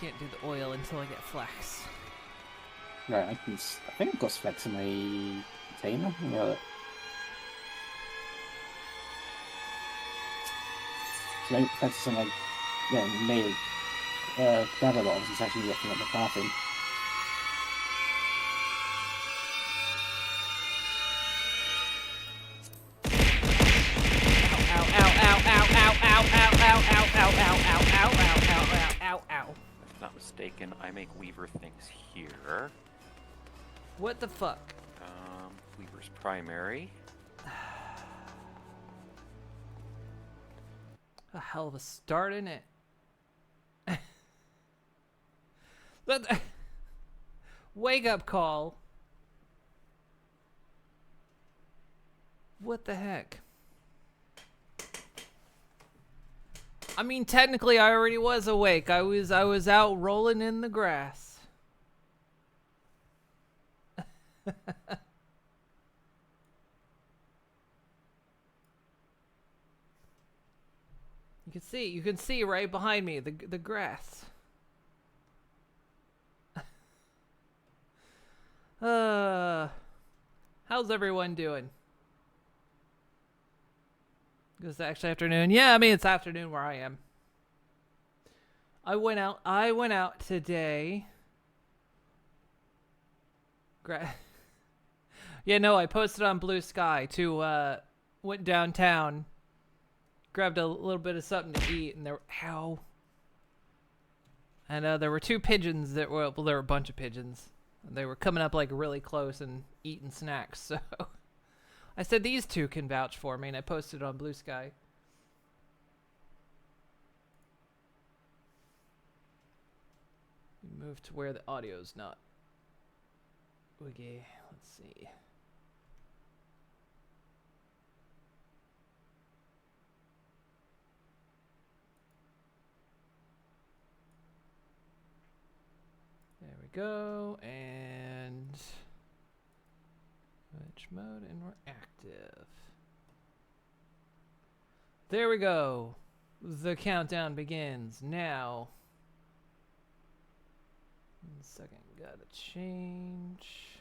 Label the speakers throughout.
Speaker 1: can't do the oil until I get flax.
Speaker 2: Right, I think I've got flex in my container. Yeah. So maybe flex is something like, made grab a lot of it's actually looking at the crafting.
Speaker 3: If not mistaken, I make Weaver things here.
Speaker 1: What the fuck?
Speaker 3: Weaver's primary.
Speaker 1: A hell of a start, isn't it? Wake up call. What the heck? I mean, technically, I already was awake. I was out rolling in the grass. You can see right behind me the grass. How's everyone doing? It's actually afternoon. Yeah, I mean it's afternoon where I am. I went out today. Yeah, no, I posted on Blue Sky to went downtown, grabbed a little bit of something to eat, and there were two pigeons that were there were a bunch of pigeons. They were coming up like really close and eating snacks, so I said these two can vouch for me, and I posted it on Blue Sky. Move to where the audio's not. Okay, let's see. There we go, and which mode? And we're active. There we go. The countdown begins now. 1 second, gotta change.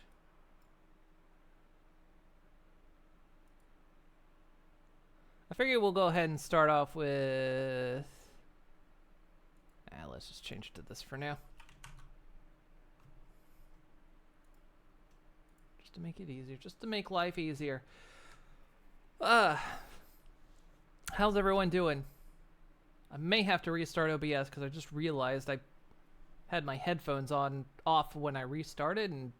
Speaker 1: I figure we'll go ahead and start off with. Let's just change it to this for now. Just to make it easier, just to make life easier. How's everyone doing? I may have to restart OBS because I just realized I had my headphones off when I restarted, and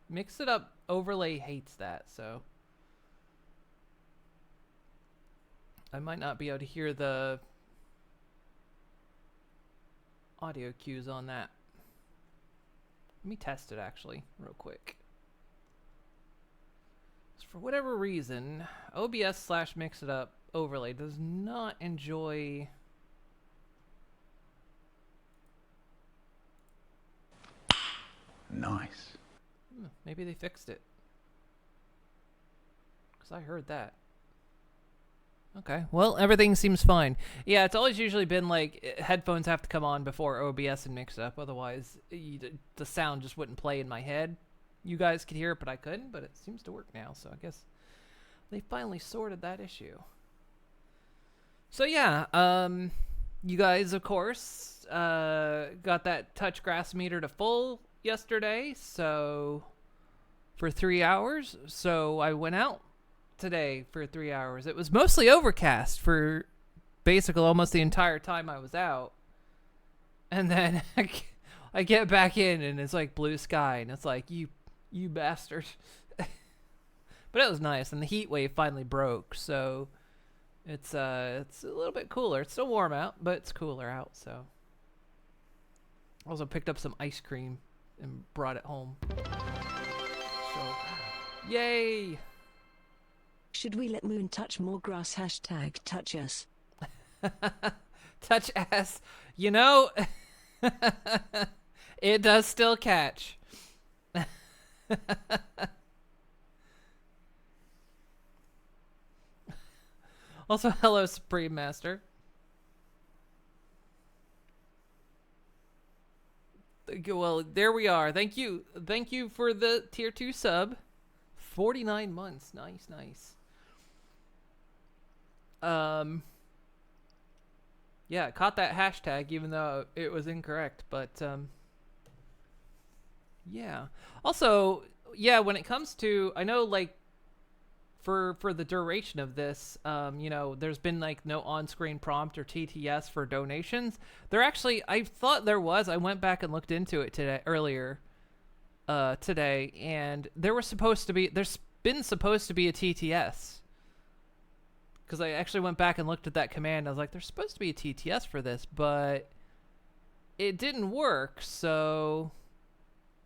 Speaker 1: Mix It Up overlay hates that, so I might not be able to hear the audio cues on that. Let me test it actually real quick. For whatever reason, OBS/Mix It Up overlay does not enjoy.
Speaker 4: Nice.
Speaker 1: Maybe they fixed it. Because I heard that. Okay, well, everything seems fine. Yeah, it's always usually been like headphones have to come on before OBS and Mix It Up. Otherwise, the sound just wouldn't play in my head. You guys could hear it, but I couldn't. But it seems to work now, so I guess they finally sorted that issue. So yeah, you guys, of course, got that touch grass meter to full yesterday, so for 3 hours. So I went out today for 3 hours. It was mostly overcast for basically almost the entire time I was out, and then I get back in and it's like blue sky, and it's like you bastard. But it was nice, and the heat wave finally broke, so it's a little bit cooler. It's still warm out, but it's cooler out. So also picked up some ice cream and brought it home. So yay!
Speaker 5: Should we let Moon touch more grass? Hashtag touch us.
Speaker 1: Touch ass. You know, it does still catch. Also, hello, Supreme Master. Well, there we are. Thank you for the tier 2 sub. 49 months. Nice, nice. Yeah, caught that hashtag even though it was incorrect, but yeah. Also, yeah, when it comes to, I know like for the duration of this, you know, there's been like no on-screen prompt or TTS for donations. There actually, I thought there was. I went back and looked into it earlier today, and there's been supposed to be a TTS. Because I actually went back and looked at that command. I was like, there's supposed to be a TTS for this, but it didn't work. So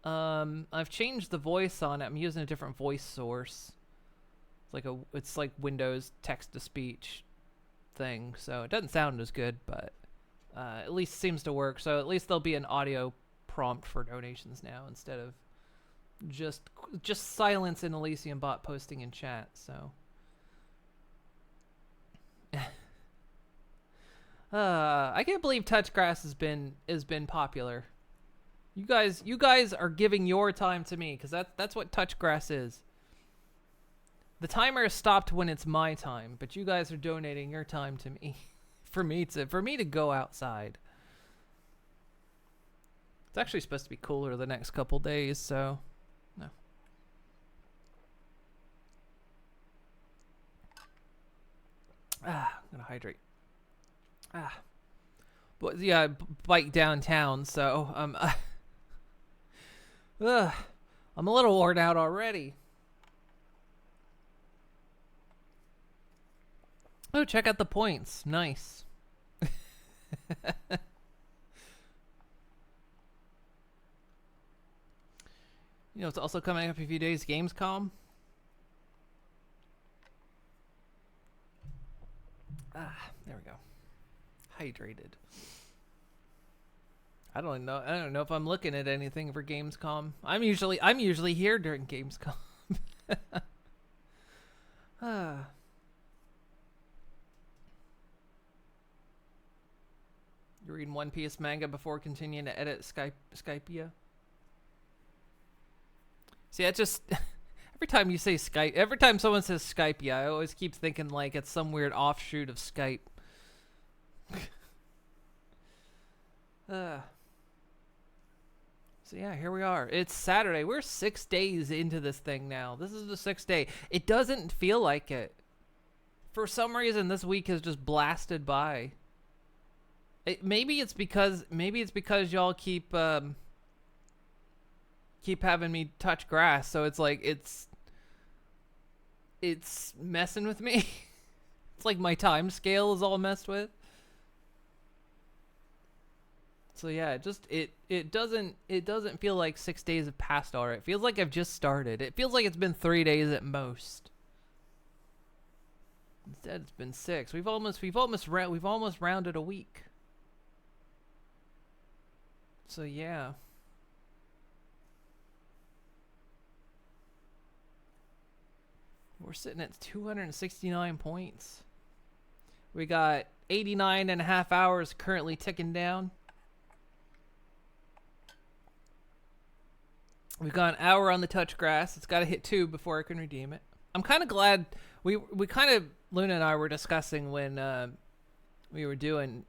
Speaker 1: I've changed the voice on it. I'm using a different voice source. It's like Windows text to speech thing. So it doesn't sound as good, but at least seems to work. So at least there'll be an audio prompt for donations now instead of just silence in Elysium bot posting in chat. So. I can't believe Touchgrass has been popular. You guys are giving your time to me, because that's what Touchgrass is. The timer is stopped when it's my time, but you guys are donating your time to me for me to go outside. It's actually supposed to be cooler the next couple days, so no. I'm gonna hydrate. But yeah, bike downtown, so I'm a little worn out already. Oh, check out the points. Nice. You know, it's also coming up in a few days, Gamescom. There we go. Hydrated. I don't know if I'm looking at anything for Gamescom. I'm usually here during Gamescom. You're reading One Piece manga before continuing to edit Skypea. See, that just every time you say Skype, every time someone says Skypea, I always keep thinking like it's some weird offshoot of Skype. So yeah, here we are. It's Saturday. We're 6 days into this thing now. This is the 6th day. It doesn't feel like it. For some reason, this week has just blasted by. Maybe it's because y'all keep having me touch grass, so it's like it's messing with me. It's like my time scale is all messed with. So yeah, it doesn't feel like 6 days have passed already. It feels like I've just started. It feels like it's been 3 days at most. Instead, it's been 6. We've almost rounded a week. So yeah. We're sitting at 269 points. We got 89.5 hours currently ticking down. We've got an hour on the touch grass. It's got to hit 2 before I can redeem it. I'm kind of glad we kind of, Luna and I were discussing when we were doing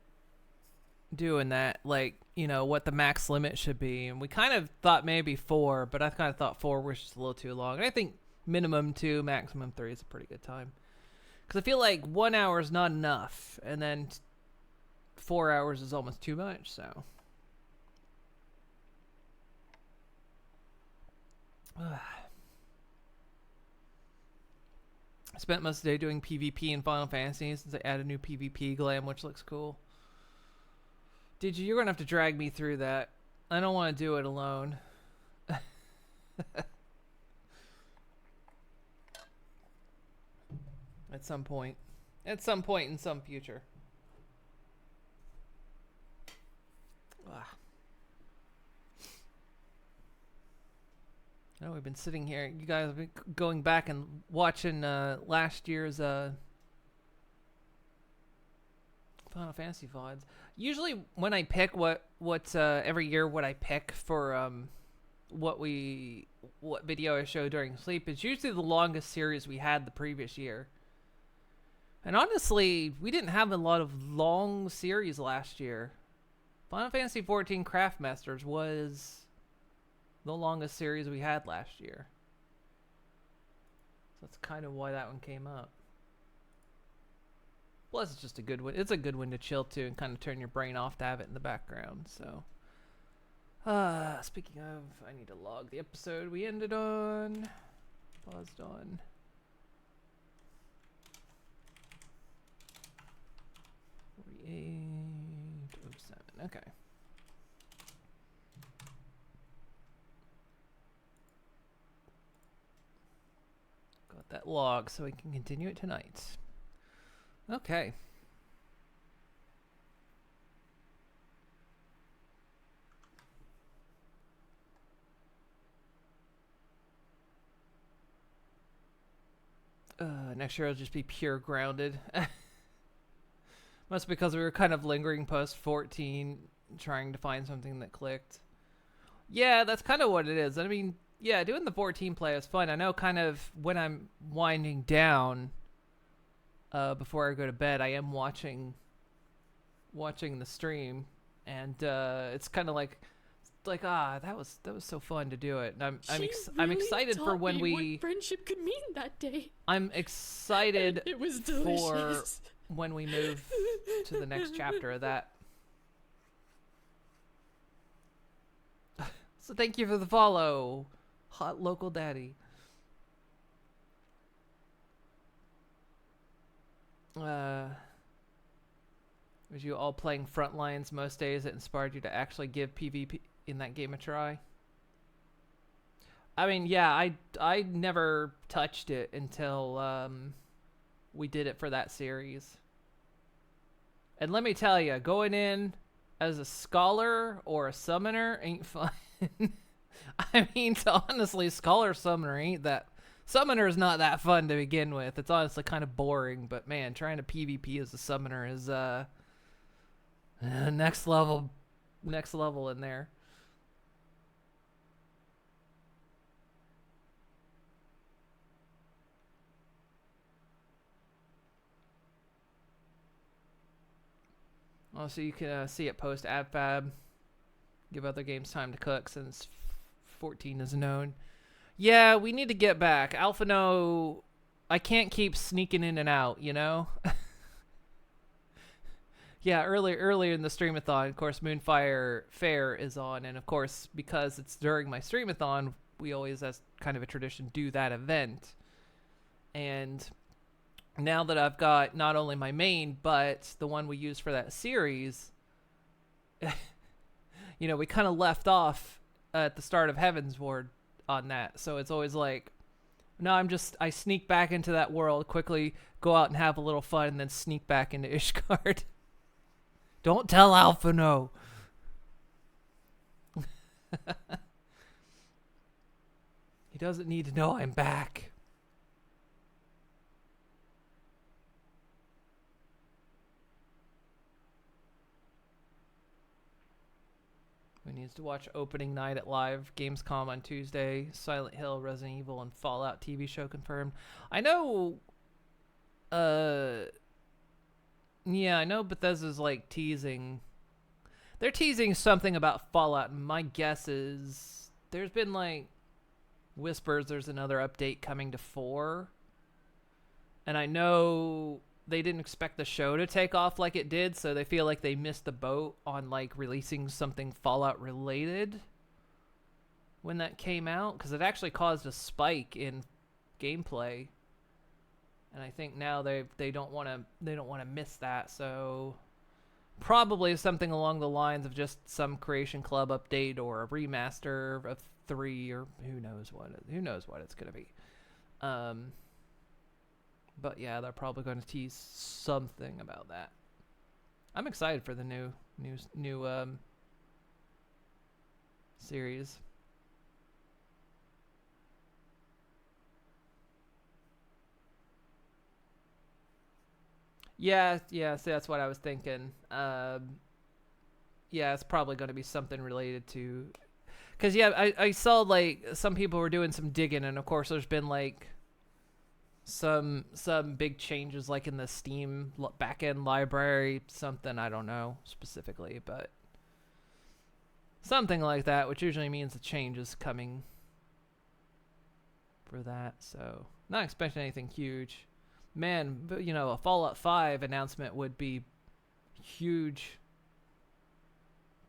Speaker 1: that, like, you know, what the max limit should be, and we kind of thought maybe 4, but I kind of thought 4 was just a little too long. And I think minimum 2, maximum 3 is a pretty good time, because I feel like 1 hour is not enough, and then 4 hours is almost too much. So I spent most of the day doing PvP in Final Fantasy since I added a new PvP glam, which looks cool. You're gonna have to drag me through that. I don't want to do it alone. At some point in some future. Oh, we've been sitting here. You guys have been going back and watching last year's Final Fantasy VODs. Usually when I pick what every year what I pick for what video I show during sleep, it's usually the longest series we had the previous year. And honestly, we didn't have a lot of long series last year. Final Fantasy XIV Craftmasters was the longest series we had last year. So that's kind of why that one came up. Plus, it's just a good one. It's a good one to chill to and kind of turn your brain off to have it in the background. So, speaking of, I need to log the episode we ended on. Paused on. Okay. Got that log so we can continue it tonight. Okay. Next year I'll just be pure grounded. Must because we were kind of lingering post 14, trying to find something that clicked. Yeah, that's kind of what it is. I mean, yeah, doing the 14 play is fun. I know kind of when I'm winding down, before I go to bed, I am watching the stream, and it's kind of like that was so fun to do it. And I'm excited for when
Speaker 4: what friendship could mean that day.
Speaker 1: I'm excited
Speaker 4: It was
Speaker 1: for
Speaker 4: delicious.
Speaker 1: when we move to the next chapter of that. So thank you for the follow, hot local daddy. Was you all playing Frontlines most days that inspired you to actually give PvP in that game a try? I mean, yeah, I never touched it until we did it for that series. And let me tell you, going in as a scholar or a summoner ain't fun. I mean, honestly, scholar summoner ain't that. Summoner is not that fun to begin with. It's honestly kind of boring, but man, trying to PvP as a summoner is next level in there. Also, you can see it post AdFab. Give other games time to cook since 14 is known. Yeah, we need to get back. Alphano, I can't keep sneaking in and out, you know? Yeah, earlier in the Streamathon, of course, Moonfire Fair is on, and of course, because it's during my Streamathon, we always, as kind of a tradition, do that event. And now that I've got not only my main, but the one we use for that series, you know, we kind of left off at the start of Heaven's Ward on that. So it's always like, no, I sneak back into that world, quickly go out and have a little fun, and then sneak back into Ishgard. Don't tell Alpha no. He doesn't need to know I'm back. We need to watch opening night at Live Gamescom on Tuesday. Silent Hill, Resident Evil, and Fallout TV show confirmed. I know. Yeah, I know Bethesda's like teasing. They're teasing something about Fallout, and my guess is there's been like whispers there's another update coming to 4. And I know they didn't expect the show to take off like it did, so they feel like they missed the boat on like releasing something Fallout related when that came out, because it actually caused a spike in gameplay. And I think now they don't want to miss that, so probably something along the lines of just some Creation Club update or a remaster of 3, or who knows what it's gonna be. But yeah, they're probably going to tease something about that. I'm excited for the new series. Yeah, yeah, so that's what I was thinking. Yeah, it's probably going to be something related to... Because, yeah, I saw, like, some people were doing some digging, and, of course, there's been, like, some big changes, like, in the Steam backend library, something, I don't know specifically, but something like that, which usually means a change is coming for that, so not expecting anything huge. Man, but, you know, a Fallout 5 announcement would be huge.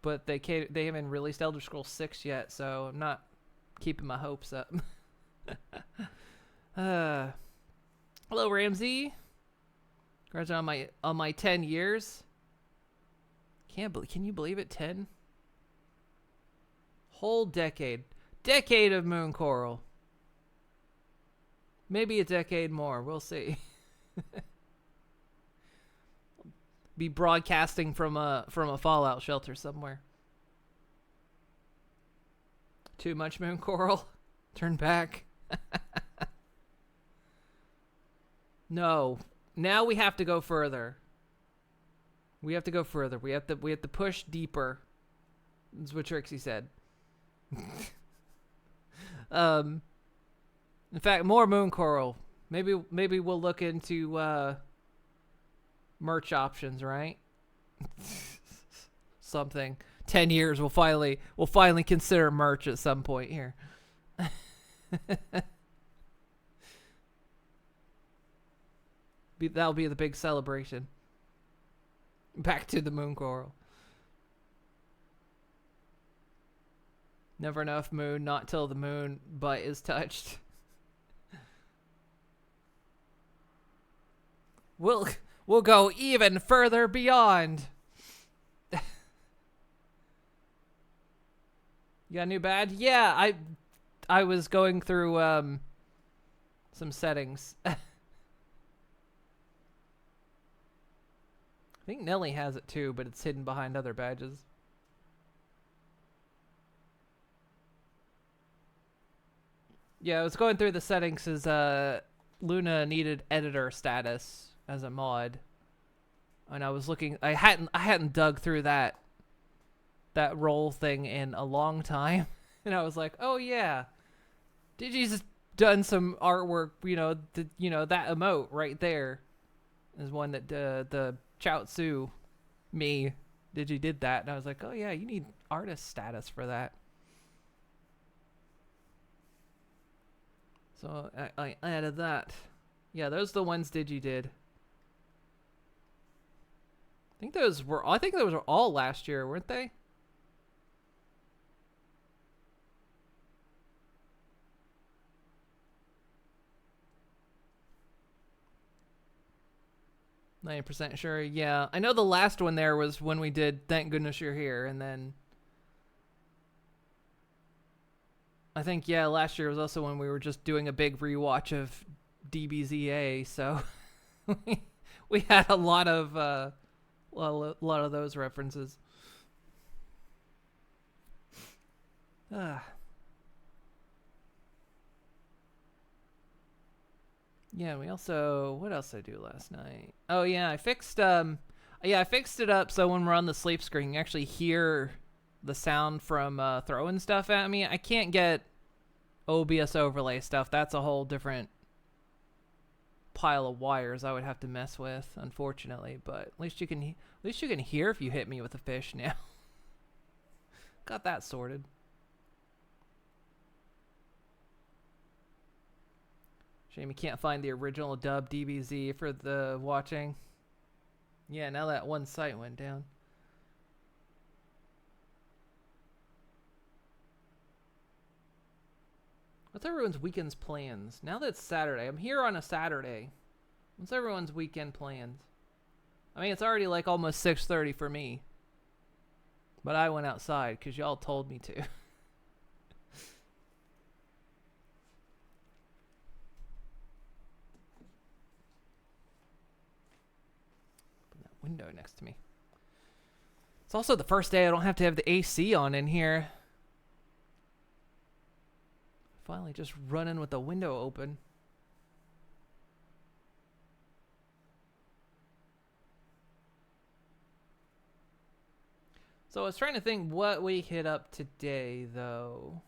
Speaker 1: But they haven't released Elder Scrolls 6 yet, so I'm not keeping my hopes up. Hello, Ramsey. Congrats on my 10 years. Can you believe it? 10 whole decade of Moon Coral. Maybe a decade more. We'll see. Be broadcasting from a Fallout shelter somewhere. Too much Moon Coral. Turn back. No. Now we have to go further. We have to go further. We have to push deeper. That's what Trixie said. In fact, more Moon Coral. Maybe we'll look into merch options, right? Something. 10 years we'll finally consider merch at some point here. That'll be the big celebration. Back to the Moon Coral. Never enough moon, not till the moon butt is touched. We'll go even further beyond. You got a new badge? Yeah, I was going through some settings. I think Nelly has it too, but it's hidden behind other badges. Yeah, I was going through the settings as Luna needed editor status as a mod. And I was looking, I hadn't dug through that role thing in a long time. And I was like, "Oh yeah. Digi's done some artwork, that emote right there is one that the Chaozu me Digi did that." And I was like, "Oh yeah, you need artist status for that." So I added that. Yeah, those are the ones Digi did. I think those were all last year, weren't they? %, sure. Yeah, I know the last one there was when we did Thank Goodness You're Here, and then I think, yeah, last year was also when we were just doing a big rewatch of DBZA, so we had a lot of those references. Yeah, we also, what else did I do last night? Oh yeah, I fixed it up so when we're on the sleep screen, you actually hear the sound from throwing stuff at me. I can't get OBS overlay stuff. That's a whole different pile of wires I would have to mess with, unfortunately. But at least you can hear if you hit me with a fish now. Got that sorted. Shame you can't find the original dub DBZ for the watching. Yeah, now that one site went down. What's everyone's weekend's plans? Now that it's Saturday, I'm here on a Saturday. What's everyone's weekend plans? I mean, it's already like almost 6:30 for me. But I went outside because y'all told me to. Put that window next to me. It's also the first day I don't have to have the AC on in here. Finally just running with the window open. So I was trying to think what we hit up today, though.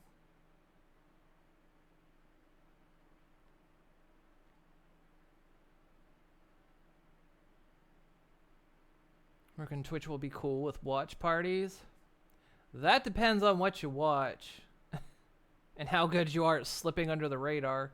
Speaker 1: Reckon Twitch will be cool with watch parties. That depends on what you watch. And how good you are at slipping under the radar.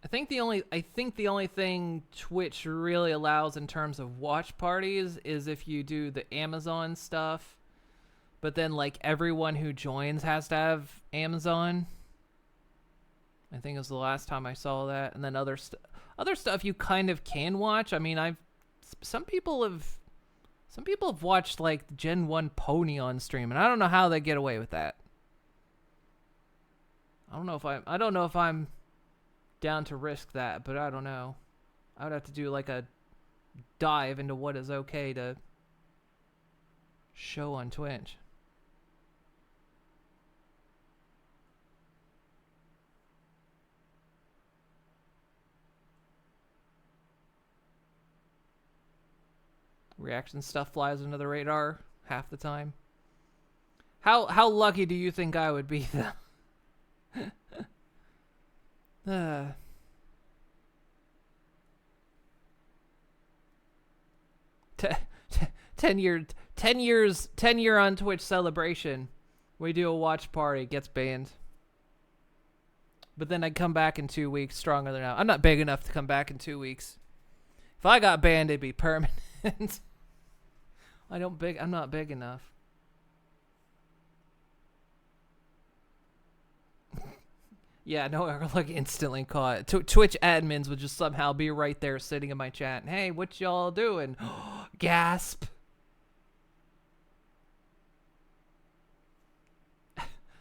Speaker 1: I think the only thing Twitch really allows in terms of watch parties is if you do the Amazon stuff, but then like everyone who joins has to have Amazon. I think it was the last time I saw that, and then other stuff you kind of can watch. I mean, some people have watched like Gen 1 Pony on stream, and I don't know how they get away with that. I don't know if I'm down to risk that, but I don't know. I would have to do like a dive into what is okay to show on Twitch. Reaction stuff flies under the radar half the time. How lucky do you think I would be though? 10 year on Twitch celebration. We do a watch party, gets banned. But then I'd come back in 2 weeks stronger than now. I'm not big enough to come back in 2 weeks. If I got banned, it'd be permanent. I'm not big enough. Yeah, no, I like instantly caught. Twitch admins would just somehow be right there sitting in my chat. Hey, what y'all doing? Gasp.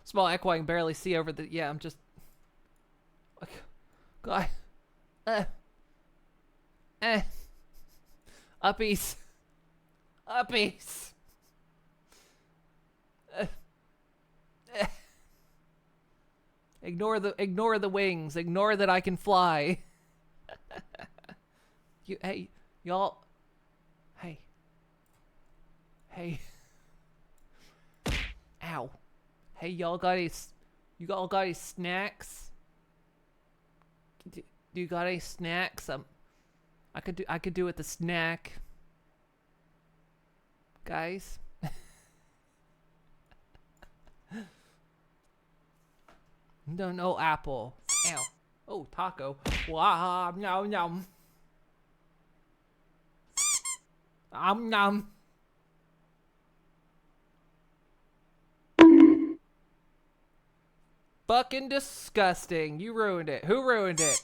Speaker 1: Small echo, I can barely see over the... Yeah, I'm just... God. Uppies. Uppies. Ignore the wings. Ignore that I can fly. Hey, y'all. Hey. Ow. Hey, y'all got any snacks? Do you got any snacks? I could do with the snack. Guys. No apple. Ow. Oh, taco. Wow, nom nom. Nom. Fucking disgusting. You ruined it. Who ruined it?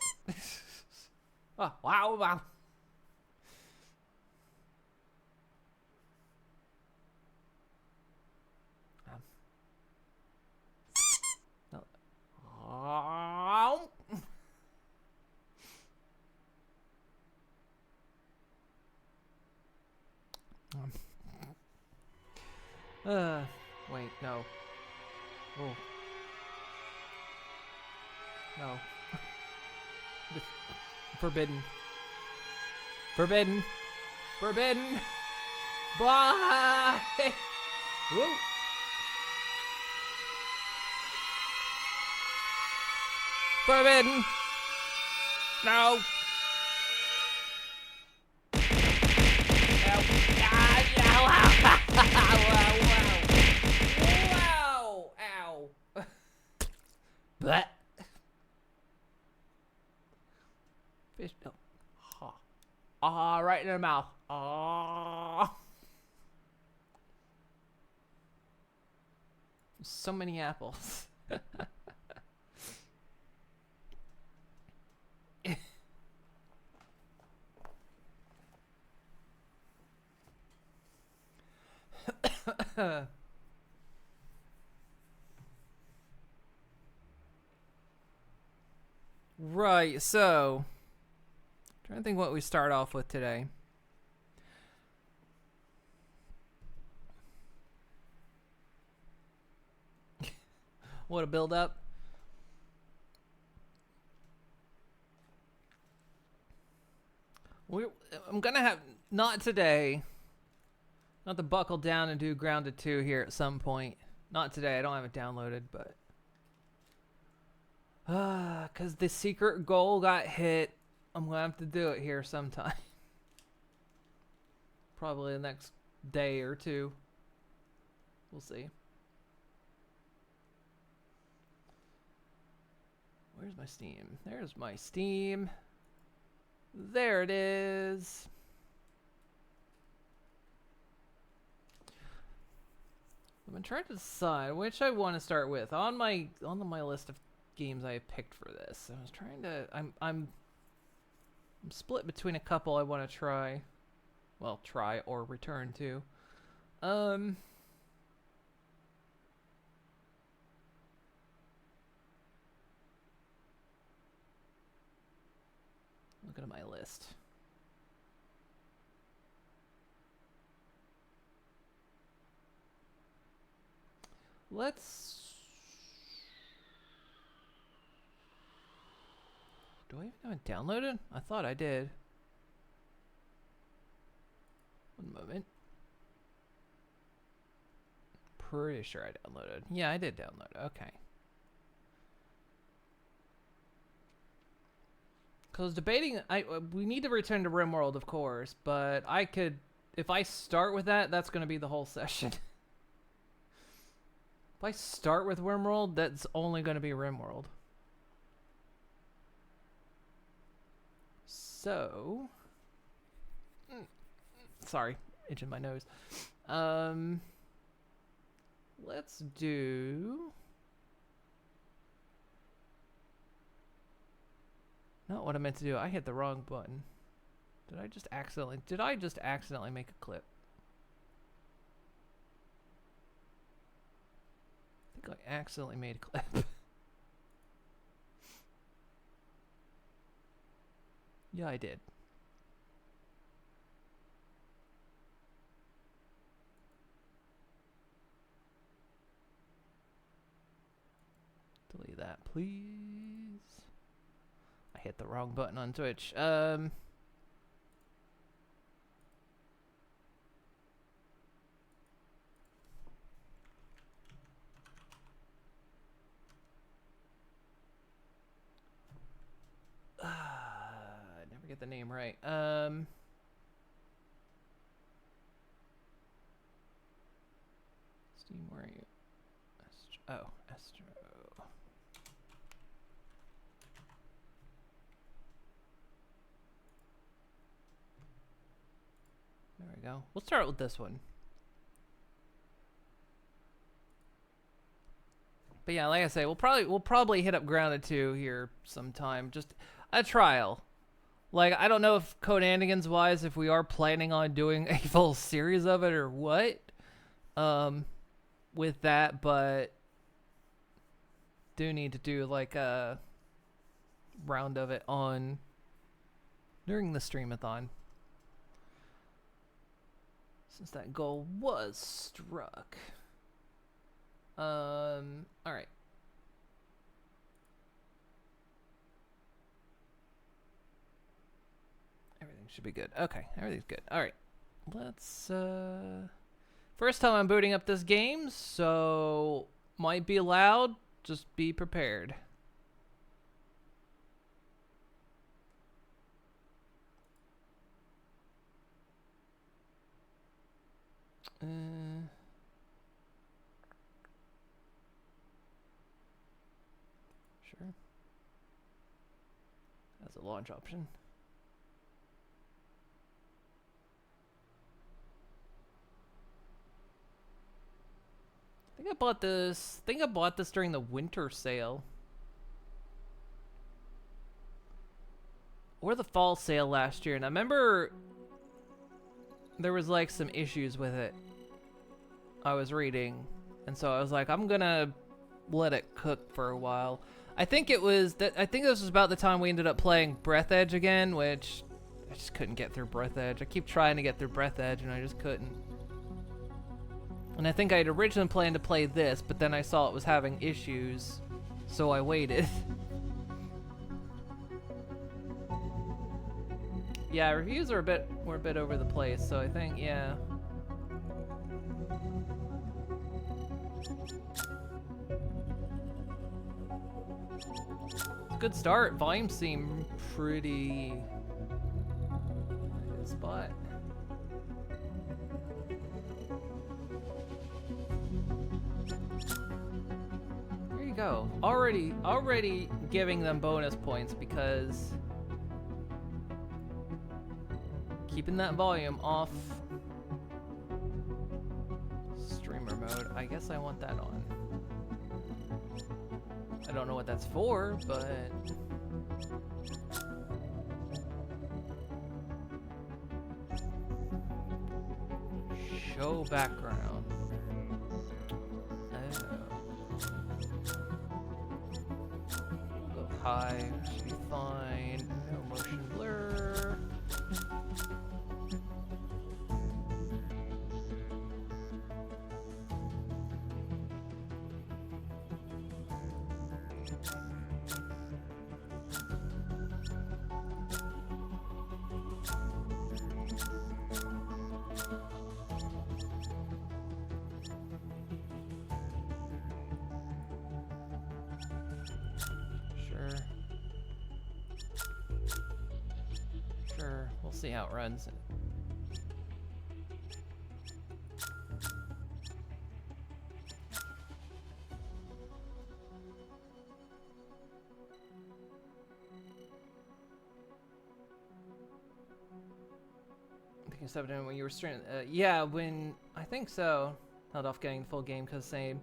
Speaker 1: Oh, wow. Wait, no. Oh. No. Forbidden. Forbidden. Forbidden. Bye. Woo. Forbidden. No. Wow. Ow. Blech. Fish. No. Right in the mouth. So many apples. Right, so trying to think what we start off with today. What a build up. I'm gonna have, not today. Not to buckle down and do Grounded 2 here at some point. Not today, I don't have it downloaded, but cause the secret goal got hit. I'm gonna have to do it here sometime. Probably the next day or two. We'll see. Where's my Steam? There's my Steam. There it is. I've been trying to decide which I want to start with on my list of games I picked for this. I was trying to. I'm split between a couple I want to try. Well, try or return to. Looking at my list. Let's... Do I even have it downloaded? I thought I did. One moment. Pretty sure I downloaded. Yeah, I did download it. Okay. Cause debating, we need to return to RimWorld, of course, but I could, if I start with that, that's going to be the whole session. If I start with RimWorld, that's only going to be RimWorld. So, sorry, itching my nose. Let's do. Not what I meant to do. I hit the wrong button. Did I just accidentally make a clip? I think I accidentally made a clip. Yeah, I did. Delete that, please. I hit the wrong button on Twitch. I never get the name right. Steam, where are you? Astro. There we go. We'll start with this one. But yeah, like I say, we'll probably hit up Grounded 2 here sometime. Just a trial. Like, I don't know if Codanigans wise if we are planning on doing a full series of it or what. With that, but do need to do like a round of it on during the Streamathon. Since that goal was struck. Alright. Everything should be good. Okay, everything's good. Alright. Let's, first time I'm booting up this game, so might be loud. Just be prepared. Sure. That's a launch option. I think I bought this during the winter sale. Or the fall sale last year. And I remember there was like some issues with it. I was reading. And so I was like, I'm gonna let it cook for a while. I think this was about the time we ended up playing Breath Edge again, which I just couldn't get through Breath Edge. I keep trying to get through Breath Edge and I just couldn't. And I think I had originally planned to play this, but then I saw it was having issues, so I waited. Yeah, reviews are were a bit over the place, so I think, yeah. Good start. Volumes seem pretty good spot. There you go. Already giving them bonus points because keeping that volume off. Streamer mode. I guess I want that on. I don't know what that's for, but show background. Go high, should be fine. No motion blur. We'll see how it runs. I think you subbed in when you were streaming. Yeah, I think so. Held off getting the full game because same.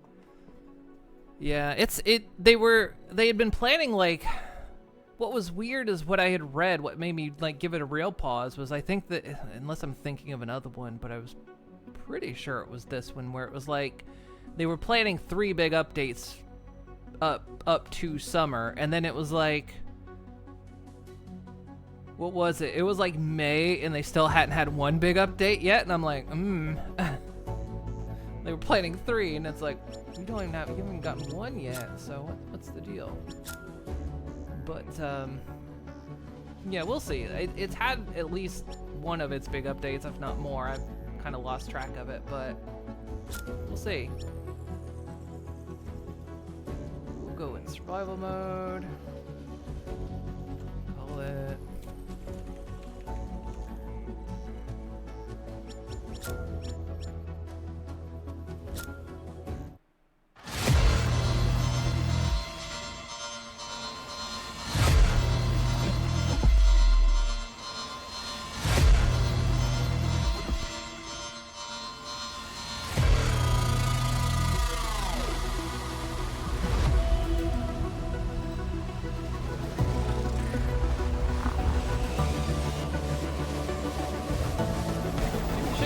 Speaker 1: Yeah, they had been planning like. What was weird is what I had read, what made me like give it a real pause was I think that, unless I'm thinking of another one, but I was pretty sure it was this one where it was like they were planning 3 big updates up to summer, and then it was like, what was it? It was like May and they still hadn't had 1 big update yet, and I'm like, They were planning 3 and it's like, you haven't gotten 1 yet, so what's the deal? But, yeah, we'll see. It's had at least one of its big updates, if not more. I've kind of lost track of it, but we'll see. We'll go in survival mode. Call it.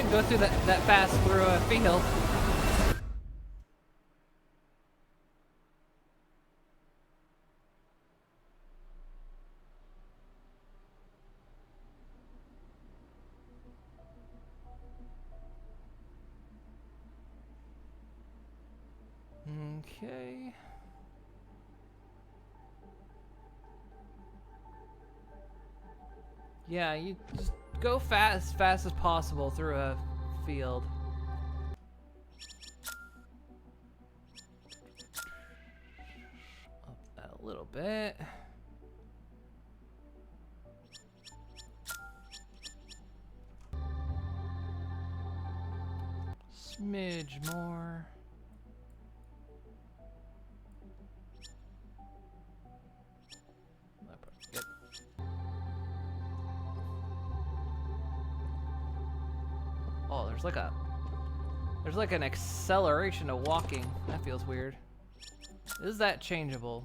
Speaker 1: Go through that fast through a field. Okay. Yeah, you just go fast as possible through a field. Up that a little bit. Smidge more. Yep. Oh, there's like an acceleration to walking. That feels weird. Is that changeable?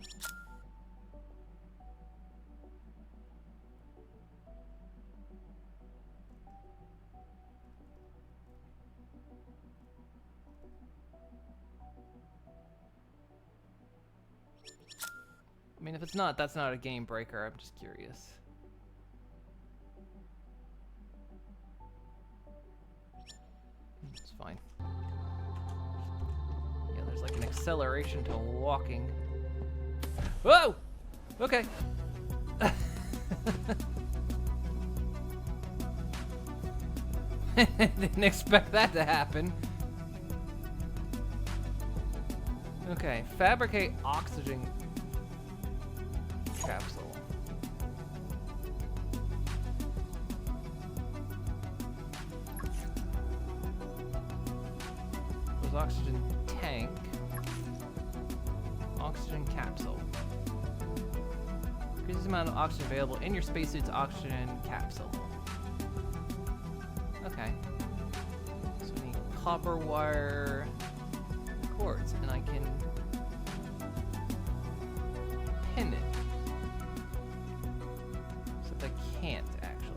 Speaker 1: I mean, if it's not, that's not a game breaker. I'm just curious. It's fine. like an acceleration to walking. Whoa! Okay. Didn't expect that to happen. Okay, fabricate oxygen capsule. There's oxygen tank. Oxygen capsule. Increases the amount of oxygen available in your spacesuit's oxygen capsule. Okay. So we need copper wire cords, and I can pin it. Except I can't, actually.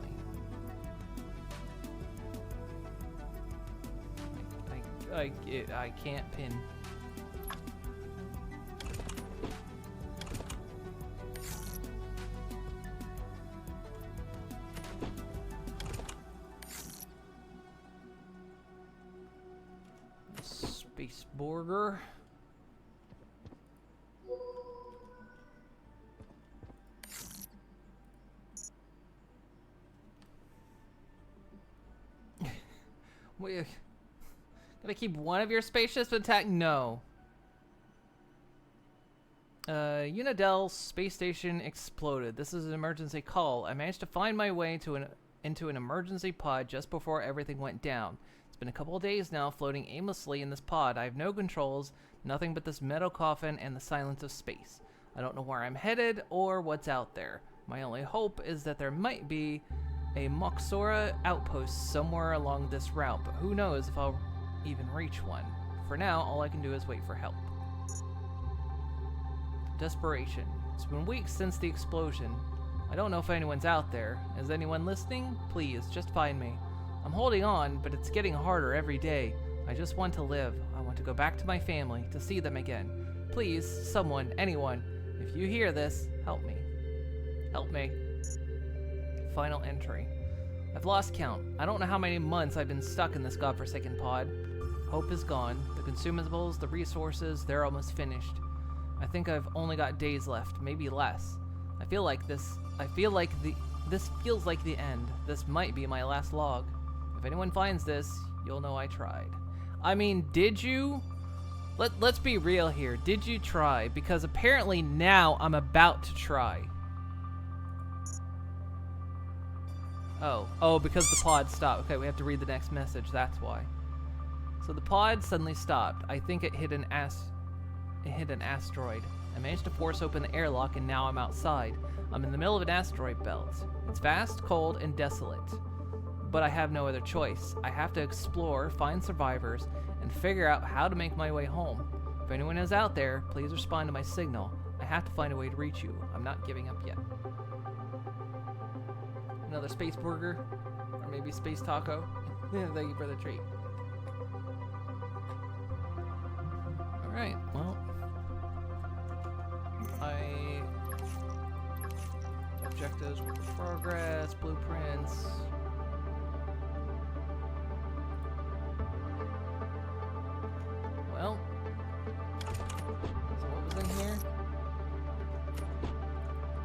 Speaker 1: I can't pin. Space burger. Wait, gotta keep one of your spaceships intact? No. Unidel space station exploded. This is an emergency call. I managed to find my way to into an emergency pod just before everything went down. It's been a couple of days now floating aimlessly in this pod. I have no controls, nothing but this metal coffin and the silence of space. I don't know where I'm headed or what's out there. My only hope is that there might be a Moxora outpost somewhere along this route, but who knows if I'll even reach one. For now, all I can do is wait for help. Desperation. It's been weeks since the explosion. I don't know if anyone's out there. Is anyone listening? Please, just find me. I'm holding on, but it's getting harder every day. I just want to live. I want to go back to my family, to see them again. Please, someone, anyone, if you hear this, help me. Help me. Final entry. I've lost count. I don't know how many months I've been stuck in this godforsaken pod. Hope is gone. The consumables, the resources, they're almost finished. I think I've only got days left, maybe less. This feels like the end. This might be my last log. If anyone finds this, you'll know I tried. I mean, did you? Let's be real here. Did you try? Because apparently now I'm about to try. Oh, because the pod stopped. Okay, we have to read the next message. That's why. So the pod suddenly stopped. I think it hit an asteroid. I managed to force open the airlock and now I'm outside. I'm in the middle of an asteroid belt. It's vast, cold, and desolate. But I have no other choice. I have to explore, find survivors, and figure out how to make my way home. If anyone is out there, please respond to my signal. I have to find a way to reach you. I'm not giving up yet. Another space burger? Or maybe space taco? Thank you for the treat. Alright, well. Objectives, work in progress, blueprints. Well. So what was in here?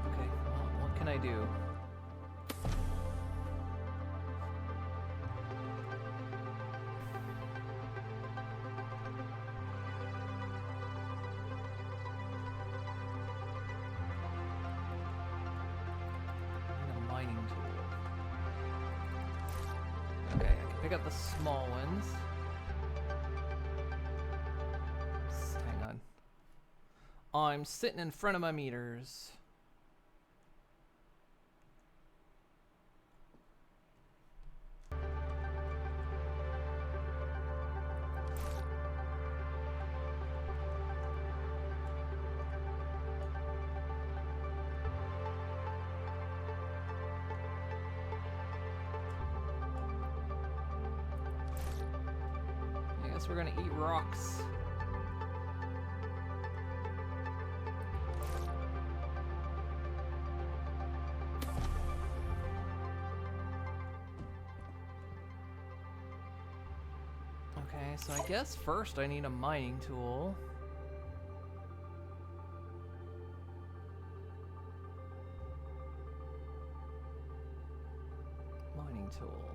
Speaker 1: Okay, well, what can I do? Pick up the small ones. Hang on. I'm sitting in front of my meters. We're gonna eat rocks. Okay, so I guess first I need a mining tool. tool.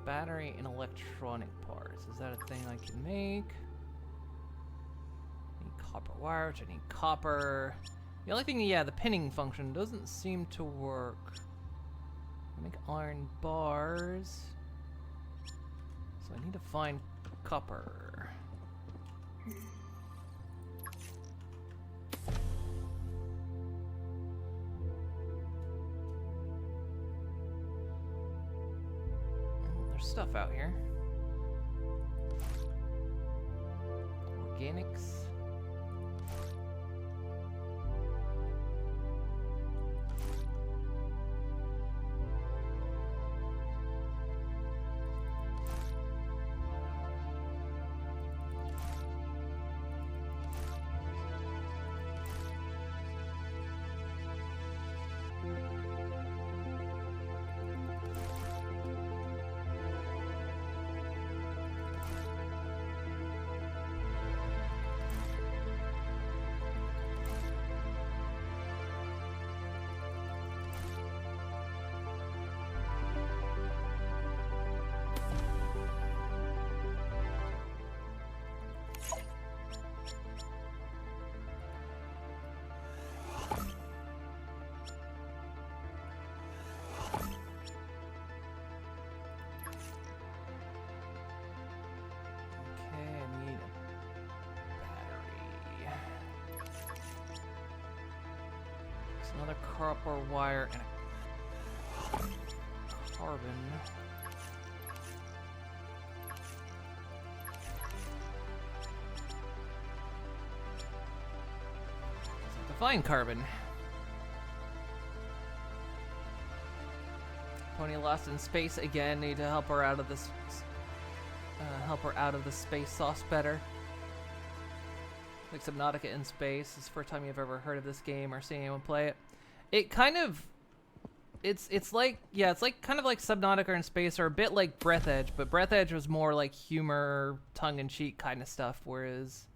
Speaker 1: Battery and electronic parts. Is that a thing I can make? Need copper wire, which I need copper. The only thing, yeah, the pinning function doesn't seem to work. Make iron bars. So I need to find copper. There's stuff out here. Organics. Another copper wire and a carbon. So to find carbon. Pony lost in space again. Need to help her out of this. Help her out of the space sauce better. Like Subnautica in space. This is the first time you've ever heard of this game or seen anyone play it. It kind of, it's like, yeah, it's like kind of like Subnautica in space, or a bit like Breath Edge, but Breath Edge was more like humor, tongue-in-cheek kind of stuff, whereas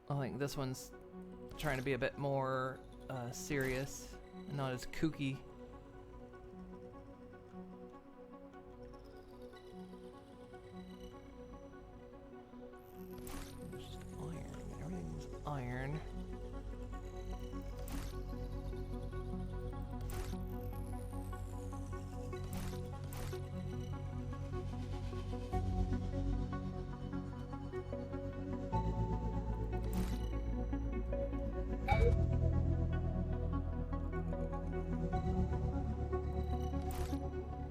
Speaker 1: I think this one's trying to be a bit more serious and not as kooky. Just iron. Everything's iron.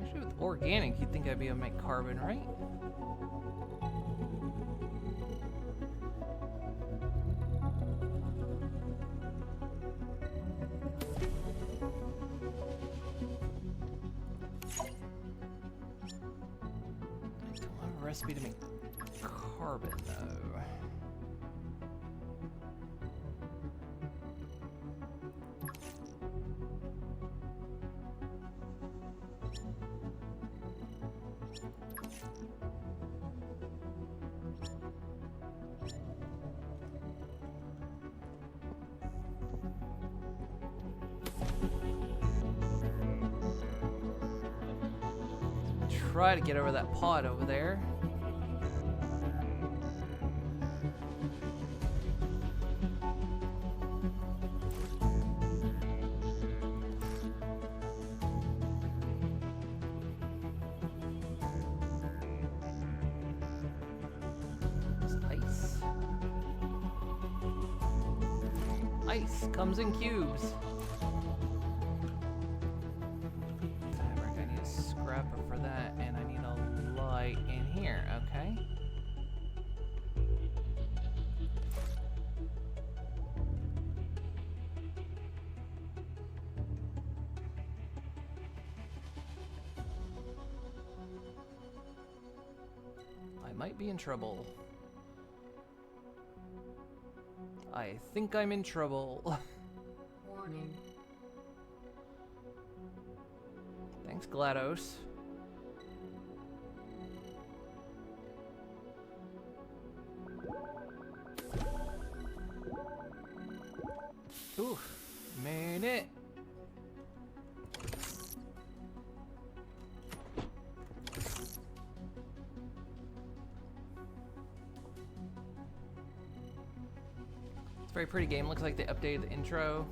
Speaker 1: Actually, with organic, you'd think I'd be able to make carbon, right? I don't have a recipe to make carbon, though. Try to get over that pod over there. It's ice. Ice comes in cubes. Fabric, I need a scrapper for that, and I need a light in here, okay? I might be in trouble. I think I'm in trouble.
Speaker 4: Warning.
Speaker 1: Thanks, GLaDOS. Ooh, made it. Very pretty game. Looks like they updated the intro.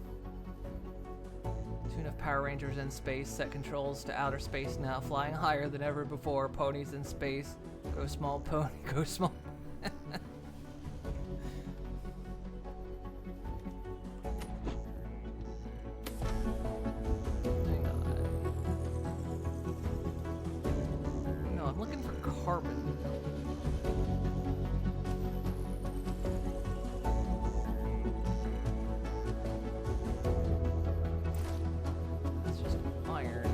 Speaker 1: Tune of Power Rangers in space. Set controls to outer space now. Flying higher than ever before. Ponies in space. Go small pony. Go small. Hang on. No, I'm looking for carbon. That's just iron.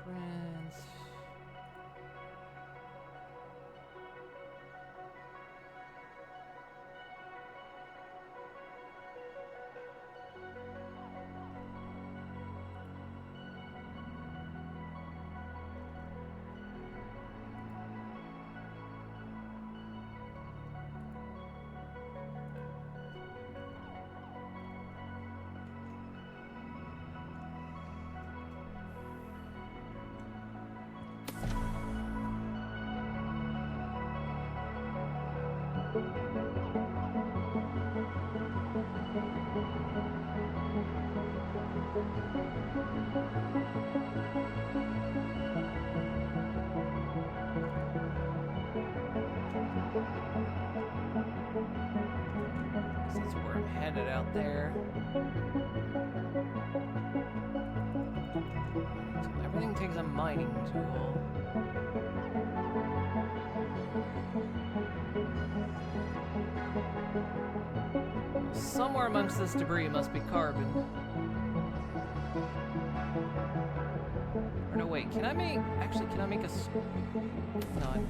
Speaker 1: Prince. Since we're headed out there. So everything takes a mining tool. Somewhere amongst this debris must be carbon. Or no, wait, can I make... Actually, can I make a... No,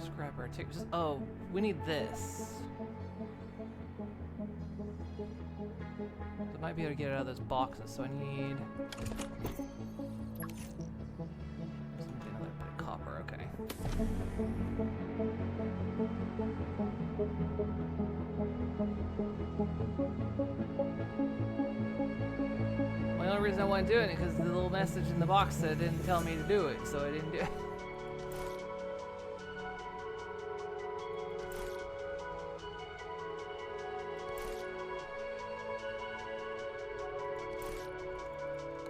Speaker 1: Scrapper, take... Oh, we need this. I might be able to get it out of those boxes, so I need... Another bit of copper, okay. My only reason I want to do it is because the little message in the box said didn't tell me to do it, so I didn't do it.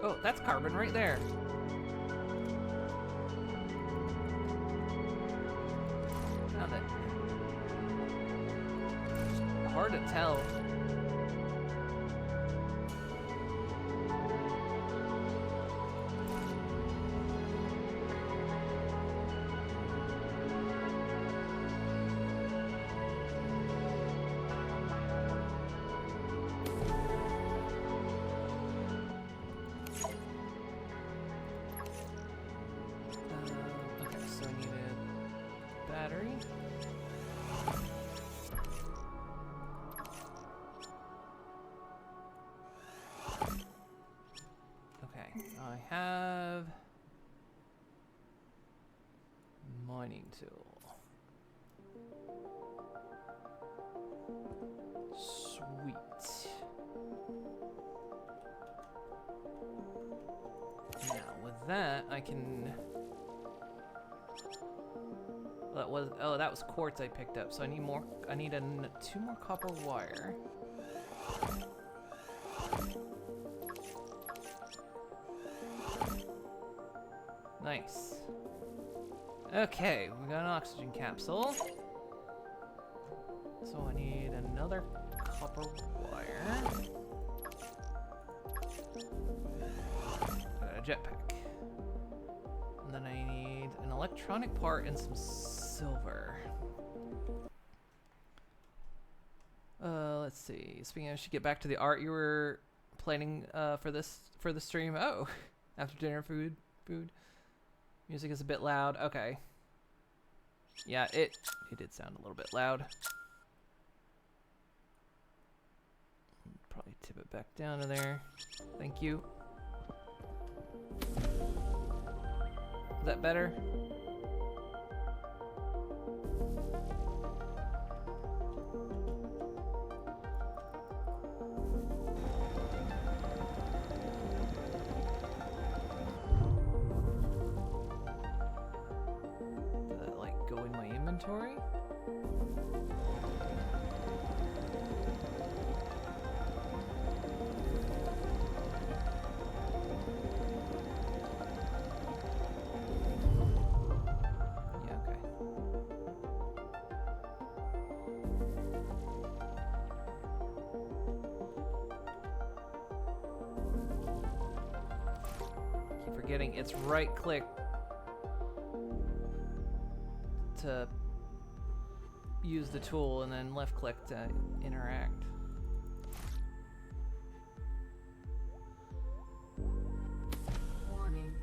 Speaker 1: Oh, that's carbon right there. Found it. It's hard to tell. Okay, so I need a battery. Okay, I have mining tool. Sweet. Now with that, I can. That was that was quartz I picked up. So I need more. I need two more copper wire. Nice. Okay, we got an oxygen capsule. So I need another copper wire. Got a jetpack. And then I need an electronic part and some silver. Let's see. Speaking of, I should get back to the art you were planning for the stream. Oh, after dinner food. Music is a bit loud. Okay. Yeah, it did sound a little bit loud. Probably tip it back down to there. Thank you. Is that better? Did that like go in my inventory? Forgetting it's right click to use the tool and then left click to interact.
Speaker 4: Warning.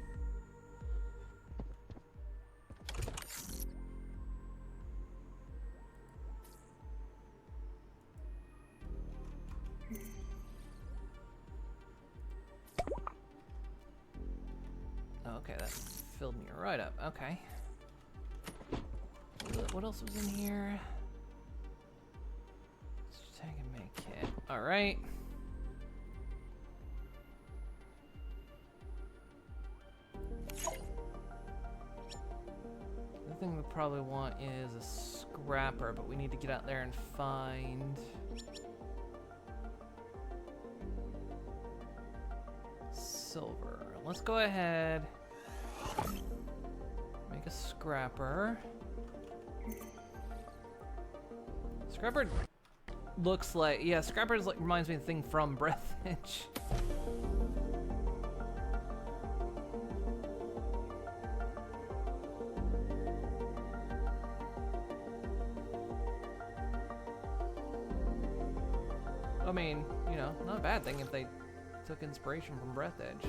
Speaker 1: Okay, that filled me right up. Okay. What else was in here? Tag and make kit. Alright. The thing we probably want is a scrapper, but we need to get out there and find... silver. Let's go ahead. Make a scrapper. Scrapper looks like, yeah, scrapper like reminds me of the thing from Breath Edge. I mean, you know, not a bad thing if they took inspiration from Breath Edge.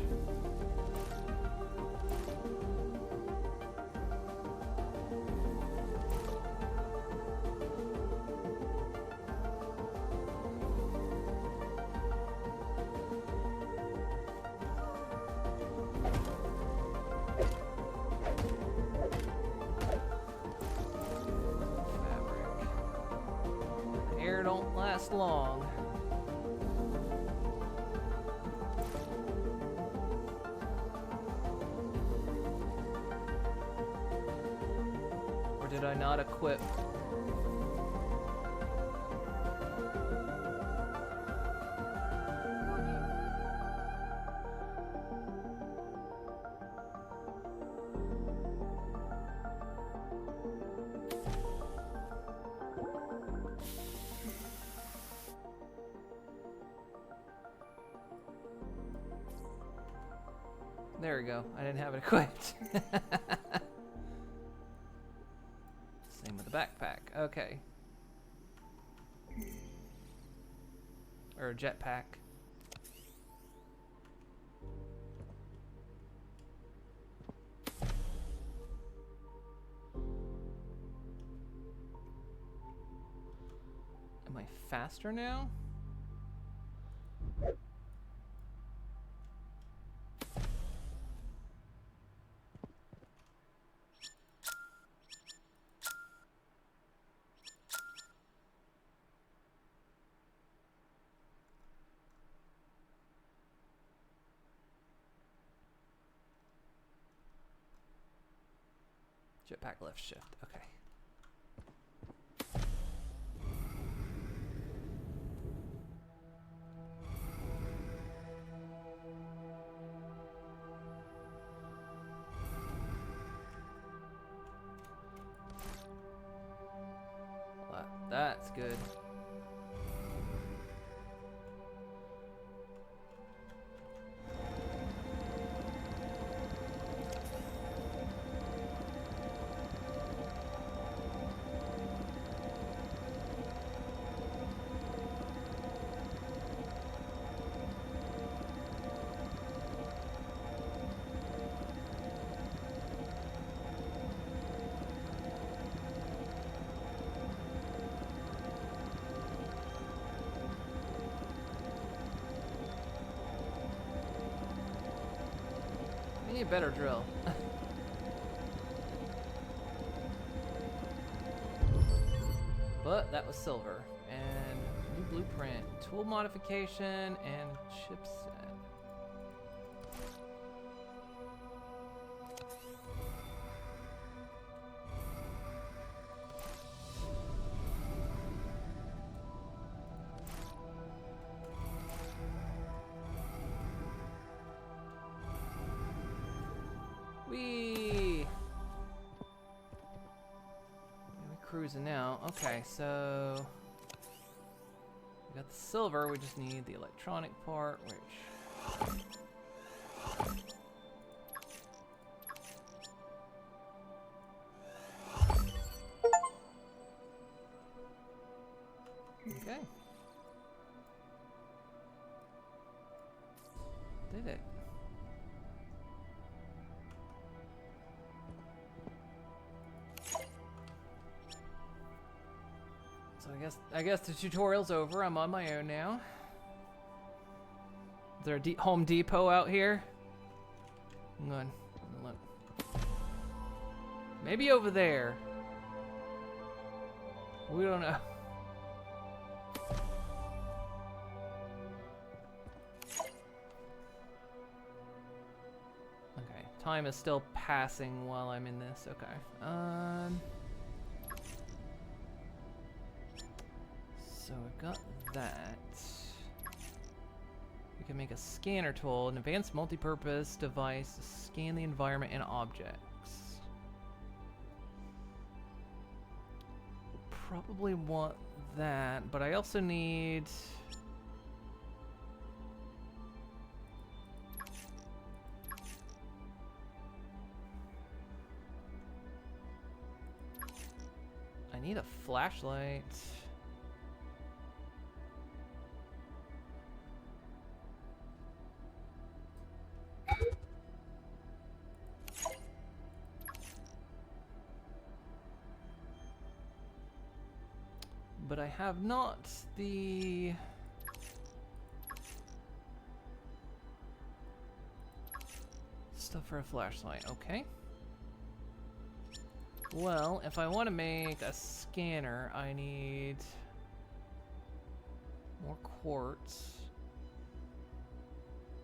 Speaker 1: Fabric. Air don't last long. Did I not equip? There we go. I didn't have it equipped. Same with the backpack. Okay. Or a jetpack. Am I faster now? Jetpack left shift, okay. That's good. need a better drill. But that was silver. And new blueprint. Tool modification and chipset. Whee! We're cruising now. Okay, so we got the silver. We just need the electronic part, which okay. Did it. So I guess the tutorial's over. I'm on my own now. Is there a Home Depot out here? Hang on. Look. Maybe over there. We don't know. Okay, time is still passing while I'm in this. Okay. So we've got that. We can make a scanner tool, an advanced multi-purpose device to scan the environment and objects. Probably want that, but I also need... I need a flashlight. But I have not the... stuff for a flashlight. Okay. Well, if I want to make a scanner, I need more quartz.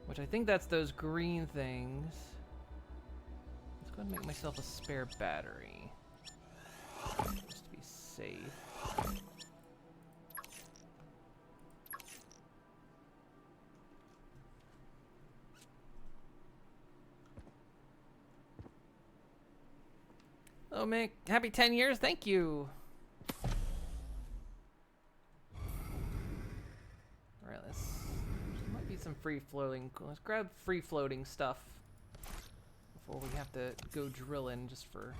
Speaker 1: Which I think that's those green things. Let's go ahead and make myself a spare battery. Just to be safe. Oh, Mick, happy 10 years, thank you. Alright, there might be some free floating. Let's grab free floating stuff before we have to go drilling just for...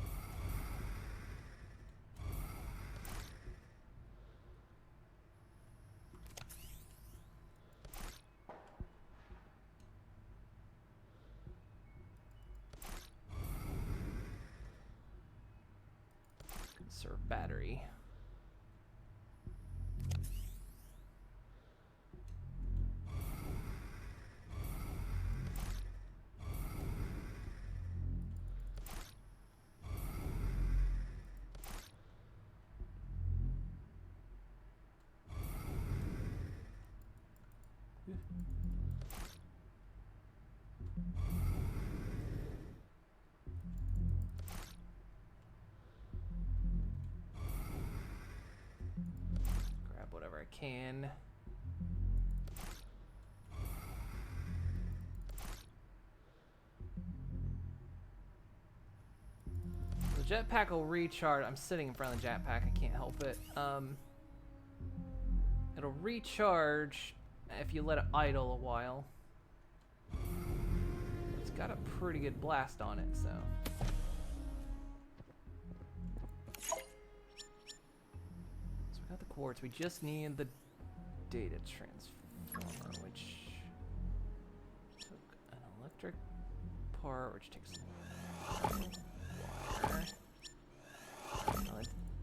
Speaker 1: Conserve battery. Grab whatever I can. The jetpack will recharge. I'm sitting in front of the jetpack. I can't help it. It'll recharge if you let it idle a while. It's got a pretty good blast on it, so. So we got the quartz. We just need the data transformer, which took an electric part, which takes wire.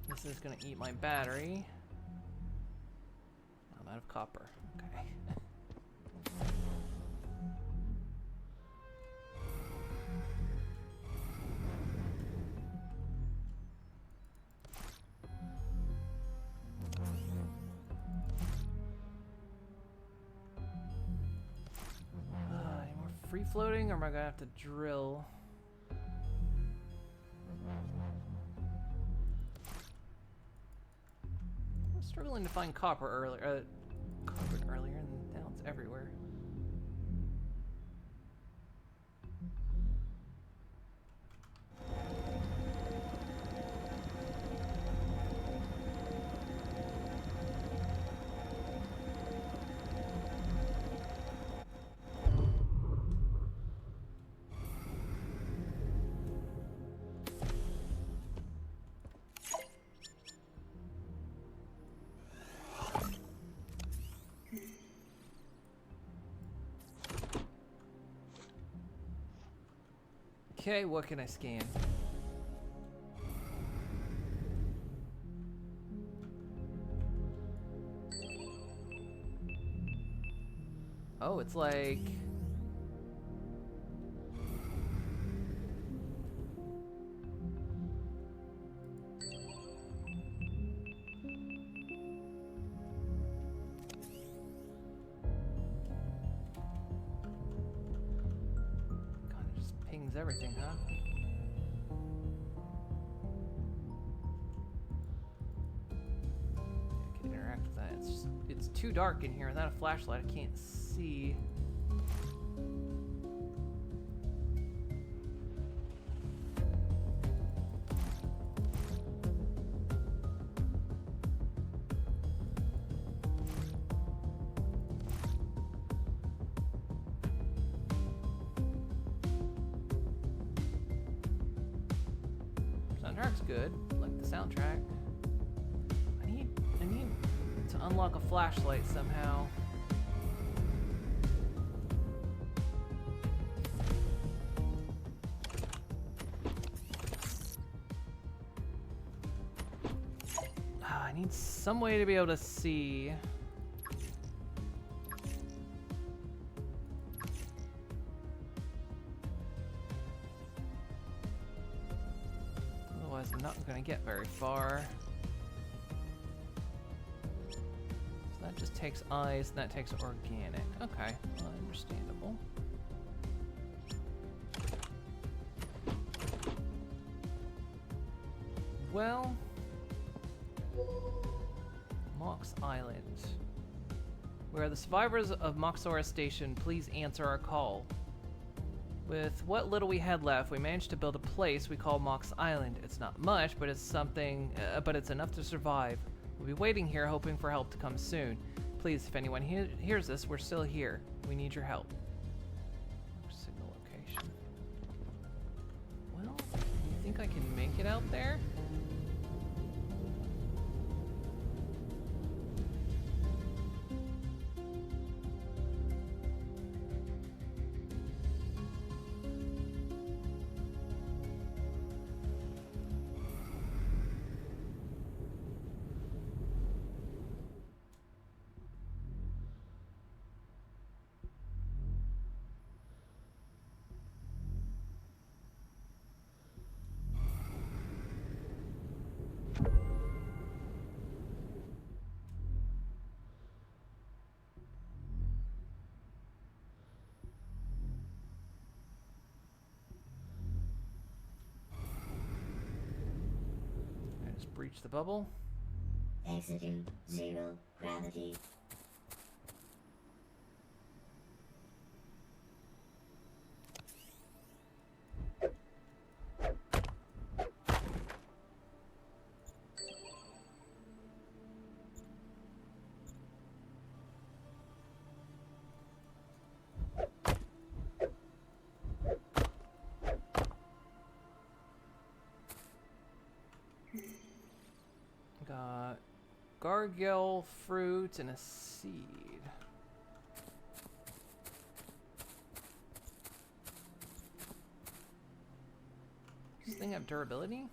Speaker 1: This is gonna eat my battery. I'm out of copper. Okay. free floating, or am I gonna have to drill? I was struggling to find copper earlier, carbon earlier, and now it's everywhere. Okay, what can I scan? Oh, it's like... everything, huh? I can interact with that. It's too dark in here. Without a flashlight, I can't see. Soundtrack's good. I like the soundtrack. I need to unlock a flashlight somehow. I need some way to be able to see. Otherwise, I'm not going to get very far. So that just takes eyes, and that takes organic. Okay, well, understandable. Well, Mox Island. We are the survivors of Moxora Station. Please answer our call. With what little we had left, we managed to build a place we call Mox Island. It's not much, but it's something. But it's enough to survive. We'll be waiting here, hoping for help to come soon. Please, if anyone hears this, we're still here. We need your help. Signal location. Well, you think I can make it out there? Breach the bubble.
Speaker 6: Exiting 0 gravity.
Speaker 1: Got gargoyle fruit and a seed. Does this thing have durability?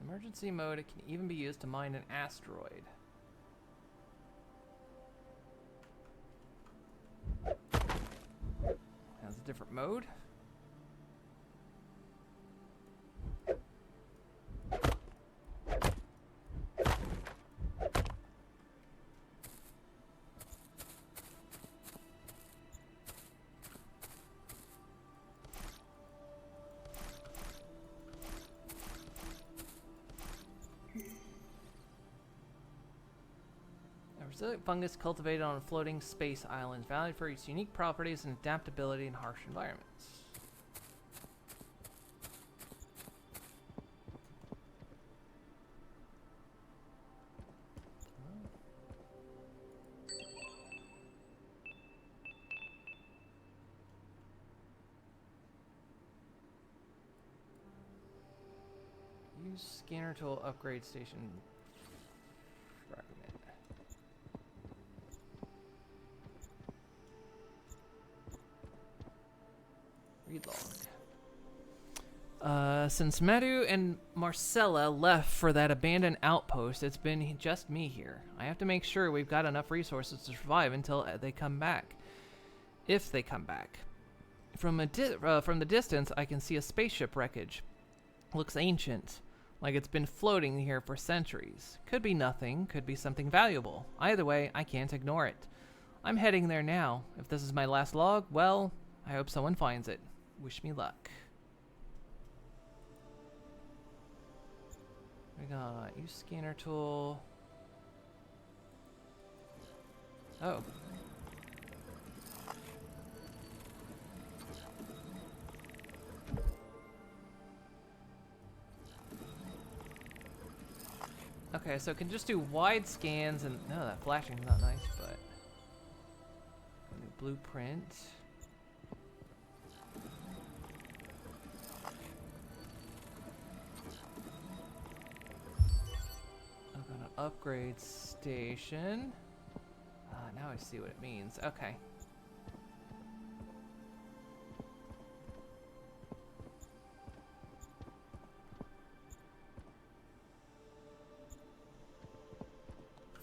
Speaker 1: Emergency mode, it can even be used to mine an asteroid. Has a different mode. Resilient fungus cultivated on floating space islands, valued for its unique properties and adaptability in harsh environments. Use scanner tool upgrade station fragment. Read log. Since Madu and Marcella left for that abandoned outpost, it's been just me here. I have to make sure we've got enough resources to survive until they come back. If they come back. From the distance, I can see a spaceship wreckage. Looks ancient, like it's been floating here for centuries. Could be nothing, could be something valuable. Either way, I can't ignore it. I'm heading there now. If this is my last log, well, I hope someone finds it. Wish me luck. We got use scanner tool. Oh. Okay, so it can just do wide scans and no, that flashing's not nice, but blueprint. I've got an upgrade station. Now I see what it means. Okay.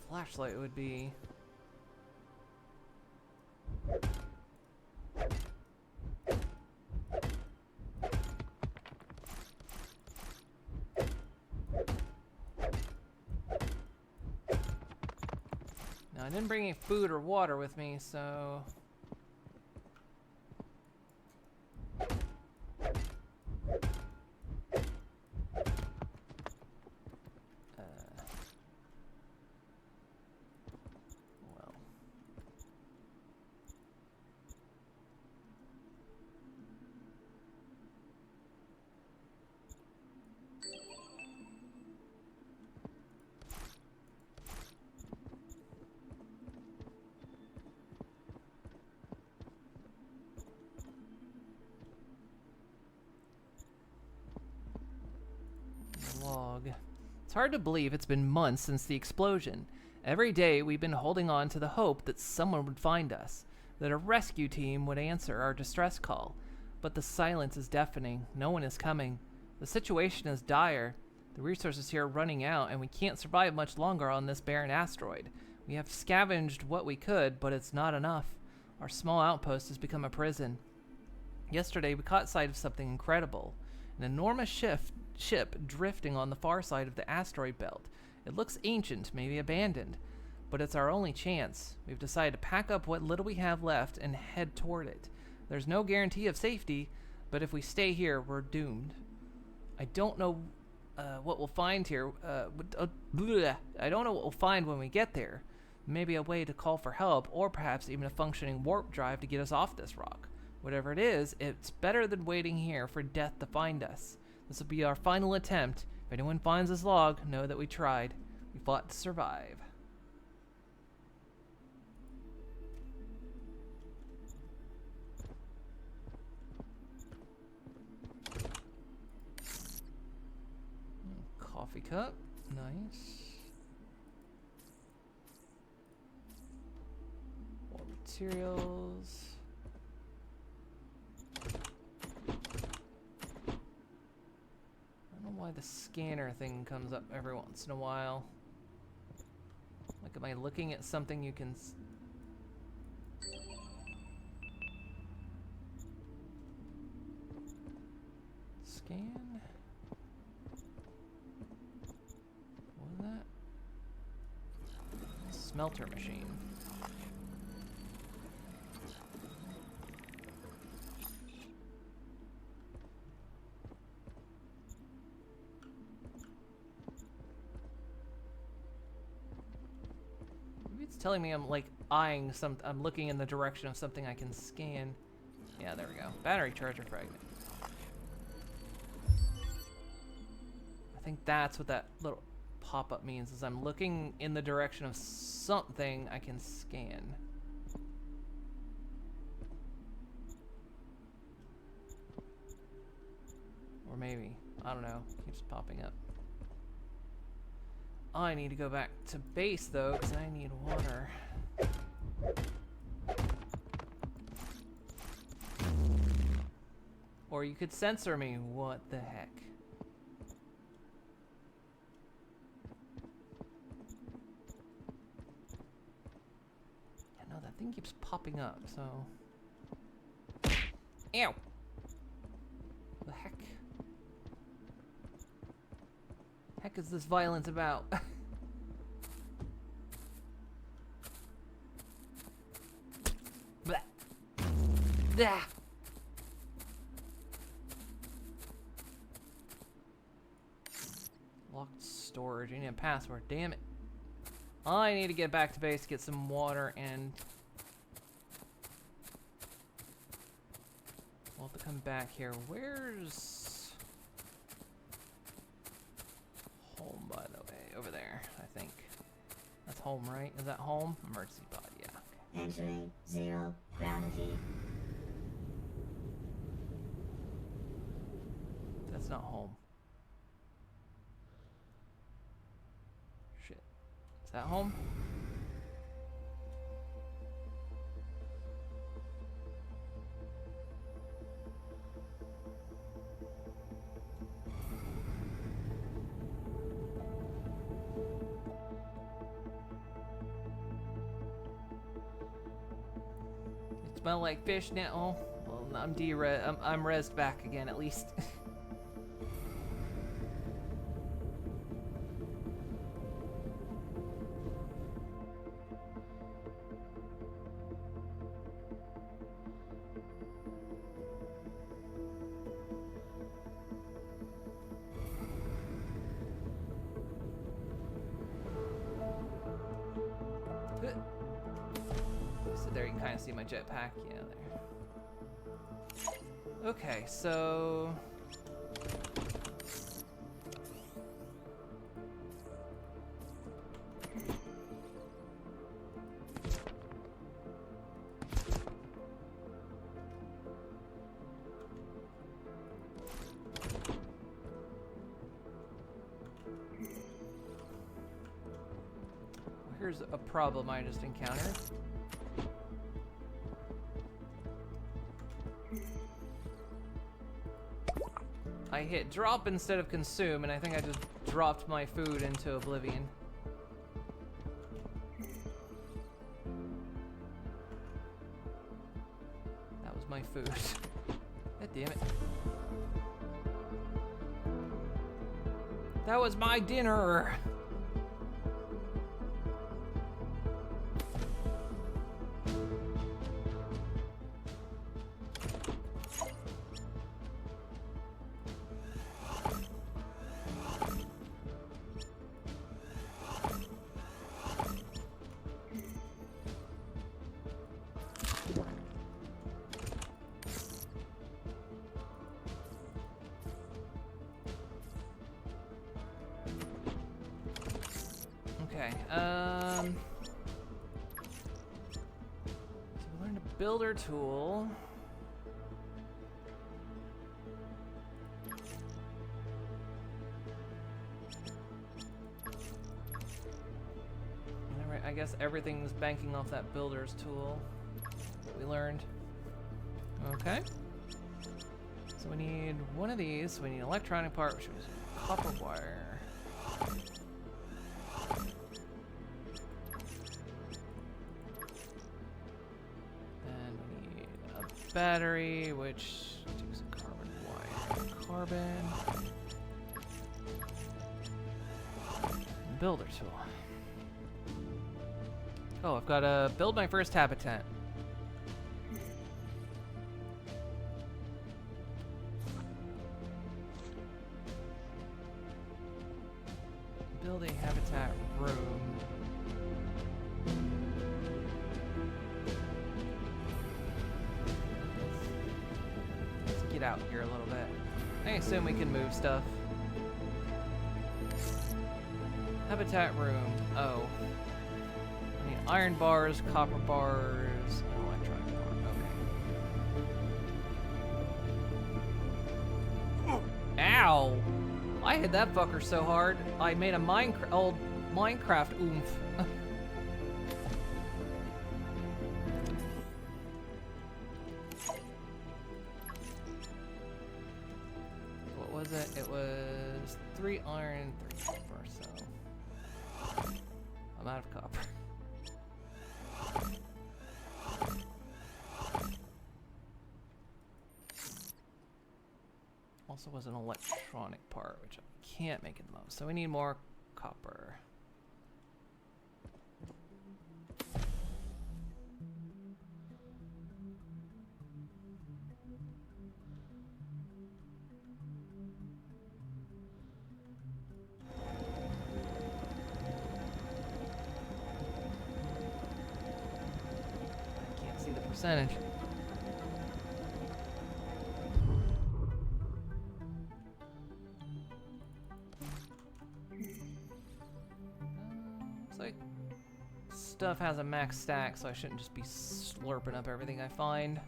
Speaker 1: Flashlight would be now I didn't bring any food or water with me, so log. It's hard to believe it's been months since the explosion. Every day we've been holding on to the hope that someone would find us, that a rescue team would answer our distress call. But the silence is deafening. No one is coming. The situation is dire. The resources here are running out, and we can't survive much longer on this barren asteroid. We have scavenged what we could, but it's not enough. Our small outpost has become a prison. Yesterday we caught sight of something incredible. An enormous ship drifting on the far side of the asteroid belt. It looks ancient, maybe abandoned, but it's our only chance. We've decided to pack up what little we have left and head toward it. There's no guarantee of safety, but if we stay here, we're doomed. I don't know what we'll find here. I don't know what we'll find when we get there. Maybe a way to call for help, or perhaps even a functioning warp drive to get us off this rock. Whatever it is, it's better than waiting here for death to find us. This will be our final attempt. If anyone finds this log, know that we tried. We fought to survive. Coffee cup. Nice. More materials. I don't know why the scanner thing comes up every once in a while. Like, am I looking at something you can... Scan? What was that? Smelter machine. telling me I'm like eyeing some. I'm looking in the direction of something I can scan. Yeah, there we go. Battery charger fragment. I think that's what that little pop-up means. Is I'm looking in the direction of something I can scan. Or maybe, I don't know, keeps popping up. I need to go back to base though, because I need water. Or you could censor me, what the heck? Yeah, no, that thing keeps popping up, so... Ew! The heck? Heck is this violence about? Blah. Blah. Locked storage. I need a password. Damn it. I need to get back to base, get some water, and we'll have to come back here. Where's home, by the way? Over there, I think. That's home, right? Is that home? Emergency pod, yeah.
Speaker 6: Entering 0 gravity.
Speaker 1: That's not home. Shit. Is that home? Smell like fish now. Well, I'm I'm rezzed back again, at least. So there you can kind of see my jetpack. Yeah, there. Okay, so... Here's a problem I just encountered. I hit drop instead of consume, and I think I just dropped my food into oblivion. That was my food. God damn it. That was my dinner! Okay, so we learned a builder tool. I guess everything's banking off that builder's tool that we learned. Okay. So we need one of these. We need an electronic part, which was copper wire. Battery, which takes a carbon wire, carbon, and builder tool. Oh, I've got to build my first habitat. Build a habitat room. get out here a little bit. I assume we can move stuff. Habitat room. Oh. I need iron bars, copper bars, and electronic bar. Okay. Ow! I hit that fucker so hard, I made a old Minecraft oomph. What was it? It was 3 iron, 3 copper, so I'm out of copper. Also was an electronic part, which I can't make at the moment, so we need more copper. I can't see the percentage. Looks like stuff has a max stack, so I shouldn't just be slurping up everything I find.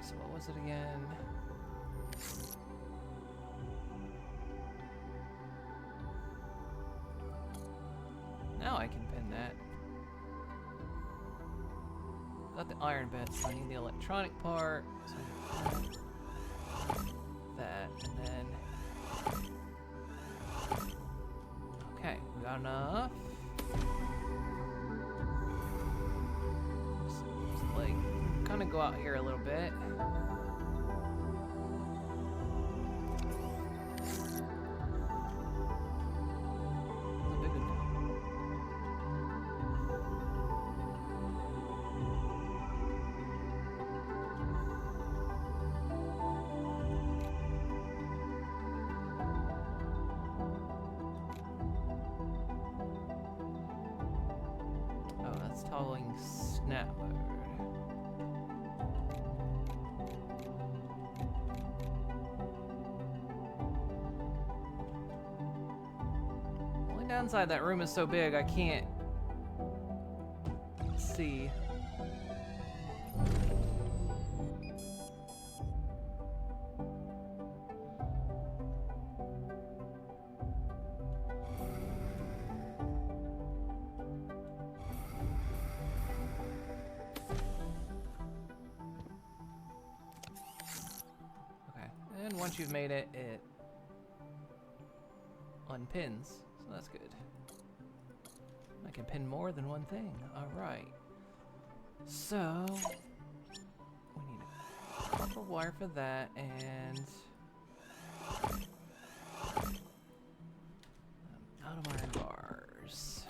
Speaker 1: So what was it again? Now I can pin that. Got the iron bit, so I need the electronic part. So I need that, and then... Okay, we got enough. Just like, kind of go out here a little bit. Oh, that's toggling snap mode. Only downside, that room is so big I can't see. And once you've made it, it unpins, so that's good. I can pin more than one thing. Alright. So, we need a copper wire for that, and... out of iron bars.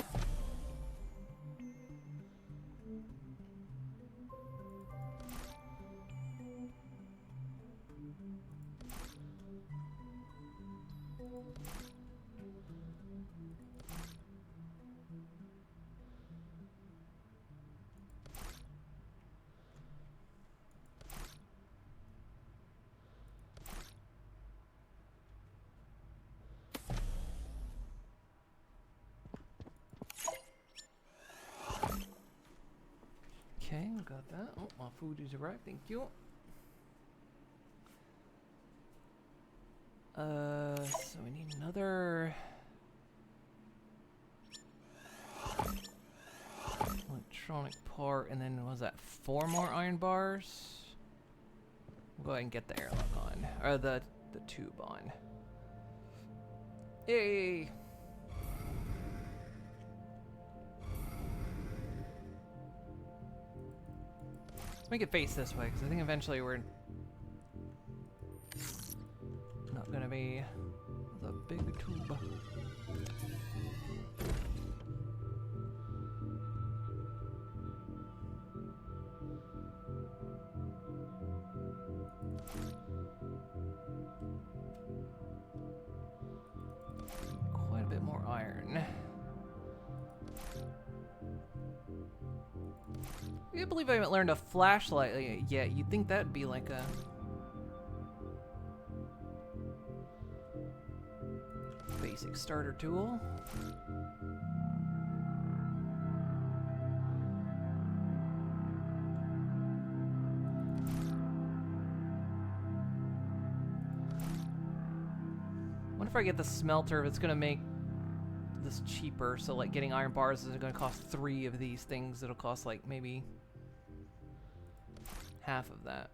Speaker 1: Okay, we got that. Oh, my food is arrived. Thank you. So we need another electronic electronic part, and then was that 4 more iron bars? We'll go ahead and get the airlock on, or the tube on. Yay! Let's make it face this way, because I think eventually we're not gonna be the big tube. Quite a bit more iron. I can't believe I haven't learned a flashlight yet. You'd think that'd be like a basic starter tool. What if I get the smelter, if it's gonna make this cheaper, so like getting iron bars is gonna cost 3 of these things, it'll cost like maybe half of that.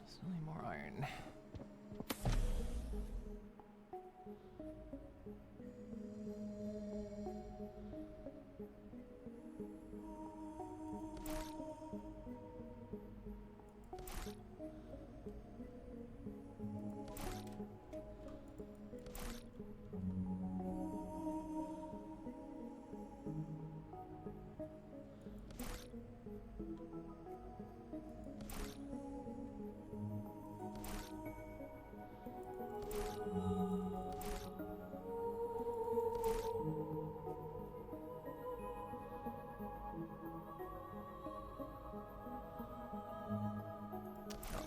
Speaker 1: Still need more iron.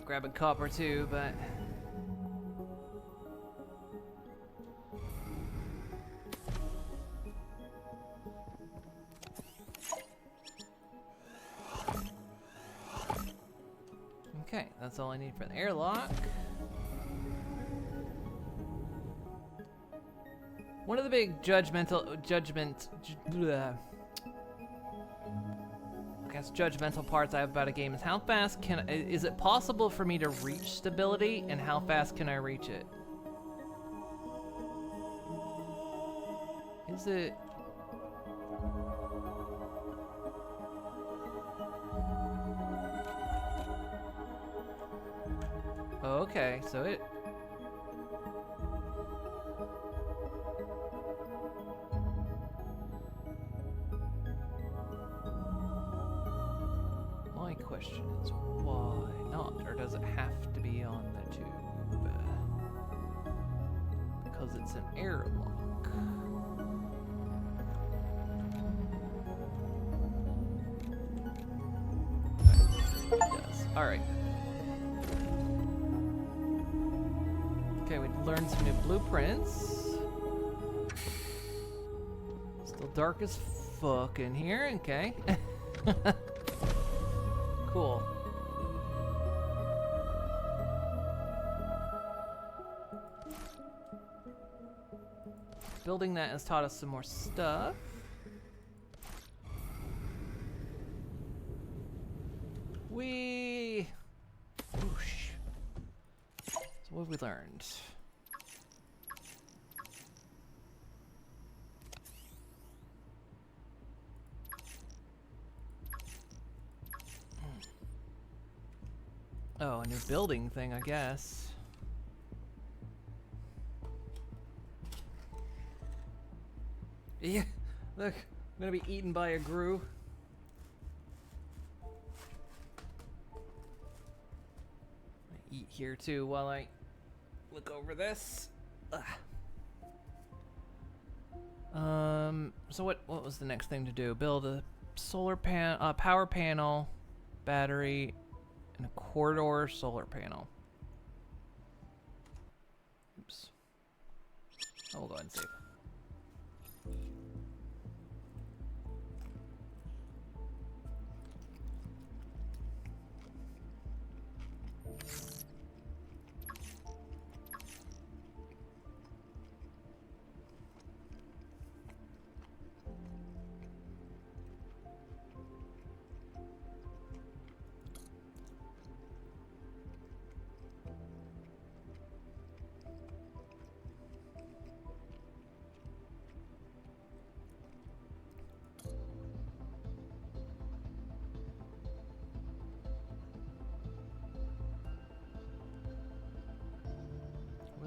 Speaker 1: Grabbing copper too, but okay, that's all I need for the airlock. One of the big judgmental parts I have about a game is how fast is it possible for me to reach stability, and how fast can I reach it? Is it... Oh, okay, so it... My question is, why not? Or does it have to be on the tube? Because it's an airlock. It does. Alright. Okay, we learned some new blueprints. Still dark as fuck in here, okay. Cool. Building that has taught us some more stuff. Whoosh. So what have we learned? Oh, a new building thing, I guess. Yeah, look, I'm gonna be eaten by a grue. I eat here too while I look over this. Ugh. So what was the next thing to do? Build a solar power panel, battery, and a corridor solar panel. Oops. I'll go ahead and save.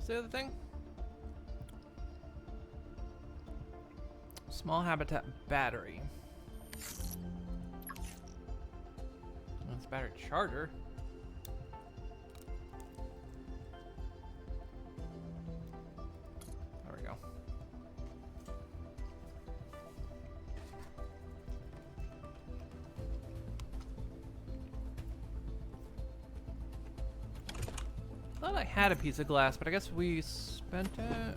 Speaker 1: What's the other thing? Small habitat battery. That's battery charger. There we go. Thought I had a piece of glass, but I guess we spent it.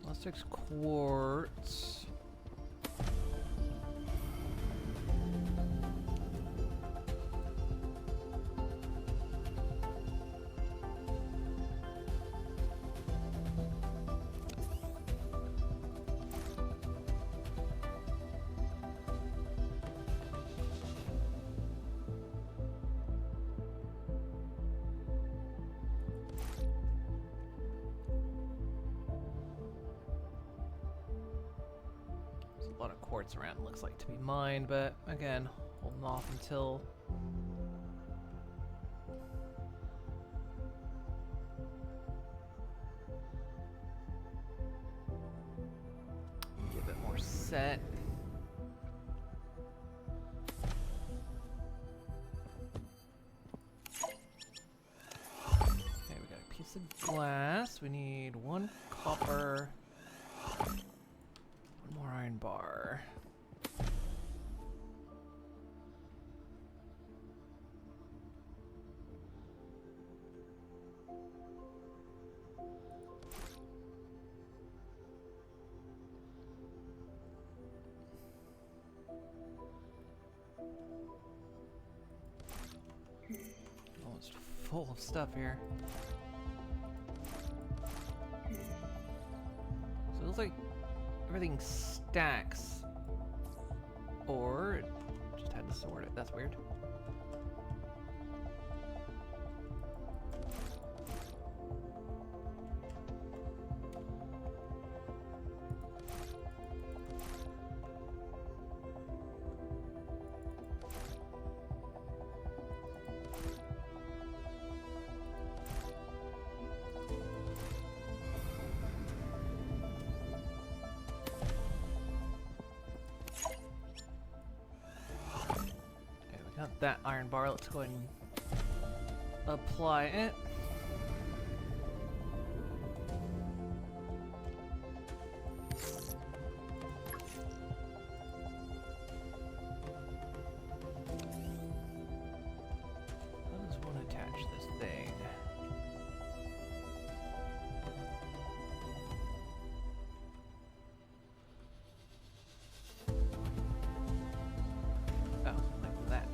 Speaker 1: Plus 6 quartz. A lot of quartz around, it looks like, to be mined, but again, holding off until get a bit more set. Okay, we got a piece of glass. We need 1 copper. More iron bar. Almost full of stuff here. So it looks like everything stacks, or it just had to sort it. That's weird. Got that iron bar. Let's go ahead and apply it. I just want to attach this thing. Oh, like that.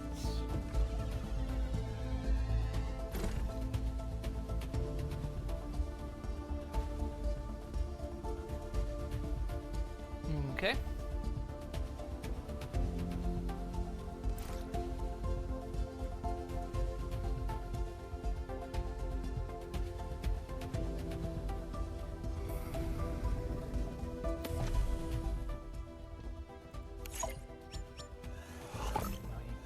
Speaker 1: Okay.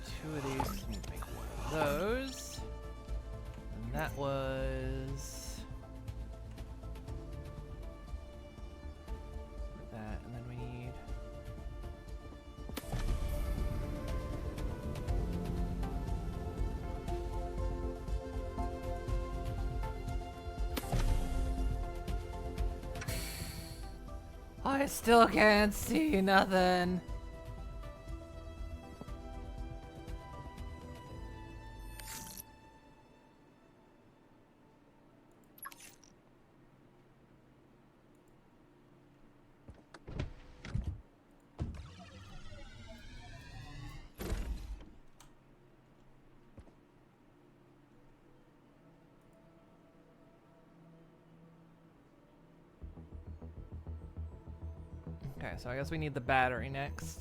Speaker 1: Two of these, need to make one of those. And that was that, and then we need I still can't see nothing. Okay, so I guess we need the battery next.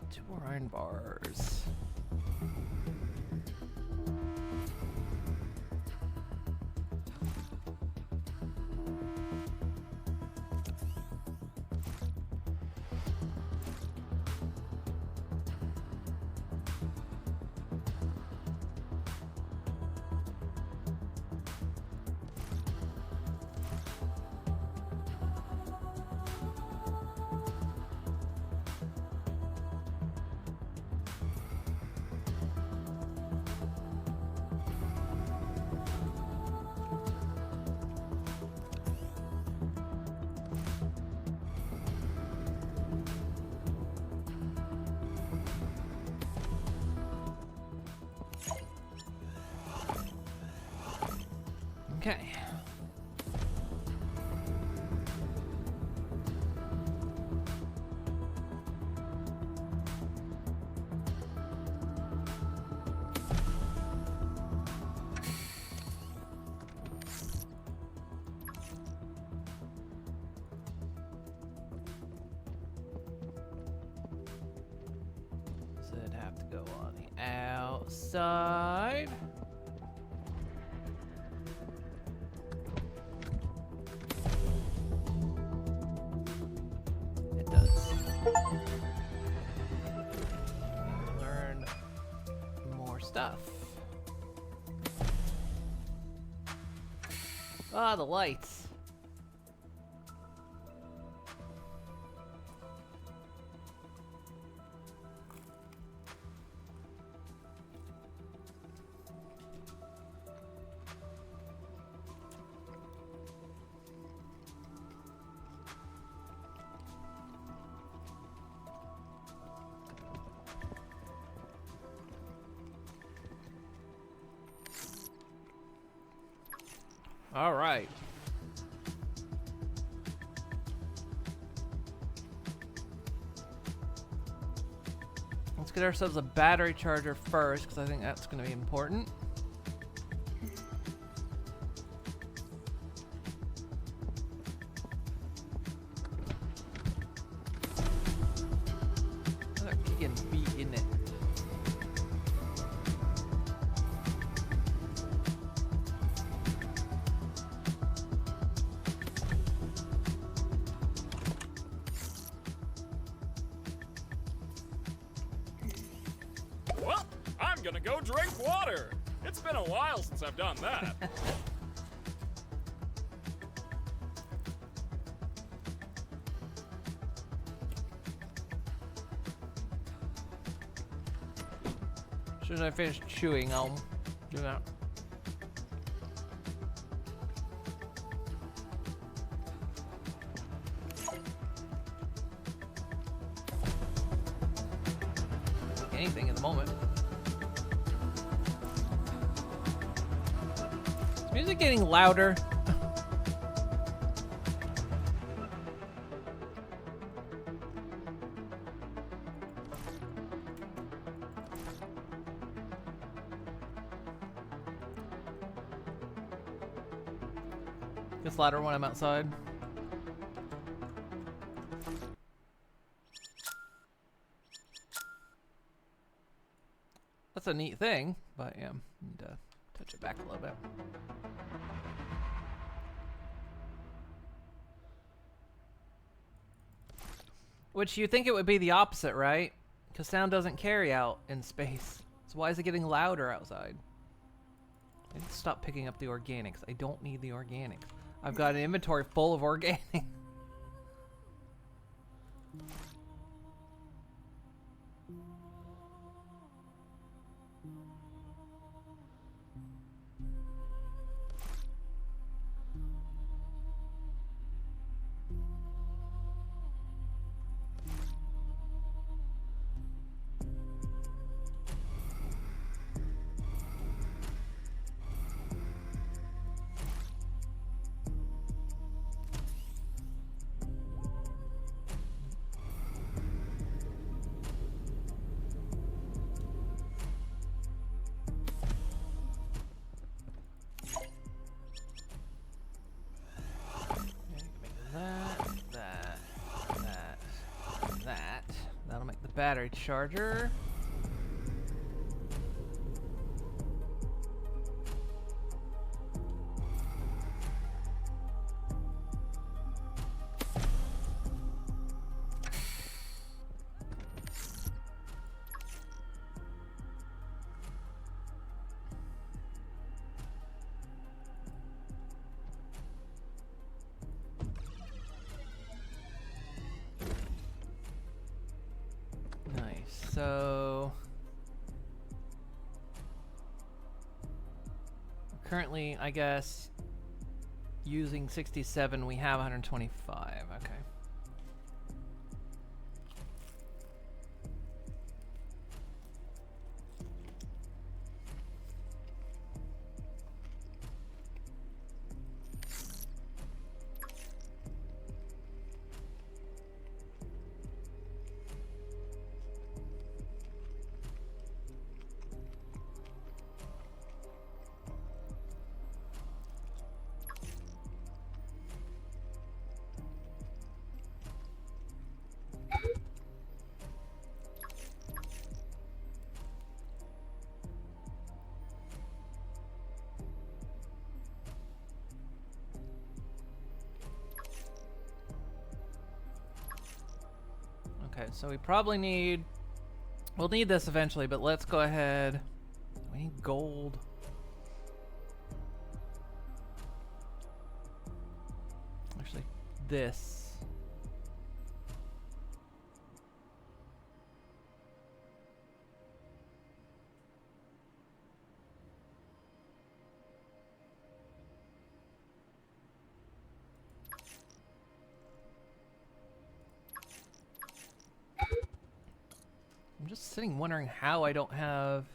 Speaker 1: Two more iron bars. Okay. So it'd have to go on the outside. It does. Learn more stuff. Ah, the lights. All right. Let's get ourselves a battery charger first, because I think that's going to be important. Another kicking beat in it.
Speaker 7: Well, I'm gonna go drink water. It's been a while since I've done that.
Speaker 1: As soon as I finish chewing, I'll do that. Anything at the moment. Is music getting louder? Gets louder when I'm outside. That's a neat thing, but yeah, need to touch it back a little bit. Which you think it would be the opposite, right? Because sound doesn't carry out in space. So why is it getting louder outside? I need to stop picking up the organics. I don't need the organics. I've got an inventory full of organics. That'll make the battery charger. So currently, I guess, using 67, we have 125. Okay. Okay, so we probably need... We'll need this eventually, but let's go ahead. We need gold. Actually, this. I'm just sitting wondering how I don't have...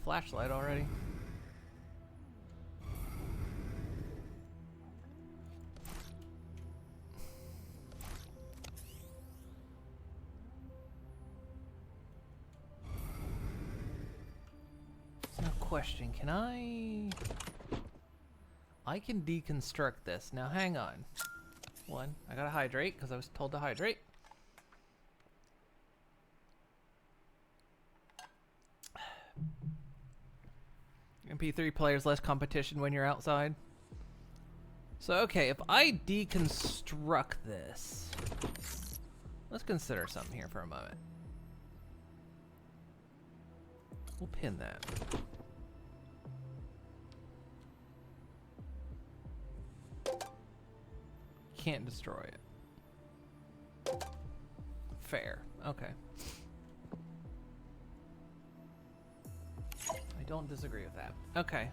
Speaker 1: flashlight already. No question. Can I can deconstruct this. Now hang on. One, I gotta hydrate because I was told to hydrate. MP3 players, less competition when you're outside. So okay, if I deconstruct this, let's consider something here for a moment. We'll pin that. Can't destroy it. Fair. Okay. I don't disagree with that. Okay.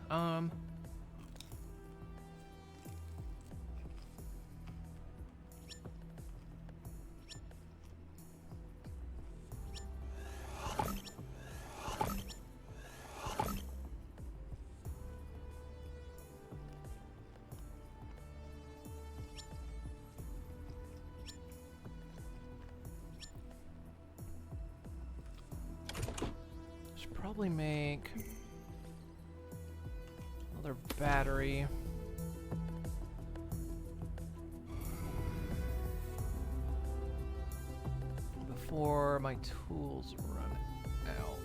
Speaker 1: Should probably make another battery. Before my tools run out.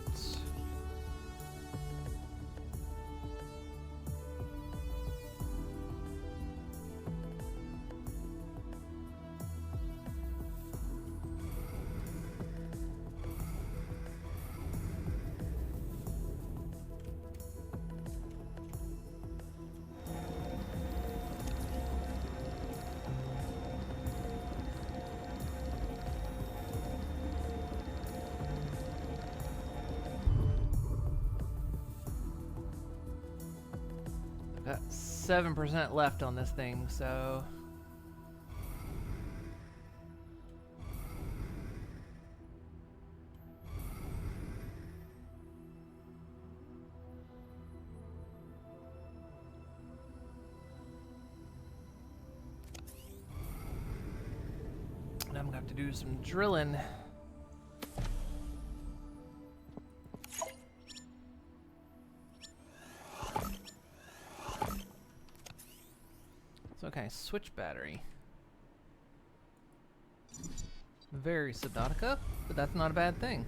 Speaker 1: Got 7% left on this thing, so... And I'm gonna have to do some drilling. Okay, switch battery. Very Subnautica, but that's not a bad thing.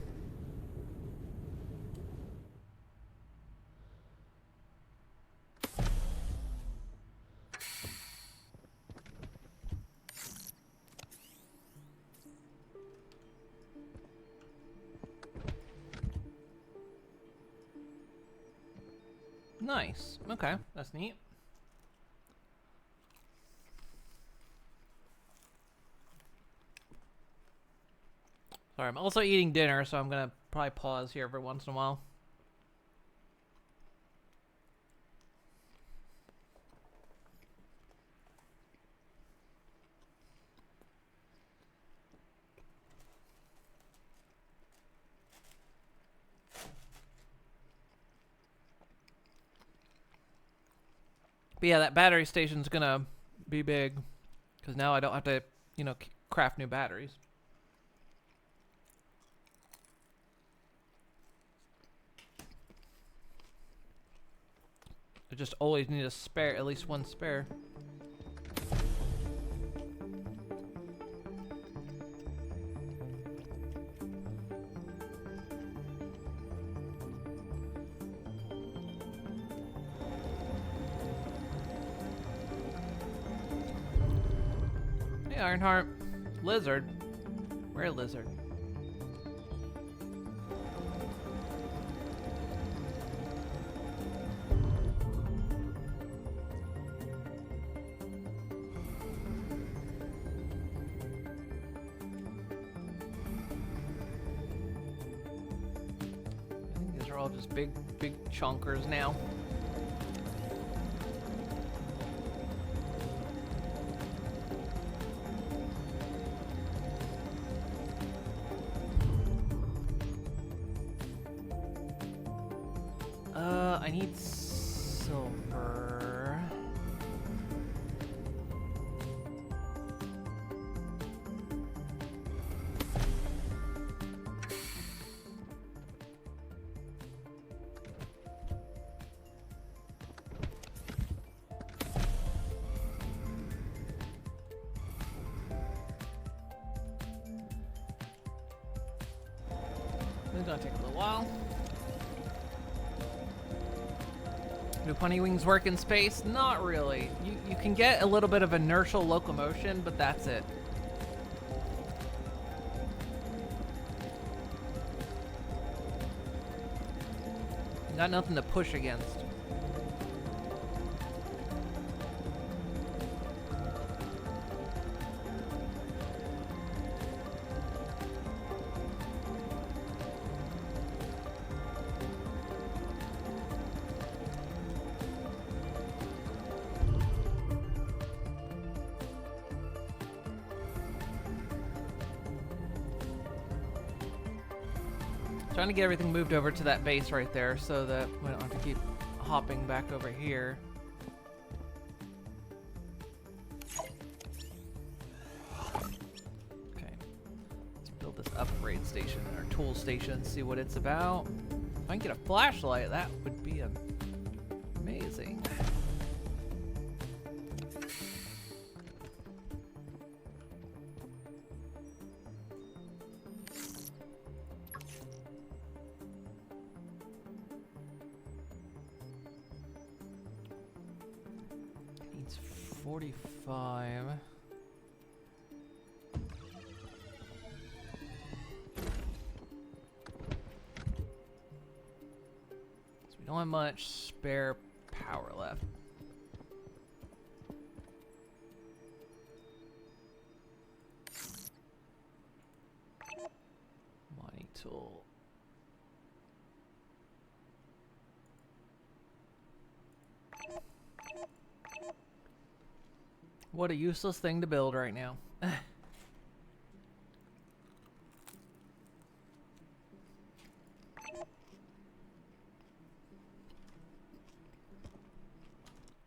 Speaker 1: Nice. Okay, that's neat. Sorry, I'm also eating dinner, so I'm gonna probably pause here every once in a while. But yeah, that battery station's gonna be big, because now I don't have to, you know, craft new batteries. I just always need a spare, at least one spare. Ironheart. Lizard. Where lizard? I think these are all just big chunkers now. I need silver. This is gonna take a little while. Do Punny Wings work in space? Not really. You can get a little bit of inertial locomotion, but that's it. Got nothing to push against. Trying to get everything moved over to that base right there so that we don't have to keep hopping back over here. Okay. Let's build this upgrade station, or tool station, see what it's about. If I can get a flashlight, that would be amazing. Needs 45. So we don't have much spare power left. Mining tool. What a useless thing to build right now.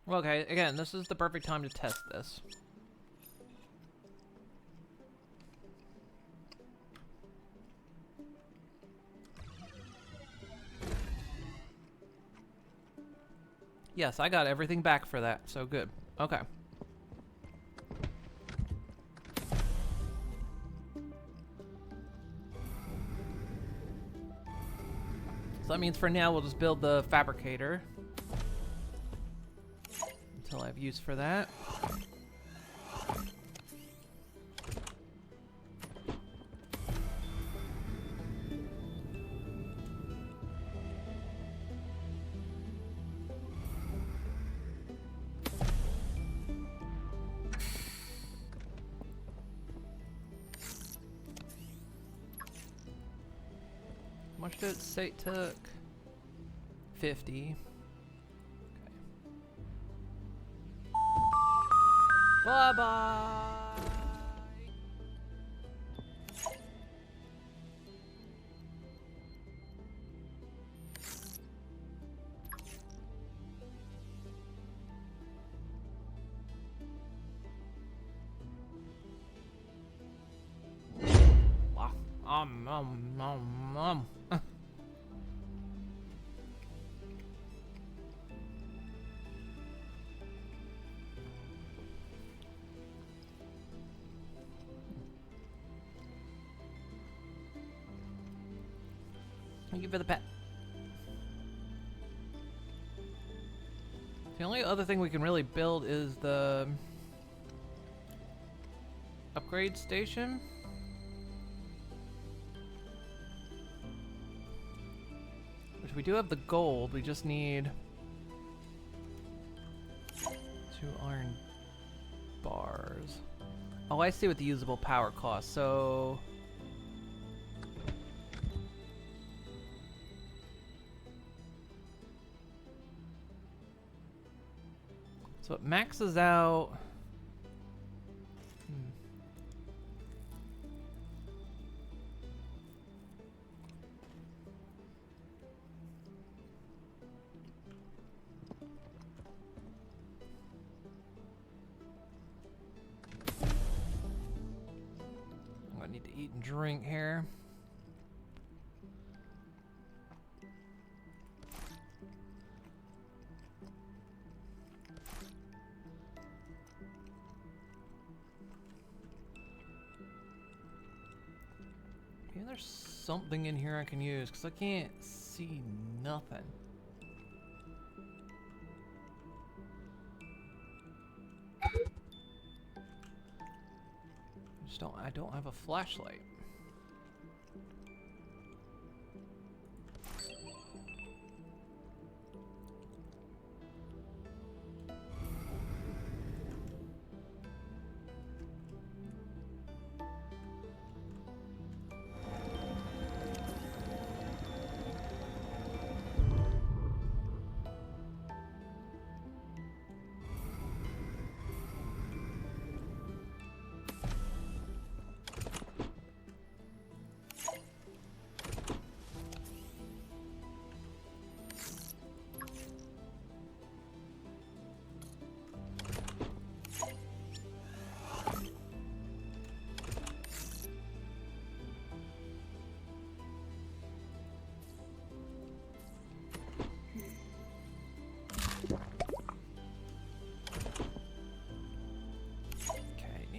Speaker 1: Okay, again, this is the perfect time to test this. Yes, I got everything back for that, so good. Okay. So that means for now we'll just build the fabricator until I have use for that. How much did it say it took? 50. Okay. Bye-bye! Wow. Thank you for the pet. The only other thing we can really build is the... Upgrade station? Which we do have the gold, we just need 2 iron bars. Oh, I see what the usable power costs, so... So it maxes out... I'm gonna need to eat and drink here. Maybe there's something in here I can use, because I can't see nothing. I don't have a flashlight.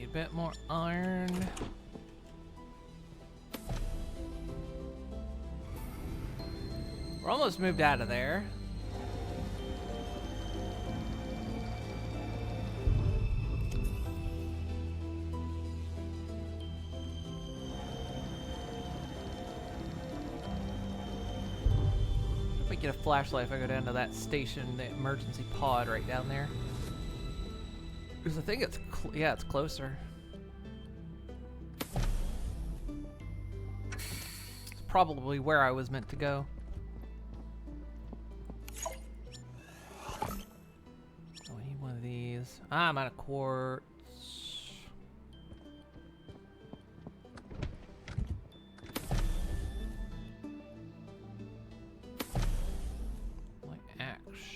Speaker 1: A bit more iron. We're almost moved out of there. If we get a flashlight, if I go down to that station, the emergency pod right down there. Because I think it's, yeah, it's closer. It's probably where I was meant to go. Oh, I need one of these. Ah, I'm out of quartz. Might actually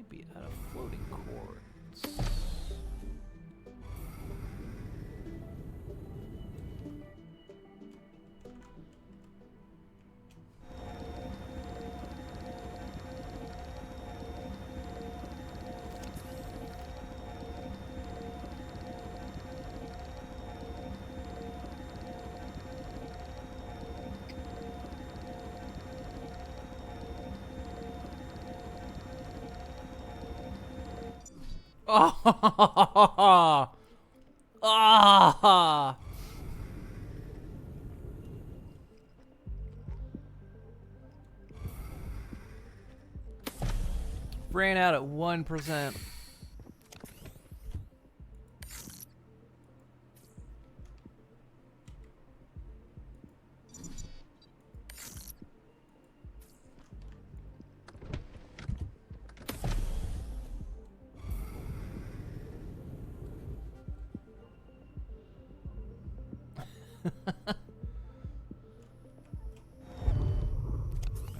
Speaker 1: be out of floating quartz. Oh! Ah! Ran out at 1%. There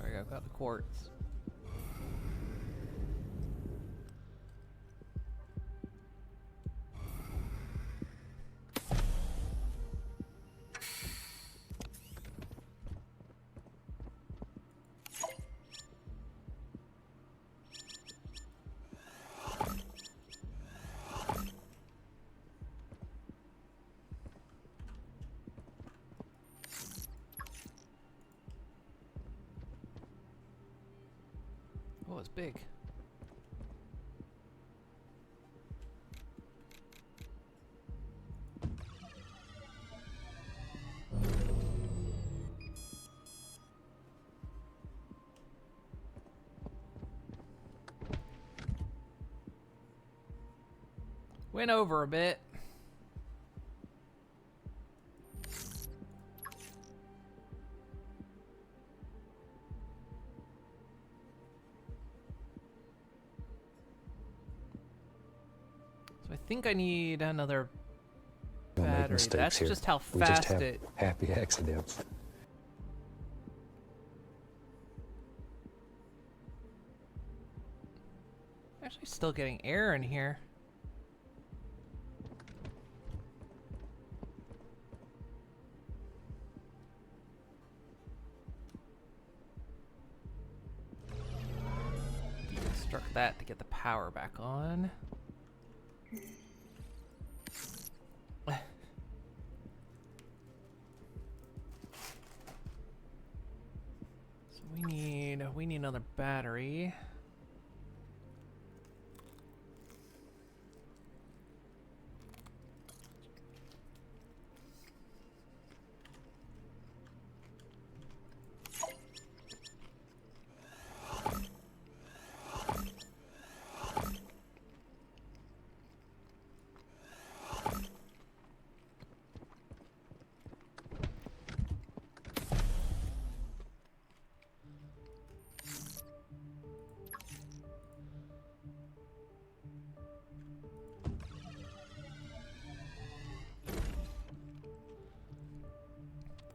Speaker 1: we go, got the quartz. Oh, it's big. Went over a bit. So I think I need another
Speaker 8: Don't make
Speaker 1: battery.
Speaker 8: mistakes
Speaker 1: That's
Speaker 8: here.
Speaker 1: just how
Speaker 8: We just
Speaker 1: fast
Speaker 8: have
Speaker 1: it.
Speaker 8: happy accidents.
Speaker 1: Actually, still getting air in here. Struck that to get the power back on. So we need another battery.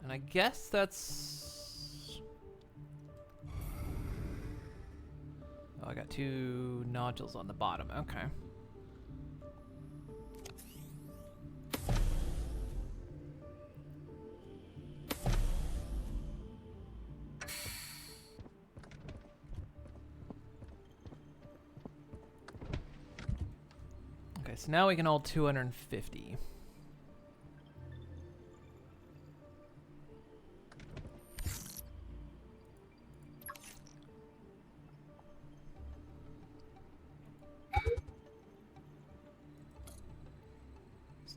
Speaker 1: And I guess that's... Oh, I got 2 nodules on the bottom. Okay. Okay, so now we can hold 250.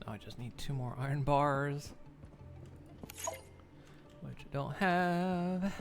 Speaker 1: I just need 2 more iron bars, which I don't have.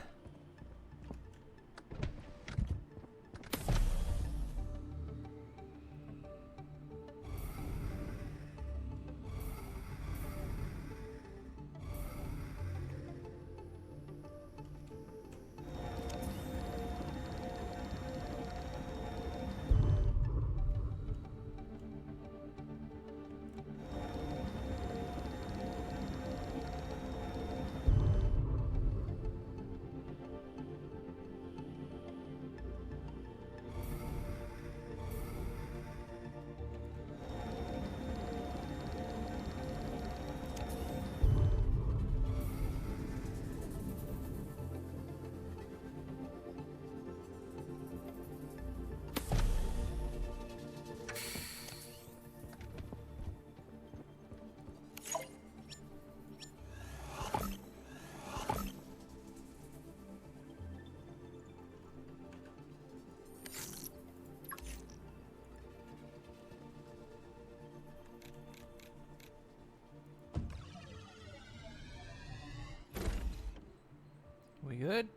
Speaker 1: We good?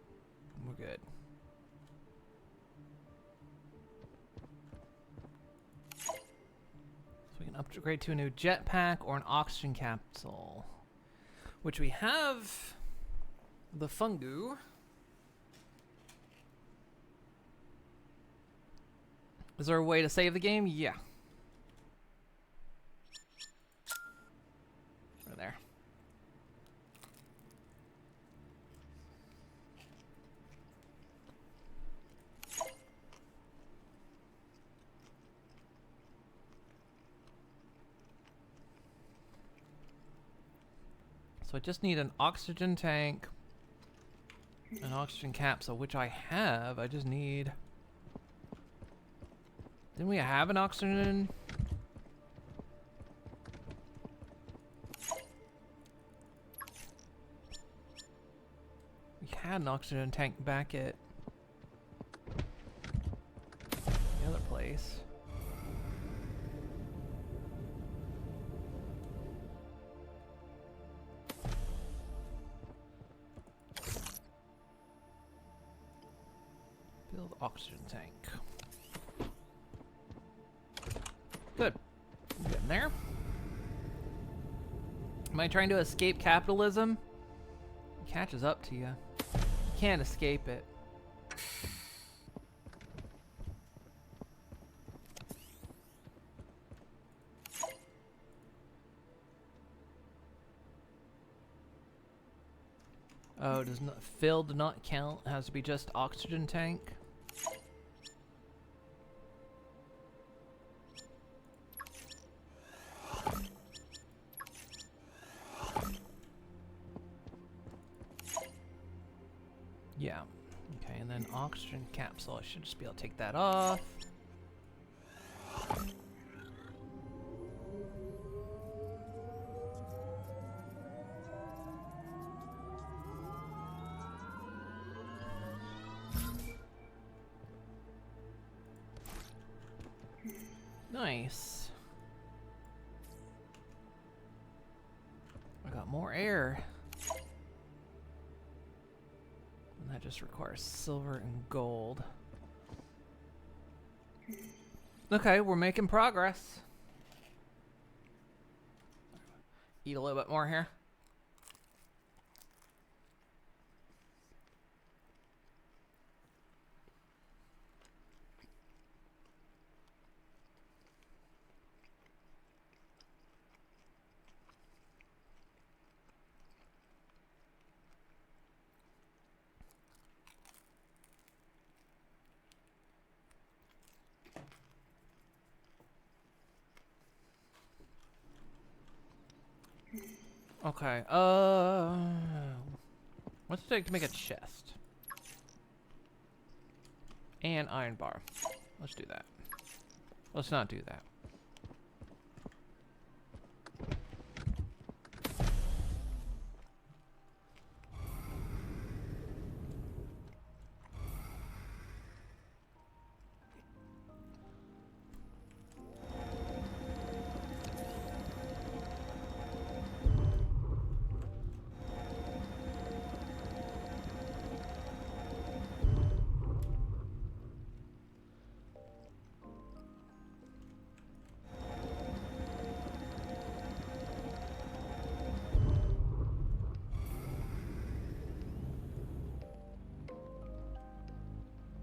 Speaker 1: We're good. So we can upgrade to a new jetpack or an oxygen capsule, which we have the fungu. Is there a way to save the game? Yeah. Right there. So I just need an oxygen tank, an oxygen capsule, which I have. I just need... Didn't we have an oxygen? We had an oxygen tank back at the other place. Build oxygen tank. Good. Good. in there. Am I trying to escape capitalism? It catches up to you. You can't escape it. Oh, does not filled not count? It has to be just oxygen tank. Yeah. Okay, and then oxygen capsule. I should just be able to take that off. Nice. I got more air. And that just requires silver and gold. Okay, we're making progress. Eat a little bit more here. Okay, what's it take to make a chest? And iron bar. Let's do that. Let's not do that.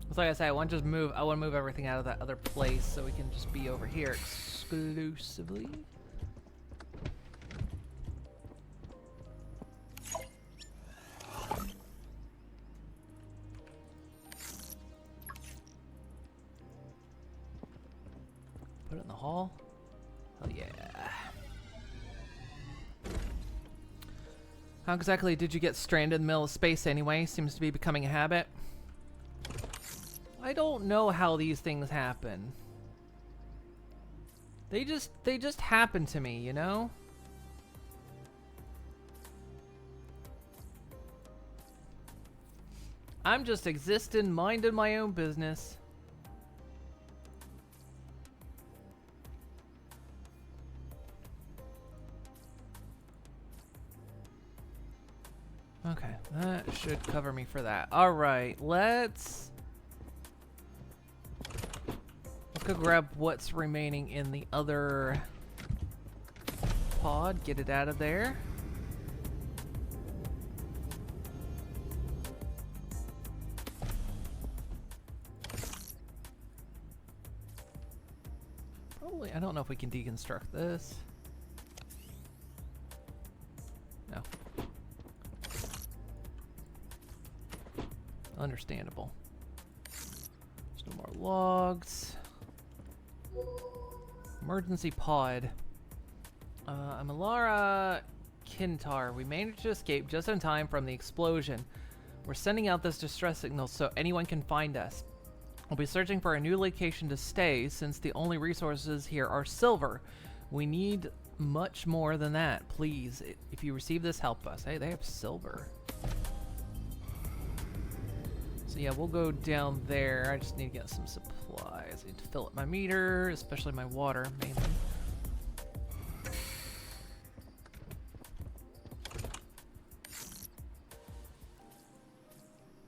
Speaker 1: It's like I said, I want to move everything out of that other place so we can just be over here exclusively. Put it in the hall. Hell yeah. How exactly did you get stranded in the middle of space anyway? Seems to be becoming a habit. I don't know how these things happen. They just happen to me, you know? I'm just existing, minding my own business. Okay, that should cover me for that. All right, let's go grab what's remaining in the other pod, get it out of there. Probably, I don't know if we can deconstruct this. No. Understandable. There's no more logs. Emergency pod. I'm Alara Kintar. We managed to escape just in time from the explosion. We're sending out this distress signal so anyone can find us. We'll be searching for a new location to stay since the only resources here are silver. We need much more than that. Please, if you receive this, help us. Hey, they have silver. So yeah, we'll go down there. I just need to get some supplies. I need to fill up my meter, especially my water, mainly.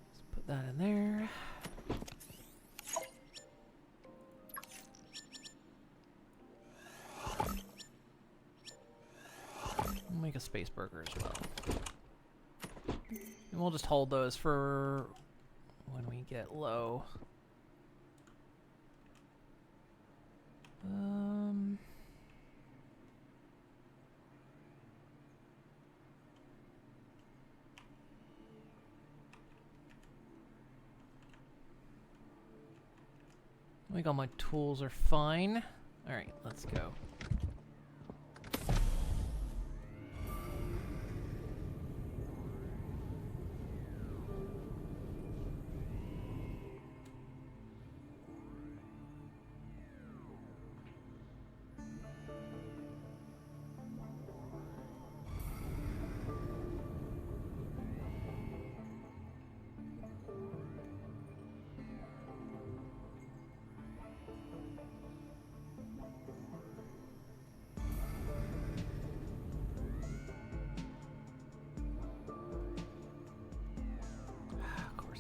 Speaker 1: Let's put that in there. space burger as well. And we'll just hold those for when we get low. I think all my tools are fine. All right, let's go.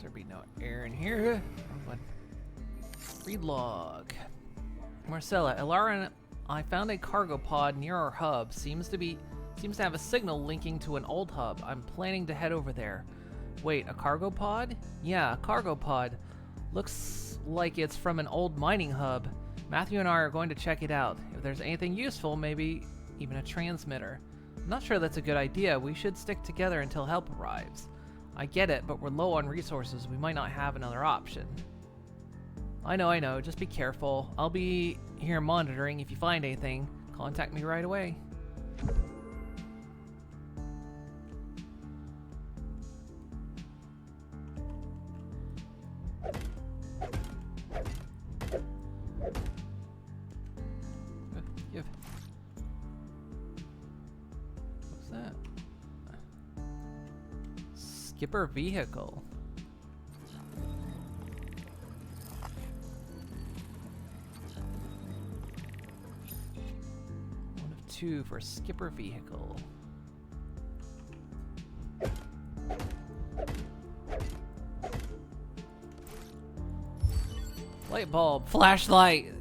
Speaker 1: There'd be no air in here. But read log. Marcella, Elara and I found a cargo pod near our hub. Seems to have a signal linking to an old hub. I'm planning to head over there. Wait, a cargo pod? Yeah, a cargo pod. Looks like it's from an old mining hub. Matthew and I are going to check it out. If there's anything useful, maybe even a transmitter. I'm not sure that's a good idea. We should stick together until help arrives. I get it, but we're low on resources. We might not have another option. I know. Just be careful. I'll be here monitoring. If you find anything, contact me right away. Give. What's that? Skipper vehicle. 1 of 2 for skipper vehicle. Light bulb, flashlight.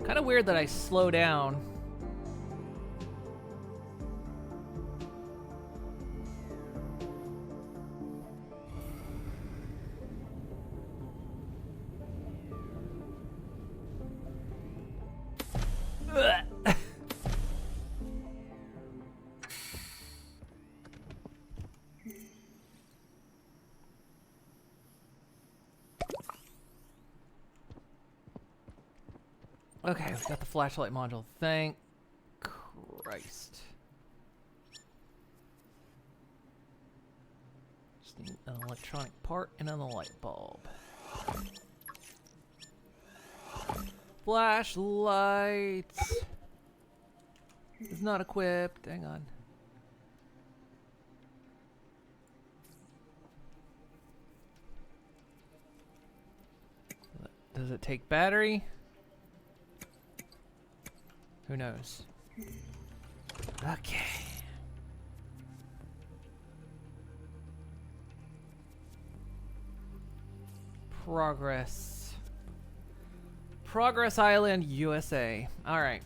Speaker 1: Kind of weird that I slow down. Okay, we've got the flashlight module. Thank Christ. Just need an electronic part and a light bulb. Flashlight is not equipped. Hang on. Does it take battery? Who knows? Okay. Progress. Progress Island, USA. All right.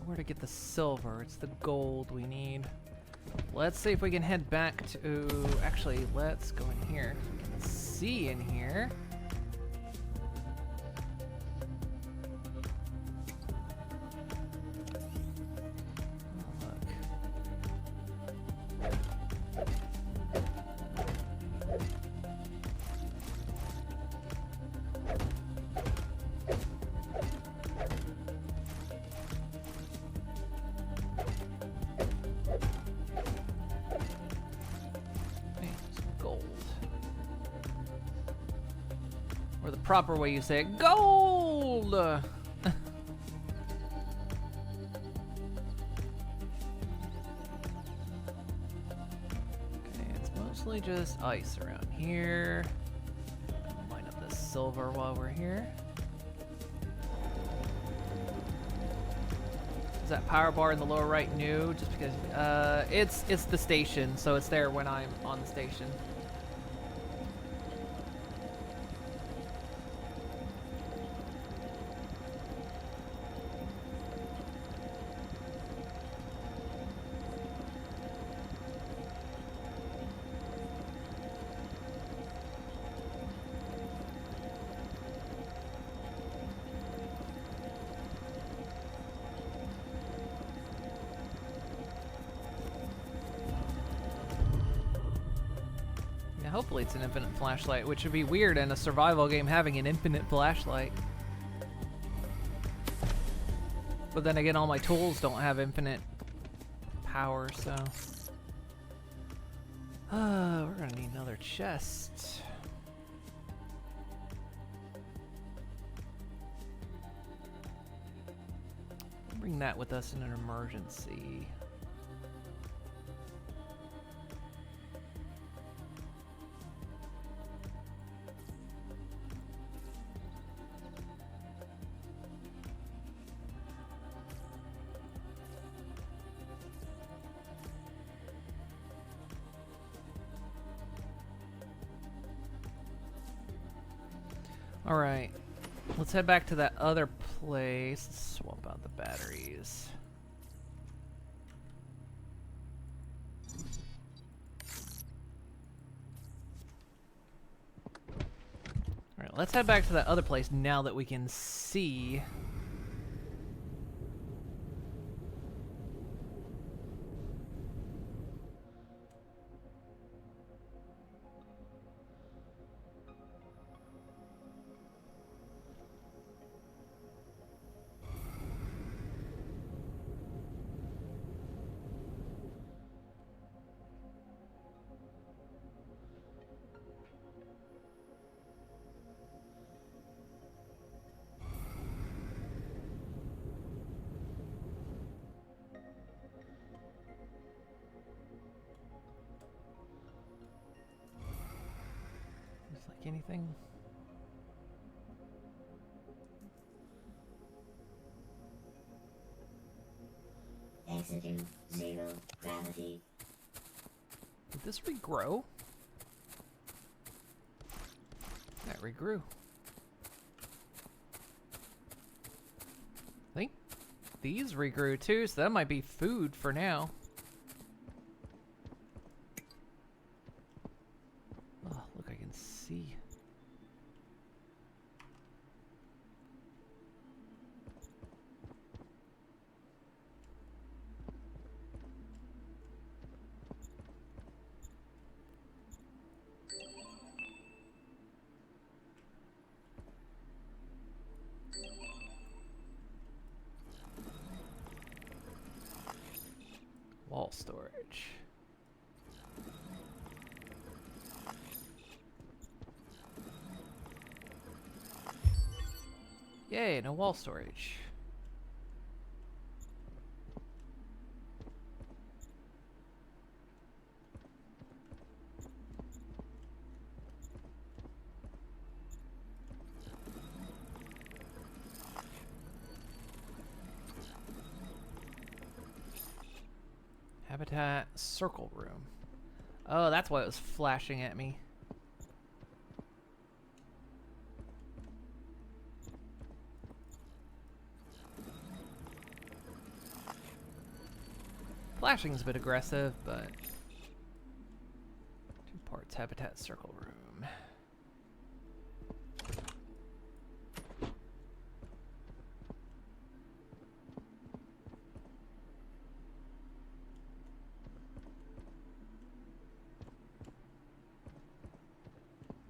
Speaker 1: Where to get the silver? It's the gold we need. Let's see if we can head back to... Actually, let's go in here. We can see in here. Oh, look. Or the proper way you say it, gold! Okay, it's mostly just ice around here. Mine up this silver while we're here. Is that power bar in the lower right new? Just because it's the station, so it's there when I'm on the station. Hopefully it's an infinite flashlight, which would be weird in a survival game having an infinite flashlight. But then again, all my tools don't have infinite power, so... we're gonna need another chest. Bring that with us in an emergency. Alright, let's head back to that other place. Let's swap out the batteries. Alright, let's head back to that other place now that we can see. Anything?
Speaker 6: Exiting zero gravity.
Speaker 1: Did this regrow? That regrew. I think these regrew too, so that might be food for now. Oh, look, I can see. Wall storage. Yay, no wall storage. Habitat circle room. Oh, that's why it was flashing at me. Flashing's a bit aggressive, but 2 parts habitat circle room.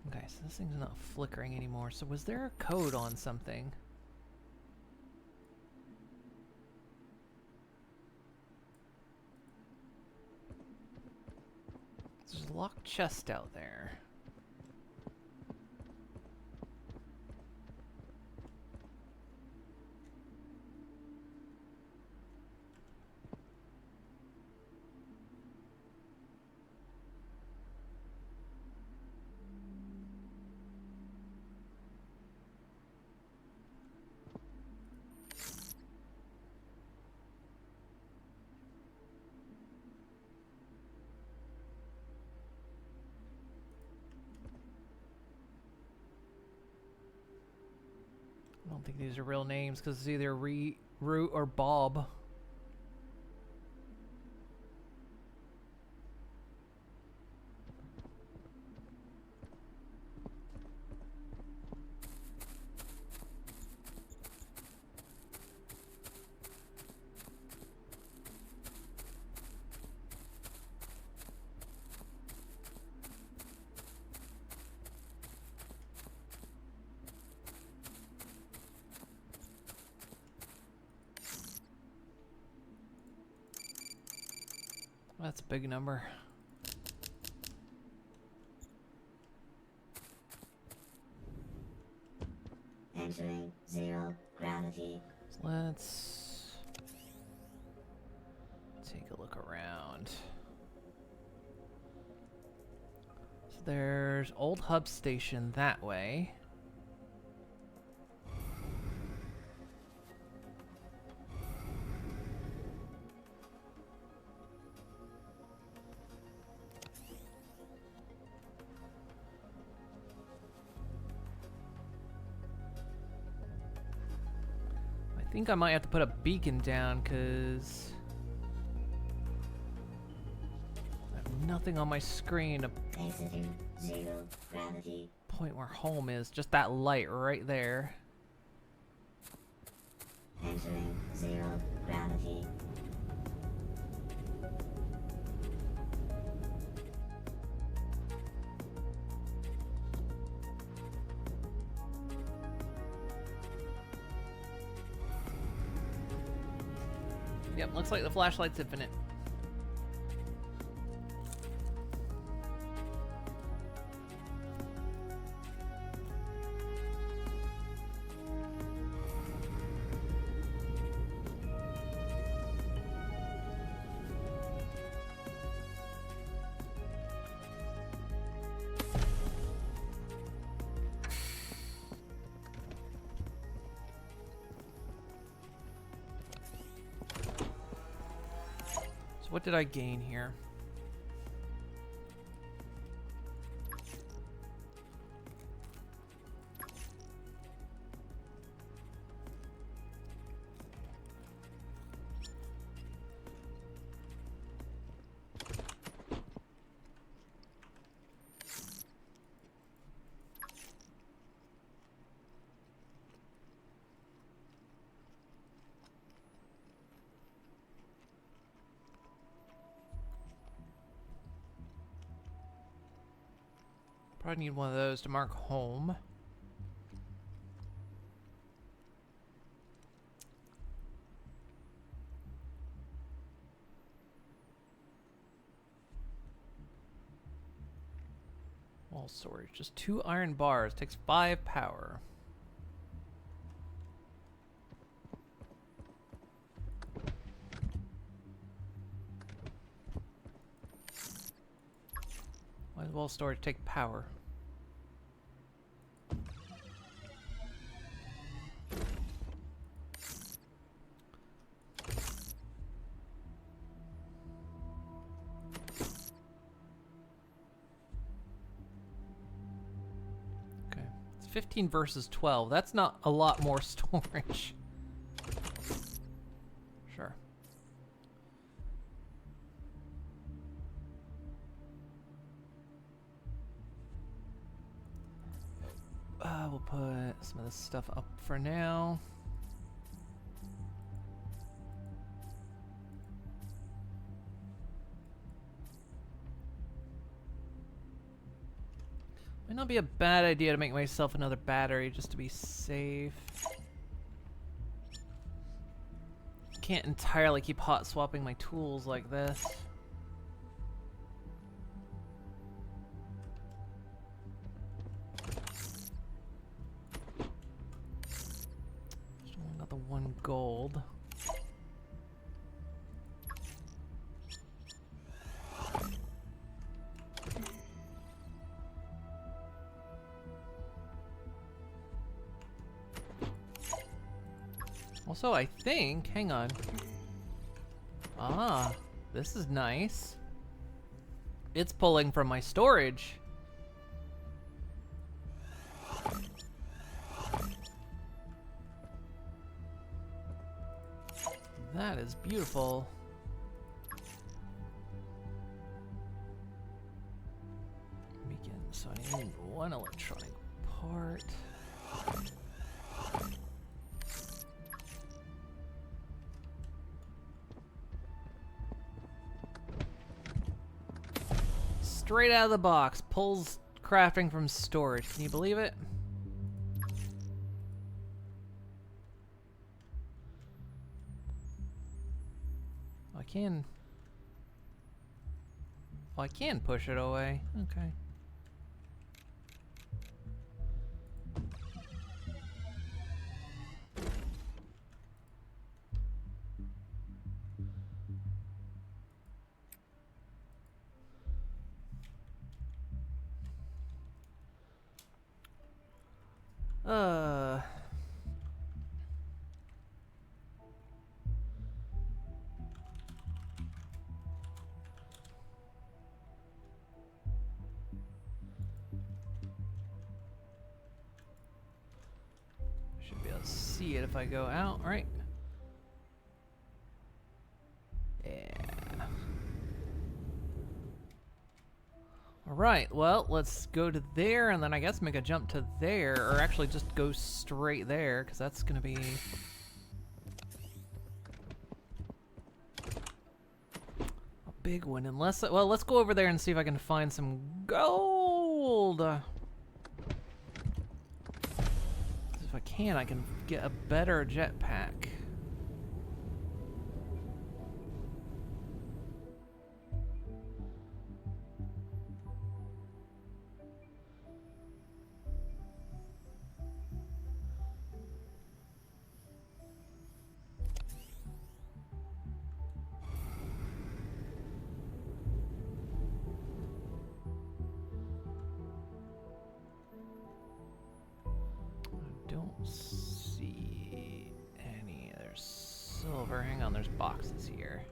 Speaker 1: Okay, so this thing's not flickering anymore. So was there a code on something? There's a locked chest out there. I don't think these are real names because it's either Root or Bob. That's a big number.
Speaker 6: Entering zero gravity.
Speaker 1: So let's take a look around. So there's Old Hub Station that way. I think I might have to put a beacon down because I have nothing on my screen to
Speaker 6: Exiting zero gravity.
Speaker 1: point where home is. Just that light right there.
Speaker 6: Entering zero gravity.
Speaker 1: Yep, looks like the flashlight's infinite. What did I gain here? Probably need one of those to mark home. Wall storage. Just 2 iron bars. Takes 5 power. Why does wall storage take power? Okay, it's 15 versus 12. That's not a lot more storage. Sure. We'll put some of this stuff up for now. Might not be a bad idea to make myself another battery just to be safe. Can't entirely keep hot swapping my tools like this. Got the 1 gold. Also, I think, hang on. Ah, this is nice. It's pulling from my storage. That is beautiful. Begin. So I need one electronic part. Straight out of the box, pulls crafting from storage. Can you believe it? I can. Well, I can push it away. Okay. Should be able to see it if I go out, right? Yeah. Alright, well, let's go to there and then I guess make a jump to there, or actually just go straight there, because that's gonna be a big one. Unless, well, let's go over there and see if I can find some gold. If I can get a better jetpack. Don't see any. There's silver. Hang on, there's boxes here.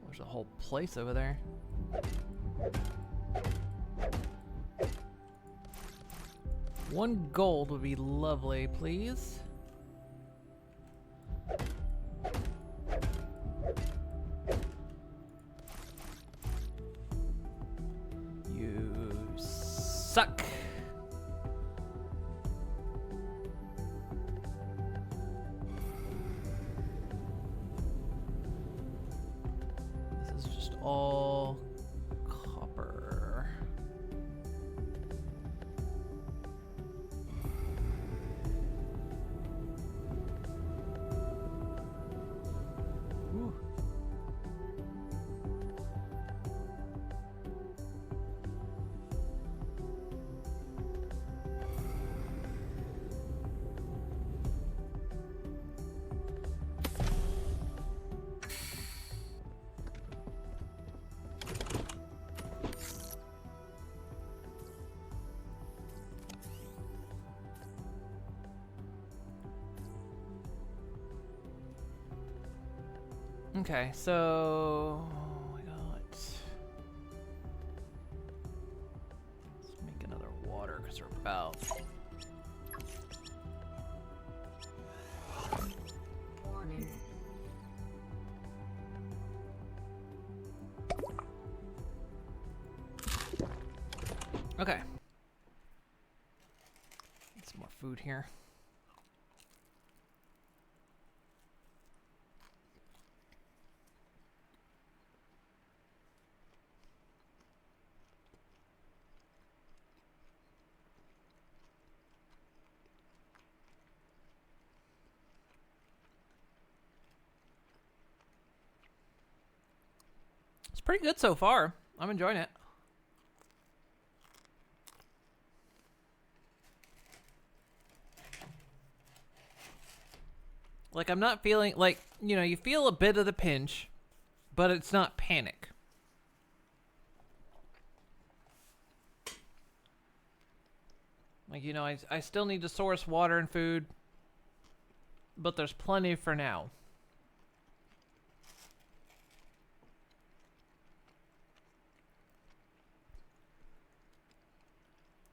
Speaker 1: There's a whole place over there. One gold would be lovely, please. Suck. This is just all copper. Ooh. Okay, so we got. Let's make another water because we're about.
Speaker 6: Warning.
Speaker 1: Okay. Get some more food here. It's pretty good so far. I'm enjoying it. Like, I'm not feeling, like, you know, you feel a bit of the pinch, but it's not panic. Like, you know, I still need to source water and food, but there's plenty for now.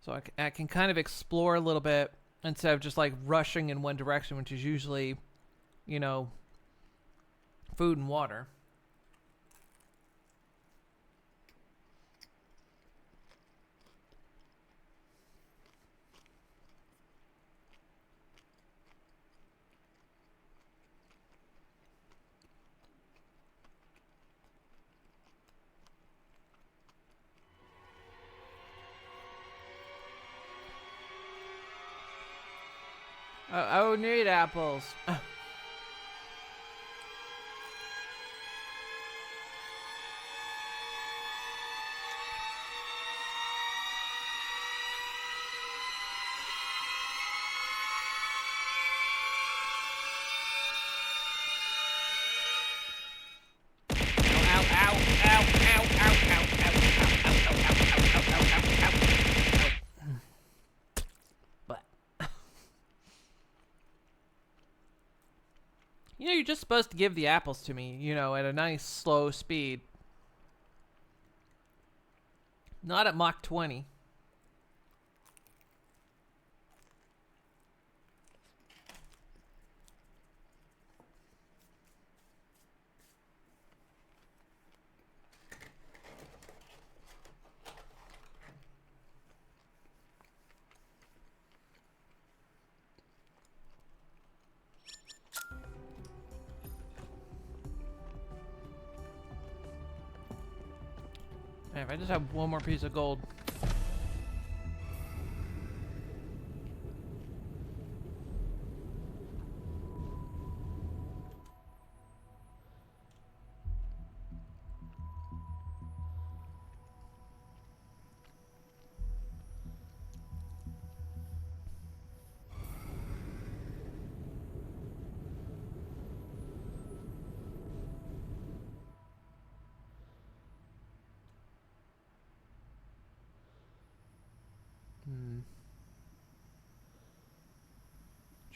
Speaker 1: So I can kind of explore a little bit instead of just like rushing in one direction, which is usually, you know, food and water. I would need apples. You know, you're just supposed to give the apples to me, you know, at a nice slow speed. Not at Mach 20. Man, if I just have one more piece of gold.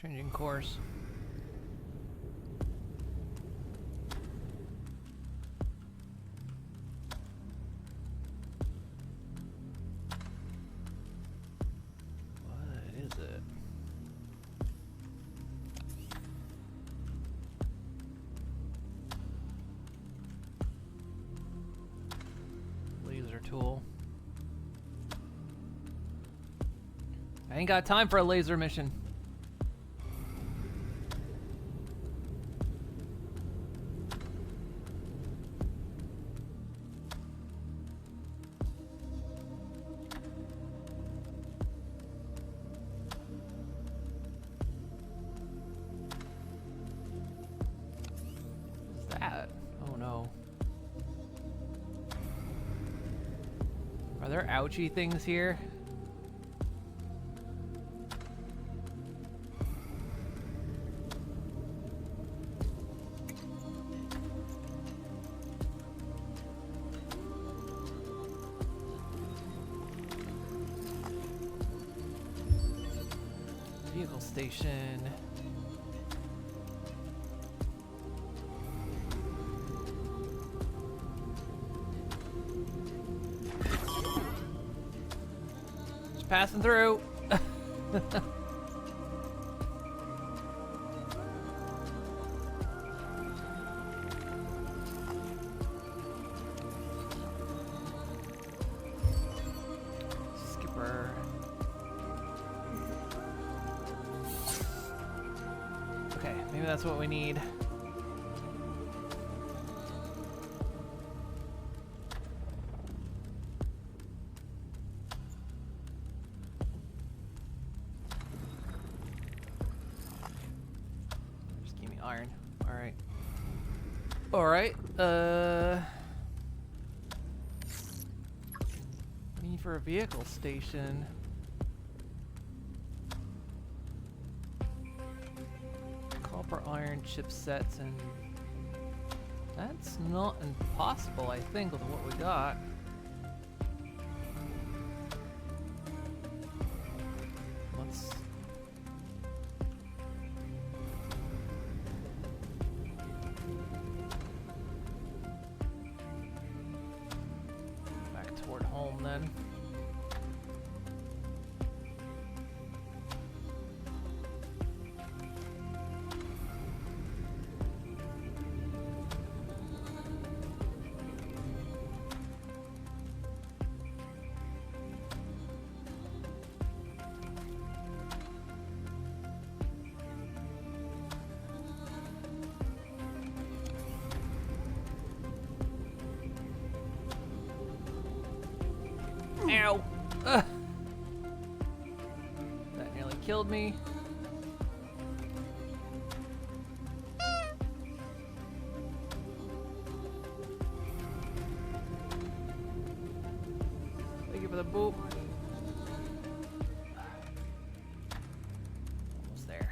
Speaker 1: Changing course. What is it? Laser tool. I ain't got time for a laser mission. Are there ouchie things here? Vehicle station. Passing through. Skipper. Okay, maybe that's what we need. Iron. Alright. Alright. Need for a vehicle station. Copper iron chipsets, and that's not impossible, I think, with what we got. Let's home then. That nearly killed me. Thank you for the boop. Almost there.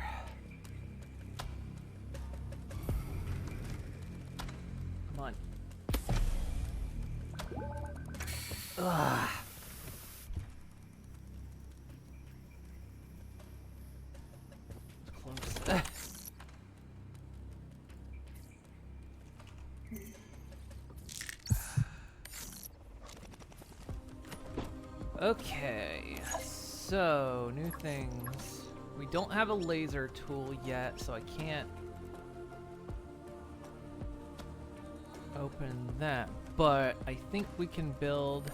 Speaker 1: Come on. Ugh. Close. Okay, so new things. We don't have a laser tool yet, so I can't open that. But I think we can build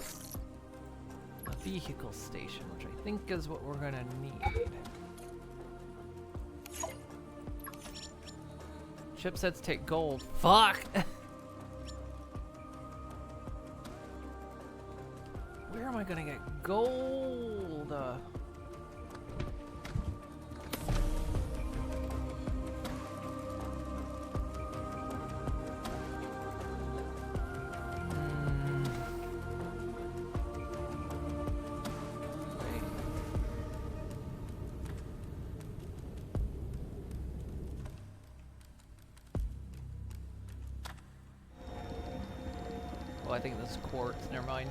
Speaker 1: a vehicle station, which I think is what we're gonna need. Chipsets take gold. Fuck! Where am I gonna get gold? Wait. Oh, I think this is quartz. Never mind.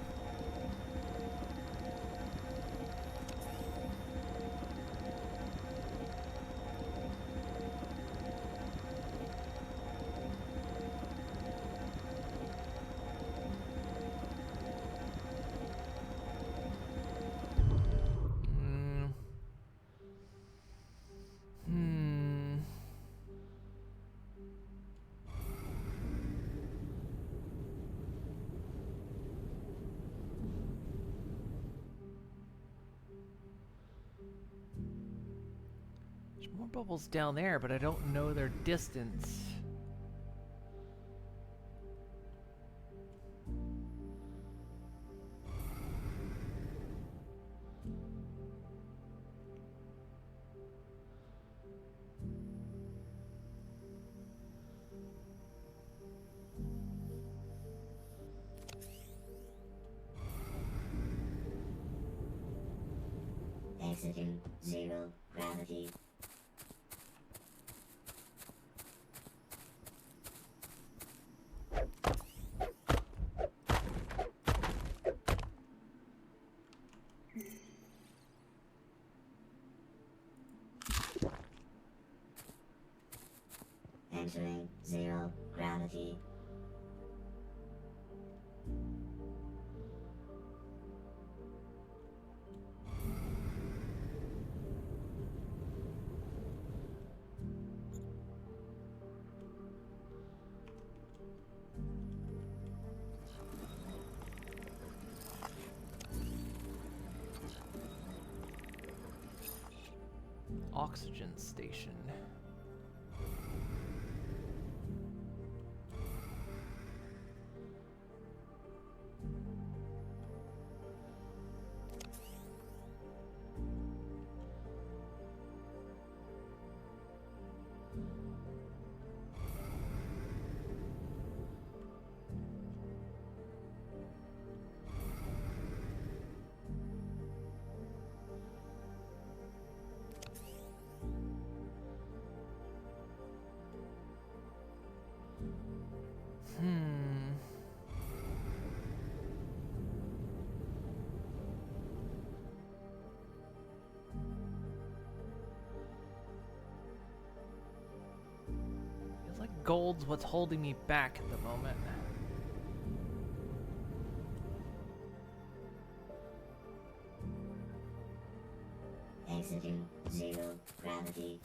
Speaker 1: There's more bubbles down there, but I don't know their distance.
Speaker 6: Exiting zero gravity. Entering zero gravity.
Speaker 1: Oxygen station. Feels like gold's what's holding me back at the moment.
Speaker 6: Exiting zero gravity.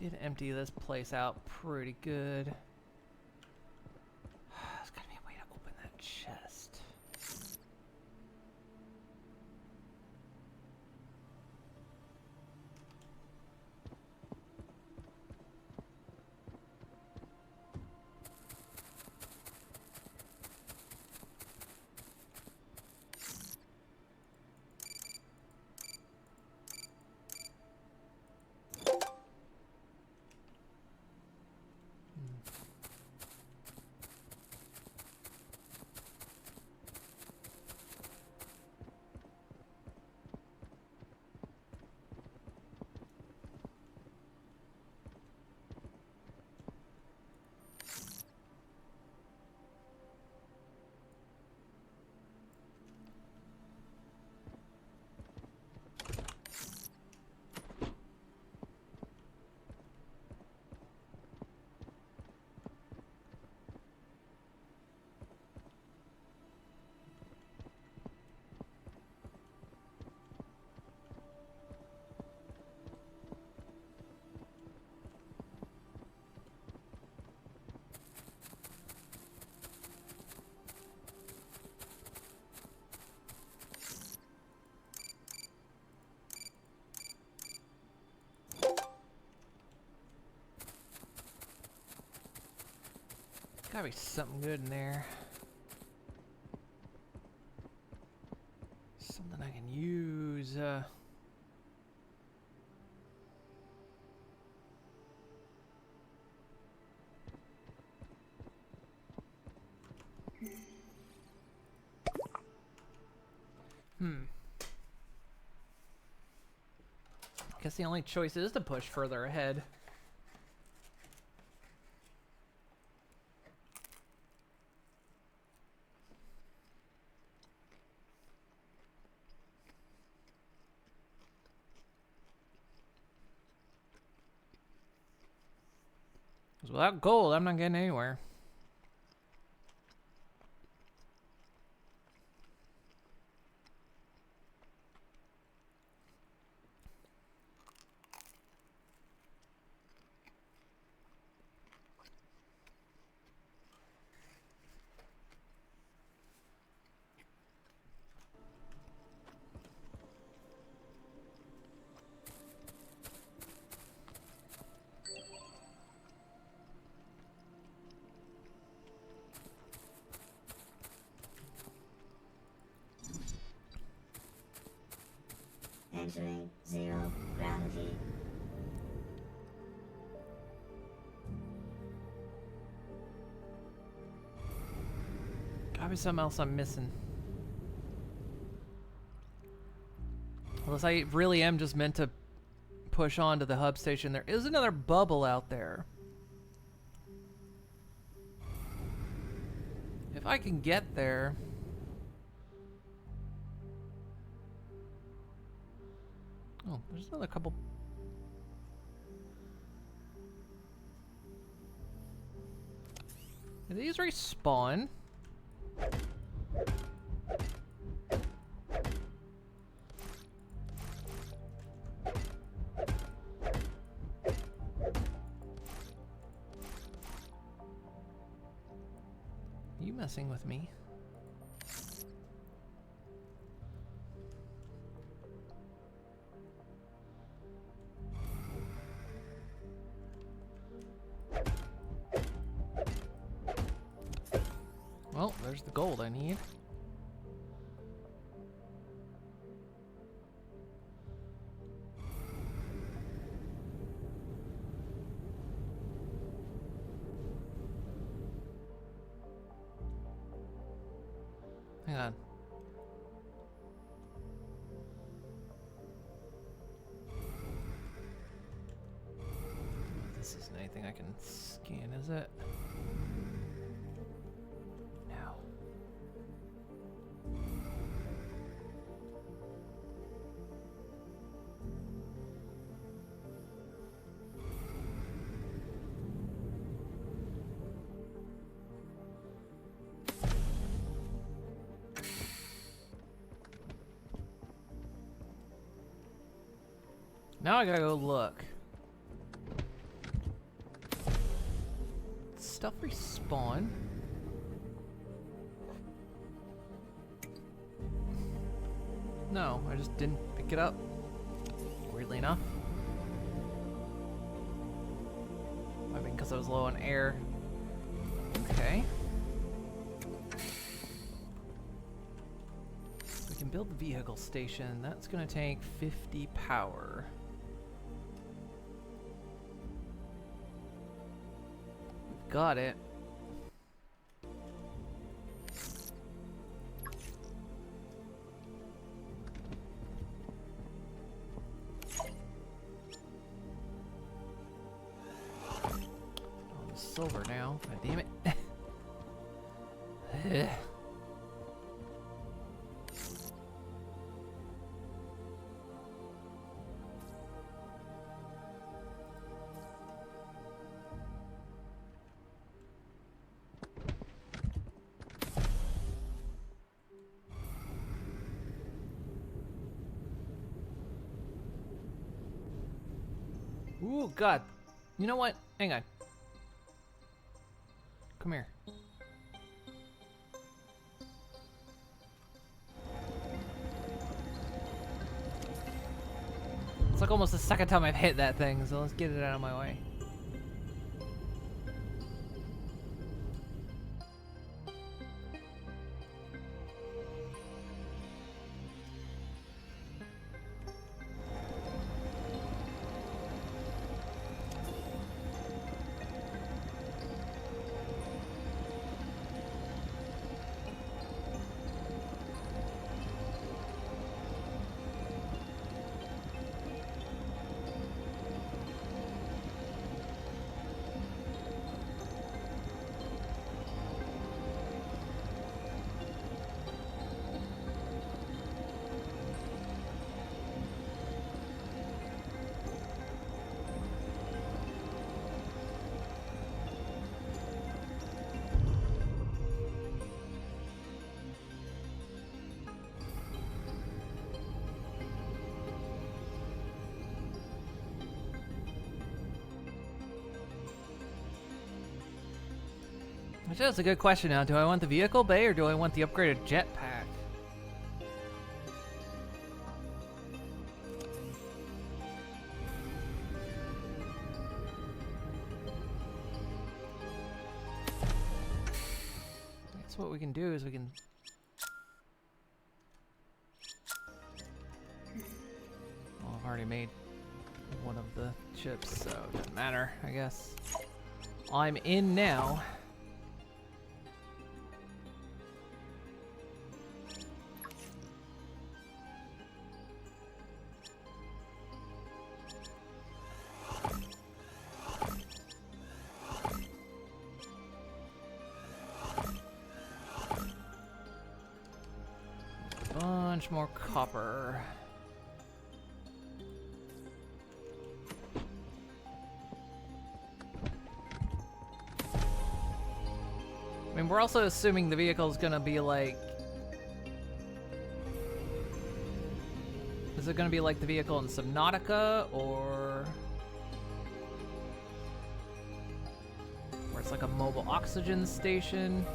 Speaker 1: Did empty this place out pretty good. There's gotta be a way to open that chest. Gotta be something good in there. Something I can use. Guess the only choice is to push further ahead. Because without gold, I'm not getting anywhere.
Speaker 6: Entering zero gravity.
Speaker 1: Gotta be something else I'm missing. Unless I really am just meant to push on to the hub station. There is another bubble out there. If I can get there... Oh, there's another couple... Do these respawn? You messing with me? Well, there's the gold I need. Hang on. This isn't anything I can scan, is it? No. Now I gotta go look. Stuff respawn. No, I just didn't pick it up. Weirdly enough. I mean, because I was low on air. Okay. We can build the vehicle station. That's gonna take 50 power. Got it. Oh, silver now. God damn it. Ugh. Ooh, God. You know what? Hang on. Come here. It's like almost the second time I've hit that thing, so let's get it out of my way. Which is a good question now. Do I want the vehicle bay or do I want the upgraded jetpack? I guess what we can do is we can... Well, I've already made one of the chips, so it doesn't matter, I guess. I'm in now. Bunch more copper. I mean, we're also assuming the vehicle's gonna be like... Is it gonna be like the vehicle in Subnautica, or... Where it's like a mobile oxygen station?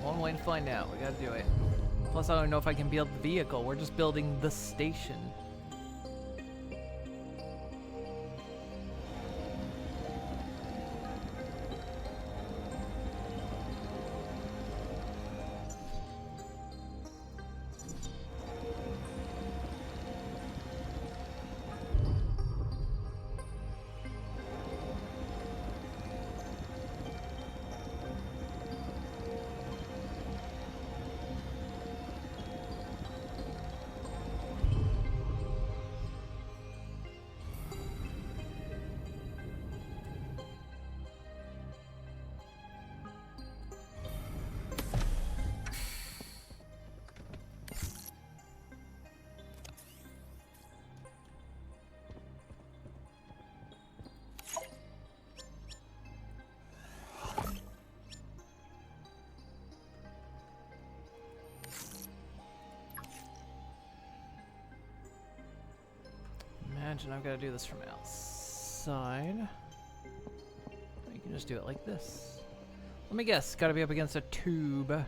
Speaker 1: One way to find out. We gotta do it. Plus, I don't know if I can build the vehicle. We're just building the station. Imagine I've got to do this from outside. You can just do it like this. Let me guess, got to be up against a tube.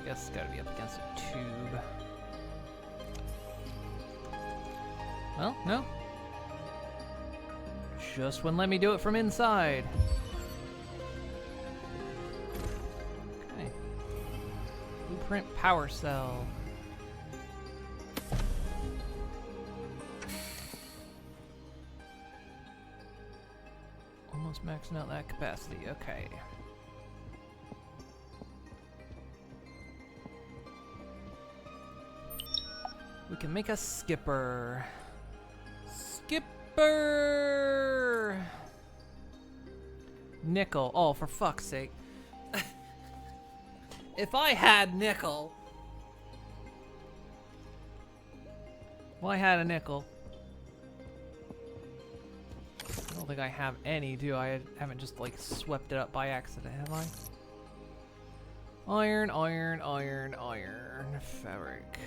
Speaker 1: It's gotta be up against a tube. Well, no. Just wouldn't let me do it from inside. Okay. Blueprint power cell. Almost maxing out that capacity. Okay. We can make a skipper. Skipper! Nickel. Oh, for fuck's sake. If I had nickel. Well, I had a nickel. I don't think I have any, do I? I haven't just, like, swept it up by accident, have I? Iron, iron, iron, iron. Fabric.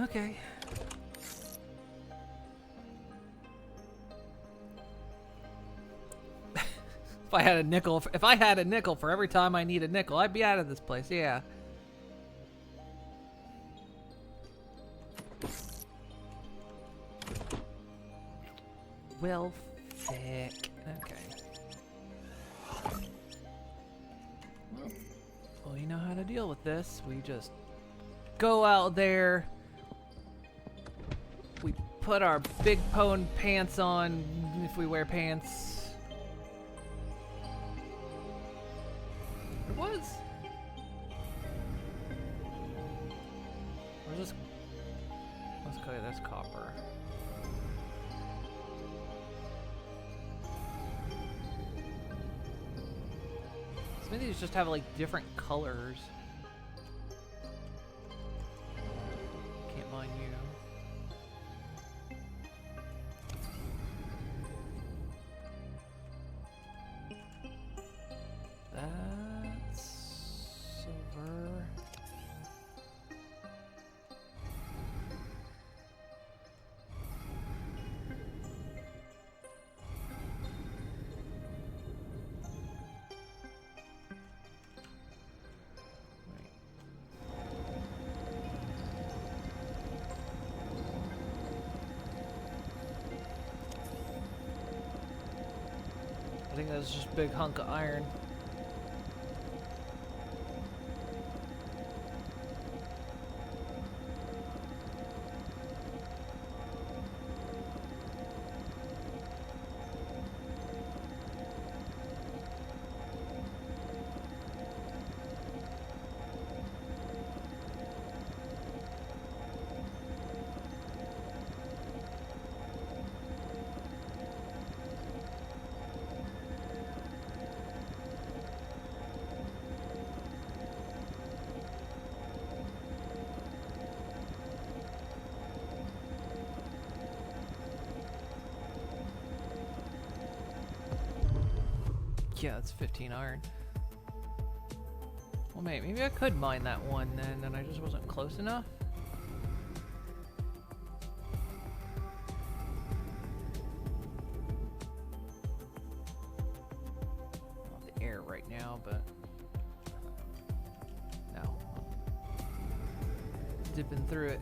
Speaker 1: Okay. If I had a nickel for every time I need a nickel, I'd be out of this place. Yeah. Well, thick. Okay. to deal with this. We just go out there. We put our big pone pants on, if we wear pants. There was. Where's this? Okay, that's copper. Some of these just have like different colors. Can't mine you. That's silver. I think that's just a big hunk of iron. Yeah, it's 15 iron. Well, maybe I could mine that one then, and I just wasn't close enough. Off the air right now, but no. Dipping through it.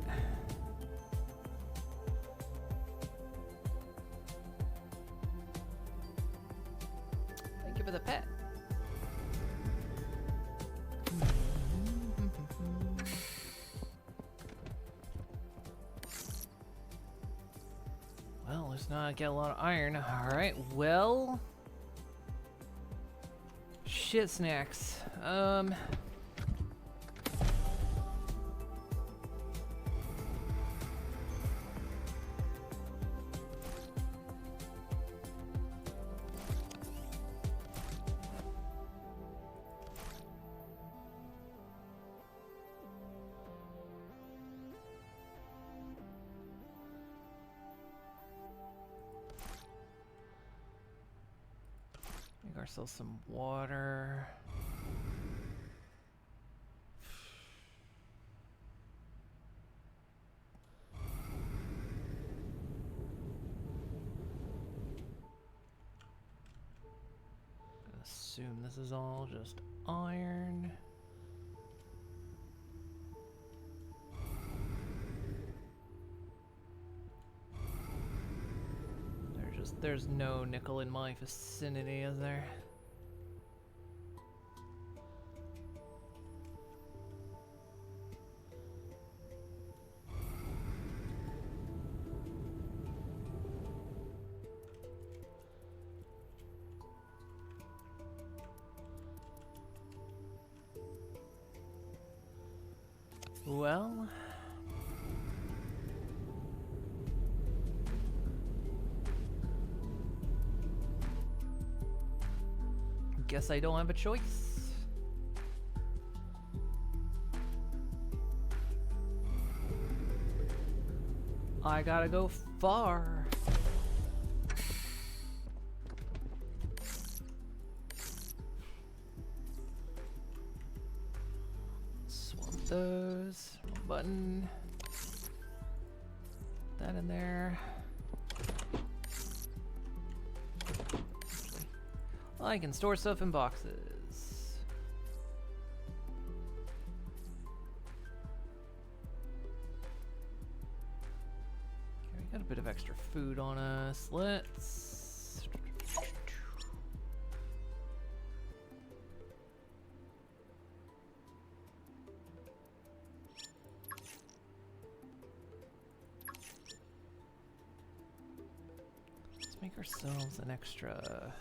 Speaker 1: Give it a pet. Well, let's not get a lot of iron. Alright, well. Shit snacks. Make ourselves some water. Assume this is all just iron. There's no nickel in my vicinity, is there? Well, guess I don't have a choice. I gotta go far. Swap those. Button. That in there. I can store stuff in boxes. Okay, we got a bit of extra food on us. Let's... Let's make ourselves an extra.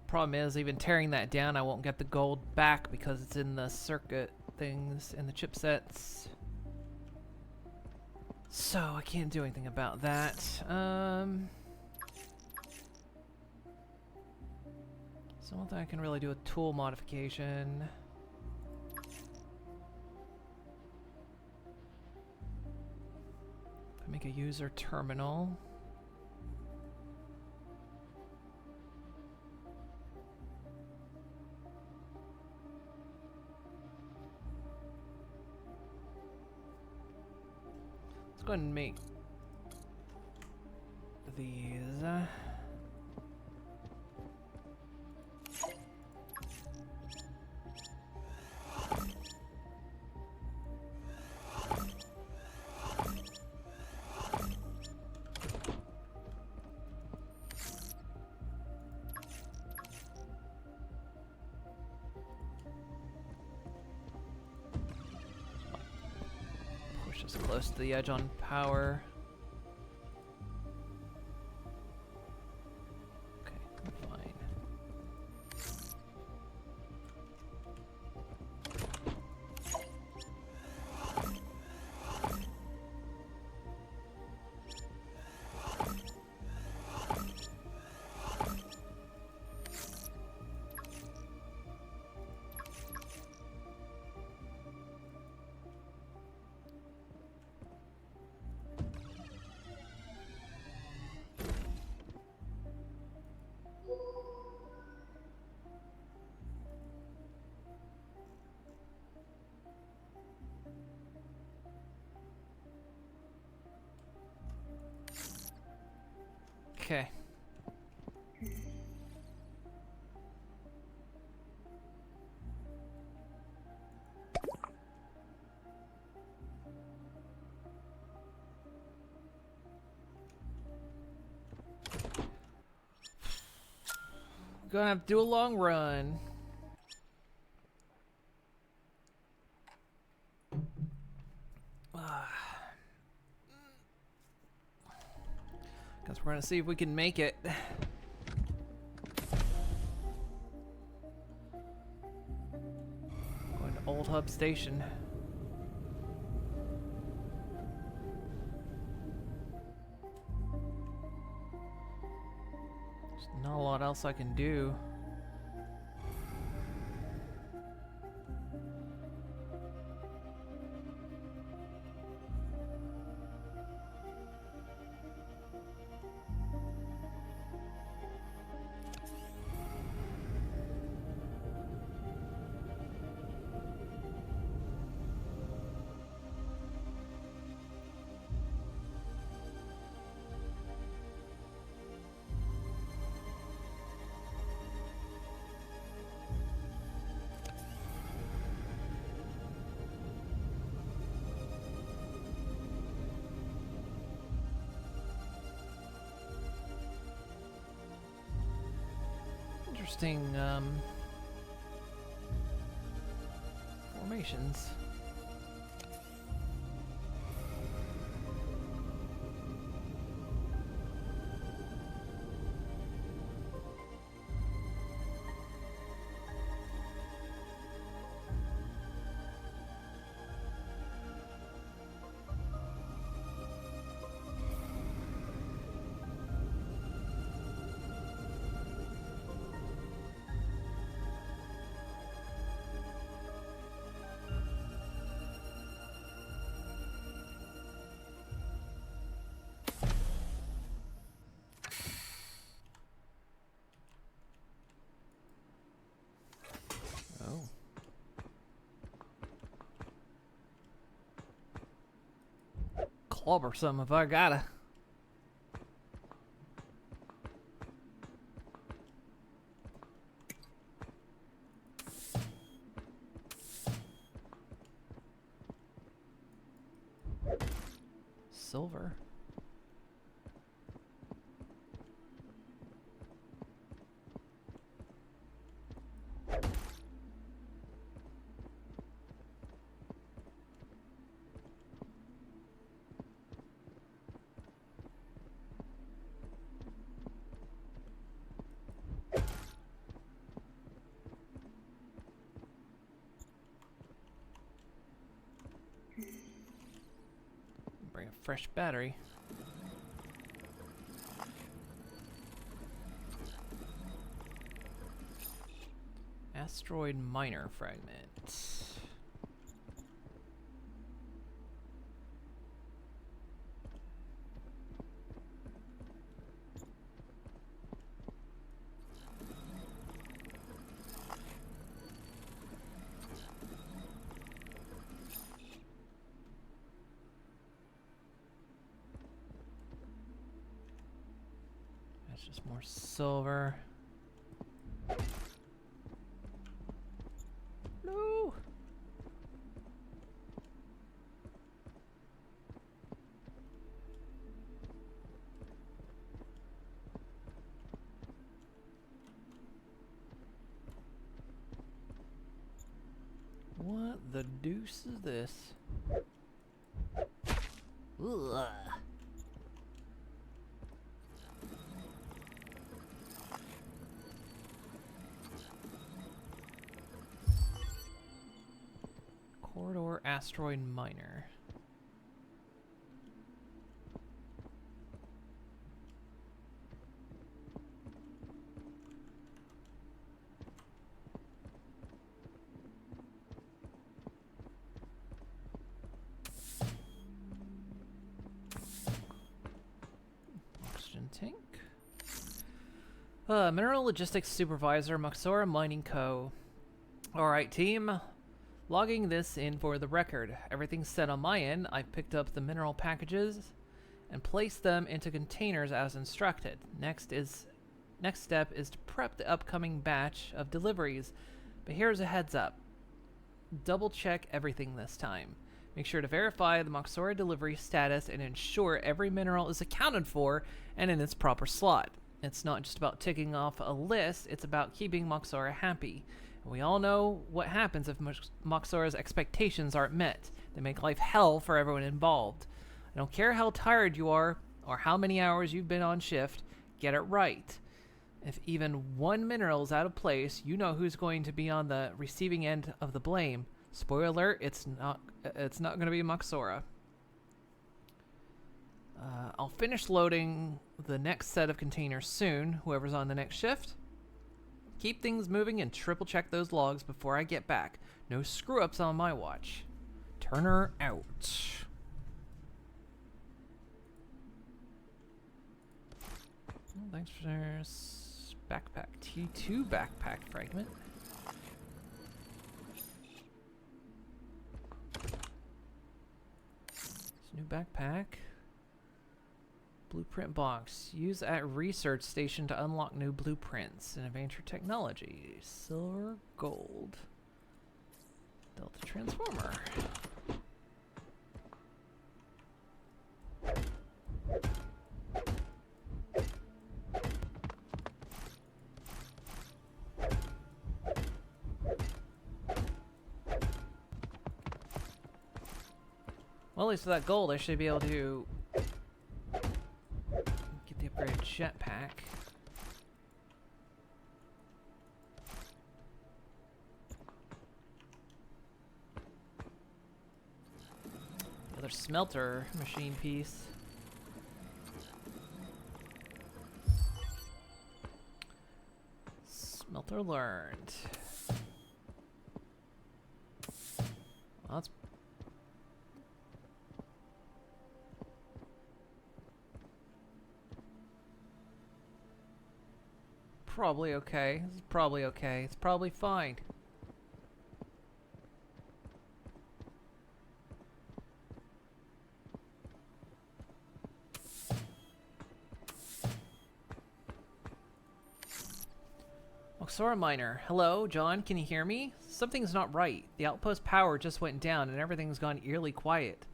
Speaker 1: Problem is, even tearing that down, I won't get the gold back because it's in the circuit things in the chipsets. So I can't do anything about that. So one thing I can really do a tool modification. If I make a user terminal. Go ahead and make these. Push us close to the edge on power. Okay, fine. Okay. Gonna have to do a long run. Guess we're gonna see if we can make it. Going to Old Hub Station. There's not a lot else I can do. Interesting formations. Clobber some if I gotta. silver. Bring a fresh battery. Asteroid miner fragment. That's just more silver. No. What the deuce is this? Ugh. Corridor asteroid miner. Oxygen tank. Mineral Logistics Supervisor, Maxora Mining Co. Alright, team. Logging this in for the record. Everything's set on my end. I picked up the mineral packages and placed them into containers as instructed. Next step is to prep the upcoming batch of deliveries. But here's a heads up. Double check everything this time. Make sure to verify the Moxora delivery status and ensure every mineral is accounted for and in its proper slot. It's not just about ticking off a list, it's about keeping Moxora happy. And we all know what happens if Moxora's expectations aren't met. They make life hell for everyone involved. I don't care how tired you are or how many hours you've been on shift, get it right. If even one mineral is out of place, you know who's going to be on the receiving end of the blame. Spoiler alert, it's not going to be Moxora. I'll finish loading the next set of containers soon, whoever's on the next shift. Keep things moving and triple check those logs before I get back. No screw ups on my watch. Turner out. Well, thanks for backpack. T2 backpack fragment. New backpack. Blueprint box. Use at research station to unlock new blueprints and advance your technology. Silver, gold. Delta transformer. Well, at least with that gold, I should be able to get the upgraded jetpack. The other smelter machine piece. Smelter learned. Well, that's probably okay. This is probably okay. It's probably fine. Moxora Miner. Hello, John, can you hear me? Something's not right. The outpost power just went down and everything's gone eerily quiet.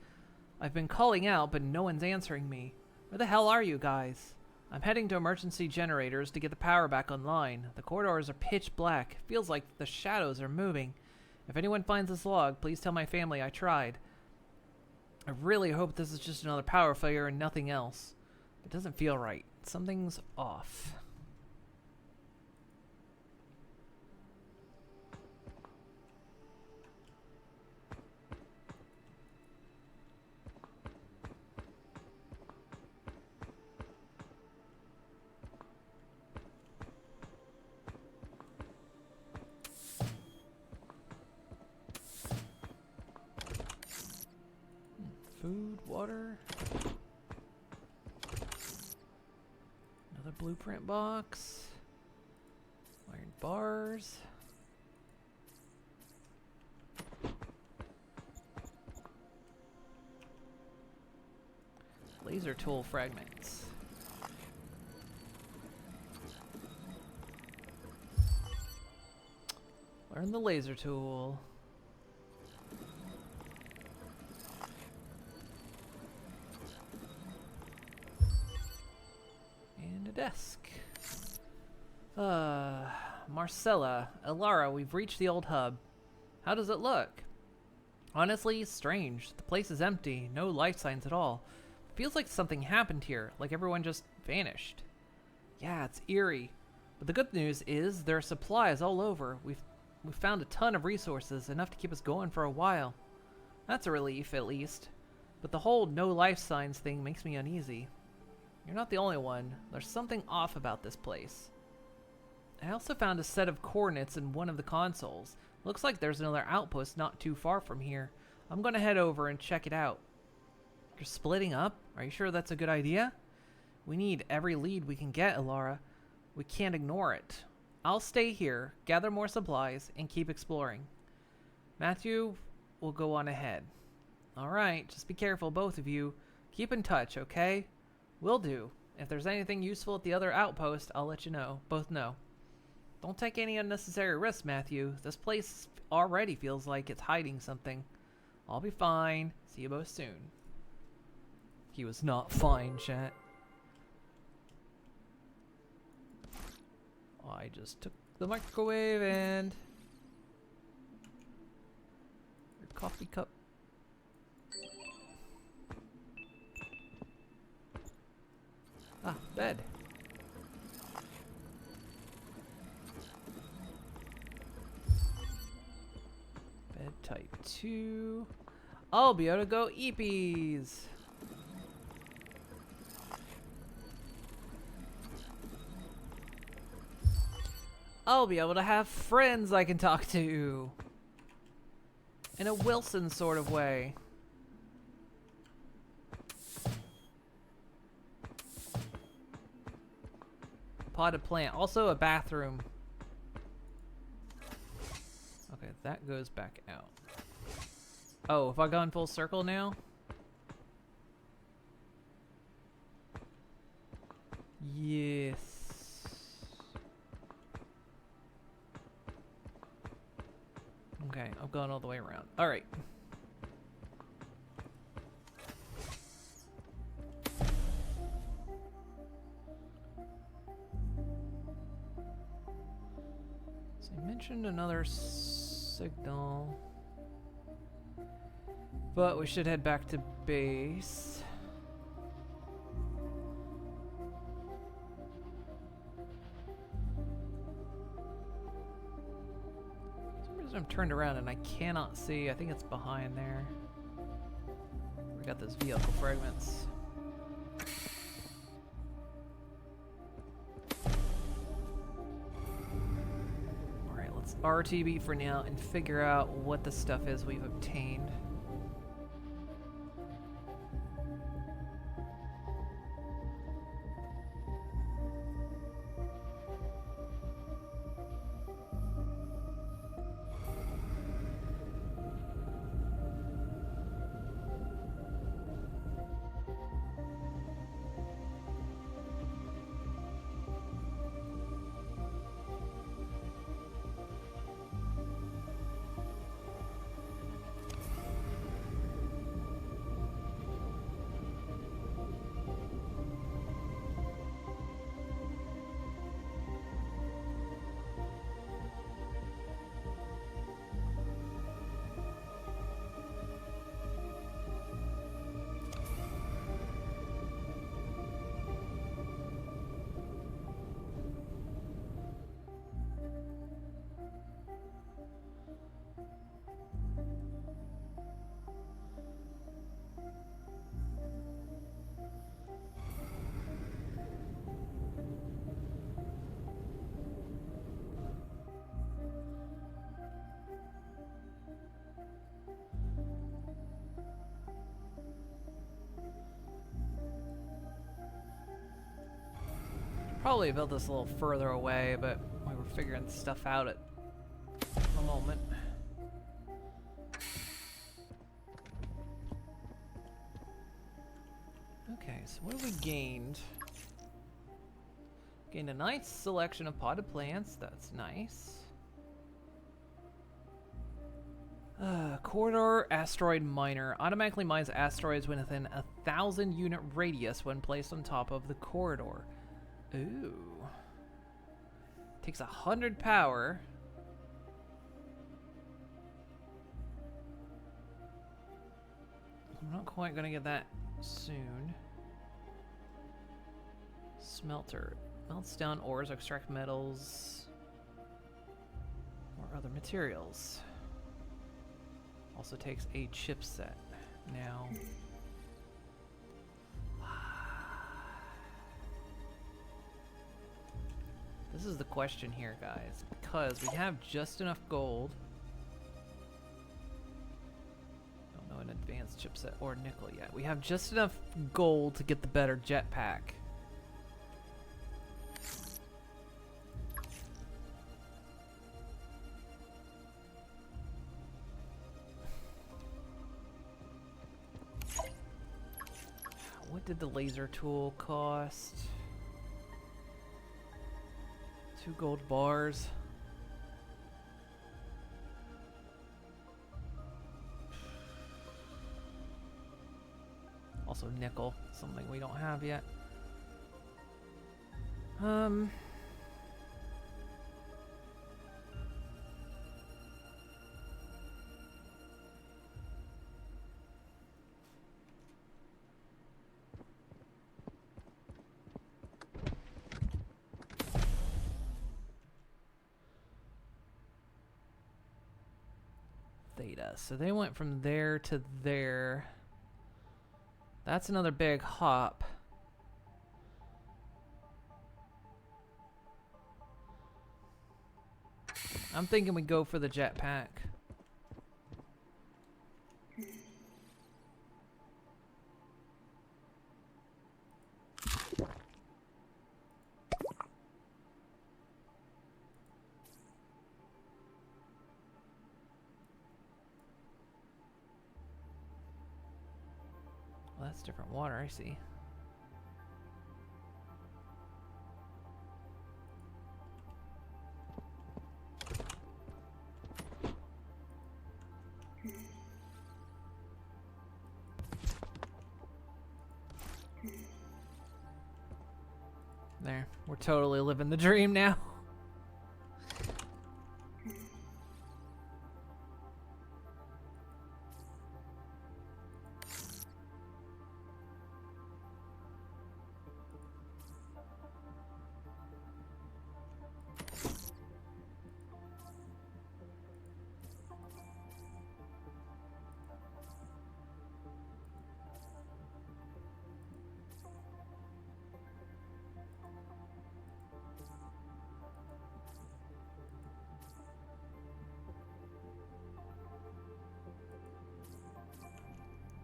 Speaker 1: I've been calling out, but no one's answering me. Where the hell are you guys? I'm heading to emergency generators to get the power back online. The corridors are pitch black. Feels like the shadows are moving. If anyone finds this log, please tell my family I tried. I really hope this is just another power failure and nothing else. It doesn't feel right. Something's off. Food, water. Another blueprint box. Iron bars. Laser tool fragments. Learn the laser tool. Desk. Marcella, Elara, we've reached the old hub. How does it look? Honestly, strange. The place is empty. No life signs at all. Feels like something happened here, like everyone just vanished. Yeah, it's eerie. But the good news is there are supplies all over. We've found a ton of resources, enough to keep us going for a while. That's a relief, at least. But the whole no life signs thing makes me uneasy. You're not the only one. There's something off about this place. I also found a set of coordinates in one of the consoles. Looks like there's another outpost not too far from here. I'm gonna head over and check it out. You're splitting up? Are you sure that's a good idea? We need every lead we can get, Elara. We can't ignore it. I'll stay here, gather more supplies, and keep exploring. Matthew will go on ahead. Alright, just be careful, both of you. Keep in touch, okay? Will do. If there's anything useful at the other outpost, I'll let you know. Both know. Don't take any unnecessary risks, Matthew. This place already feels like it's hiding something. I'll be fine. See you both soon. He was not fine, chat. I just took the microwave and your coffee cup. Ah, bed. Bed type 2. I'll be able to go eepies. I'll be able to have friends I can talk to. In a Wilson sort of way. Potted plant. Also a bathroom. Okay, that goes back out. Oh, have I gone full circle now? Yes. Okay, I've gone all the way around. Alright. So you mentioned another signal. But we should head back to base. I'm turned around and I cannot see. I think it's behind there. We got those vehicle fragments. Alright, let's RTB for now and figure out what the stuff is we've obtained. Probably built this a little further away, but we were figuring stuff out at the moment. Okay, so what have we gained? Gained a nice selection of potted plants. That's nice. Corridor asteroid miner automatically mines asteroids within 1,000 unit radius when placed on top of the corridor. Ooh. Takes 100 power. I'm not quite gonna get that soon. Smelter. Melts down ores, extract metals, or other materials. Also takes a chipset. Now, this is the question here, guys, because we have just enough gold. Don't know an advanced chipset or nickel yet. We have just enough gold to get the better jetpack. What did the laser tool cost? 2 gold bars. Also nickel, something we don't have yet. Theta. So they went from there to there. That's another big hop. I'm thinking we go for the jetpack. Well, that's different water, I see. There, we're totally living the dream now.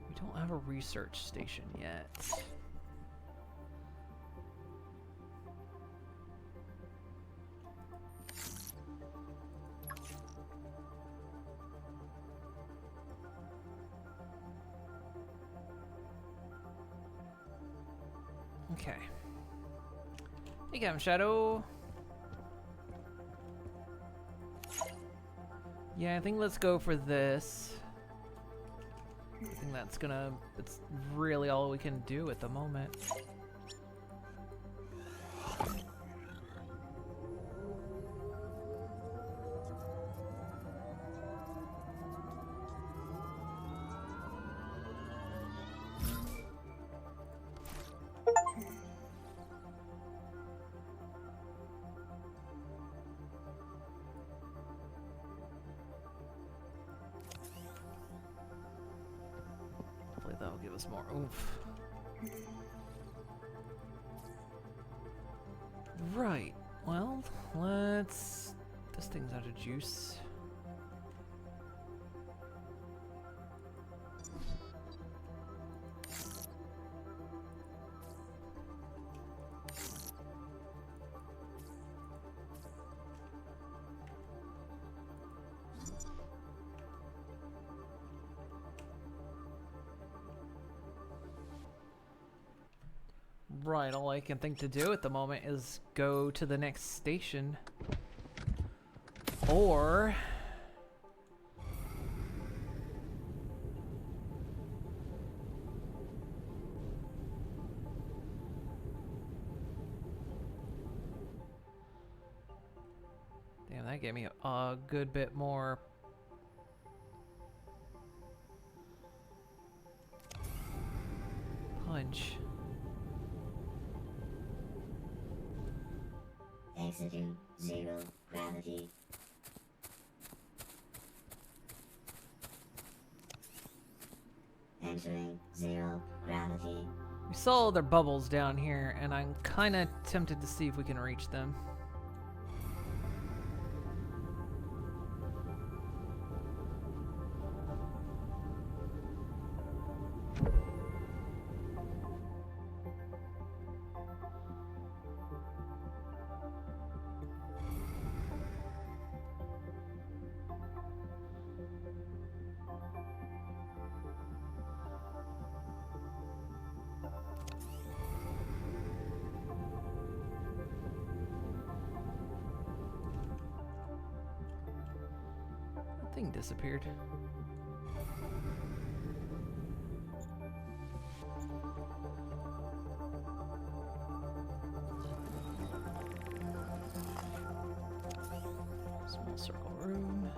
Speaker 1: We don't have a research station yet. Okay. Hey, Captain Shadow. Yeah, I think let's go for this. I think it's really all we can do at the moment. That'll give us more oomph. Right. Well, let's... This thing's out of juice. Right, all I can think to do at the moment is go to the next station. Or... Damn, that gave me a good bit more... punch.
Speaker 6: Exiting zero gravity. Entering zero gravity.
Speaker 1: We saw their bubbles down here, and I'm kind of tempted to see if we can reach them. That thing disappeared. Small circle room.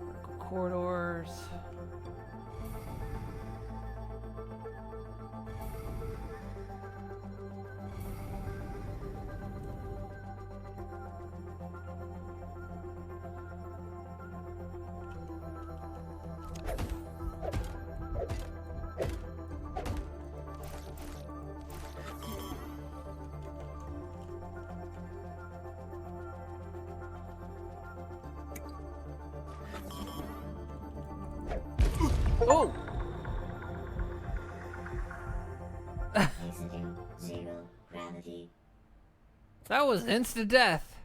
Speaker 1: Vertical corridors. Oh!
Speaker 6: Exiting zero gravity.
Speaker 1: That was instant death.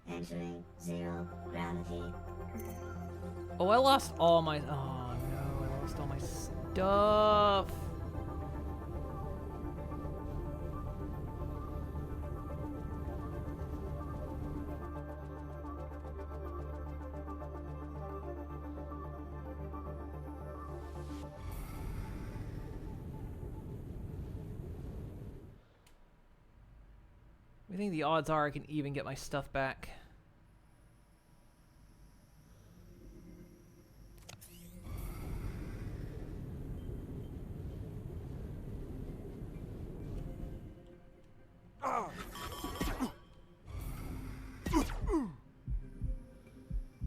Speaker 6: Entering zero gravity.
Speaker 1: Oh, I lost all my... Oh no, I lost all my stuff. I think the odds are I can even get my stuff back.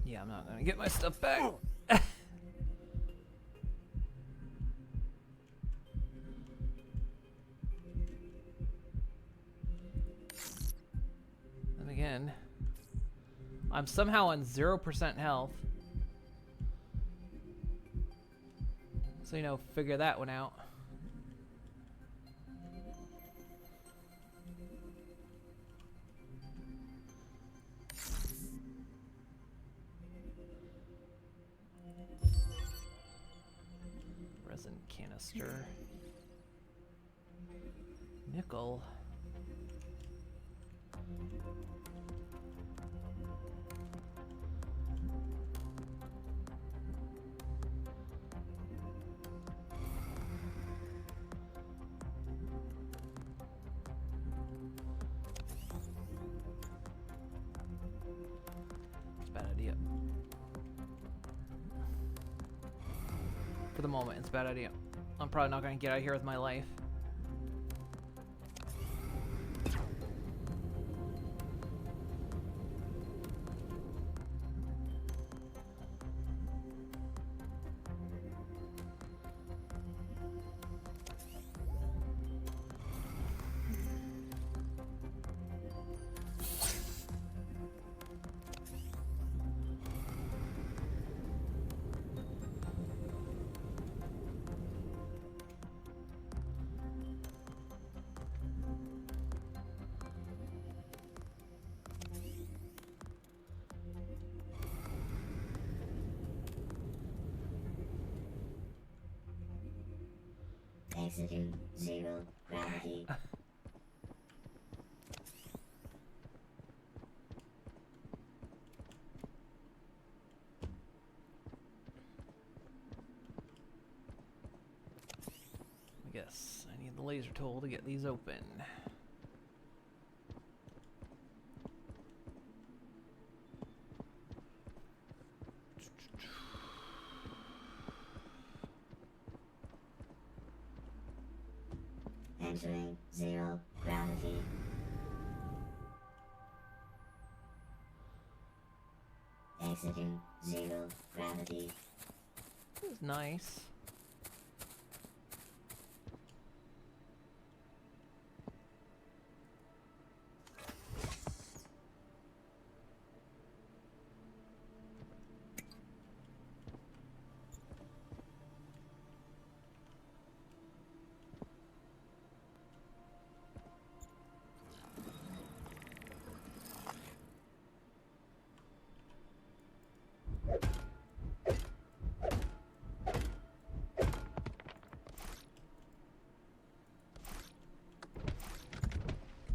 Speaker 1: Yeah, I'm not gonna get my stuff back. And again, I'm somehow on 0% health. So, you know, figure that one out. Resin canister. Nickel. It's a bad idea. For the moment, it's a bad idea. I'm probably not going to get out of here with my life.
Speaker 6: Exiting zero gravity.
Speaker 1: I guess I need the laser tool to get these open.
Speaker 6: Entering zero gravity. Exiting zero gravity.
Speaker 1: This is nice.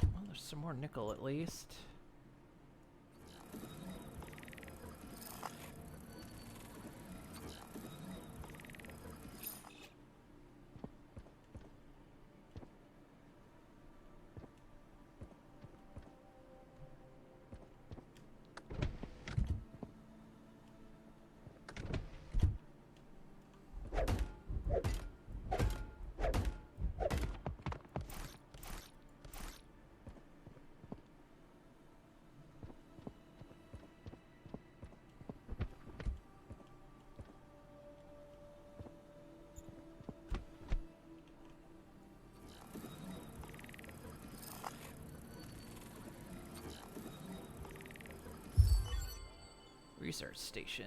Speaker 1: Well, there's some more nickel at least. Research station.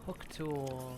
Speaker 1: Hook tool.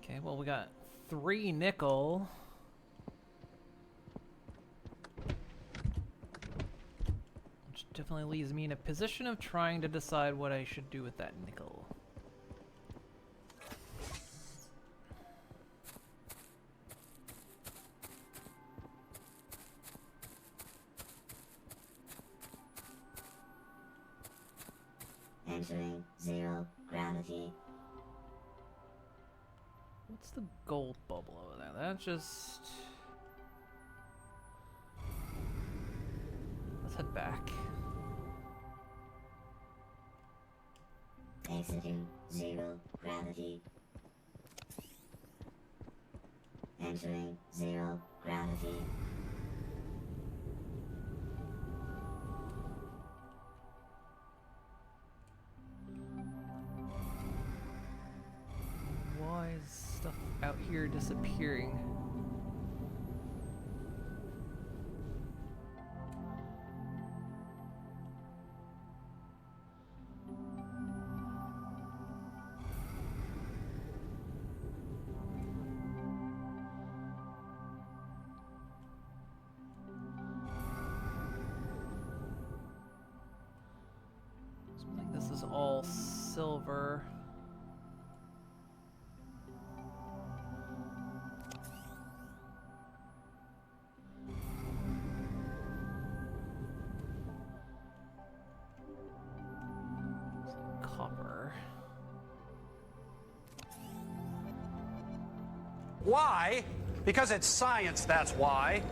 Speaker 1: Okay, well, we got 3 nickel. Which definitely leaves me in a position of trying to decide what I should do with that nickel.
Speaker 6: Entering zero gravity.
Speaker 1: What's the gold bubble over there? That's just... Let's head back.
Speaker 6: Exiting zero gravity. Entering zero gravity.
Speaker 1: Why is stuff out here disappearing? I think this is all silver. Copper.
Speaker 9: Why? Because it's science, that's why.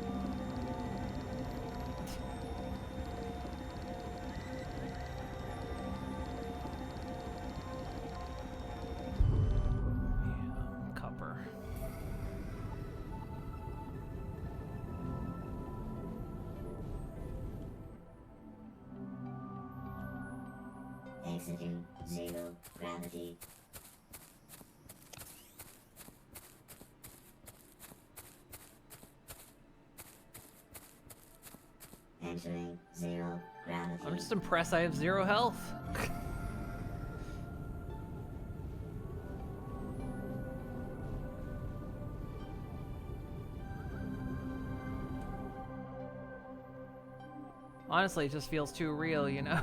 Speaker 6: Exiting zero gravity. Entering zero gravity.
Speaker 1: I'm just impressed I have 0 health. Honestly, it just feels too real, you know?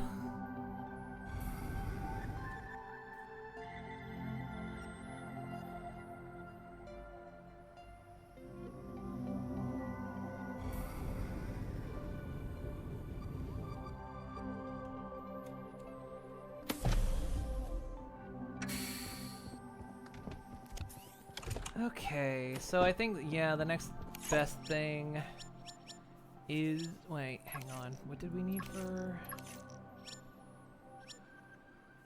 Speaker 1: Okay, so I think, yeah, the next best thing is... Wait, hang on. What did we need for...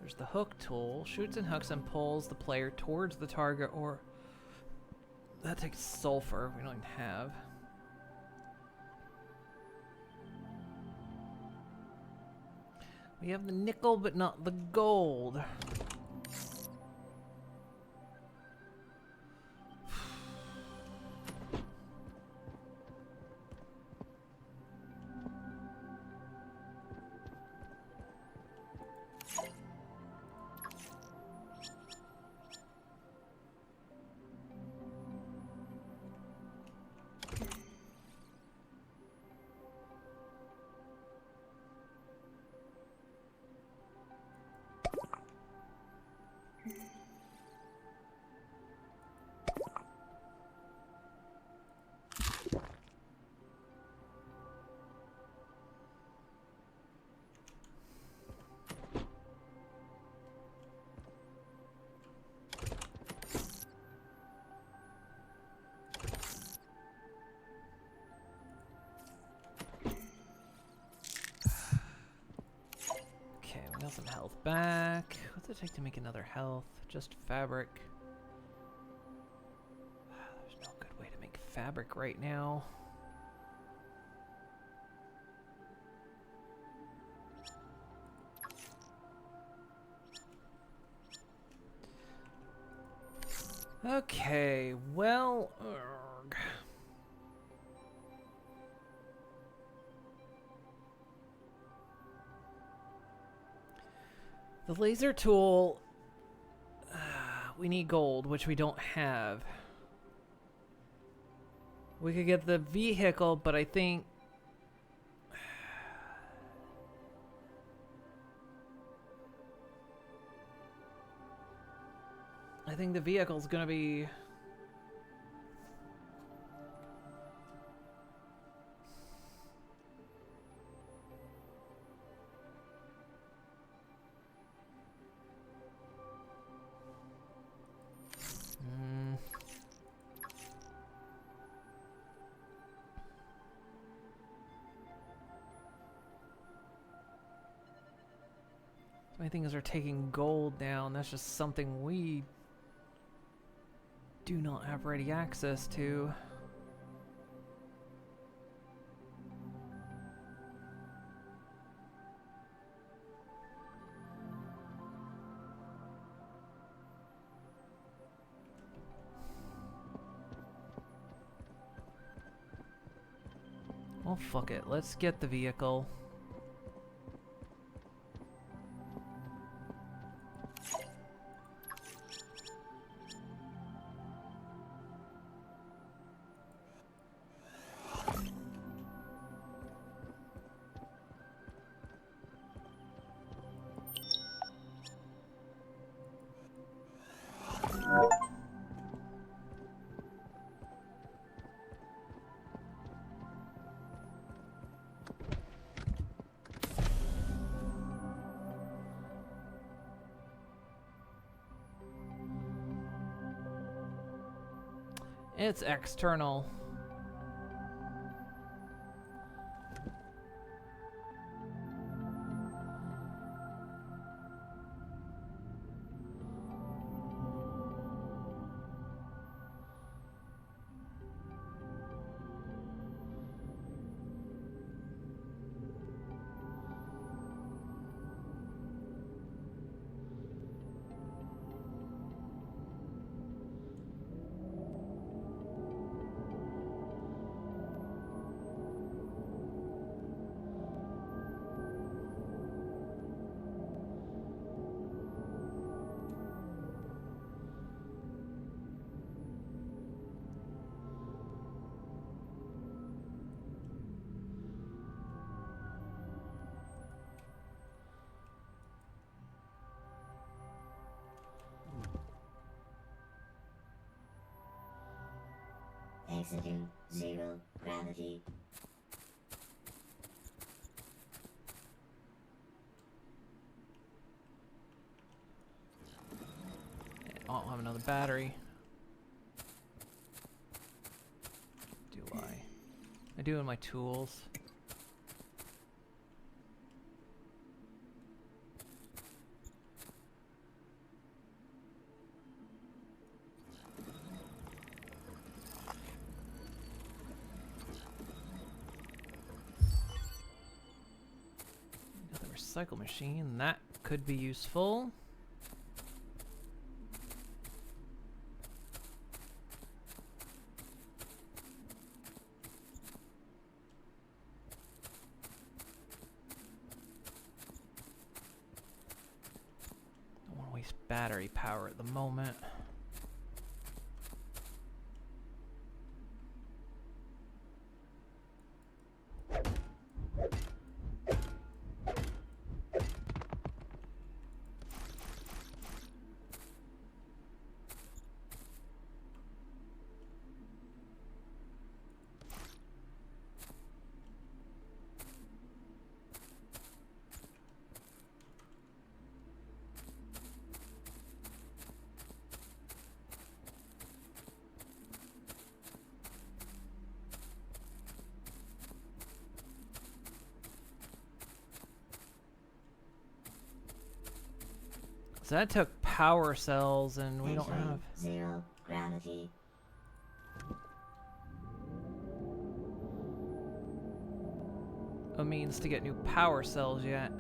Speaker 1: There's the hook tool. Shoots and hooks and pulls the player towards the target, or... That takes sulfur. We don't even have. We have the nickel, but not the gold. Some health back. What's it take to make another health? Just fabric. There's no good way to make fabric right now. Okay, well, ugh. The laser tool, we need gold, which we don't have. We could get the vehicle, but I think... I think the vehicle's gonna be... My thing is, are taking gold down. That's just something we do not have ready access to. Well, fuck it. Let's get the vehicle. It's external.
Speaker 6: Exiting 0 gravity.
Speaker 1: I don't have another battery. Do I? I do in my tools. Another recycle machine, that could be useful. Battery power at the moment. So that took power cells, and we don't
Speaker 6: Entering
Speaker 1: have.
Speaker 6: 0 gravity.
Speaker 1: A means to get new power cells yet.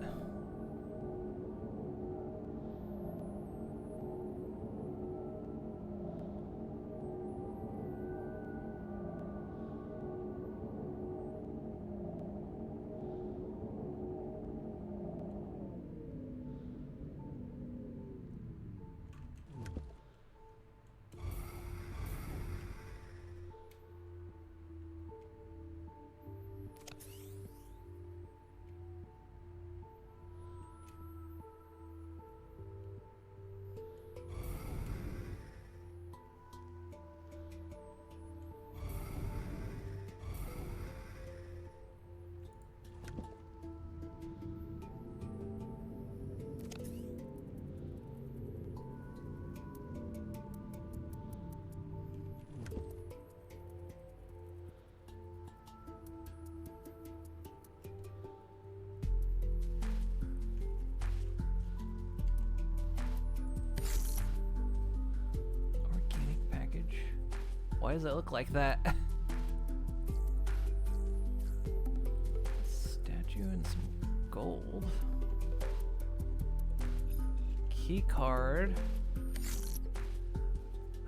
Speaker 1: Why does it look like that? Statue and some gold. Key card.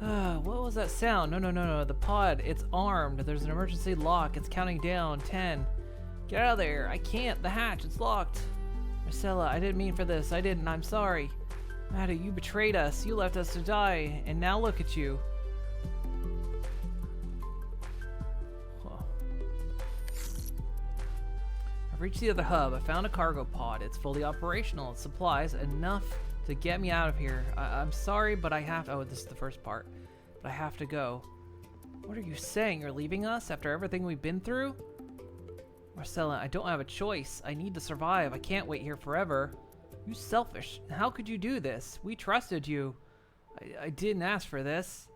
Speaker 1: What was that sound? No. The pod, it's armed. There's an emergency lock. It's counting down. 10. Get out of there. I can't. The hatch, it's locked. Marcella, I didn't mean for this. I didn't. I'm sorry. Maddie, you betrayed us. You left us to die. And now look at you. I've reached the other hub. I found a cargo pod. It's fully operational. It supplies enough to get me out of here. I'm sorry, but I have to. Oh, this is the first part. But I have to go. What are you saying? You're leaving us after everything we've been through? Marcella, I don't have a choice. I need to survive. I can't wait here forever. You selfish. How could you do this? We trusted you. I didn't ask for this.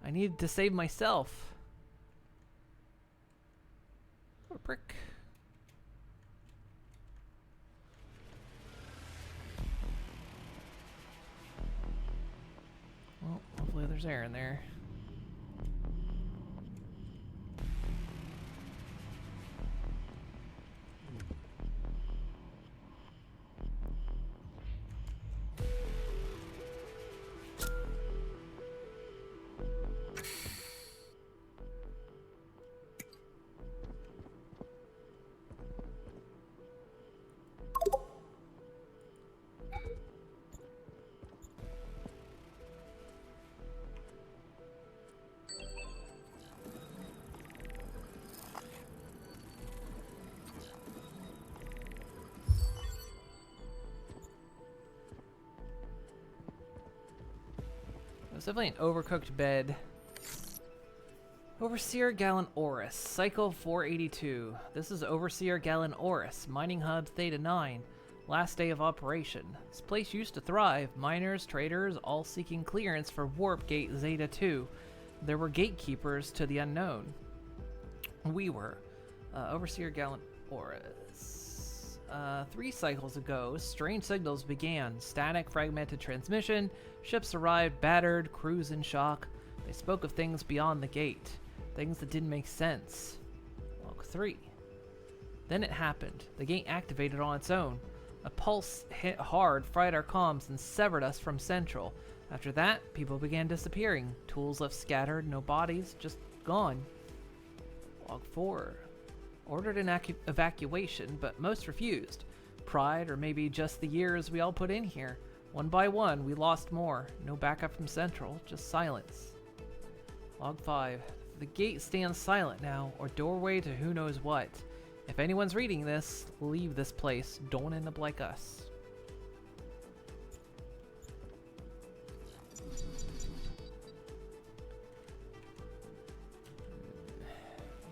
Speaker 1: I needed to save myself. What a prick. Well, hopefully there's air in there. It's definitely an overcooked bed. Overseer Galen Oris, Cycle 482. This is Overseer Galen Oris, Mining Hub Theta 9. Last day of operation. This place used to thrive. Miners, traders, all seeking clearance for Warp Gate Zeta 2. There were gatekeepers to the unknown. We were. Overseer Galen Oris. 3 cycles ago, strange signals began. Static, fragmented transmission. Ships arrived, battered, crews in shock. They spoke of things beyond the gate. Things that didn't make sense. Log 3. Then it happened. The gate activated on its own. A pulse hit hard, fried our comms, and severed us from Central. After that, people began disappearing. Tools left scattered, no bodies, just gone. Log 4. Ordered an evacuation, but most refused. Pride, or maybe just the years we all put in here. One by one, we lost more. No backup from Central, just silence. Log 5. The gate stands silent now, or doorway to who knows what. If anyone's reading this, leave this place. Don't end up like us.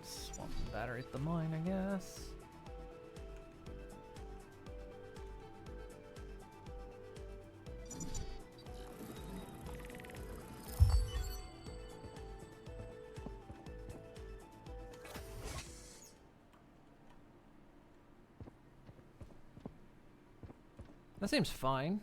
Speaker 1: Swap the battery at the mine, I guess. That seems fine.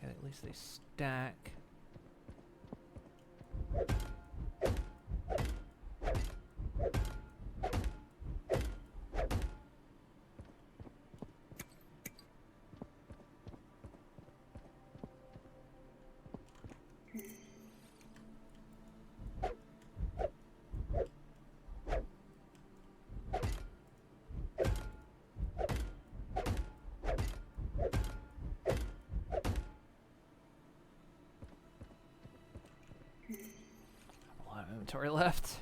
Speaker 1: At least they stack. A lot of inventory left.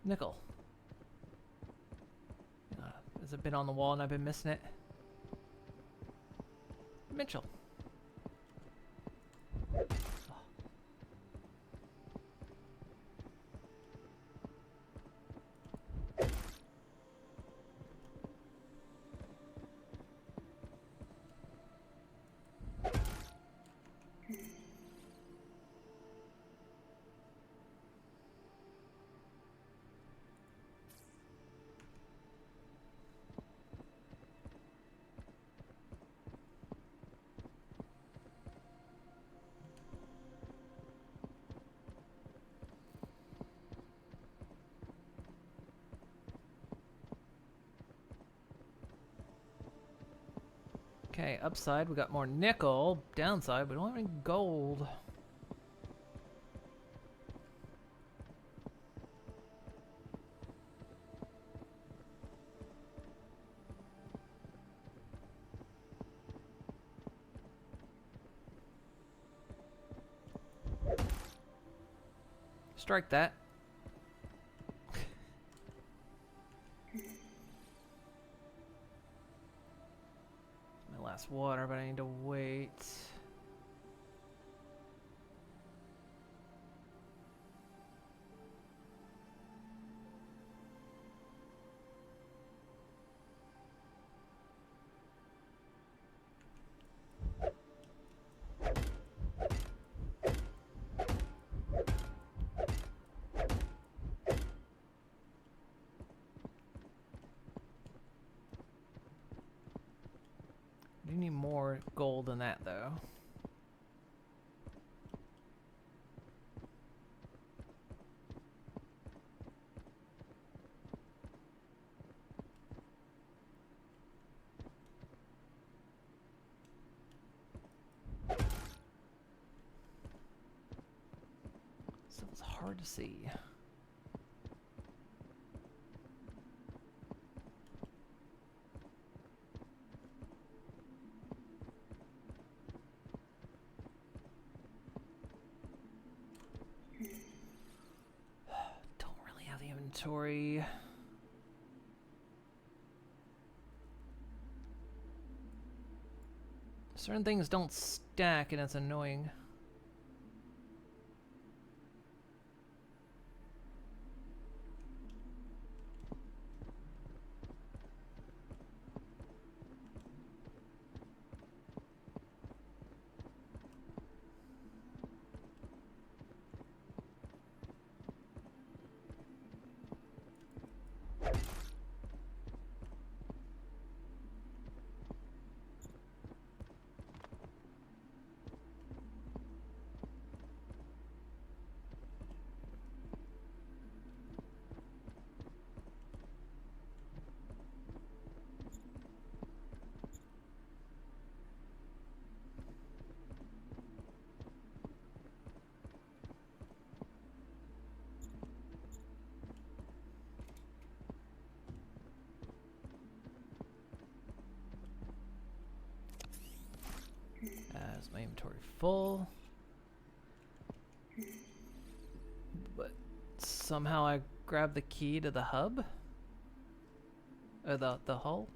Speaker 1: Nickel. Has it been on the wall and I've been missing it? Mitchell. Okay, upside, we got more nickel. Downside, we don't have any gold. Strike that. Water, but I need to wait. gold than that, though. So it's hard to see. Don't really have the inventory. Certain things don't stack and it's annoying. Is my inventory full? But somehow I grabbed the key to the hub? Or the hull?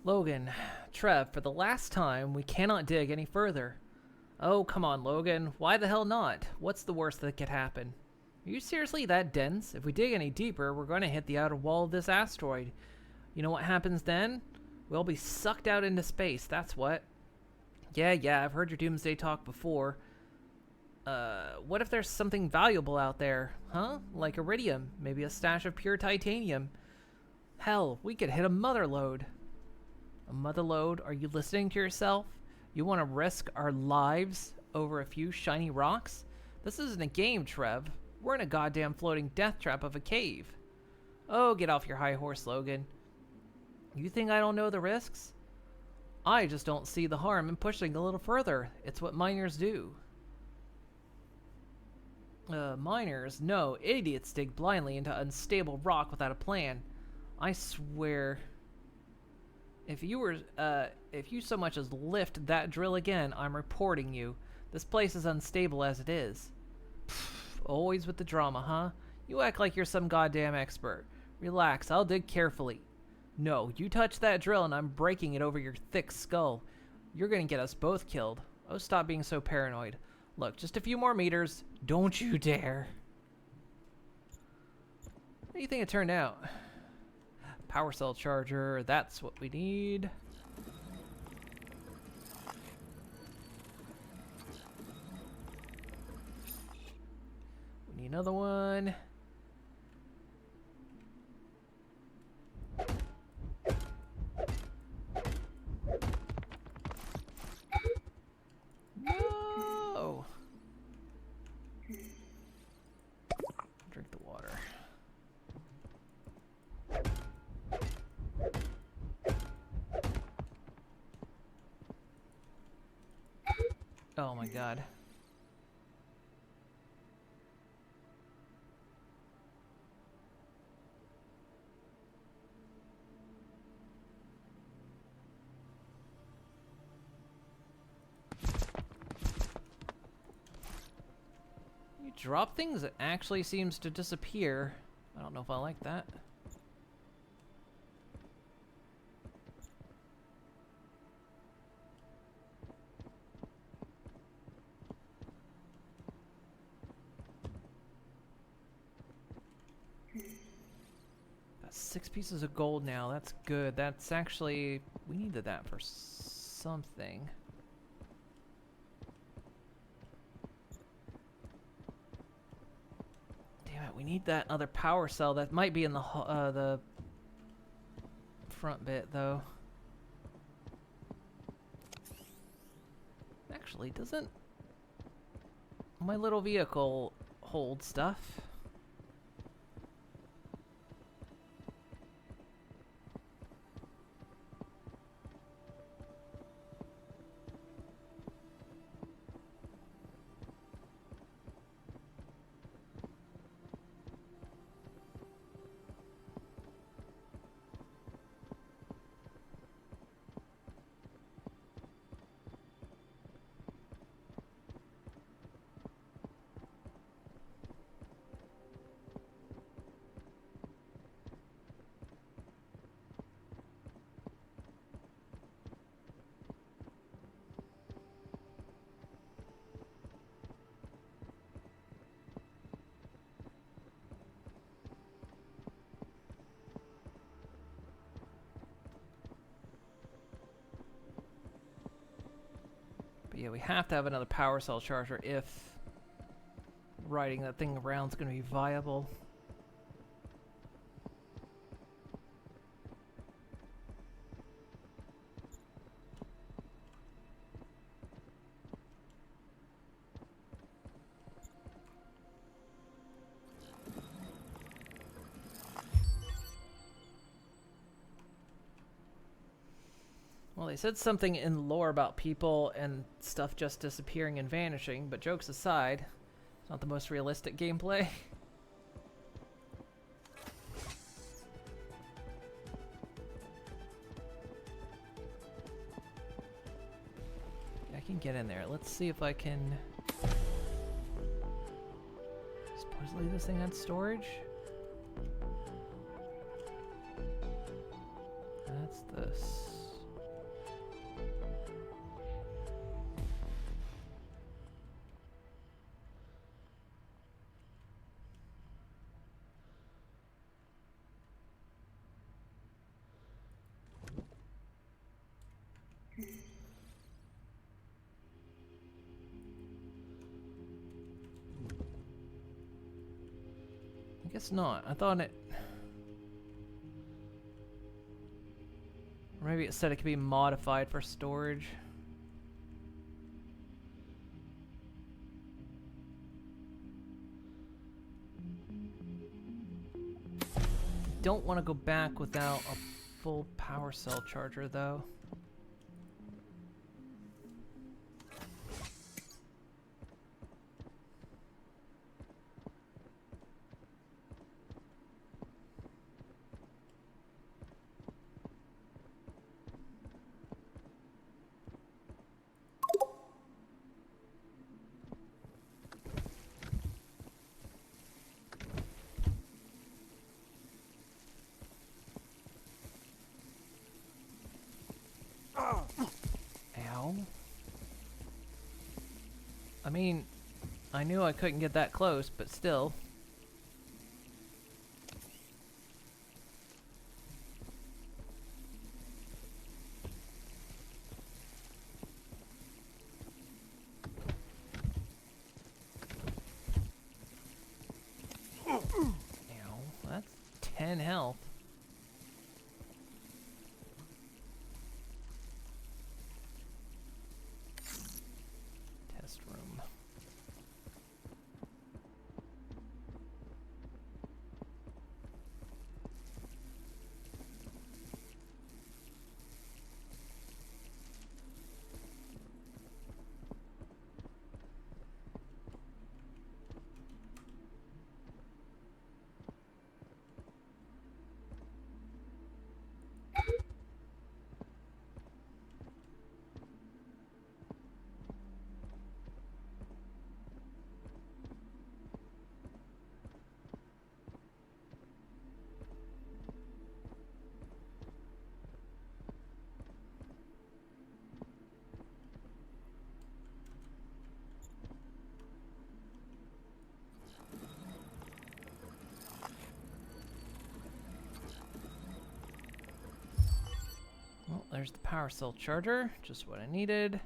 Speaker 1: Logan, Trev, for the last time, we cannot dig any further. Oh, come on, Logan. Why the hell not? What's the worst that could happen? Are you seriously that dense? If we dig any deeper, we're going to hit the outer wall of this asteroid. You know what happens then? We'll be sucked out into space, that's what. Yeah, I've heard your doomsday talk before. What if there's something valuable out there? Huh? Like iridium, maybe a stash of pure titanium. Hell, we could hit a mother lode. A mother lode? Are you listening to yourself? You want to risk our lives over a few shiny rocks? This isn't a game, Trev. We're in a goddamn floating death trap of a cave. Oh, get off your high horse, Logan. You think I don't know the risks? I just don't see the harm in pushing a little further. It's what miners do. Miners? No, idiots dig blindly into unstable rock without a plan. I swear... If you so much as lift that drill again, I'm reporting you. This place is unstable as it is. Pfft, always with the drama, huh? You act like you're some goddamn expert. Relax, I'll dig carefully. No, you touch that drill and I'm breaking it over your thick skull. You're gonna get us both killed. Oh, stop being so paranoid. Look, just a few more meters. Don't you dare. What do you think it turned out? Power cell charger, that's what we need. We need another one. No! Drink the water. Oh my god. You drop things, it actually seems to disappear. I don't know if I like that. Got 6 pieces of gold now. That's good. That's actually... we needed that for something. We need that other power cell. That might be in the front bit, though. Actually, doesn't my little vehicle hold stuff? Yeah, we have to have another power cell charger if riding that thing around is going to be viable. Well, they said something in lore about people and stuff just disappearing and vanishing, but jokes aside, it's not the most realistic gameplay. I can get in there. Let's see if I can... Supposedly this thing had storage? That's this. I guess not. I thought it... Or maybe it said it could be modified for storage. Don't want to go back without a full power cell charger, though. Ow. I mean, I knew I couldn't get that close, but still. Ow, that's 10 health. Test room. Well, there's the power cell charger, just what I needed.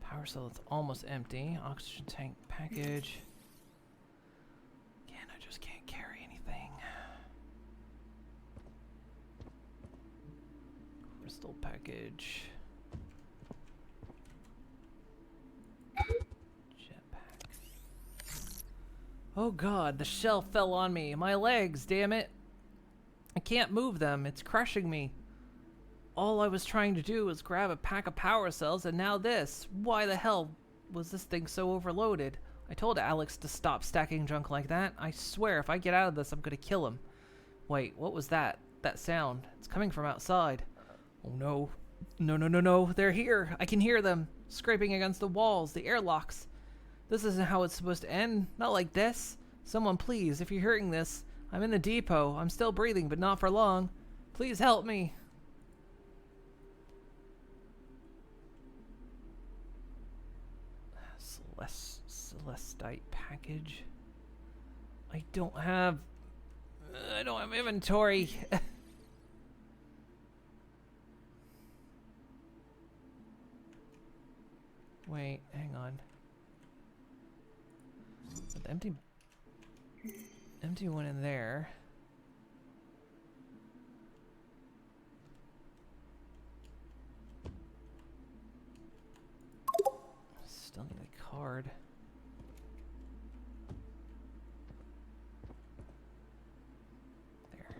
Speaker 1: Power cell that's almost empty. Oxygen tank package. Crystal package. Jetpack. Oh god, the shell fell on me. My legs, damn it. I can't move them. It's crushing me. All I was trying to do was grab a pack of power cells, and now this. Why the hell was this thing so overloaded? I told Alex to stop stacking junk like that. I swear, if I get out of this, I'm gonna kill him. Wait, what was that? That sound. It's coming from outside. Oh no. No, no, no, no. They're here. I can hear them. Scraping against the walls, the airlocks. This isn't how it's supposed to end. Not like this. Someone please, if you're hearing this. I'm in the depot. I'm still breathing, but not for long. Please help me. Celestite package. I don't have inventory. Wait, hang on. The empty one in there. Still need a card. There.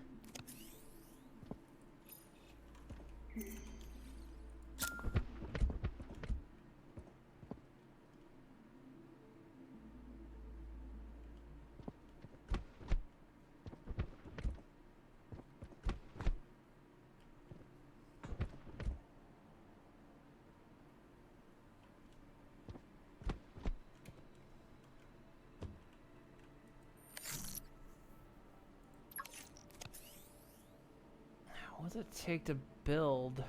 Speaker 1: What does it take to build?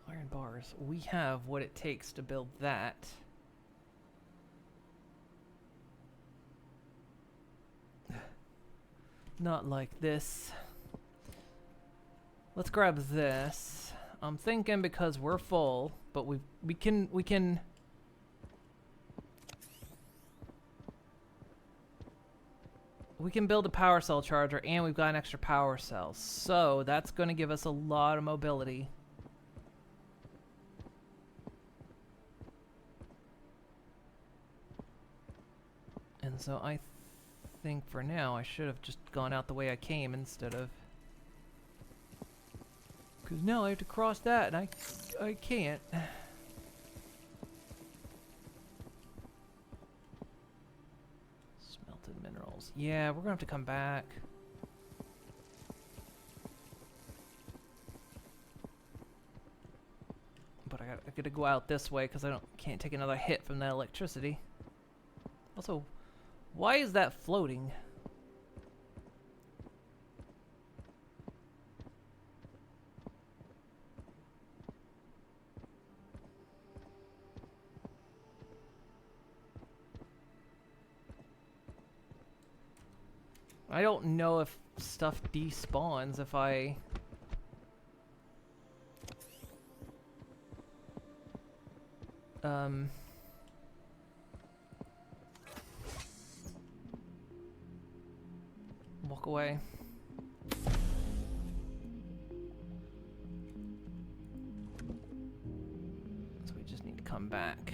Speaker 1: Iron bars. We have what it takes to build that. Not like this. Let's grab this. I'm thinking because we're full, but we can build a power cell charger, and we've got an extra power cell. So that's going to give us a lot of mobility. And so I think for now I should have just gone out the way I came instead of... Because now I have to cross that, and I can't. Smelted minerals. Yeah, we're gonna have to come back. But I gotta go out this way because can't take another hit from that electricity. Also, why is that floating? I don't know if stuff despawns if I... walk away. So we just need to come back.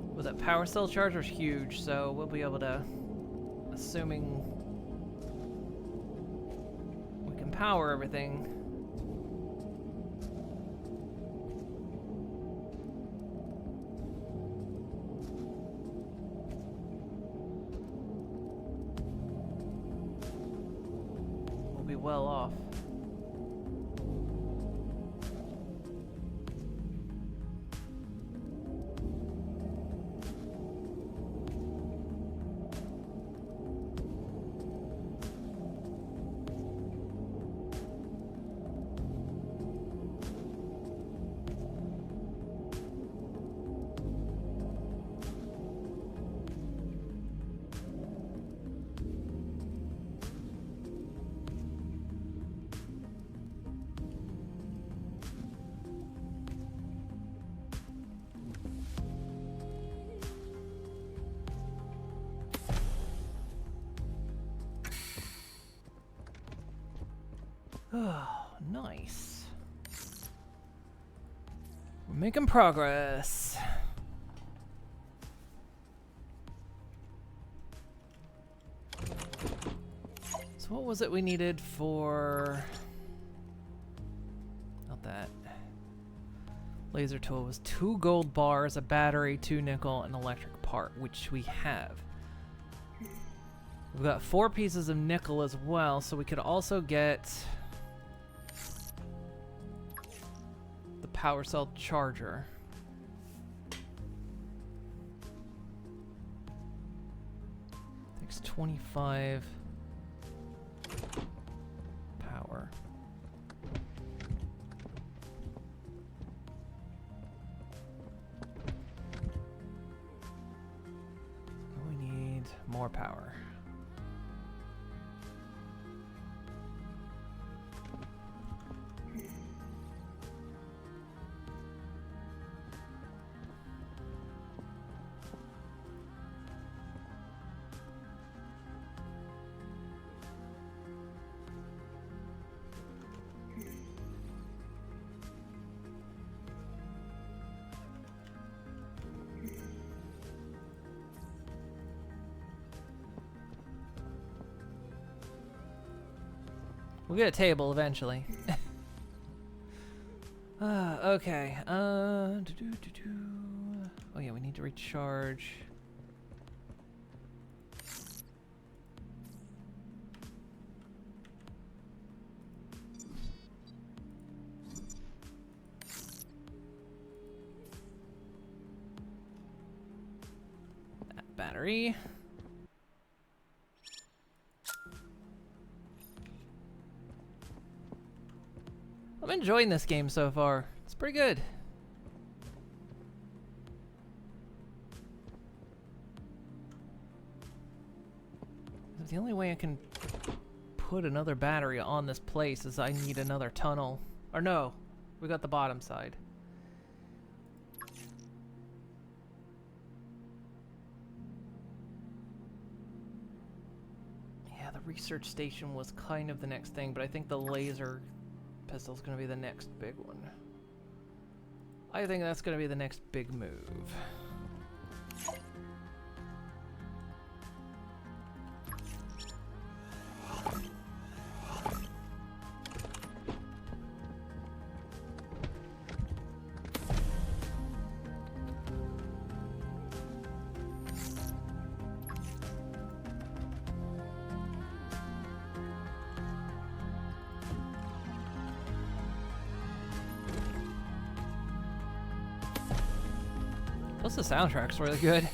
Speaker 1: Well, that power cell charger is huge, so we'll be able to, assuming we can power everything. We'll be well off. Oh, nice. We're making progress. So what was it we needed for... Not that. Laser tool was 2 gold bars, a battery, 2 nickel, and electric part, which we have. We've got 4 pieces of nickel as well, so we could also get the power cell charger. Takes 25 power. We need more power. We'll get a table eventually. Okay. Oh yeah, we need to recharge. That battery. I'm enjoying this game so far. It's pretty good. The only way I can put another battery on this place is I need another tunnel. Or no, we got the bottom side. Yeah, the research station was kind of the next thing, but I think the laser pistol's gonna be the next big one. I think that's gonna be the next big move. Plus the soundtrack's really good.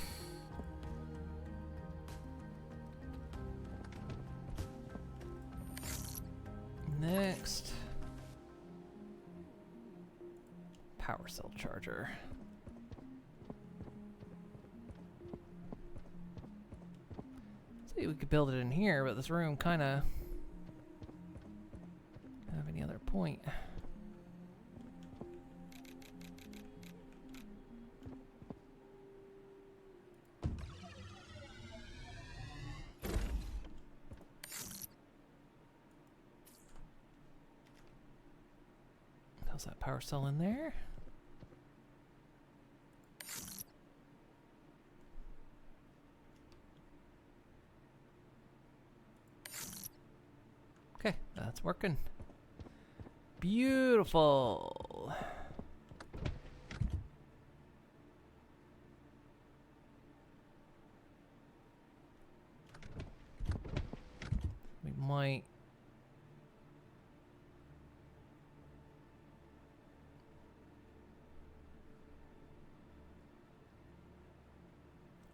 Speaker 1: Next. Power cell charger. See, we could build it in here, but this room kinda doesn't have any other point. How's that power cell in there? Okay, that's working. Beautiful. We might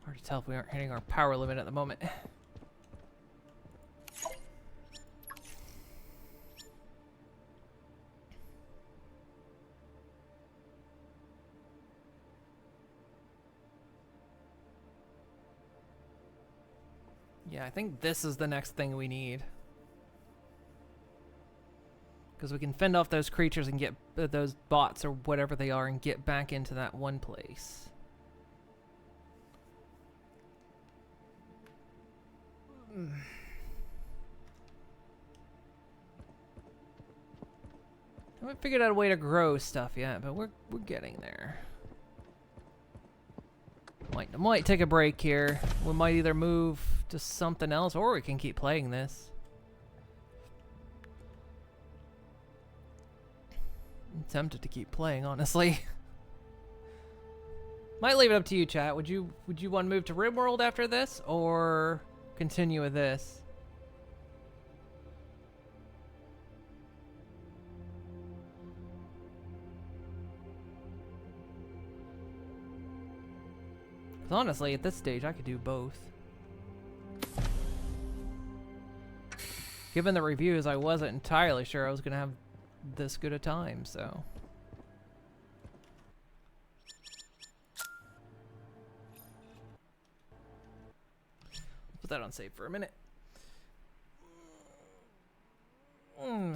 Speaker 1: hard to tell if we aren't hitting our power limit at the moment. Yeah, I think this is the next thing we need. Because we can fend off those creatures and get those bots or whatever they are and get back into that one place. I haven't figured out a way to grow stuff yet, but we're getting there. Might take a break here. We might either move to something else, or we can keep playing this. I'm tempted to keep playing, honestly. Might leave it up to you, chat. Would you want to move to RimWorld after this, or continue with this? Because honestly, at this stage, I could do both. Given the reviews, I wasn't entirely sure I was going to have this good a time, so... Put that on save for a minute.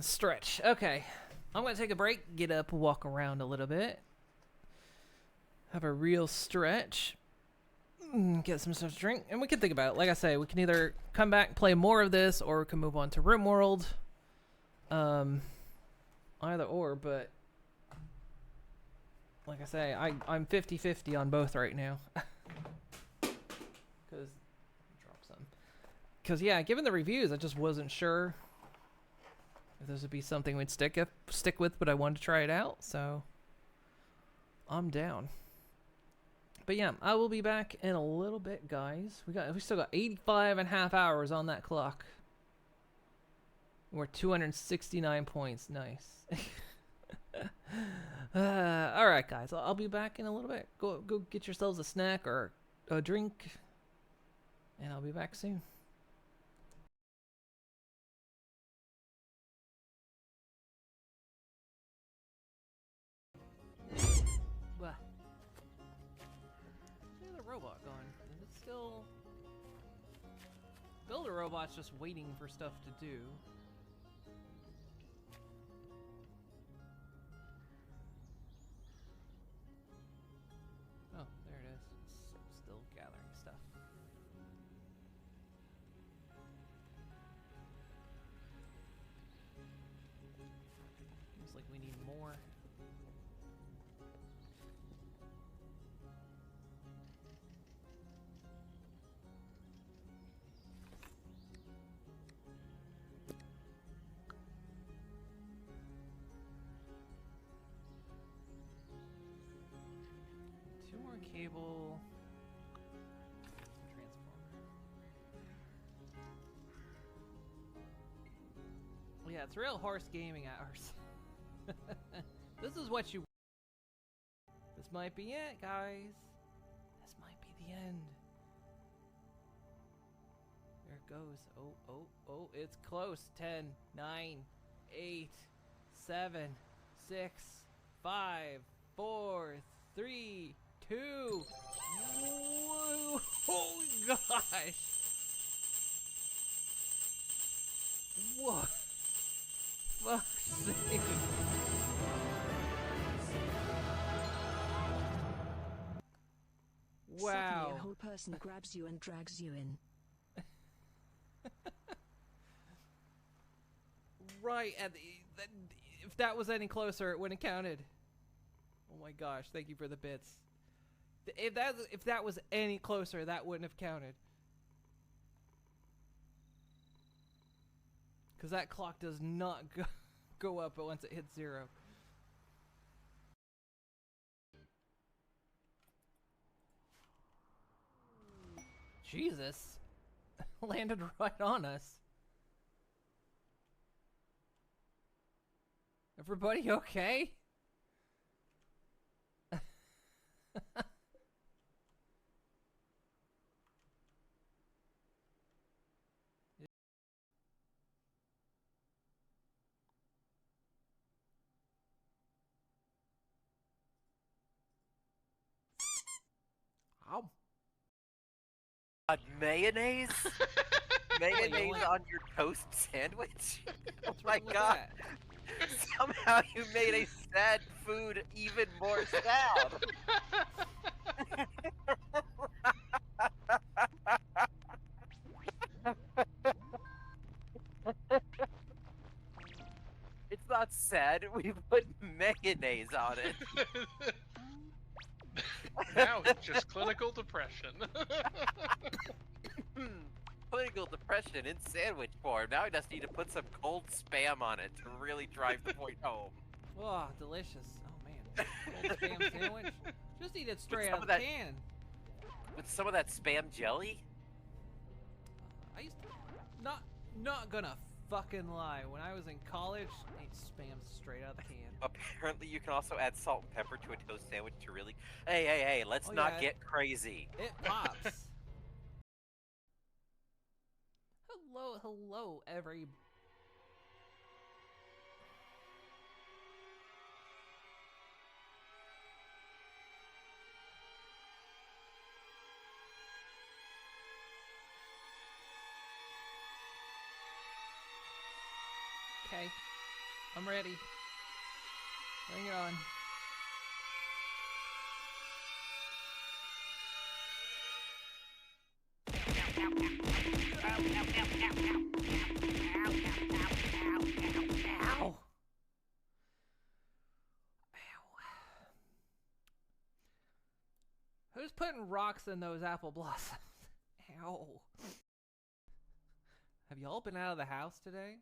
Speaker 1: Stretch. Okay. I'm going to take a break, get up, walk around a little bit. Have a real stretch. Get some stuff to drink, and we can think about it. Like I say, we can either come back, play more of this, or we can move on to RimWorld. Either or, but like I say, I'm 50-50 on both right now. Because yeah, given the reviews, I just wasn't sure if this would be something we'd stick with, but I wanted to try it out, so I'm down. But yeah, I will be back in a little bit, guys. We still got 85.5 hours on that clock. We're 269 points. Nice. All right, guys. I'll be back in a little bit. Go get yourselves a snack or a drink, and I'll be back soon. What? Where's the robot gone? Is it still... Builder robot's just waiting for stuff to do. Oh, there it is. It's still gathering stuff. Looks like we need more. Cable. Transformer. Yeah, it's real horse gaming hours. This is what you... This might be it, guys. This might be the end. There it goes. Oh, it's close. 10, 9, 8, 7, 6, 5, 4, 3, 2. Whoa. Oh gosh. What? Fuck's sake.
Speaker 5: Suddenly,
Speaker 1: Wow.
Speaker 5: a whole person grabs you and drags you in.
Speaker 1: Right, and if that was any closer, it wouldn't have counted. Oh my gosh, thank you for the bits. If that was any closer, that wouldn't have counted. Because that clock does not go up once it hits 0. Jesus. Landed right on us. Everybody okay? Ow.
Speaker 3: Mayonnaise? Mayonnaise
Speaker 1: want-
Speaker 3: on your toast sandwich? Oh
Speaker 1: What's
Speaker 3: my
Speaker 1: wrong with
Speaker 3: god.
Speaker 1: that?
Speaker 3: Somehow you made a sad food even more sad. It's not sad, bread, we put mayonnaise on it.
Speaker 10: Now it's just clinical depression.
Speaker 3: Clinical depression in sandwich form. Now I just need to put some cold Spam on it to really drive the point home.
Speaker 1: Oh, delicious. Oh man, cold Spam sandwich. Just eat it straight
Speaker 3: some
Speaker 1: out of
Speaker 3: of
Speaker 1: the
Speaker 3: that-
Speaker 1: can.
Speaker 3: With some of that Spam jelly?
Speaker 1: I used to, not gonna fucking lie. When I was in college, I ate Spam straight out of the can.
Speaker 3: Apparently you can also add salt and pepper to a toast sandwich to really... Hey, let's
Speaker 1: Oh,
Speaker 3: not
Speaker 1: yeah.
Speaker 3: get crazy.
Speaker 1: It pops. Hello, every. Okay, I'm ready. Bring it on. Ow. Ow. Who's putting rocks in those apple blossoms? Ow. Have y'all been out of the house today?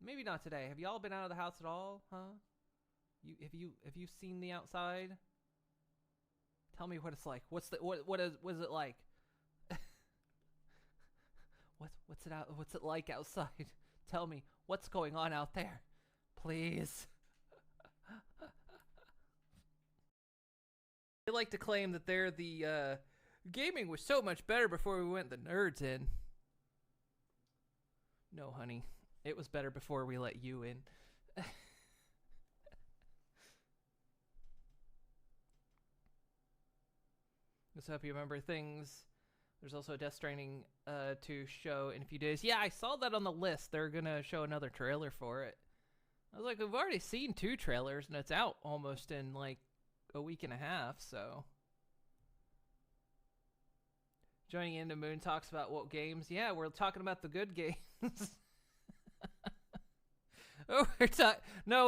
Speaker 1: Maybe not today. Have y'all been out of the house at all? Huh? Have you seen the outside? Tell me what it's like. What is it like? What's it like outside? Tell me what's going on out there, please. They like to claim that they're the gaming was so much better before we went the nerds in. No, honey, it was better before we let you in. Just hope you remember things. There's also a Death Stranding 2 show in a few days. Yeah, I saw that on the list. They're gonna show another trailer for it. I was like, we've already seen 2 trailers, and it's out almost in like a week and a half, so. Joining into Moon talks about what games. Yeah, we're talking about the good games. Oh, we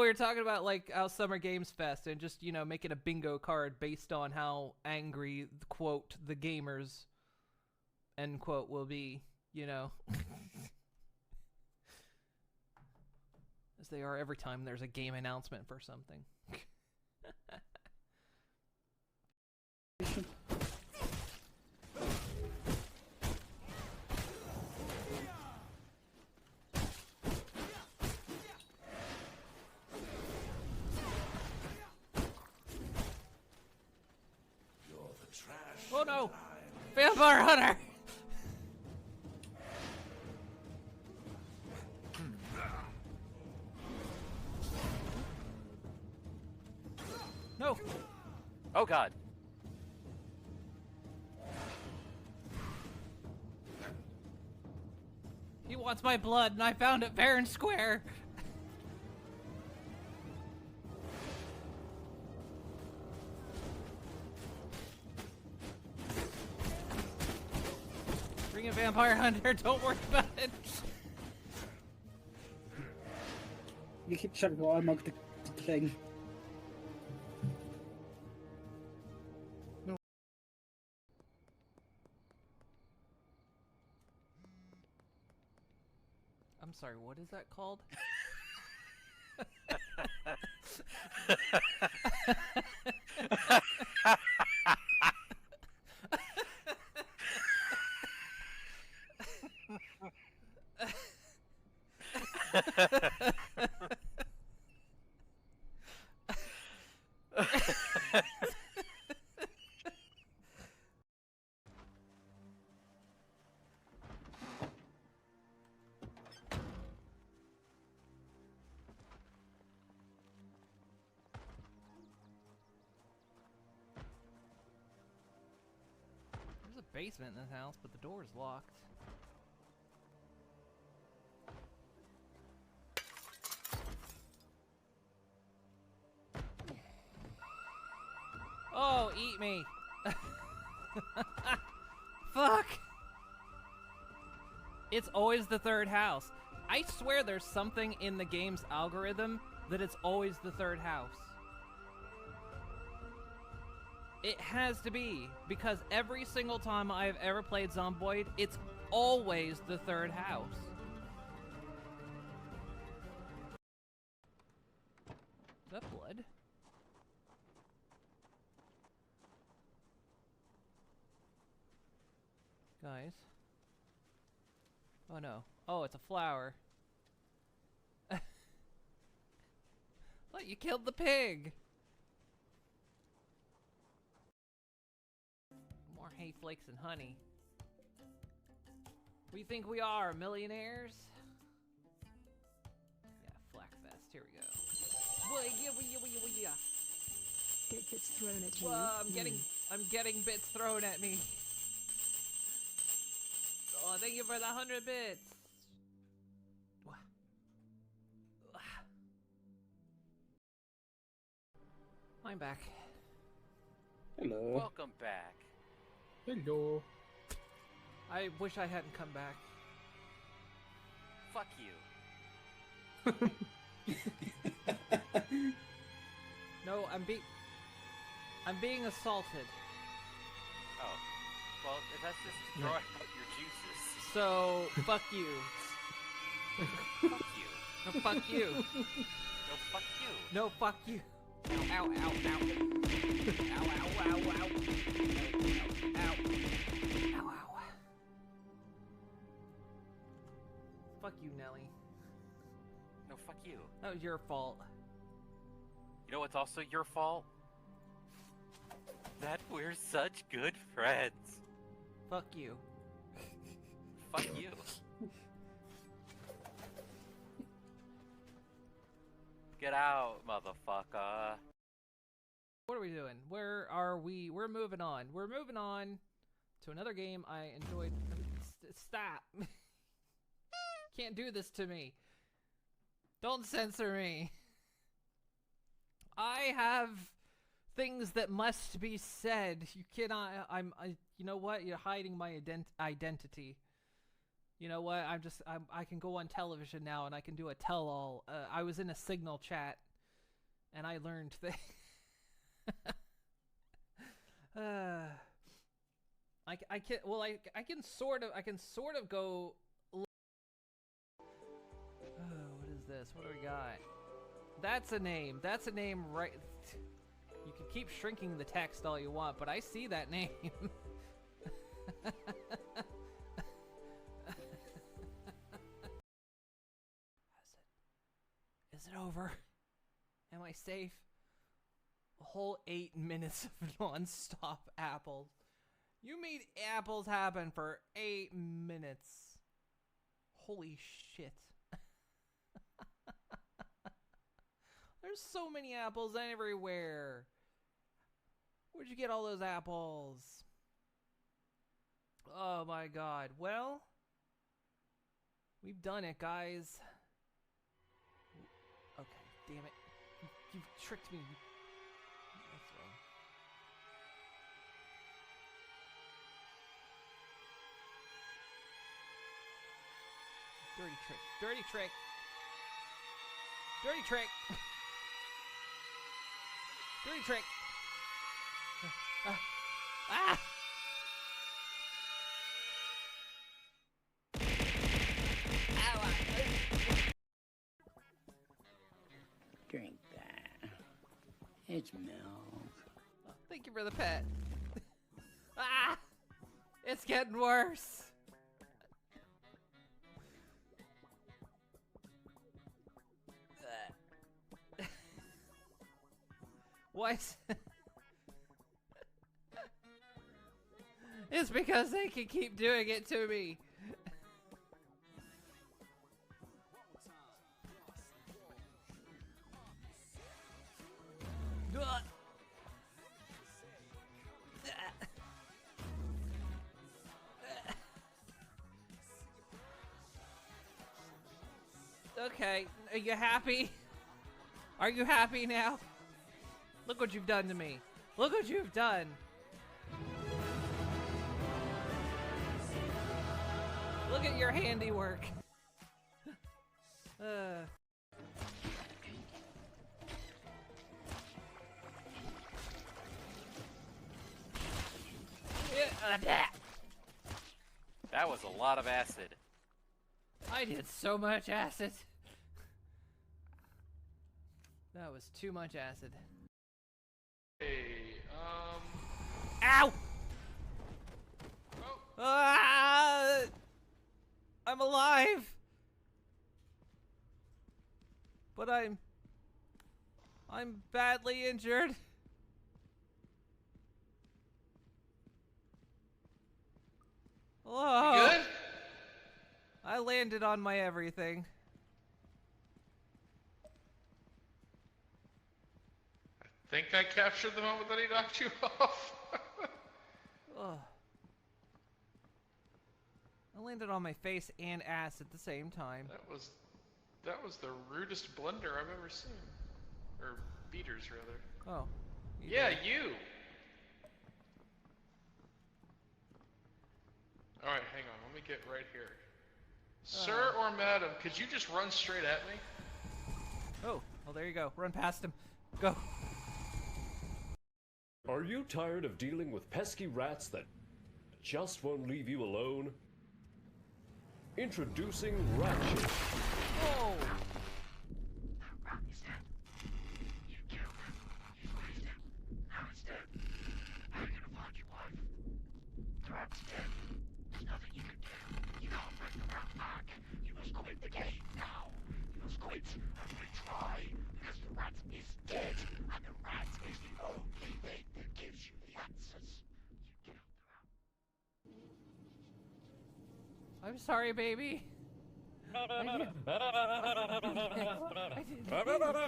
Speaker 1: were talking about like how Summer Games Fest and just, you know, making a bingo card based on how angry, quote, the gamers, end quote, will be, you know. As they are every time there's a game announcement for something. Oh no! Vampire Hunter! No!
Speaker 3: Oh god.
Speaker 1: He wants my blood, and I found it fair and square! Bring a Vampire Hunter, don't worry about it!
Speaker 2: You keep trying to unlock the thing.
Speaker 1: I'm sorry, what is that called? There's a basement in this house, but the door is locked. Oh, eat me! Fuck! It's always the third house. I swear there's something in the game's algorithm that it's always the third house. It has to be, because every single time I've ever played Zomboid, it's always the third house. Is that blood? Guys. Oh no. Oh, it's a flower. Look, you killed the pig! More hay flakes and honey. We think we are millionaires? Yeah, Flackfest. Here we go.
Speaker 5: Get bits thrown at you.
Speaker 1: Whoa, I'm getting bits thrown at me. Oh, thank you for the 100 bits. I'm back.
Speaker 2: Hello.
Speaker 3: Welcome back.
Speaker 2: Hello.
Speaker 1: I wish I hadn't come back.
Speaker 3: Fuck you.
Speaker 1: No, I'm being assaulted.
Speaker 3: Oh. Well, if that's just to draw out your juices.
Speaker 1: So, fuck you.
Speaker 3: Fuck you.
Speaker 1: No, fuck you.
Speaker 3: No, fuck you.
Speaker 1: No, fuck you. Ow, ow, ow, ow. Ow, ow, ow, ow. Ow. Ow, ow. Fuck you, Nelly.
Speaker 3: No, fuck you.
Speaker 1: That was your fault.
Speaker 3: You know what's also your fault? That we're such good friends.
Speaker 1: Fuck you.
Speaker 3: Fuck you. Get out, motherfucker.
Speaker 1: What are we doing? Where are we? We're moving on. We're moving on to another game I enjoyed. Stop. Can't do this to me. Don't censor me. I have things that must be said. You cannot. You know what? You're hiding my identity. You know what? I can go on television now and I can do a tell-all. I was in a Signal chat, and I learned things. I can sort of go. Oh, what is this? What do we got? That's a name. That's a name, right? You can keep shrinking the text all you want, but I see that name. Is it over? Am I safe? A whole 8 minutes of non-stop apples. You made apples happen for 8 minutes. Holy shit. There's so many apples everywhere. Where'd you get all those apples? Oh my god. Well, we've done it, guys. Okay, damn it. You've tricked me. That's wrong. Dirty trick. Dirty trick. Dirty trick. Dirty trick. Ah!
Speaker 2: Drink that. It's milk.
Speaker 1: Oh, thank you for the pet. Ah! It's getting worse. What? It's because they can keep doing it to me. Okay, are you happy? Are you happy now? Look what you've done to me. Look what you've done. Look at your handiwork.
Speaker 3: That was a lot of acid.
Speaker 1: I did so much acid. That was too much acid.
Speaker 10: Hey,
Speaker 1: Ow!
Speaker 10: oh,
Speaker 1: Ah! I'm alive! But I'm badly injured. Hello?
Speaker 10: you good?
Speaker 1: I landed on my everything.
Speaker 10: I think I captured the moment that he knocked you off.
Speaker 1: Ugh. I landed on my face and ass at the same time.
Speaker 10: That was the rudest blunder I've ever seen. Or beaters, rather.
Speaker 1: Oh.
Speaker 10: Yeah, you! Alright, hang on, let me get right here. Sir or madam, could you just run straight at me?
Speaker 1: Oh, well there you go. Run past him. Go.
Speaker 11: Are you tired of dealing with pesky rats that just won't leave you alone? Introducing Ratchet.
Speaker 1: Oh! I'm sorry, baby. I didn't mean to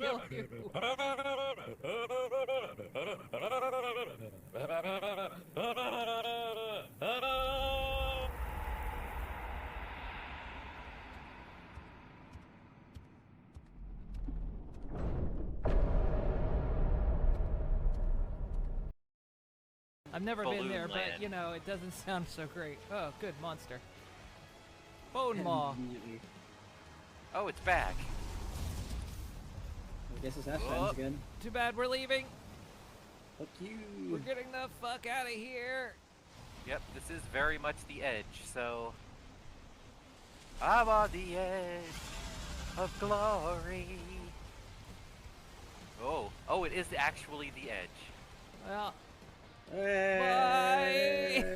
Speaker 1: kill you. I've never been
Speaker 3: Balloon
Speaker 1: there,
Speaker 3: land.
Speaker 1: but you know, it doesn't sound so great. Oh, good monster. Bone Maw.
Speaker 2: Immediately.
Speaker 3: Oh, it's back.
Speaker 2: I guess it's that
Speaker 3: Oh.
Speaker 2: friends again.
Speaker 1: Too bad we're leaving.
Speaker 2: Fuck you.
Speaker 1: We're getting the fuck out of here.
Speaker 3: Yep, this is very much the edge, so... I'm on the edge of glory. Oh, it is actually the edge.
Speaker 1: Well,
Speaker 2: Hey.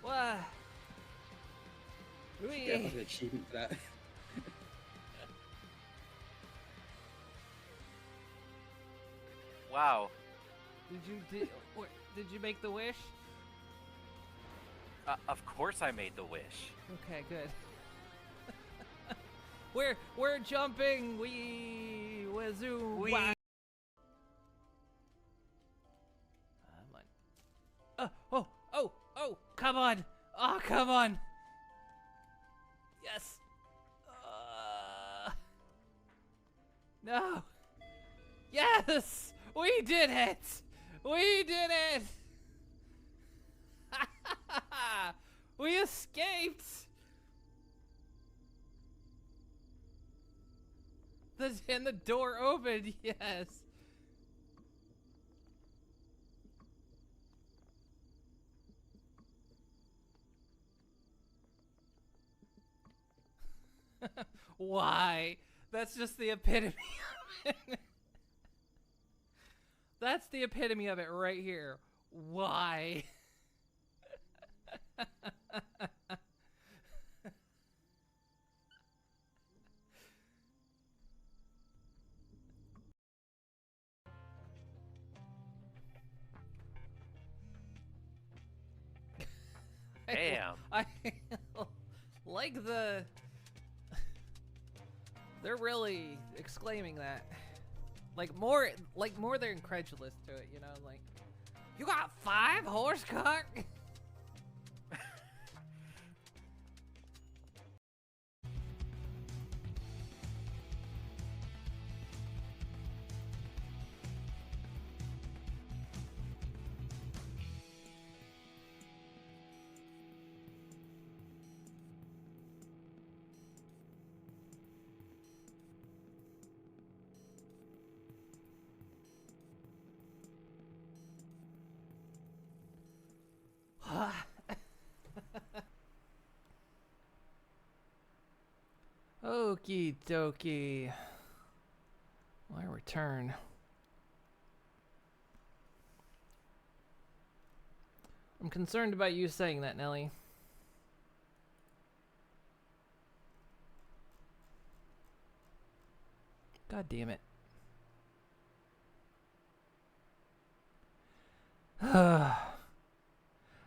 Speaker 1: what?
Speaker 2: Get like an achievement for that.
Speaker 3: Wow.
Speaker 1: Did you make the wish?
Speaker 3: Of course I made the wish.
Speaker 1: Okay, good. we're jumping. We wazoo.
Speaker 3: We-
Speaker 1: wah. Oh, come on. Oh, come on. Yes. No. Yes. We did it. We did it. We escaped. And the door opened. Yes. Why? That's just the epitome of it. That's the epitome of it right here. Why?
Speaker 3: Damn.
Speaker 1: I like the... They're really exclaiming that. Like more they're incredulous to it, you know, like, you got 5 horse cock? Okie dokie. Why return? I'm concerned about you saying that, Nelly. God damn it.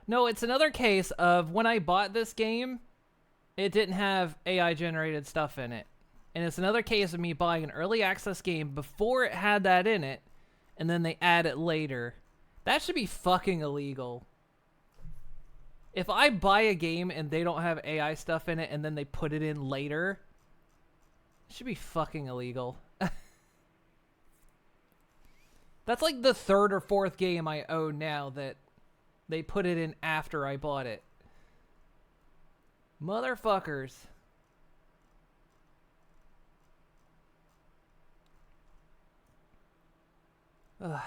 Speaker 1: No, it's another case of when I bought this game, it didn't have AI generated stuff in it. And it's another case of me buying an early access game before it had that in it, and then they add it later. That should be fucking illegal. If I buy a game and they don't have AI stuff in it and then they put it in later, it should be fucking illegal. That's like the third or fourth game I own now that they put it in after I bought it. Motherfuckers. Ugh.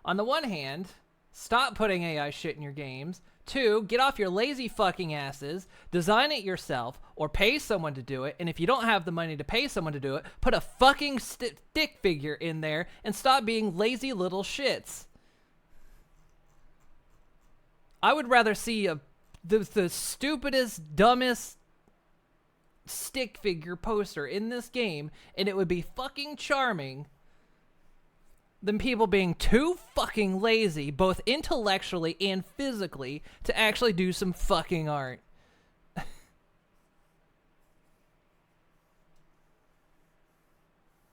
Speaker 1: On the one hand, stop putting AI shit in your games. 2, get off your lazy fucking asses, design it yourself, or pay someone to do it, and if you don't have the money to pay someone to do it, put a fucking stick figure in there and stop being lazy little shits. I would rather see the stupidest, dumbest stick figure poster in this game, and it would be fucking charming, than people being too fucking lazy, both intellectually and physically, to actually do some fucking art.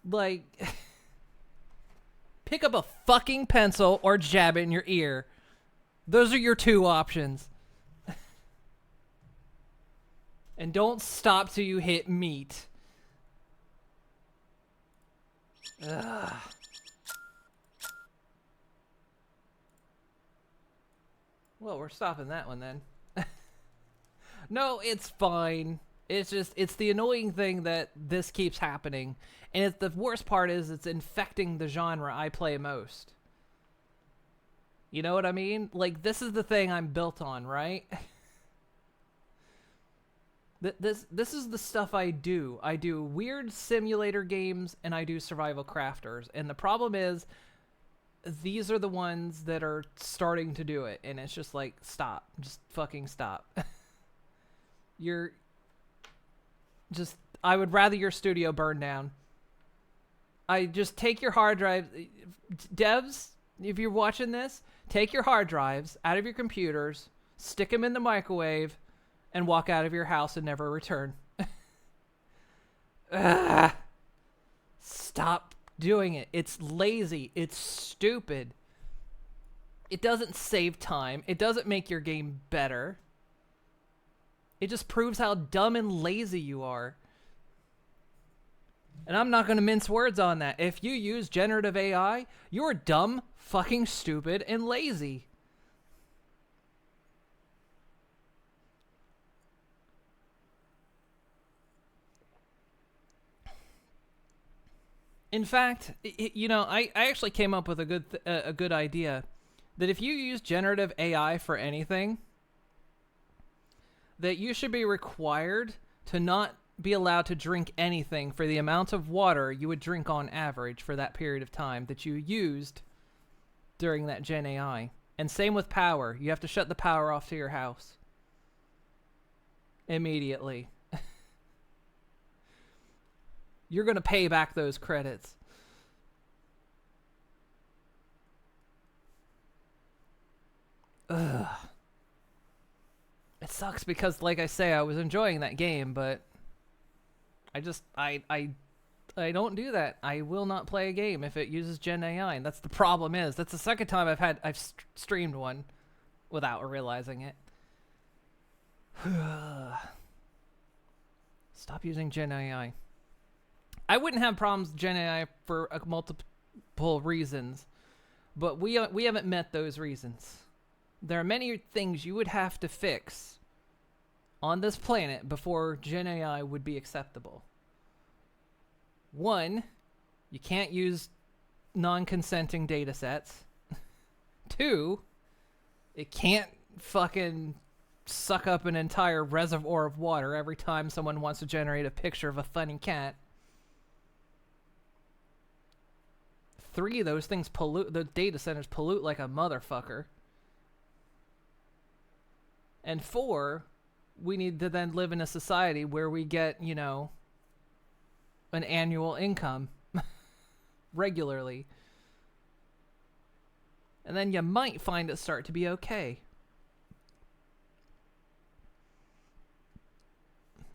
Speaker 1: Like, pick up a fucking pencil or jab it in your ear. Those are your 2 options. And don't stop till you hit meat. Ugh. Well, we're stopping that one then. No, it's fine. It's just, it's the annoying thing that this keeps happening. And the worst part is it's infecting the genre I play most. You know what I mean? Like, this is the thing I'm built on, right? This is the stuff I do. I do weird simulator games and I do survival crafters. And the problem is, these are the ones that are starting to do it, and it's just like, stop. Just fucking stop. You're just, I would rather your studio burn down. I just take your hard drive. Devs, if you're watching this, take your hard drives out of your computers, stick them in the microwave, and walk out of your house and never return. Stop doing it. It's lazy. It's stupid. It doesn't save time. It doesn't make your game better. It just proves how dumb and lazy you are. And I'm not going to mince words on that. If you use generative AI, you're dumb, fucking stupid, and lazy. In fact, you know, I actually came up with a good idea that if you use generative AI for anything, that you should be required to not be allowed to drink anything for the amount of water you would drink on average for that period of time that you used during that Gen AI. And same with power. You have to shut the power off to your house immediately. You're going to pay back those credits. Ugh. It sucks because, like I say, I was enjoying that game, but I don't do that. I will not play a game if it uses Gen AI, and that's the problem is. That's the second time I've streamed one without realizing it. Stop using Gen AI. I wouldn't have problems with Gen AI for multiple reasons, but we haven't met those reasons. There are many things you would have to fix on this planet before Gen AI would be acceptable. 1, you can't use non-consenting data sets. 2, it can't fucking suck up an entire reservoir of water every time someone wants to generate a picture of a funny cat. 3, those things pollute, the data centers pollute like a motherfucker. And 4, we need to then live in a society where we get, you know, an annual income regularly. And then you might find it start to be okay.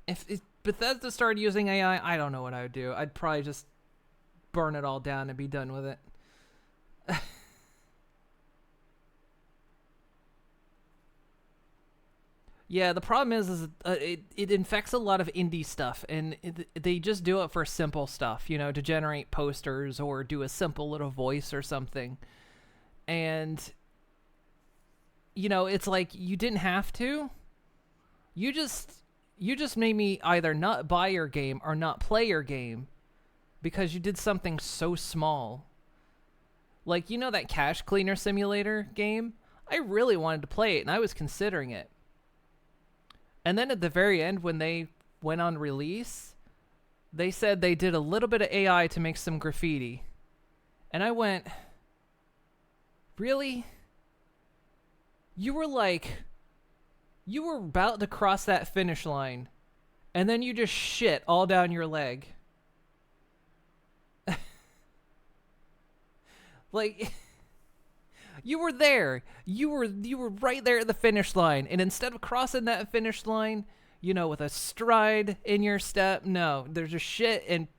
Speaker 1: If Bethesda started using AI, I don't know what I would do. I'd probably just burn it all down and be done with it. Yeah, the problem is it infects a lot of indie stuff, and they just do it for simple stuff, you know, to generate posters or do a simple little voice or something. And, you know, it's like, you didn't have to. You just made me either not buy your game or not play your game because you did something so small. Like, you know that cache cleaner simulator game? I really wanted to play it, and I was considering it. And then at the very end, when they went on release, they said they did a little bit of AI to make some graffiti. And I went, really? You were about to cross that finish line, and then you just shit all down your leg. Like, you were there. You were right there at the finish line, and instead of crossing that finish line, you know, with a stride in your step, no, there's just shit and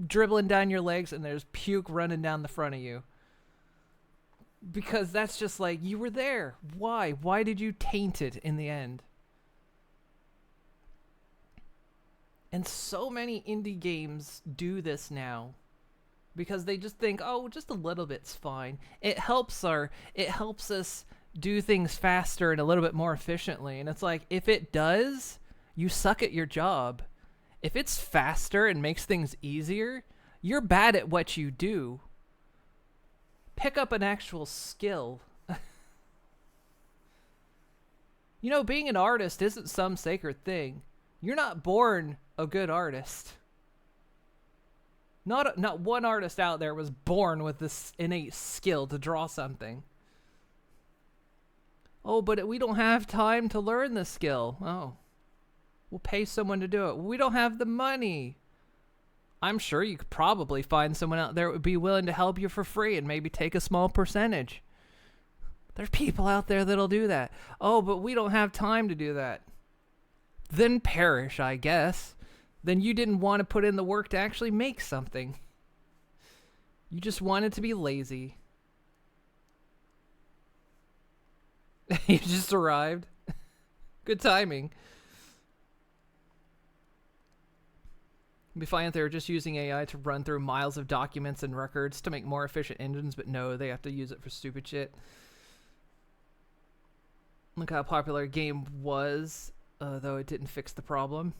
Speaker 1: dribbling down your legs, and there's puke running down the front of you. Because that's just like, you were there. Why? Why did you taint it in the end? And so many indie games do this now. Because they just think, oh, just a little bit's fine. It helps us do things faster and a little bit more efficiently. And it's like, if it does, you suck at your job. If it's faster and makes things easier, you're bad at what you do. Pick up an actual skill. You know, being an artist isn't some sacred thing. You're not born a good artist. Not one artist out there was born with this innate skill to draw something. Oh, but we don't have time to learn the skill. Oh. We'll pay someone to do it. We don't have the money. I'm sure you could probably find someone out there that would be willing to help you for free and maybe take a small percentage. There's people out there that'll do that. Oh, but we don't have time to do that. Then perish, I guess. Then you didn't want to put in the work to actually make something. You just wanted to be lazy. You just arrived. Good timing. It'd be fine if they were just using AI to run through miles of documents and records to make more efficient engines, but no, they have to use it for stupid shit. Look how popular a game was, though it didn't fix the problem.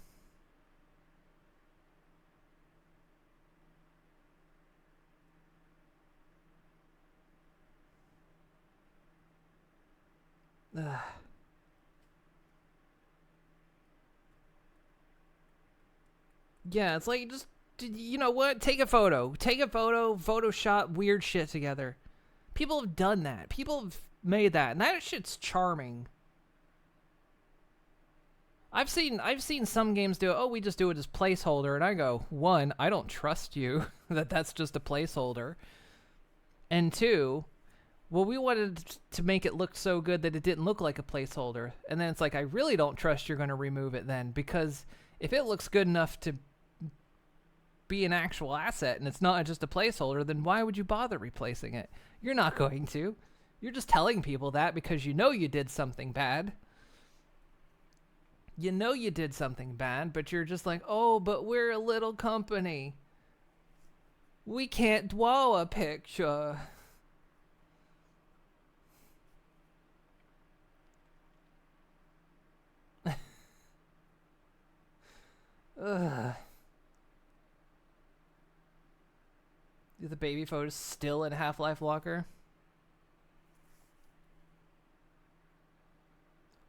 Speaker 1: Yeah, it's like, just, you know what? Take a photo. Take a photo, Photoshop weird shit together. People have done that. People have made that, and that shit's charming. I've seen some games do it. Oh, we just do it as placeholder, and I go, 1, I don't trust you that that's just a placeholder. And 2, well, we wanted to make it look so good that it didn't look like a placeholder. And then it's like, I really don't trust you're going to remove it then, because if it looks good enough to be an actual asset and it's not just a placeholder, then why would you bother replacing it? You're not going to. You're just telling people that because you know you did something bad. You know you did something bad, but you're just like, oh, but we're a little company. We can't draw a picture. Ugh. The baby photo's still in Half-Life Locker.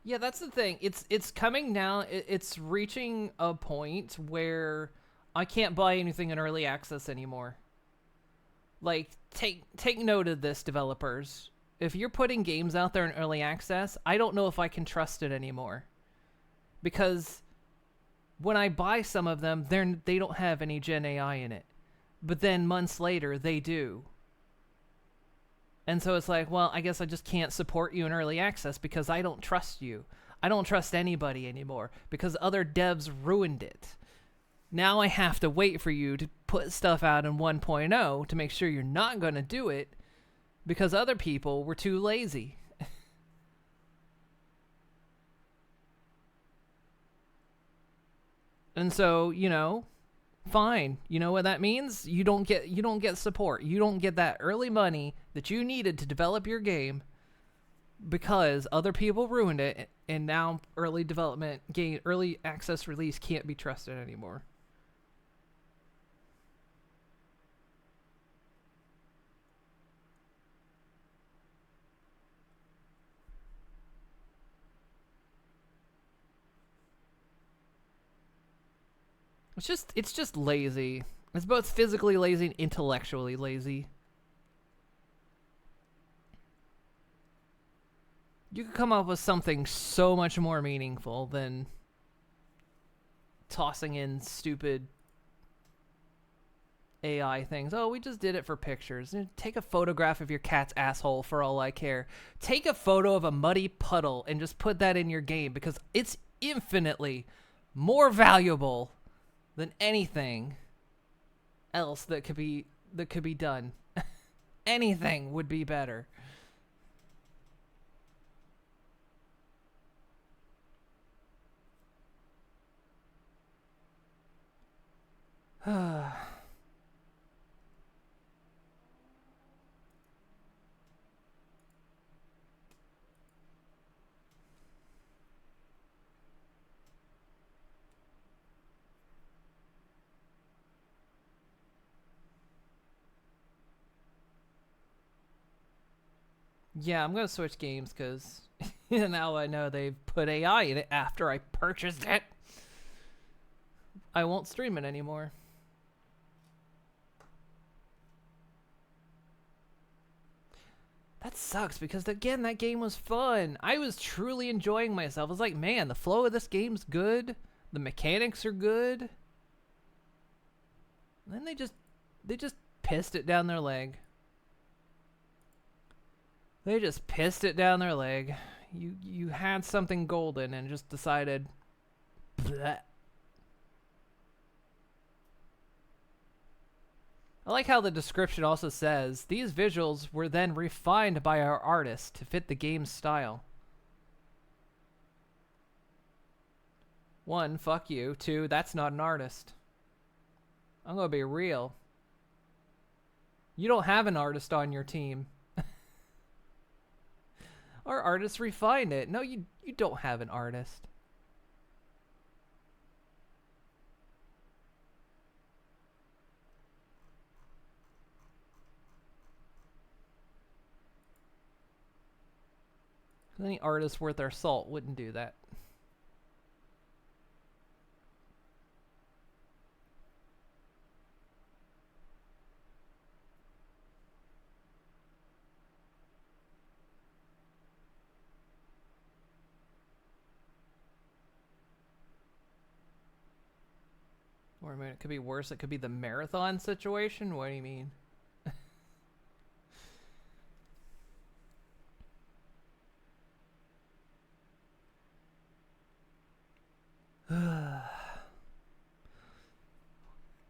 Speaker 1: Yeah, that's the thing. It's coming now. It's reaching a point where I can't buy anything in early access anymore. Like, take note of this, developers. If you're putting games out there in early access, I don't know if I can trust it anymore. Because when I buy some of them, they don't have any Gen AI in it. But then months later, they do. And so it's like, well, I guess I just can't support you in early access because I don't trust you. I don't trust anybody anymore because other devs ruined it. Now I have to wait for you to put stuff out in 1.0 to make sure you're not going to do it because other people were too lazy. And so, you know, fine. You know what that means? You don't get support. You don't get that early money that you needed to develop your game because other people ruined it, and now early access release can't be trusted anymore. It's just lazy. It's both physically lazy and intellectually lazy. You could come up with something so much more meaningful than tossing in stupid AI things. Oh, we just did it for pictures. Take a photograph of your cat's asshole for all I care. Take a photo of a muddy puddle and just put that in your game because it's infinitely more valuable than anything else that could be done. Anything would be better. Yeah, I'm gonna switch games because now I know they've put AI in it after I purchased it. I won't stream it anymore. That sucks because, again, that game was fun. I was truly enjoying myself. I was like, man, the flow of this game's good. The mechanics are good. And then they just pissed it down their leg. They just pissed it down their leg. You had something golden and just decided, bleh. I like how the description also says, these visuals were then refined by our artist to fit the game's style. 1, fuck you. 2, that's not an artist. I'm gonna be real. You don't have an artist on your team. Our artist refined it. No, you don't have an artist. Any artist worth their salt wouldn't do that. Or I mean, it could be worse. It could be the marathon situation. What do you mean?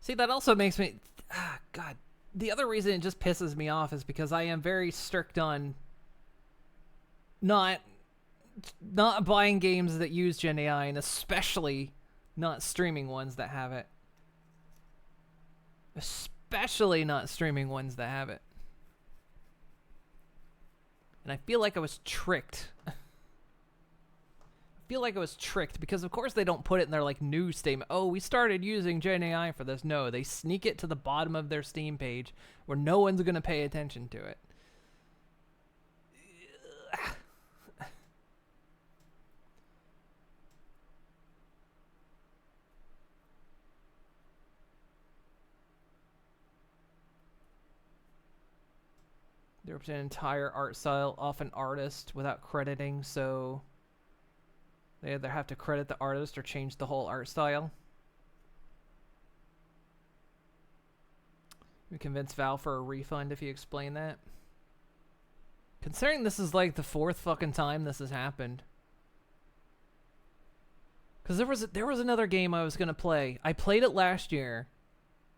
Speaker 1: See, that also makes me... God. The other reason it just pisses me off is because I am very strict on not buying games that use Gen AI, and especially not streaming ones that have it. Especially not streaming ones that have it. And I feel like I was tricked. Because of course they don't put it in their like news statement. Oh, we started using Gen AI for this. No, they sneak it to the bottom of their Steam page where no one's going to pay attention to it. They ripped an entire art style off an artist without crediting, so they either have to credit the artist or change the whole art style. We convince Val for a refund if you explain that. Considering this is like the 4th fucking time this has happened. Because there was another game I was gonna play. I played it last year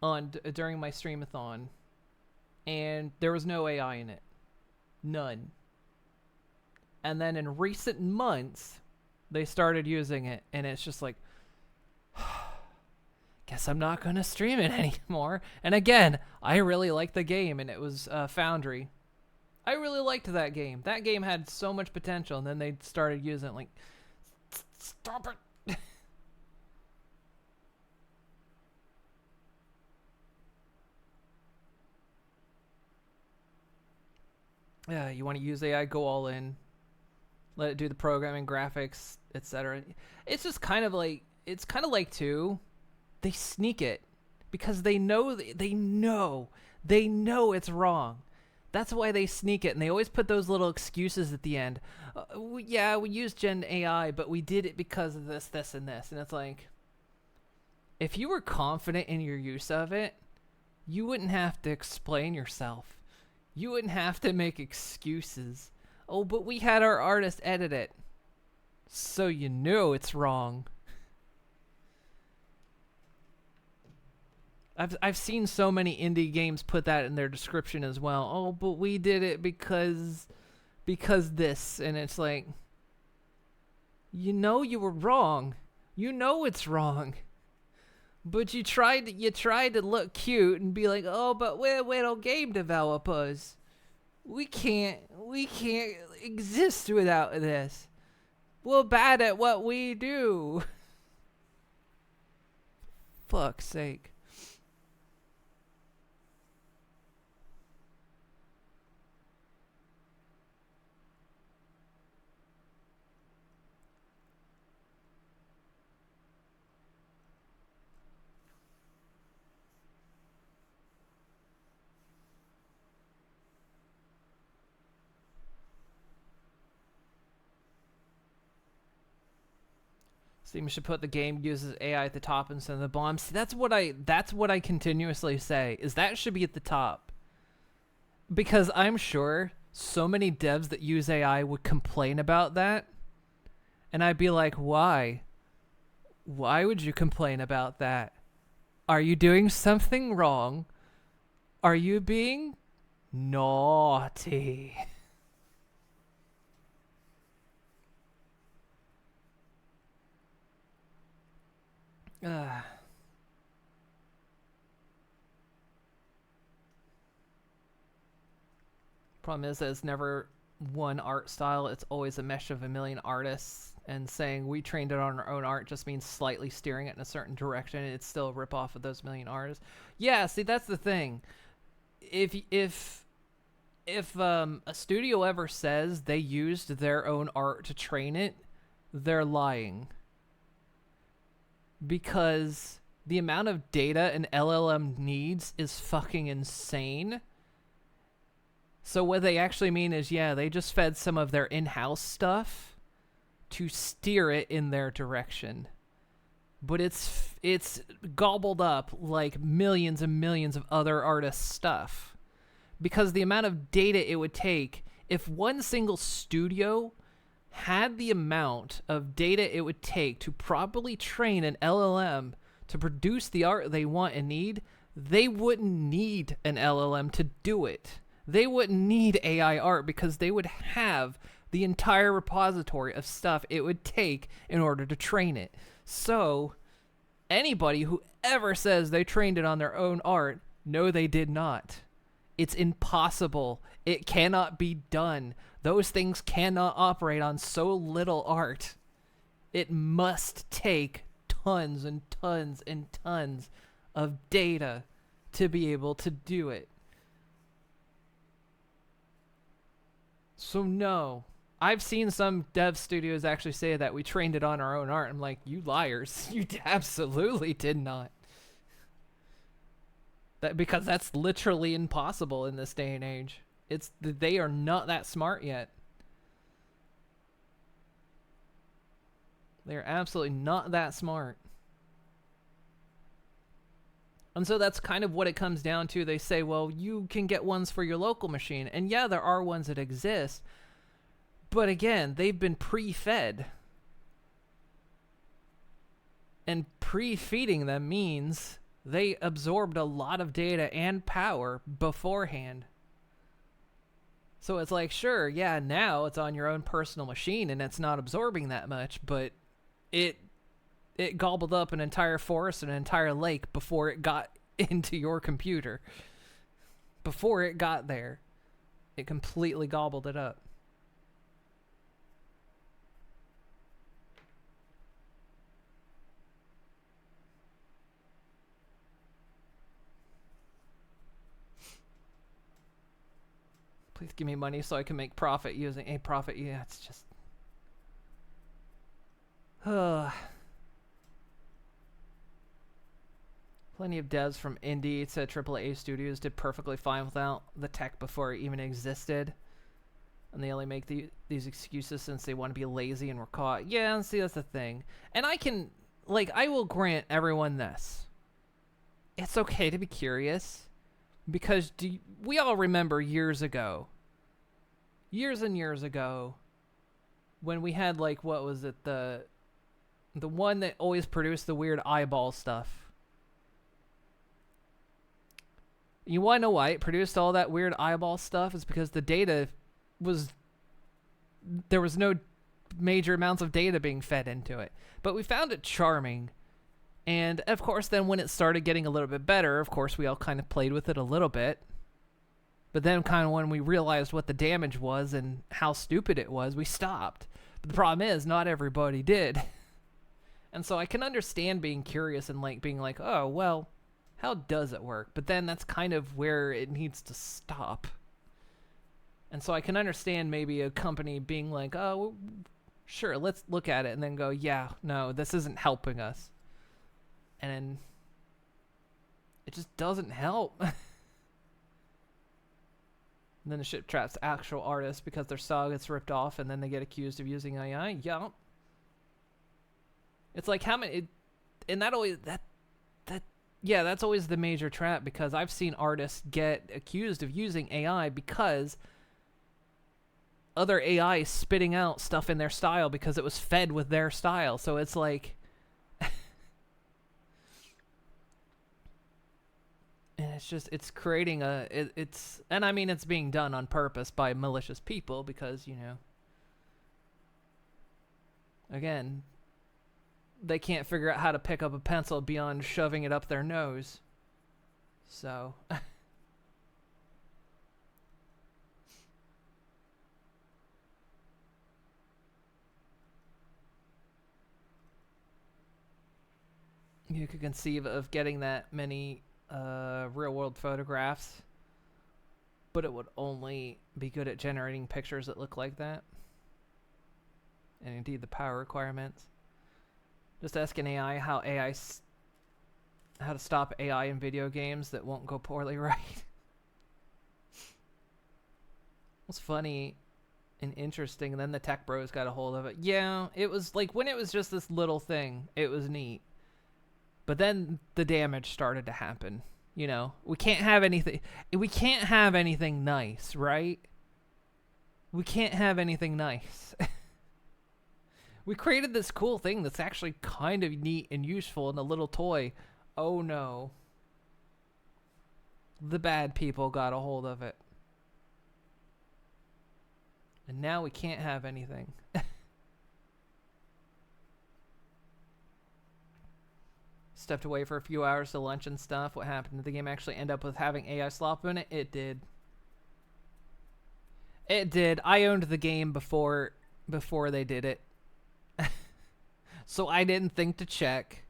Speaker 1: during my Streamathon, and there was no AI in it. None. And then in recent months, they started using it, and it's just like, guess I'm not gonna stream it anymore. And again, I really liked the game, and it was Foundry. I really liked that game. That game had so much potential, and then they started using it like, stop it. Yeah, you want to use AI, go all in. Let it do the programming, graphics, etc. It's just kind of like, it's kind of like too, they sneak it because they know it's wrong. That's why they sneak it, and they always put those little excuses at the end. Yeah, we used Gen AI, but we did it because of this, this, and this. And it's like, if you were confident in your use of it, you wouldn't have to explain yourself. You wouldn't have to make excuses. Oh, but we had our artist edit it, so you know it's wrong. I've seen so many indie games put that in their description as well. Oh, but we did it because this, and it's like, you know you were wrong. You know it's wrong. But you tried to look cute and be like, oh, but we're little game developers. We can't exist without this. We're bad at what we do. Fuck's sake. Steam should put the game uses AI at the top instead of the bottom. See, that's what I continuously say, is that should be at the top. Because I'm sure so many devs that use AI would complain about that. And I'd be like, why? Why would you complain about that? Are you doing something wrong? Are you being naughty? Problem is that it's never one art style. It's always a mesh of a million artists, and saying we trained it on our own art just means slightly steering it in a certain direction. It's still a ripoff of those million artists. Yeah, see, that's the thing. If a studio ever says they used their own art to train it, they're lying. Because the amount of data an LLM needs is fucking insane. So what they actually mean is, yeah, they just fed some of their in-house stuff to steer it in their direction. But it's gobbled up like millions and millions of other artists' stuff. Because the amount of data it would take, if one single studio had the amount of data it would take to properly train an LLM to produce the art they want and need, they wouldn't need an LLM to do it. They wouldn't need AI art because they would have the entire repository of stuff it would take in order to train it. So, anybody who ever says they trained it on their own art, no, they did not. It's impossible. It cannot be done. Those things cannot operate on so little art. It must take tons and tons and tons of data to be able to do it. So no. I've seen some dev studios actually say that we trained it on our own art. I'm like, you liars. You absolutely did not. Because that's literally impossible in this day and age. They are not that smart yet. They're absolutely not that smart. And so that's kind of what it comes down to. They say, well, you can get ones for your local machine. And yeah, there are ones that exist. But again, they've been pre-fed. And pre-feeding them means they absorbed a lot of data and power beforehand. So it's like, sure, yeah, now it's on your own personal machine and it's not absorbing that much, but it gobbled up an entire forest and an entire lake before it got into your computer. Before it got there, it completely gobbled it up. Please give me money so I can make profit using a profit. Yeah, it's just... Plenty of devs from indie to AAA studios did perfectly fine without the tech before it even existed. And they only make these excuses since they want to be lazy and were caught. Yeah, see, that's the thing. And I can... Like, I will grant everyone this. It's okay to be curious. Because we all remember years and years ago, when we had, like, what was it, the one that always produced the weird eyeball stuff. You want to know why it produced all that weird eyeball stuff? It's because the data there was no major amounts of data being fed into it. But we found it charming. And, of course, then when it started getting a little bit better, of course, we all kind of played with it a little bit. But then kind of when we realized what the damage was and how stupid it was, we stopped. But the problem is, not everybody did. And so I can understand being curious and like being like, oh, well, how does it work? But then that's kind of where it needs to stop. And so I can understand maybe a company being like, oh, sure, let's look at it. And then go, yeah, no, this isn't helping us. And then it just doesn't help. And then the ship traps actual artists because their style gets ripped off and then they get accused of using AI. Yeah. It's like how many... and that always... Yeah, that's always the major trap because I've seen artists get accused of using AI because other AI is spitting out stuff in their style because it was fed with their style. So it's like... And it's just, it's creating and I mean, it's being done on purpose by malicious people because, you know, again, they can't figure out how to pick up a pencil beyond shoving it up their nose. So. You could conceive of getting that many real world photographs, but it would only be good at generating pictures that look like that. And indeed the power requirements. Just ask an AI how to stop AI in video games that won't go poorly right. What's funny and interesting, and then the tech bros got a hold of it. Yeah, it was like when it was just this little thing, it was neat. But then the damage started to happen. You know, we can't have anything nice, right? We can't have anything nice. We created this cool thing that's actually kind of neat and useful in a little toy. Oh no. The bad people got a hold of it. And now we can't have anything. Stepped away for a few hours to lunch and stuff. What happened? Did the game actually end up with having AI slop in it? It did. It did. I owned the game before they did it. So I didn't think to check.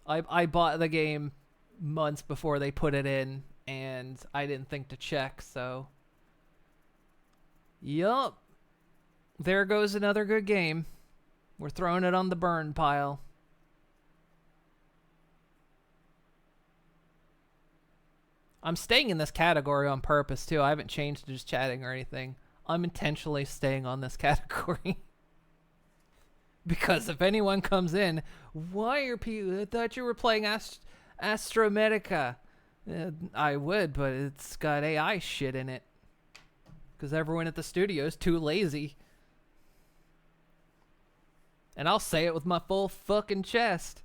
Speaker 1: I bought the game months before they put it in, and I didn't think to check, so... Yup. There goes another good game. We're throwing it on the burn pile. I'm staying in this category on purpose, too. I haven't changed to just chatting or anything. I'm intentionally staying on this category. Because if anyone comes in, why are people... I thought you were playing Astrometica. I would, but it's got AI shit in it. Because everyone at the studio is too lazy. And I'll say it with my full fucking chest.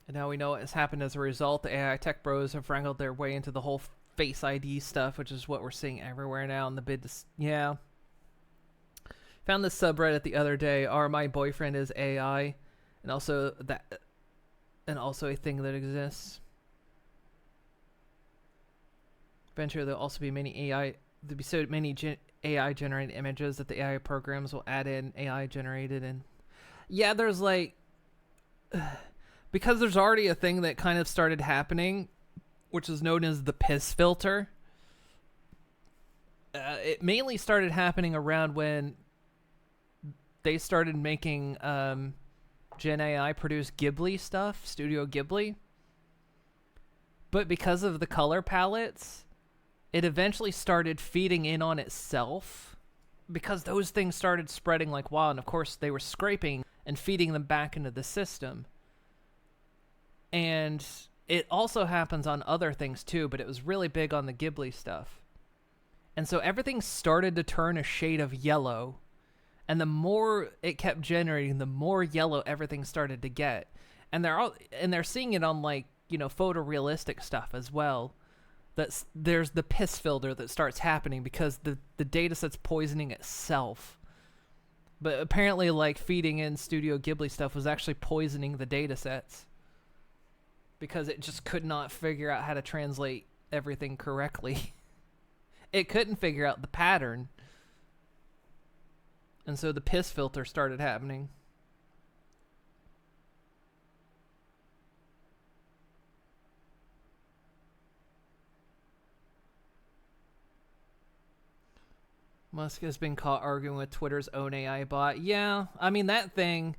Speaker 1: And now we know what has happened as a result. The AI tech bros have wrangled their way into the whole Face ID stuff, which is what we're seeing everywhere now in the bid to... Yeah. Found this subreddit the other day, My Boyfriend is AI. And also a thing that exists. Eventually there'll also be there'll be so many AI generated images that the AI programs will add in AI generated. And yeah, there's like... Because there's already a thing that kind of started happening, which is known as the piss filter. It mainly started happening around when they started making Gen AI produce Ghibli stuff, Studio Ghibli. But because of the color palettes, it eventually started feeding in on itself. Because those things started spreading like wild, and of course they were scraping and feeding them back into the system. And it also happens on other things too, but it was really big on the Ghibli stuff. And so everything started to turn a shade of yellow. And the more it kept generating, the more yellow everything started to get. And they're seeing it on like, you know, photorealistic stuff as well. There's the piss filter that starts happening because the dataset's poisoning itself. But apparently like feeding in Studio Ghibli stuff was actually poisoning the datasets. Because it just could not figure out how to translate everything correctly. It couldn't figure out the pattern. And so the piss filter started happening. Musk has been caught arguing with Twitter's own AI bot. Yeah, I mean, that thing...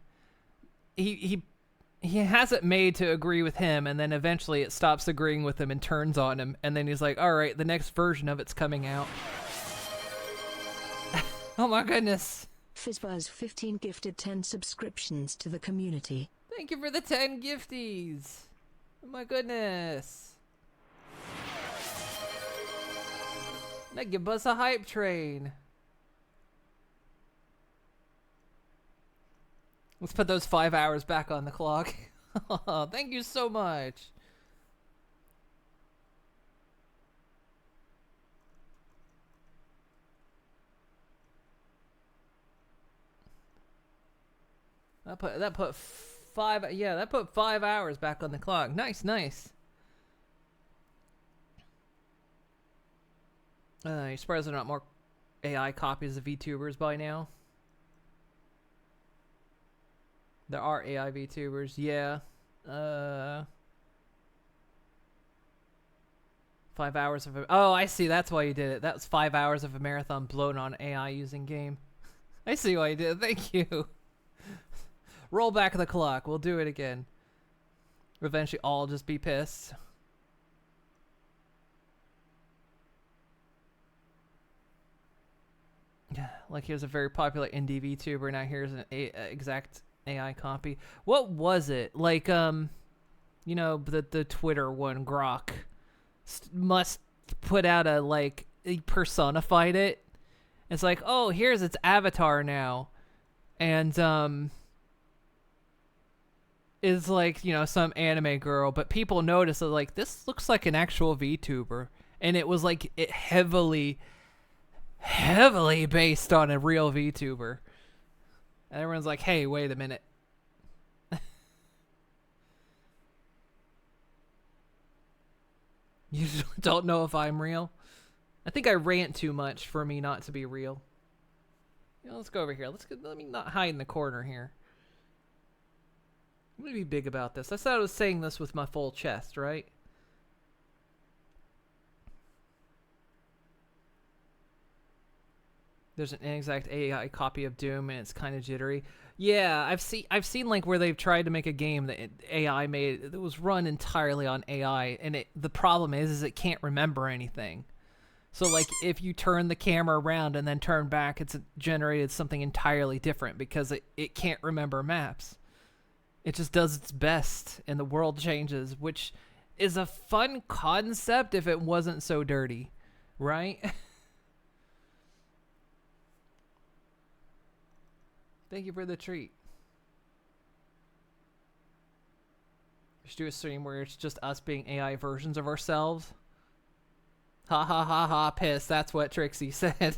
Speaker 1: He has it made to agree with him, and then eventually it stops agreeing with him and turns on him, and then he's like, alright, the next version of it's coming out. Oh my goodness.
Speaker 5: Fizzbuzz 15 gifted 10 subscriptions to the community.
Speaker 1: Thank you for the 10 gifties. Oh my goodness. Now give us a hype train. Let's put those 5 hours back on the clock. Oh, thank you so much. That put 5 hours back on the clock. Nice, nice. You surprised there are not more AI copies of VTubers by now? There are AI VTubers, yeah. 5 hours of a... Oh, I see. That's why you did it. That was 5 hours of a marathon blown on AI using game. I see why you did it. Thank you. Roll back the clock. We'll do it again. Eventually, I'll just be pissed. Like, here's a very popular indie VTuber. Now here's an exact AI copy. What was it? Like, you know, the Twitter one, Grok, must put out a, like, he personified it. It's like, oh, here's its avatar now. And, is like, you know, some anime girl, but people notice that, like, this looks like an actual VTuber. And it was, like, it heavily based on a real VTuber. And everyone's like, hey, wait a minute. You don't know if I'm real? I think I rant too much for me not to be real. You know, let's go over here. Let me not hide in the corner here. I'm going to be big about this. I said I was saying this with my full chest, right? There's an inexact AI copy of Doom, and it's kind of jittery. Yeah, I've seen like where they've tried to make a game that AI made that was run entirely on AI, and the problem is it can't remember anything. So like if you turn the camera around and then turn back, it's generated something entirely different because it can't remember maps. It just does its best, and the world changes, which is a fun concept if it wasn't so dirty, right? Thank you for the treat. We should do a stream where it's just us being AI versions of ourselves. Ha ha ha ha, piss. That's what Trixie said.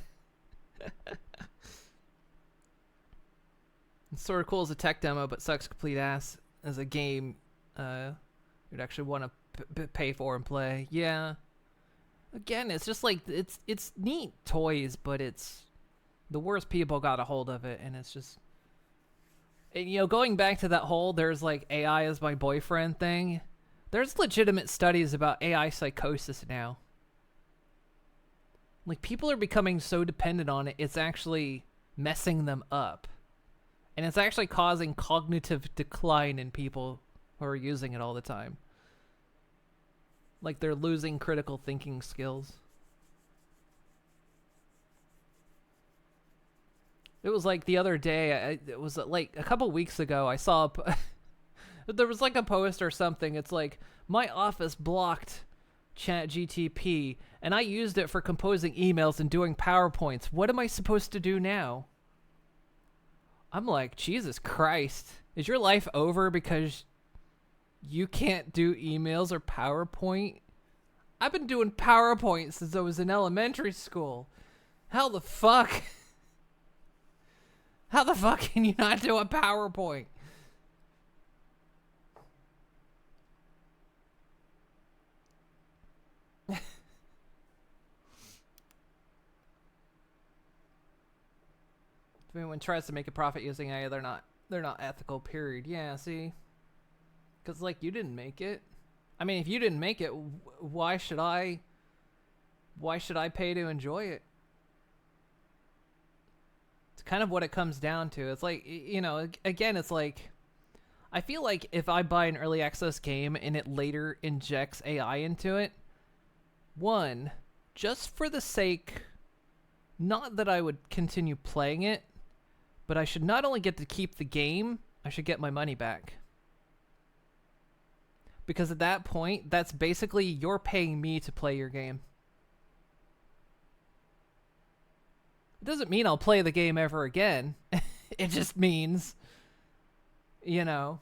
Speaker 1: It's sort of cool as a tech demo, but sucks complete ass as a game you'd actually want to pay for and play. Yeah. Again, it's just like, it's neat toys, but it's... the worst people got a hold of it, and it's just... and, you know, going back to that whole there's like AI as my boyfriend thing, there's legitimate studies about AI psychosis now. Like, people are becoming so dependent on it, it's actually messing them up. And it's actually causing cognitive decline in people who are using it all the time. Like, they're losing critical thinking skills. It was like the other day, it was like a couple weeks ago, I saw there was like a post or something. It's like, my office blocked ChatGTP and I used it for composing emails and doing PowerPoints. What am I supposed to do now? I'm like, Jesus Christ. Is your life over because you can't do emails or PowerPoint? I've been doing PowerPoint since I was in elementary school. How the fuck? How the fuck can you not do a PowerPoint? If anyone tries to make a profit using AI, they're not ethical, period. Yeah, see? Because, like, you didn't make it. I mean, if you didn't make it, why should I pay to enjoy it? It's kind of what it comes down to. It's like, you know, again, it's like, I feel like if I buy an early access game and it later injects AI into it, one, just for the sake, not that I would continue playing it, but I should not only get to keep the game, I should get my money back. Because at that point, that's basically you're paying me to play your game. It doesn't mean I'll play the game ever again. It just means, you know,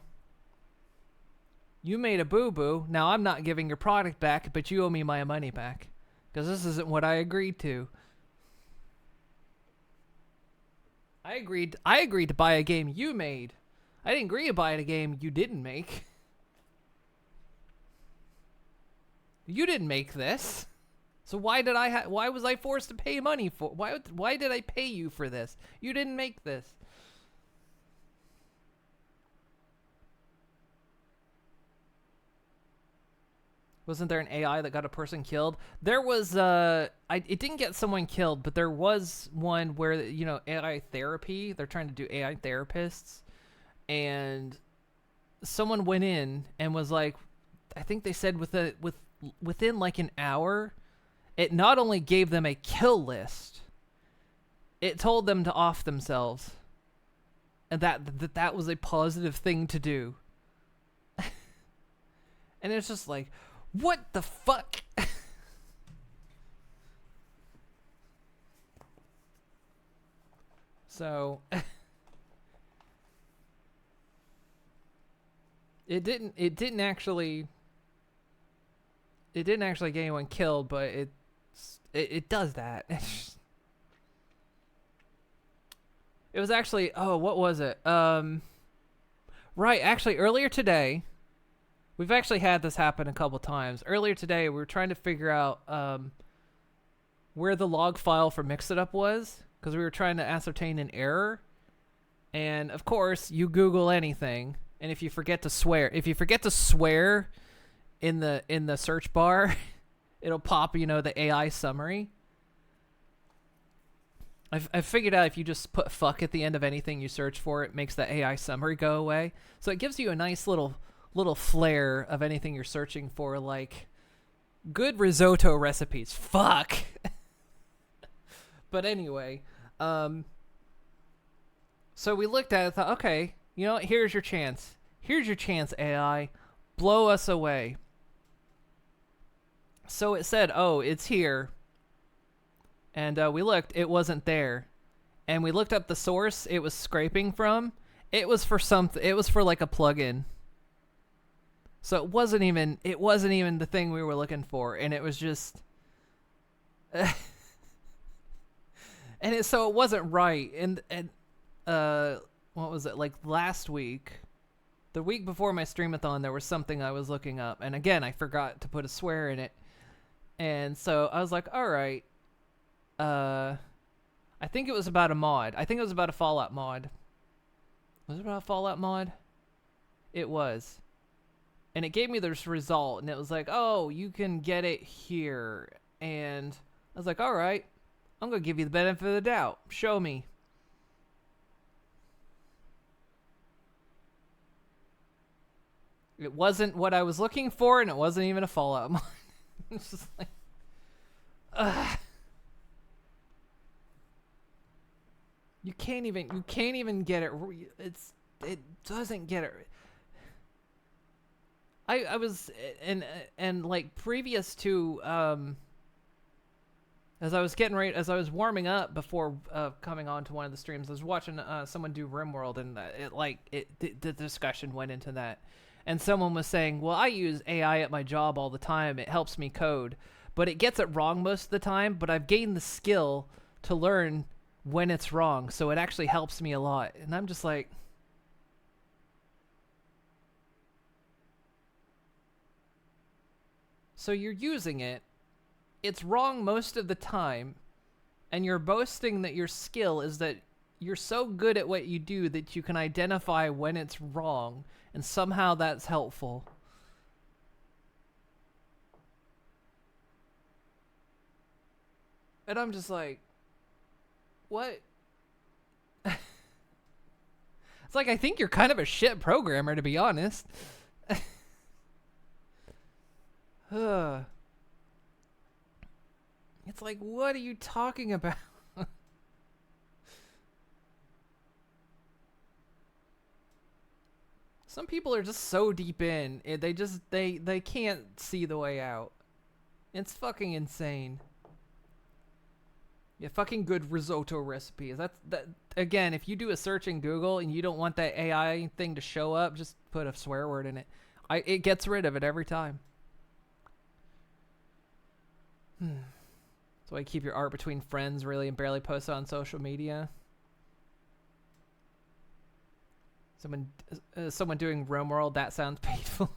Speaker 1: you made a boo-boo, now I'm not giving your product back, but you owe me my money back. Because this isn't what I agreed to. I agreed to buy a game you made. I didn't agree to buy a game you didn't make. You didn't make this. So why was I forced to pay money for? Why did I pay you for this? You didn't make this. Wasn't there an AI that got a person killed? There was it didn't get someone killed, but there was one where, you know, AI therapy, they're trying to do AI therapists, and someone went in and was like, I think they said within like an hour, it not only gave them a kill list, it told them to off themselves. And that was a positive thing to do. And it's just like, what the fuck? So it didn't actually get anyone killed, but it does that. It was actually, oh, what was it? Right, actually earlier today, we've actually had this happen a couple times. Earlier today, we were trying to figure out where the log file for Mix It Up was, because we were trying to ascertain an error. And of course, you Google anything, and if you forget to swear in the search bar, it'll pop, you know, the AI summary. I've figured out if you just put fuck at the end of anything you search for, it makes the AI summary go away. So it gives you a nice little flair of anything you're searching for, like good risotto recipes. Fuck. But anyway, so we looked at it and thought, okay, you know what? Here's your chance. Here's your chance, AI. Blow us away. So it said, oh, it's here. And we looked, it wasn't there. And we looked up the source it was scraping from. It was for something, it was for like a plugin. So it wasn't even the thing we were looking for. And it was just so it wasn't right. And what was it? Like last week, the week before my Streamathon, there was something I was looking up. And again, I forgot to put a swear in it. And so I was like, all right. I think it was about a mod. I think it was about a Fallout mod. Was it about a Fallout mod? It was. And it gave me this result, and it was like, oh, you can get it here. And I was like, all right, I'm going to give you the benefit of the doubt. Show me. It wasn't what I was looking for, and it wasn't even a Fallout mod. It's just like, ugh. You can't even get it. It doesn't get it. I was and like previous to as I was warming up before coming on to one of the streams, I was watching someone do RimWorld, and the discussion went into that, and someone was saying, well, I use AI at my job all the time. It helps me code, but it gets it wrong most of the time. But I've gained the skill to learn when it's wrong, so it actually helps me a lot. And I'm just like, so you're using it, it's wrong most of the time, and you're boasting that your skill is that you're so good at what you do that you can identify when it's wrong, and somehow that's helpful. And I'm just like, what? It's like, I think you're kind of a shit programmer, to be honest. It's like, what are you talking about? Some people are just so deep in, they can't see the way out. It's fucking insane. Yeah, fucking good risotto recipes. That again, if you do a search in Google and you don't want that AI thing to show up, just put a swear word in it. It gets rid of it every time. So I keep your art between friends, really, and barely post it on social media. Someone doing RimWorld, that sounds painful.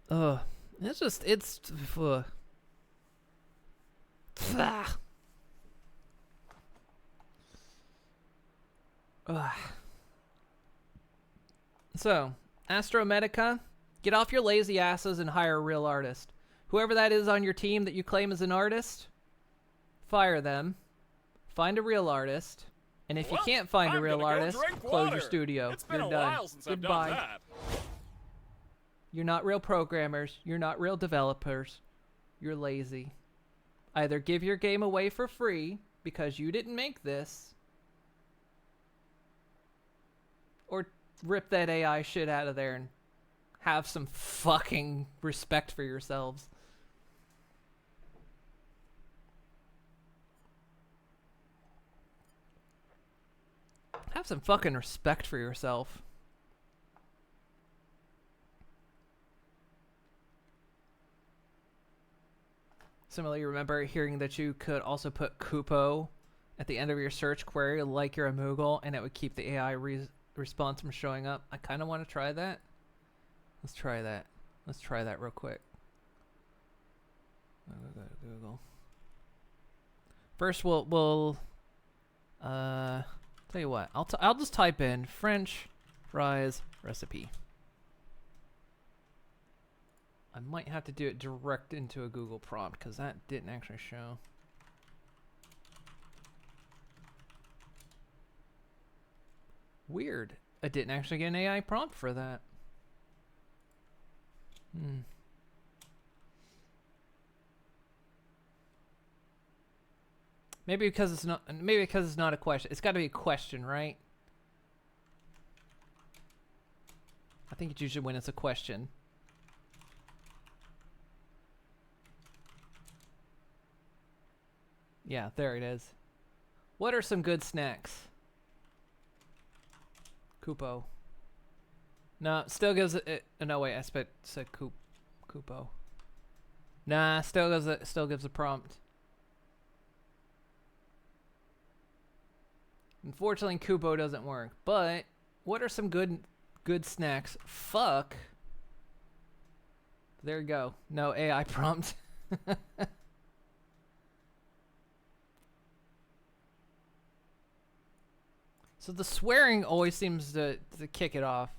Speaker 1: Ugh. It's ugh. Ugh. So, Astrometica, get off your lazy asses and hire a real artist. Whoever that is on your team that you claim is an artist, fire them. Find a real artist. And if you can't find a real artist, close your studio. You're done. Goodbye. You're not real programmers. You're not real developers. You're lazy. Either give your game away for free because you didn't make this, or rip that AI shit out of there and have some fucking respect for yourselves. Have some fucking respect for yourself. Similarly, remember hearing that you could also put Kupo at the end of your search query like you're a Moogle, and it would keep the AI response from showing up. I kind of want to try that. Let's try that. Let's try that real quick. I'll go to Google. First, we'll tell you what. I'll just type in French fries recipe. I might have to do it direct into a Google prompt because that didn't actually show. Weird. I didn't actually get an AI prompt for that. Maybe because it's not. Maybe because it's not a question. It's got to be a question, right? I think it's usually when it's a question. Yeah, there it is. What are some good snacks? Kupo. No, still gives it. No, wait, I said Kupo. Nah, still gives a prompt. Unfortunately, Kupo doesn't work. But what are some good snacks? Fuck. There you go. No AI prompt. So the swearing always seems to kick it off.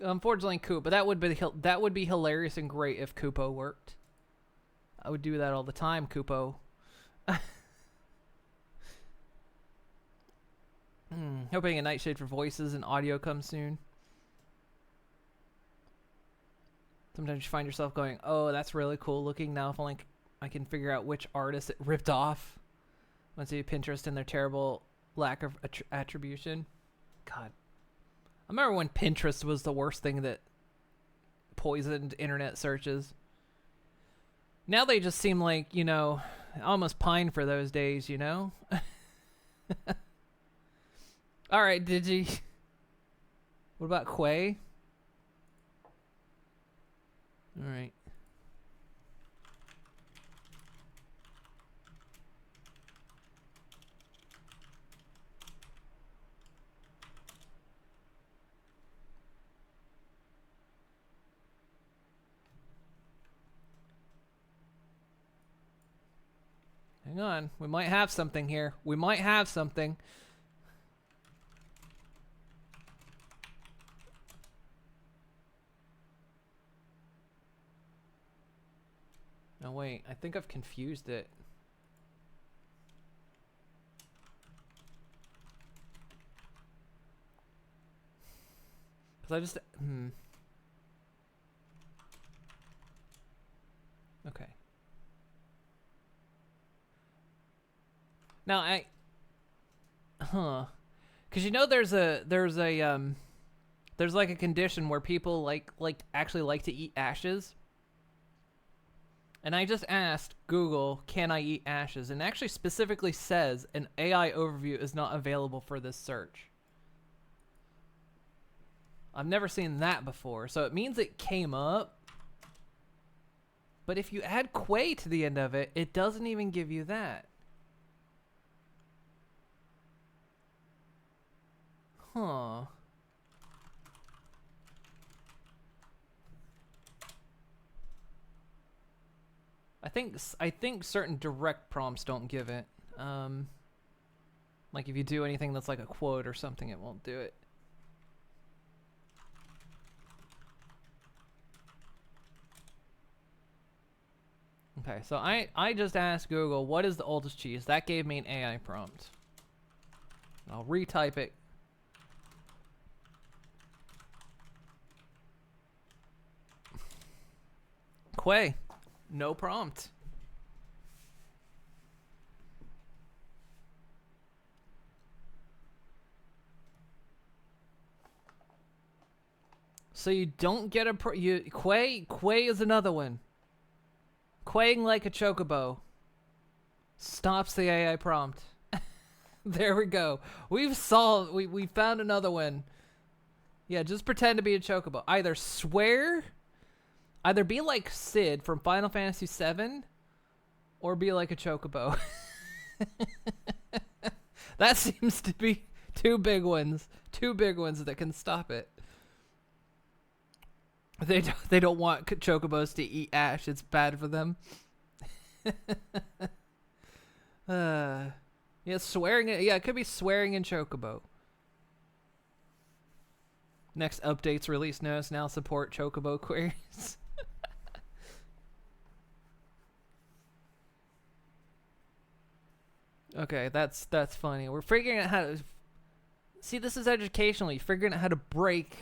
Speaker 1: Unfortunately, Coop, but that would be hilarious and great if Kupo worked. I would do that all the time, Kupo. Hoping a Nightshade for voices and audio comes soon. Sometimes you find yourself going, "Oh, that's really cool looking." Now, if only I can figure out which artist it ripped off. Once you Pinterest and their terrible lack of attribution. God. I remember when Pinterest was the worst thing that poisoned internet searches. Now they just seem like, you know, I almost pine for those days, you know? Alright, Digi. What about Quay? Alright. Hang on. We might have something here. We might have something. No, wait. I think I've confused it. Because I just... Okay. Now because you know there's like a condition where people actually like to eat ashes. And I just asked Google, can I eat ashes? And it actually specifically says an AI overview is not available for this search. I've never seen that before, so it means it came up. But if you add Quay to the end of it, it doesn't even give you that. Huh. I think certain direct prompts don't give it. Like if you do anything that's like a quote or something, it won't do it. Okay, so I just asked Google, what is the oldest cheese? That gave me an AI prompt. I'll retype it. Quay. No prompt. So you don't get a Quay is another one. Quaying like a chocobo stops the AI prompt. There we go. We found another one. Yeah, just pretend to be a chocobo. Either be like Sid from Final Fantasy VII, or be like a chocobo. That seems to be two big ones that can stop it. They don't want chocobos to eat ash. It's bad for them. Yeah, swearing. Yeah, it could be swearing in chocobo. Next updates release notice now support Chocobo queries. Okay, that's funny. We're figuring out how to see. This is educational. You're figuring out how to break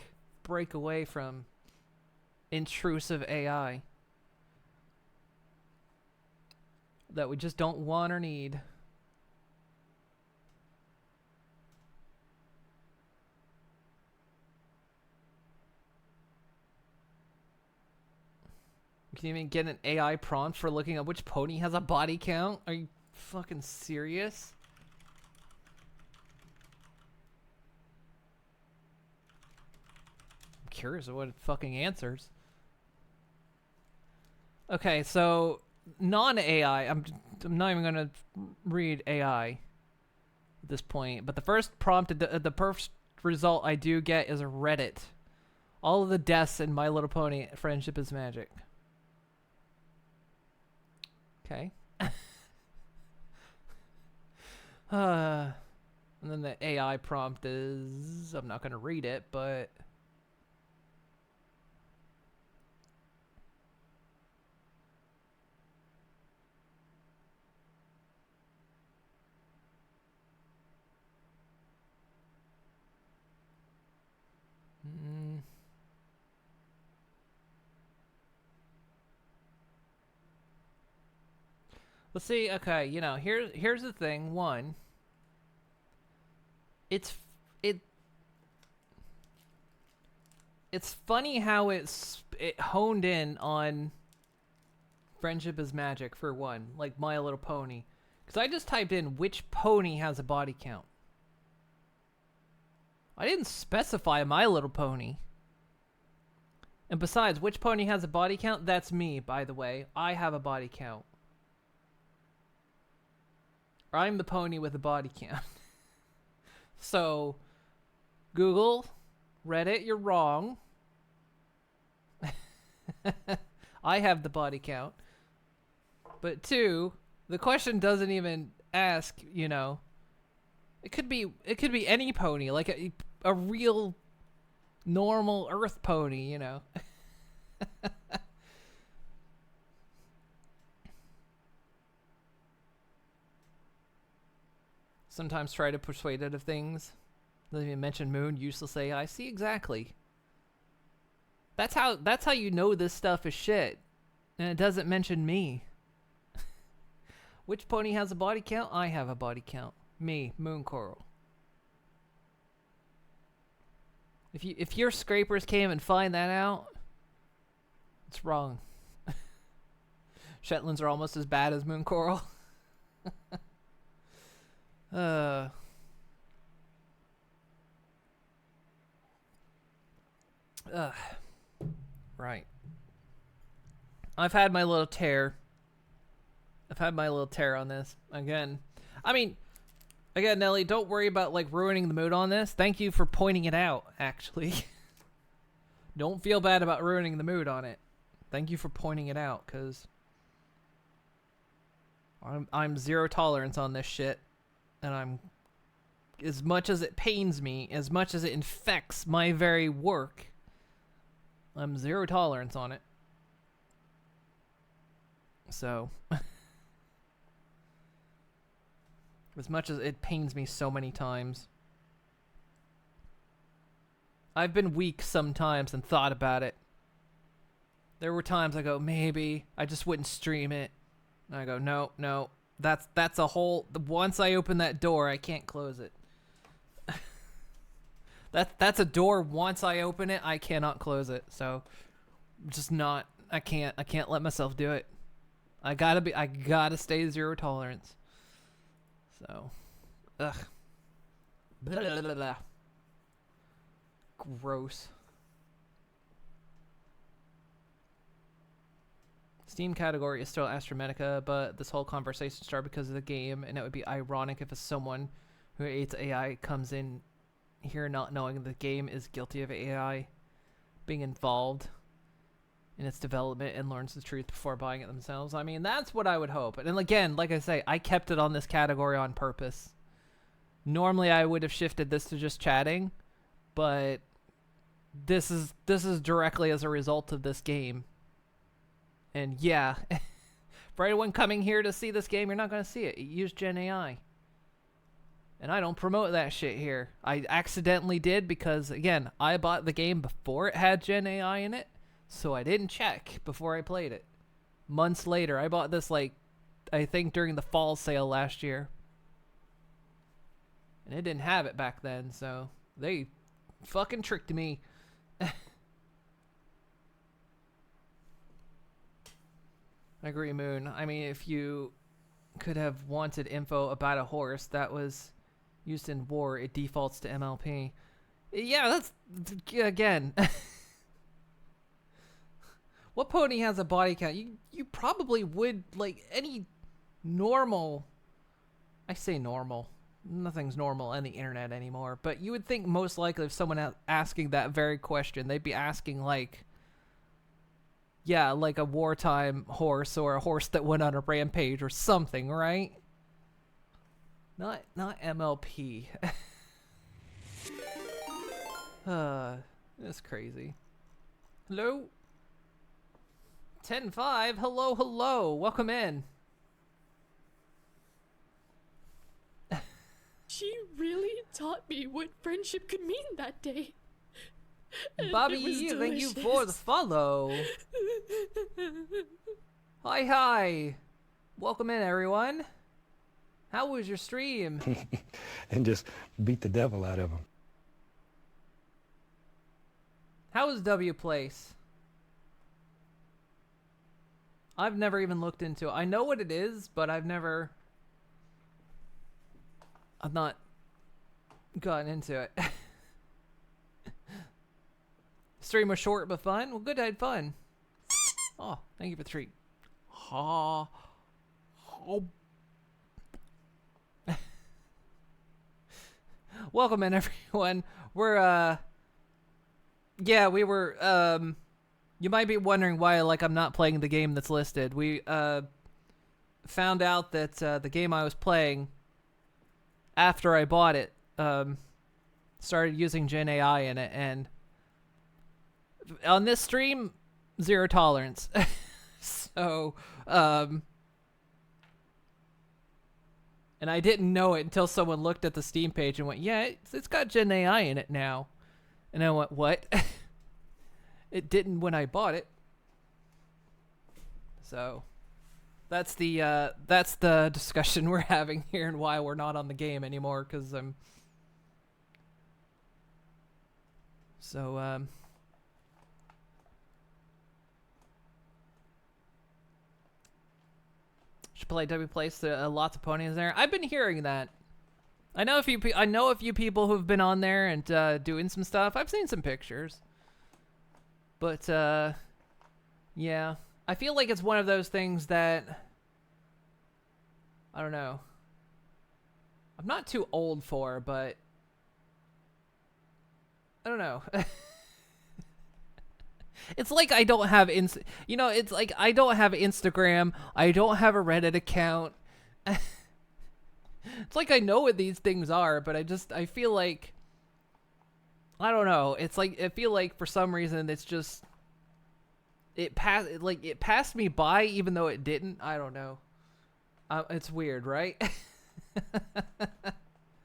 Speaker 1: away from intrusive AI that we just don't want or need. You can even get an AI prompt for looking at which pony has a body count. Are you fucking serious? I'm curious of what it fucking answers. Okay, so non-AI. I'm not even gonna read AI at this point. But the first prompt, the first result I do get is a Reddit. All of the deaths in My Little Pony: Friendship is Magic. Okay. And then the AI prompt is, I'm not going to read it, but let's see. Okay, you know, here's the thing. One, it's funny how it honed in on Friendship is Magic for one, like My Little Pony, because I just typed in which pony has a body count. I didn't specify My Little Pony. And besides, which pony has a body count? That's me, by the way. I have a body count. I'm the pony with a body count. So, Google, Reddit, you're wrong. I have the body count. But two, the question doesn't even ask, you know, it could be any pony, like a real normal Earth pony, you know. Sometimes try to persuade it of things. Doesn't even mention moon, useless AI. See, exactly. That's how you know this stuff is shit. And it doesn't mention me. Which pony has a body count? I have a body count. Me, Moon Coral. If your scrapers came and find that out, it's wrong. Shetlands are almost as bad as Moon Coral. Right. I've had my little tear. On this. Again, Nelly, don't worry about, like, ruining the mood on this. Thank you for pointing it out, actually. Don't feel bad about ruining the mood on it. Thank you for pointing it out, because I'm zero tolerance on this shit. And I'm, as much as it pains me, as much as it infects my very work, I'm zero tolerance on it. So, as much as it pains me so many times, I've been weak sometimes and thought about it. There were times I go, maybe I just wouldn't stream it. And I go, no. That's a whole. Once I open that door, I can't close it. That's a door. Once I open it, I cannot close it. So, just not. I can't let myself do it. I gotta stay zero tolerance. So, ugh. Blah, blah, blah, blah. Gross. Steam category is still Astrometica, but this whole conversation started because of the game, and it would be ironic if someone who hates AI comes in here not knowing the game is guilty of AI being involved in its development and learns the truth before buying it themselves. I mean, that's what I would hope. And again, like I say, I kept it on this category on purpose. Normally, I would have shifted this to just chatting, but this is directly as a result of this game. And yeah, for anyone coming here to see this game, you're not going to see it. Use Gen AI. And I don't promote that shit here. I accidentally did because, again, I bought the game before it had Gen AI in it, so I didn't check before I played it. Months later, I bought this, like, I think during the fall sale last year. And it didn't have it back then, so they fucking tricked me. I agree, Moon. I mean, if you could have wanted info about a horse that was used in war, it defaults to MLP. Yeah, that's, again. What pony has a body count? You probably would, like, any normal, I say normal, nothing's normal on the internet anymore, but you would think most likely if someone asking that very question, they'd be asking, like, yeah, like a wartime horse or a horse that went on a rampage or something, right? Not MLP. That's crazy. Hello? 10-5, hello, welcome in.
Speaker 4: She really taught me what friendship could mean that day. And
Speaker 1: Bobby,
Speaker 4: it was
Speaker 1: thank you
Speaker 4: delicious.
Speaker 1: for the follow. Hi. Welcome in, everyone. How was your stream?
Speaker 8: And just beat the devil out of him.
Speaker 1: How was W Place? I've never even looked into it. I know what it is, but I've not gotten into it. Stream was short but fun. Well, good, I had fun. Oh, thank you for the treat. Ha. Oh. Welcome in, everyone. We're yeah, we were you might be wondering why, like, I'm not playing the game that's listed. We found out that the game I was playing after I bought it started using Gen AI in it, and on this stream, zero tolerance. So and I didn't know it until someone looked at the Steam page and went, yeah, it's got Gen AI in it now. And I went, what? It didn't when I bought it. So that's the discussion we're having here and why we're not on the game anymore, because I'm so should play W Place. Lots of ponies there. I've been hearing that. I know a few people who've been on there and doing some stuff. I've seen some pictures. But yeah, I feel like it's one of those things that I don't know. I'm not too old for, but I don't know. It's like I don't have it's like I don't have Instagram. I don't have a Reddit account. It's like I know what these things are, but I feel like I don't know. It's like I feel like for some reason it's just it passed me by even though it didn't. I don't know. It's weird, right?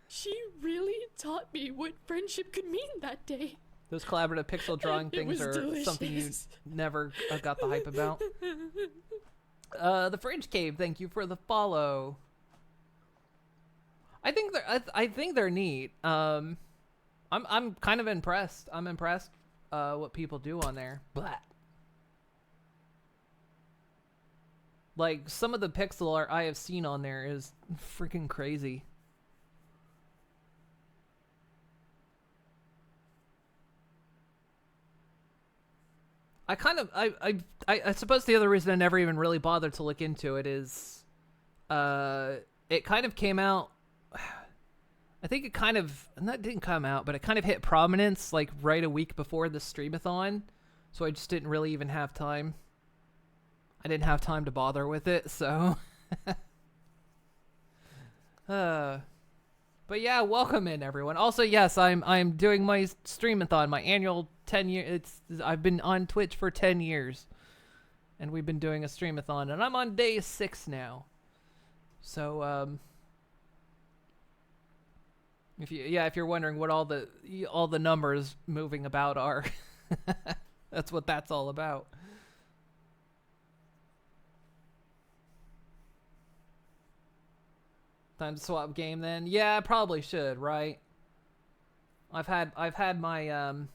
Speaker 4: She really taught me what friendship could mean that day.
Speaker 1: Those collaborative pixel drawing things are something you never got the hype about. The Fridge Cave, thank you for the follow. I think they're neat. I'm kind of impressed. I'm impressed what people do on there. Blah. Like some of the pixel art I have seen on there is freaking crazy. I suppose the other reason I never even really bothered to look into it is it kind of came out, I think it kind of, and that didn't come out, but it kind of hit prominence like right a week before the Streamathon, so I just didn't really even have time. I didn't have time to bother with it, so but But yeah, welcome in everyone. Also, yes, I'm doing my Streamathon, my annual 10-year. I've been on Twitch for 10 years, and we've been doing a Streamathon, and I'm on day 6 now. So if you're wondering what all the numbers moving about are, that's what that's all about. Time to swap game then? Yeah, I probably should, right? I've had my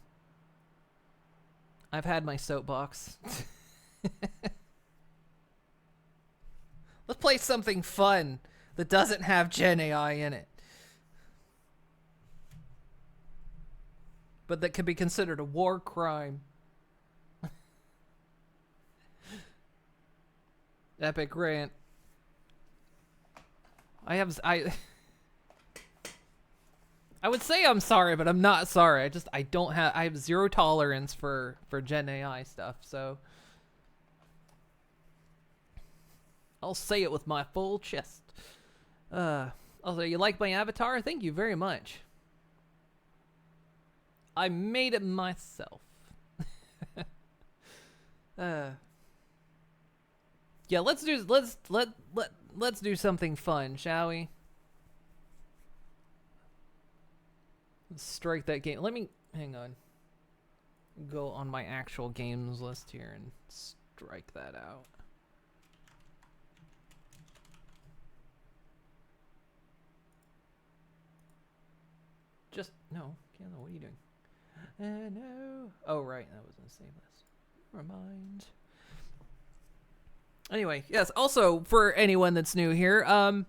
Speaker 1: soapbox. Let's play something fun that doesn't have Gen AI in it. But that could be considered a war crime. Epic rant. I would say I'm sorry, but I'm not sorry. I have zero tolerance for Gen AI stuff, so I'll say it with my full chest. Also, you like my avatar? Thank you very much. I made it myself. Yeah, let's do something fun, shall we? Let's strike that game. Hang on. Go on my actual games list here and strike that out. No, Kayla, what are you doing? No. Oh, right, that was in the same list. Never mind. Anyway, yes, also, for anyone that's new here, hi,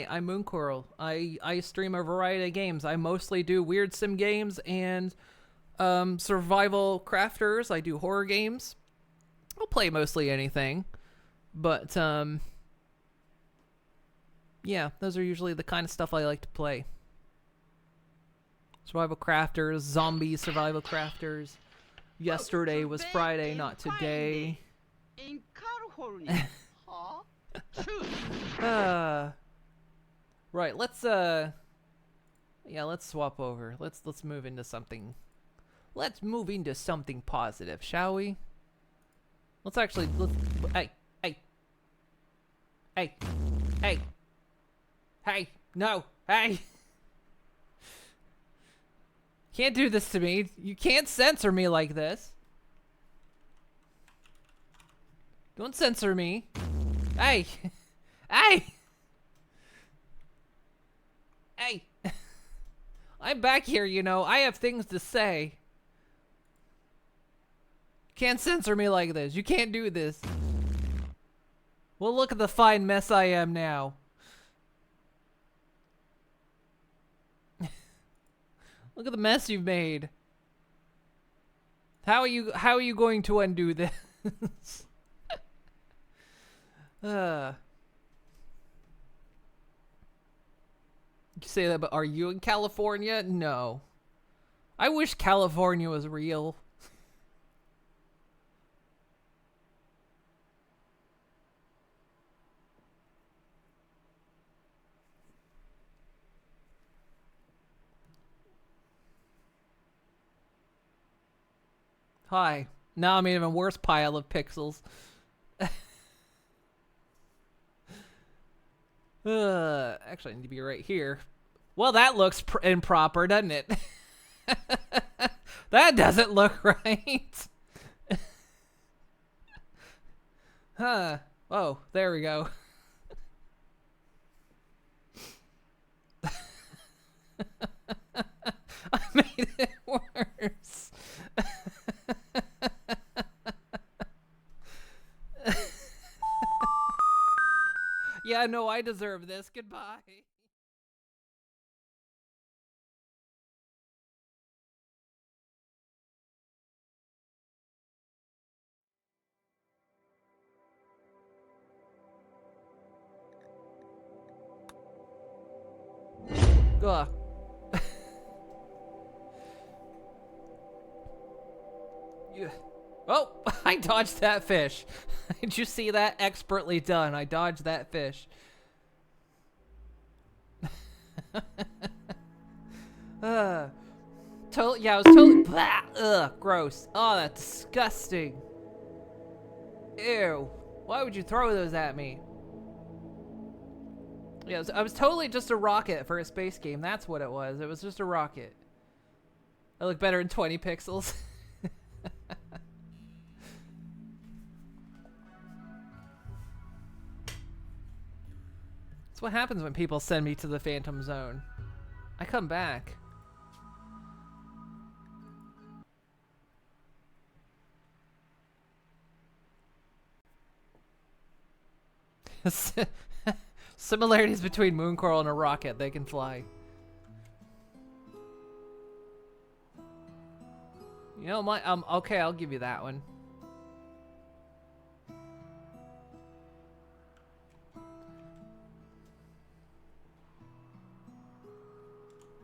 Speaker 1: I'm Mooncoral. I stream a variety of games. I mostly do weird sim games and survival crafters. I do horror games. I'll play mostly anything. But, yeah, those are usually the kind of stuff I like to play. Survival crafters, zombie survival crafters. Yesterday was Friday, not today.
Speaker 12: In California, huh?
Speaker 1: Right, let's swap over. Let's move into something. Let's move into something positive, shall we? Hey, no, hey. Can't do this to me. You can't censor me like this. Don't censor me. Hey. Hey. Hey. I'm back here, you know. I have things to say. Can't censor me like this. You can't do this. Well, look at the fine mess I am now. Look at the mess you've made. How are you going to undo this? You say that, but are you in California? No. I wish California was real. Hi. Now I'm in an even worse pile of pixels. Actually, I need to be right here. Well, that looks improper, doesn't it? That doesn't look right. Huh. Oh, there we go. I made it worse. Yeah, no, I deserve this. Goodbye. Ugh. Yeah. Oh, I dodged that fish. Did you see that? Expertly done. I dodged that fish. Yeah, I was totally. Blah, ugh, gross. Oh, that's disgusting. Ew. Why would you throw those at me? Yeah, I was totally just a rocket for a space game. That's what it was. It was just a rocket. I look better in 20 pixels. That's what happens when people send me to the Phantom Zone. I come back. Similarities between Moon Coral and a rocket. They can fly. You know, okay, I'll give you that one.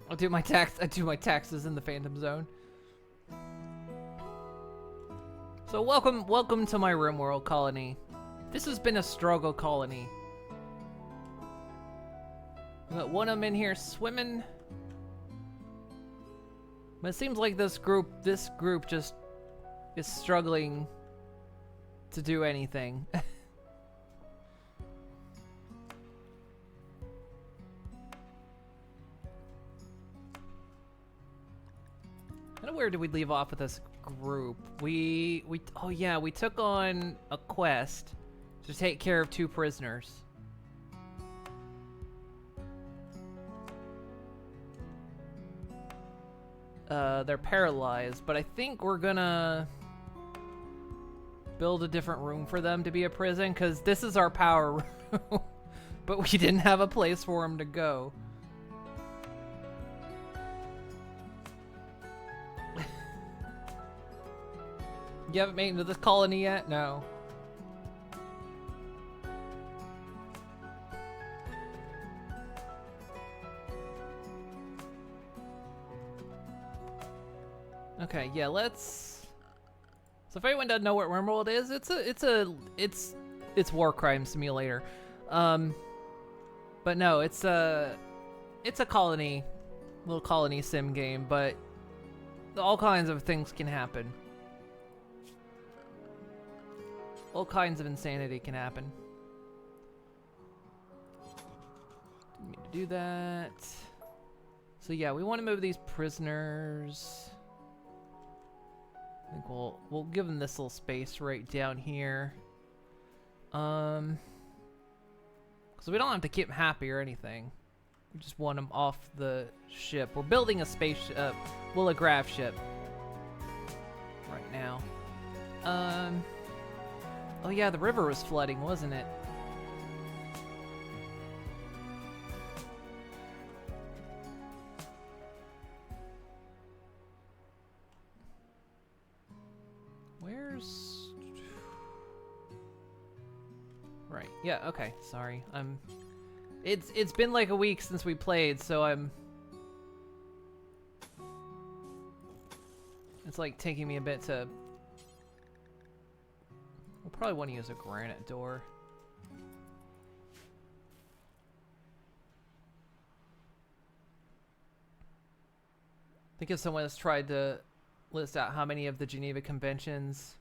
Speaker 1: I do my taxes in the Phantom Zone. So welcome to my RimWorld colony. This has been a struggle colony. We got one of them in here swimming. But it seems like this group just is struggling to do anything. Kind of where did we leave off with this group? Oh yeah, we took on a quest to take care of 2 prisoners. They're paralyzed, but I think we're gonna build a different room for them to be a prison, because this is our power room. But we didn't have a place for them to go. You haven't made it into this colony yet? No. Okay, yeah, let's. So if anyone doesn't know what RimWorld is, it's war crime simulator. But no, it's a colony, little colony sim game, but all kinds of things can happen. All kinds of insanity can happen. Didn't mean to do that. So yeah, we want to move these prisoners. I think we'll give them this little space right down here. Because we don't have to keep them happy or anything. We just want them off the ship. We're building a spaceship, Willowgraph ship right now. Oh yeah, the river was flooding, wasn't it? Where's... Right, yeah, okay, sorry. It's been like a week since we played, so it's like taking me a bit to... We'll probably want to use a granite door. I think if someone has tried to list out how many of the Geneva Conventions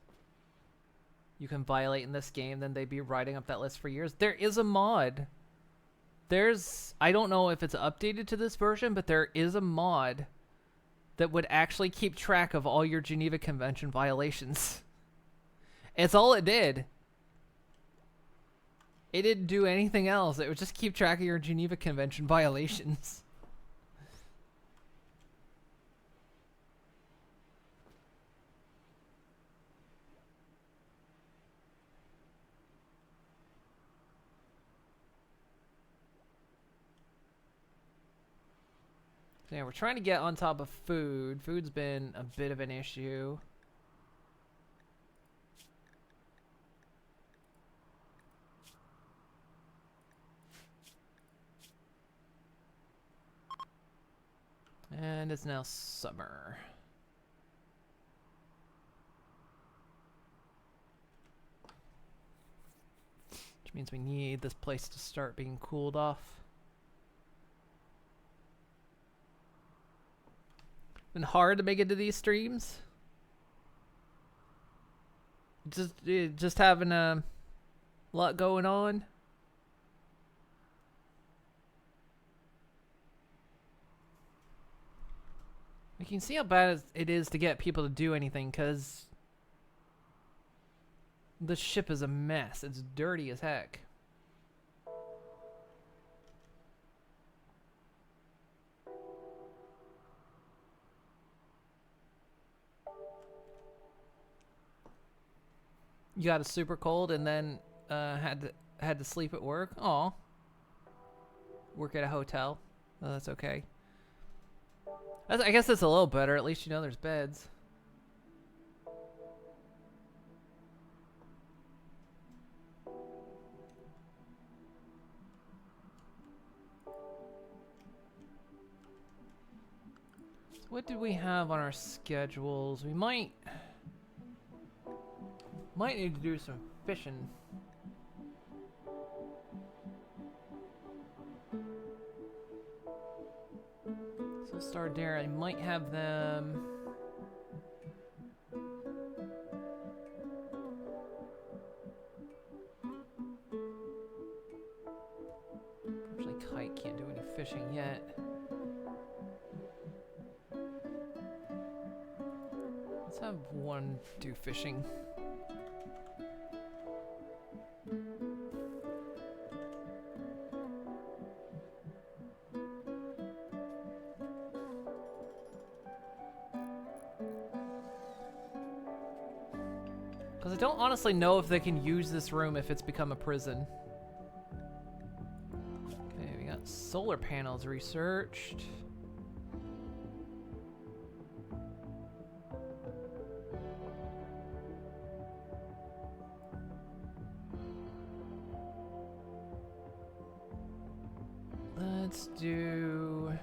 Speaker 1: you can violate in this game, then they'd be writing up that list for years. There is a mod. I don't know if it's updated to this version, but there is a mod that would actually keep track of all your Geneva Convention violations. It's all it did. It didn't do anything else. It would just keep track of your Geneva Convention violations. So yeah, we're trying to get on top of food. Food's been a bit of an issue. And it's now summer. Which means we need this place to start being cooled off. Been hard to make it to these streams. Just having a lot going on. You can see how bad it is to get people to do anything, because the ship is a mess. It's dirty as heck. You got a super cold and then had to sleep at work. Aw. Work at a hotel. Oh, that's okay. I guess that's a little better. At least you know there's beds. So what did we have on our schedules? We might need to do some fishing. So start there. I might have them. Unfortunately, Kite can't do any fishing yet. Let's have one do fishing. Because I don't honestly know if they can use this room if it's become a prison. Okay, we got solar panels researched. Let's do...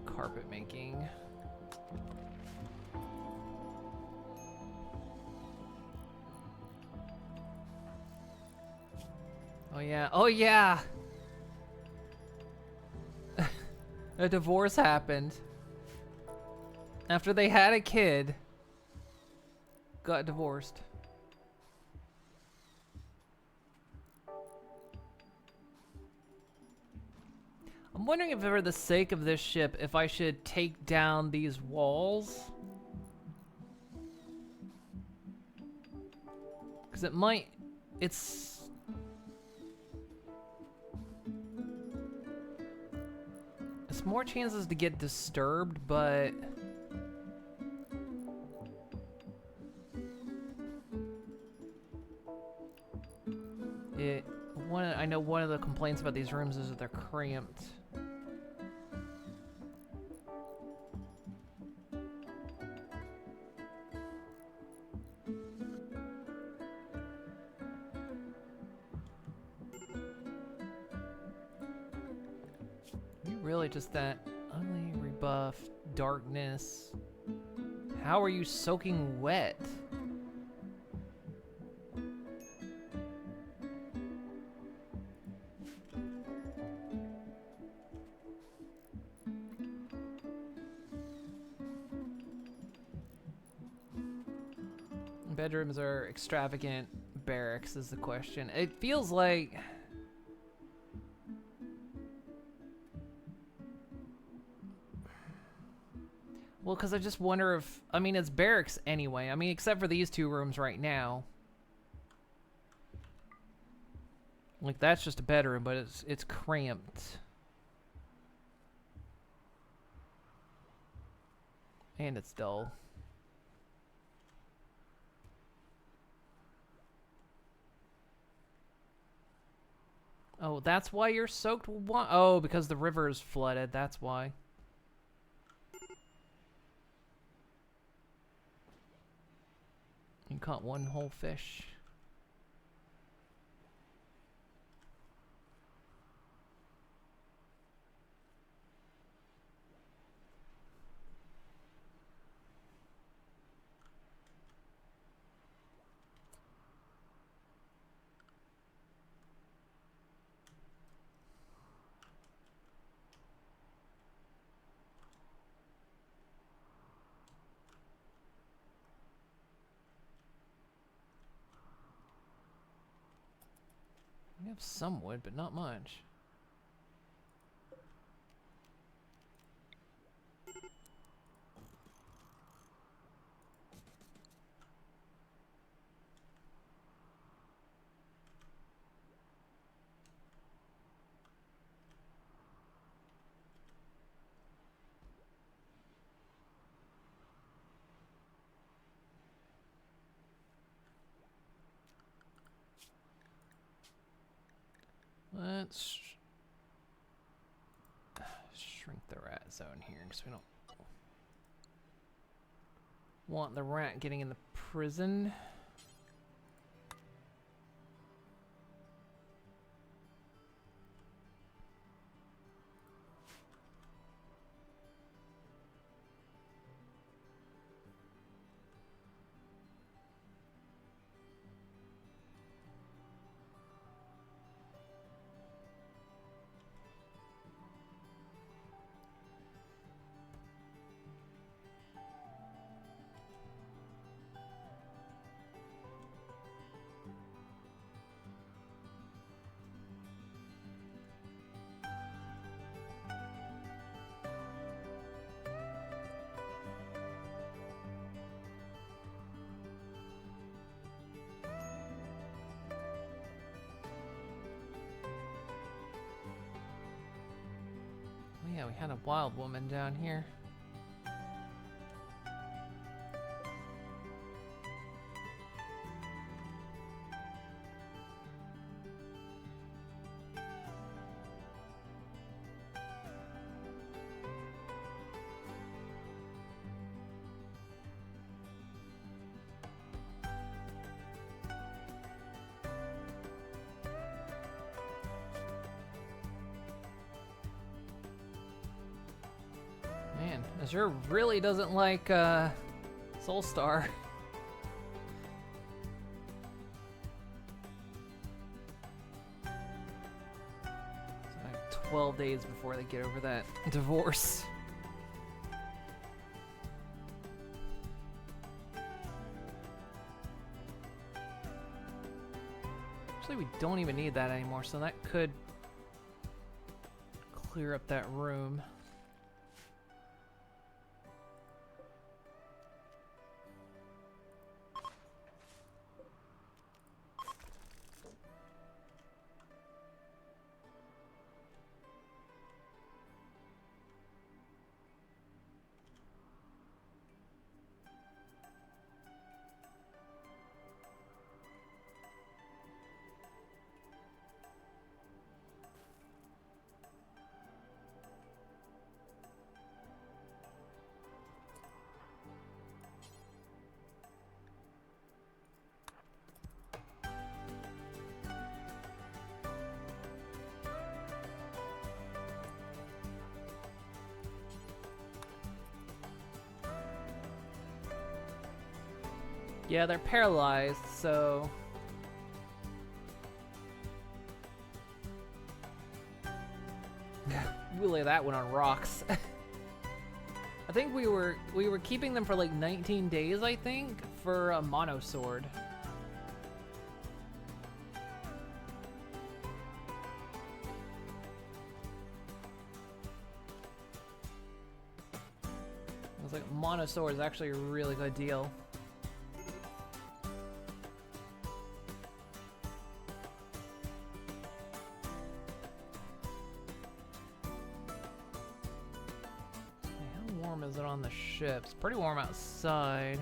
Speaker 1: carpet making. Oh yeah, oh yeah! A divorce happened. After they had a kid, got divorced. I'm wondering if for the sake of this ship, if I should take down these walls. Because it might... It's more chances to get disturbed, but... I know one of the complaints about these rooms is that they're cramped. Really just that ugly rebuff, darkness. How are you soaking wet? Bedrooms are extravagant. Barracks is the question. It feels like... Well, because I just wonder if... I mean, it's barracks anyway. I mean, except for these two rooms right now. Like, that's just a bedroom, but it's cramped. And it's dull. Oh, that's why you're soaked? Oh, because the river is flooded. That's why. You caught one whole fish. have some wood, but not much. Let's shrink the rat zone here because we don't want the rat getting in the prison. Yeah, we had a wild woman down here. Man, Azure really doesn't like Soulstar. It's like 12 days before they get over that divorce. Actually, we don't even need that anymore, so that could clear up that room. Yeah, they're paralyzed, so... We'll lay that one on rocks. I think we were keeping them for like 19 days, I think, for a mono sword. I was like, mono sword is actually a really good deal. Is it on the ship? It's pretty warm outside.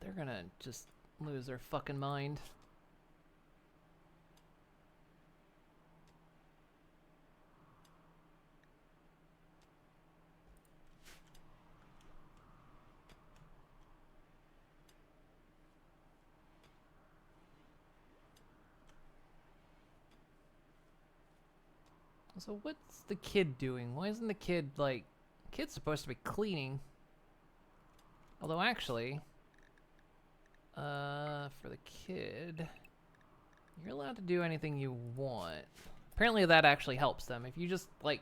Speaker 1: They're gonna just lose their fucking mind. So what's the kid doing? Why isn't the kid, like... Kid's supposed to be cleaning. Although, actually... for the kid... You're allowed to do anything you want. Apparently that actually helps them. If you just, like...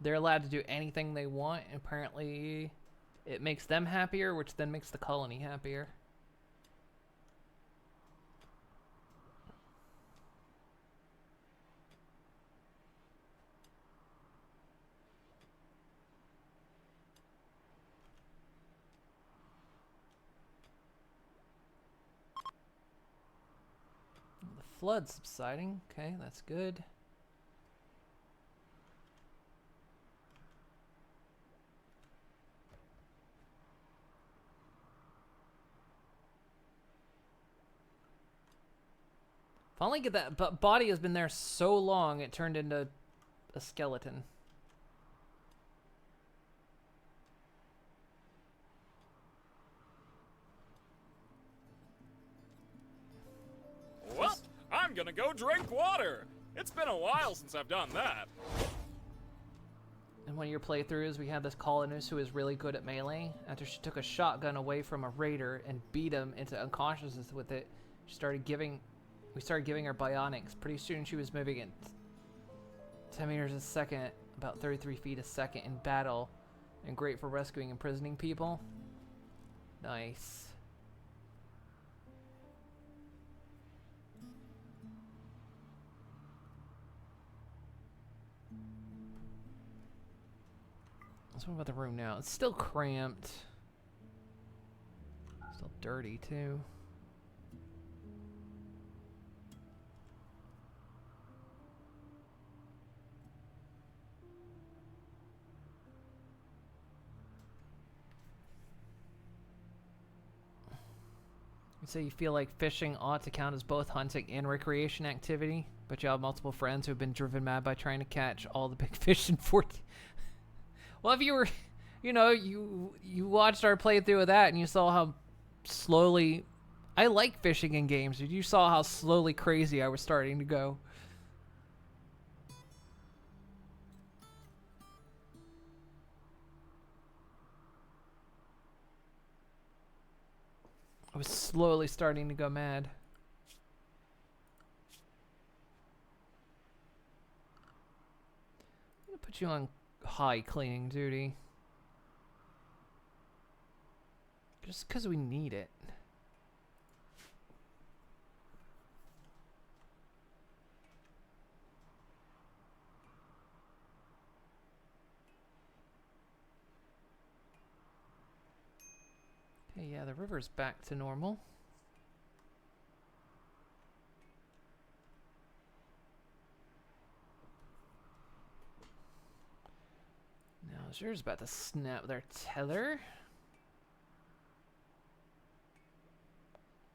Speaker 1: They're allowed to do anything they want, apparently... It makes them happier, which then makes the colony happier. The flood's subsiding. Okay, that's good. Finally get that, but body has been there so long it turned into a skeleton.
Speaker 7: Well, I'm gonna go drink water. It's been a while since I've done that.
Speaker 1: In one of your playthroughs, we had this colonist who was really good at melee. After she took a shotgun away from a raider and beat him into unconsciousness with it, we started giving her bionics. Pretty soon she was moving at 10 meters a second, about 33 feet a second in battle, and great for rescuing and imprisoning people. Nice. So what about the room now? It's still cramped. Still dirty too. You say you feel like fishing ought to count as both hunting and recreation activity, but you have multiple friends who have been driven mad by trying to catch all the big fish in 14. Well, if you were, you know, you watched our playthrough of that and you saw how slowly... I like fishing in games, dude. You saw how slowly crazy I was starting to go. I was slowly starting to go mad. I'm gonna put you on high cleaning duty. Just because we need it. Okay, yeah, the river's back to normal. Now, Azur's about to snap their tether.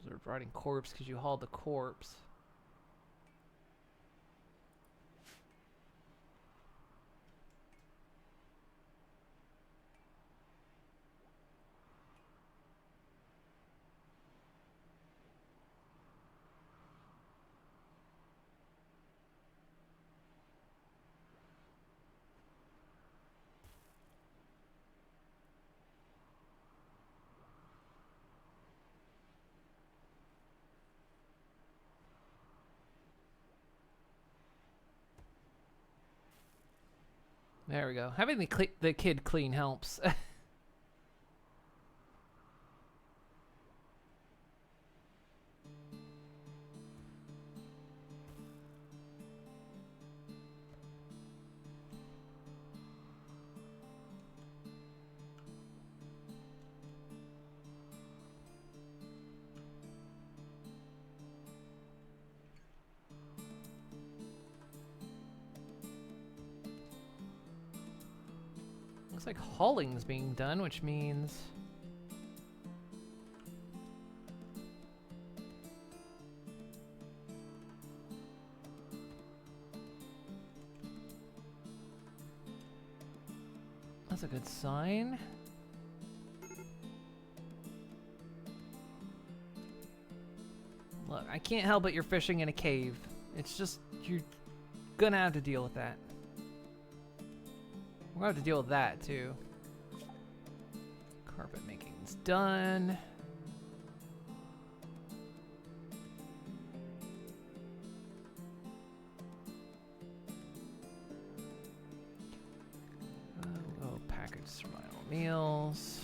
Speaker 1: They're riding corpse because you hauled the corpse. There we go. Having the kid clean helps. Looks like hauling's being done, which means... That's a good sign. Look, I can't help it you're fishing in a cave. It's just, you're gonna have to deal with that. We're gonna have to deal with that too. Carpet making's done. Oh, packaged survival meals.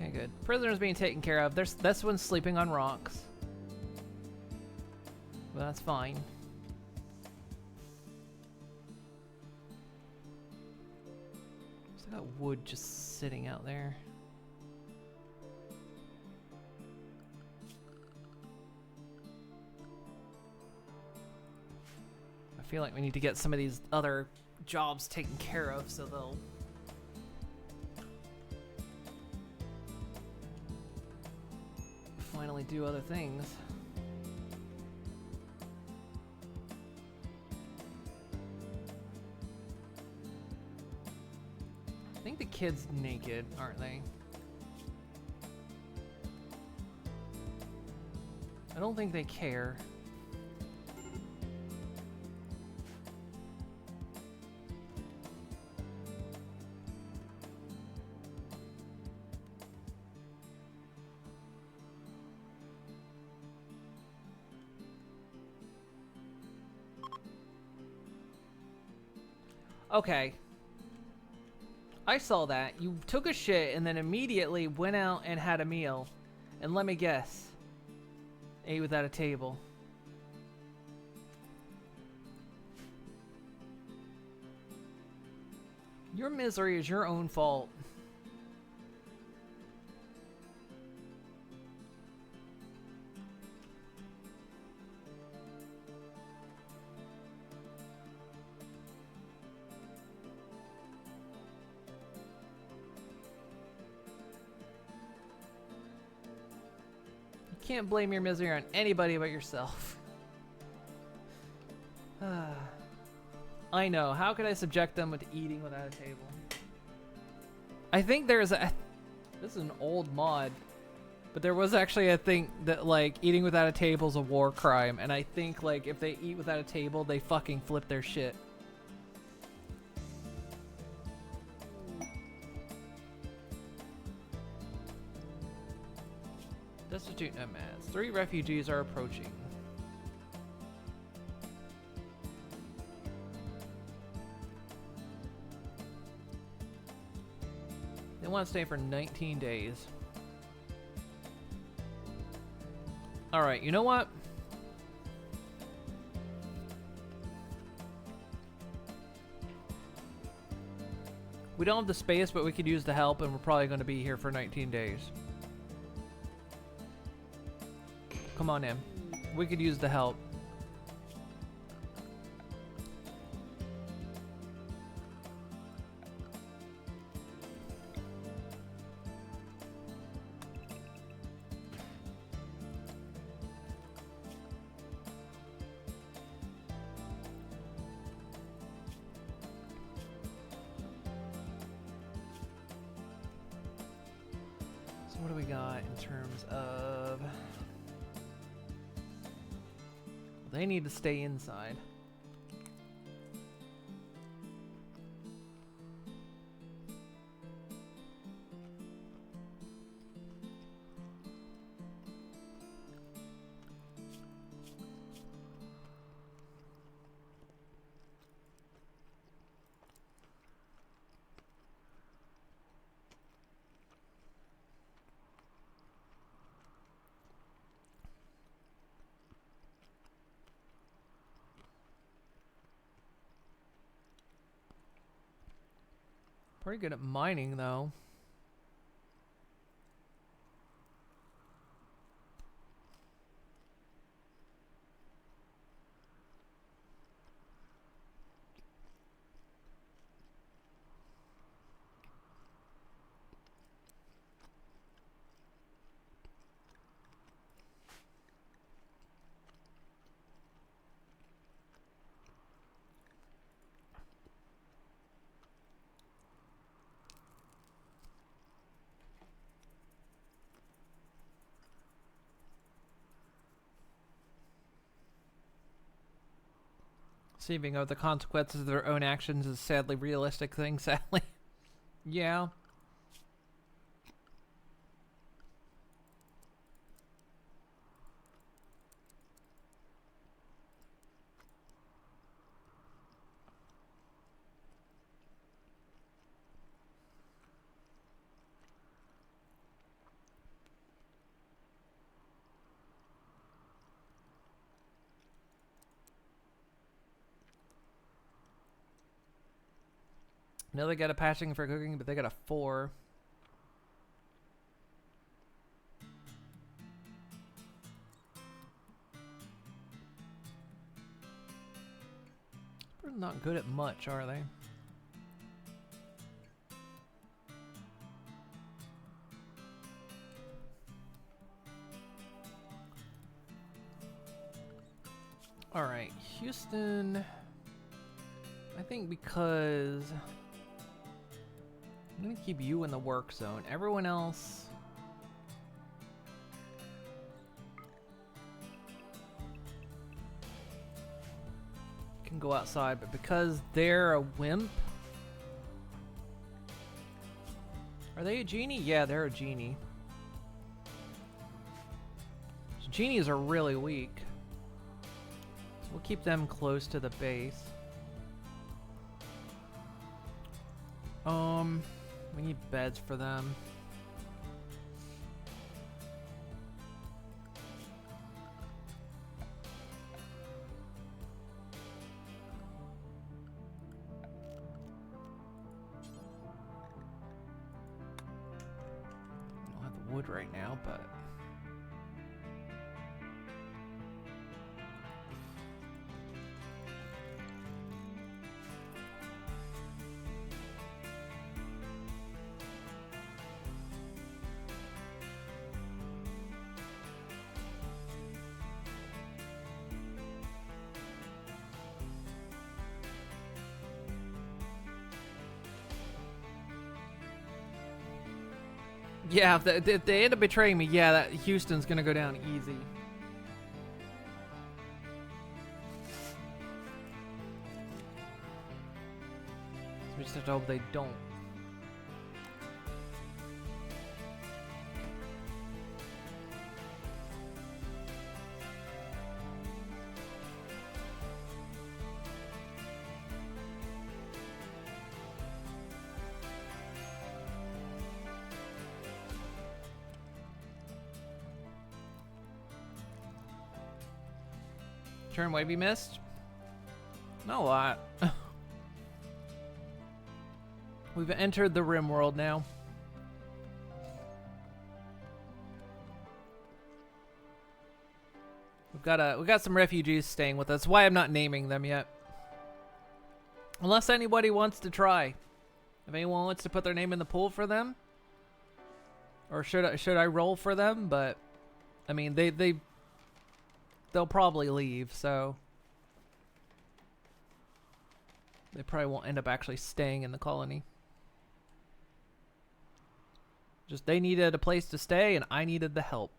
Speaker 1: Okay, good. Prisoner's being taken care of. This one's sleeping on rocks. Well, that's fine. Still got wood just sitting out there. I feel like we need to get some of these other jobs taken care of so they'll finally do other things. I think the kid's naked, aren't they? I don't think they care. Okay. I saw that. You took a shit and then immediately went out and had a meal. And let me guess. Ate without a table. Your misery is your own fault. You can't blame your misery on anybody but yourself. I know. How could I subject them with eating without a table? I think there's a... This is an old mod. But there was actually a thing that, like, eating without a table is a war crime. And I think, like, if they eat without a table, they fucking flip their shit. Destitute nomads. 3 refugees are approaching. They want to stay for 19 days. Alright, you know what? We don't have the space, but we could use the help, and we're probably going to be here for 19 days. Come on in. We could use the help. So what do we got in terms of... They need to stay inside. Pretty good at mining, though. Receiving of the consequences of their own actions is a sadly realistic thing, sadly. Yeah. No, they got a patching for cooking, but they got a 4. They're not good at much, are they? Alright, Houston. I think because I'm gonna keep you in the work zone. Everyone else can go outside, but because they're a wimp. Are they a genie? Yeah, they're a genie. So genies are really weak. So we'll keep them close to the base. We need beds for them. I don't have the wood right now, but yeah, if they end up betraying me, yeah, that Houston's gonna go down easy. So we just have to hope they don't. Turn wavy missed? Not a lot. We've entered the RimWorld now. We've got some refugees staying with us. Why I'm not naming them yet. Unless anybody wants to try. If anyone wants to put their name in the pool for them. Or should I roll for them? But I mean they'll probably leave, so they probably won't end up actually staying in the colony. Just they needed a place to stay and I needed the help.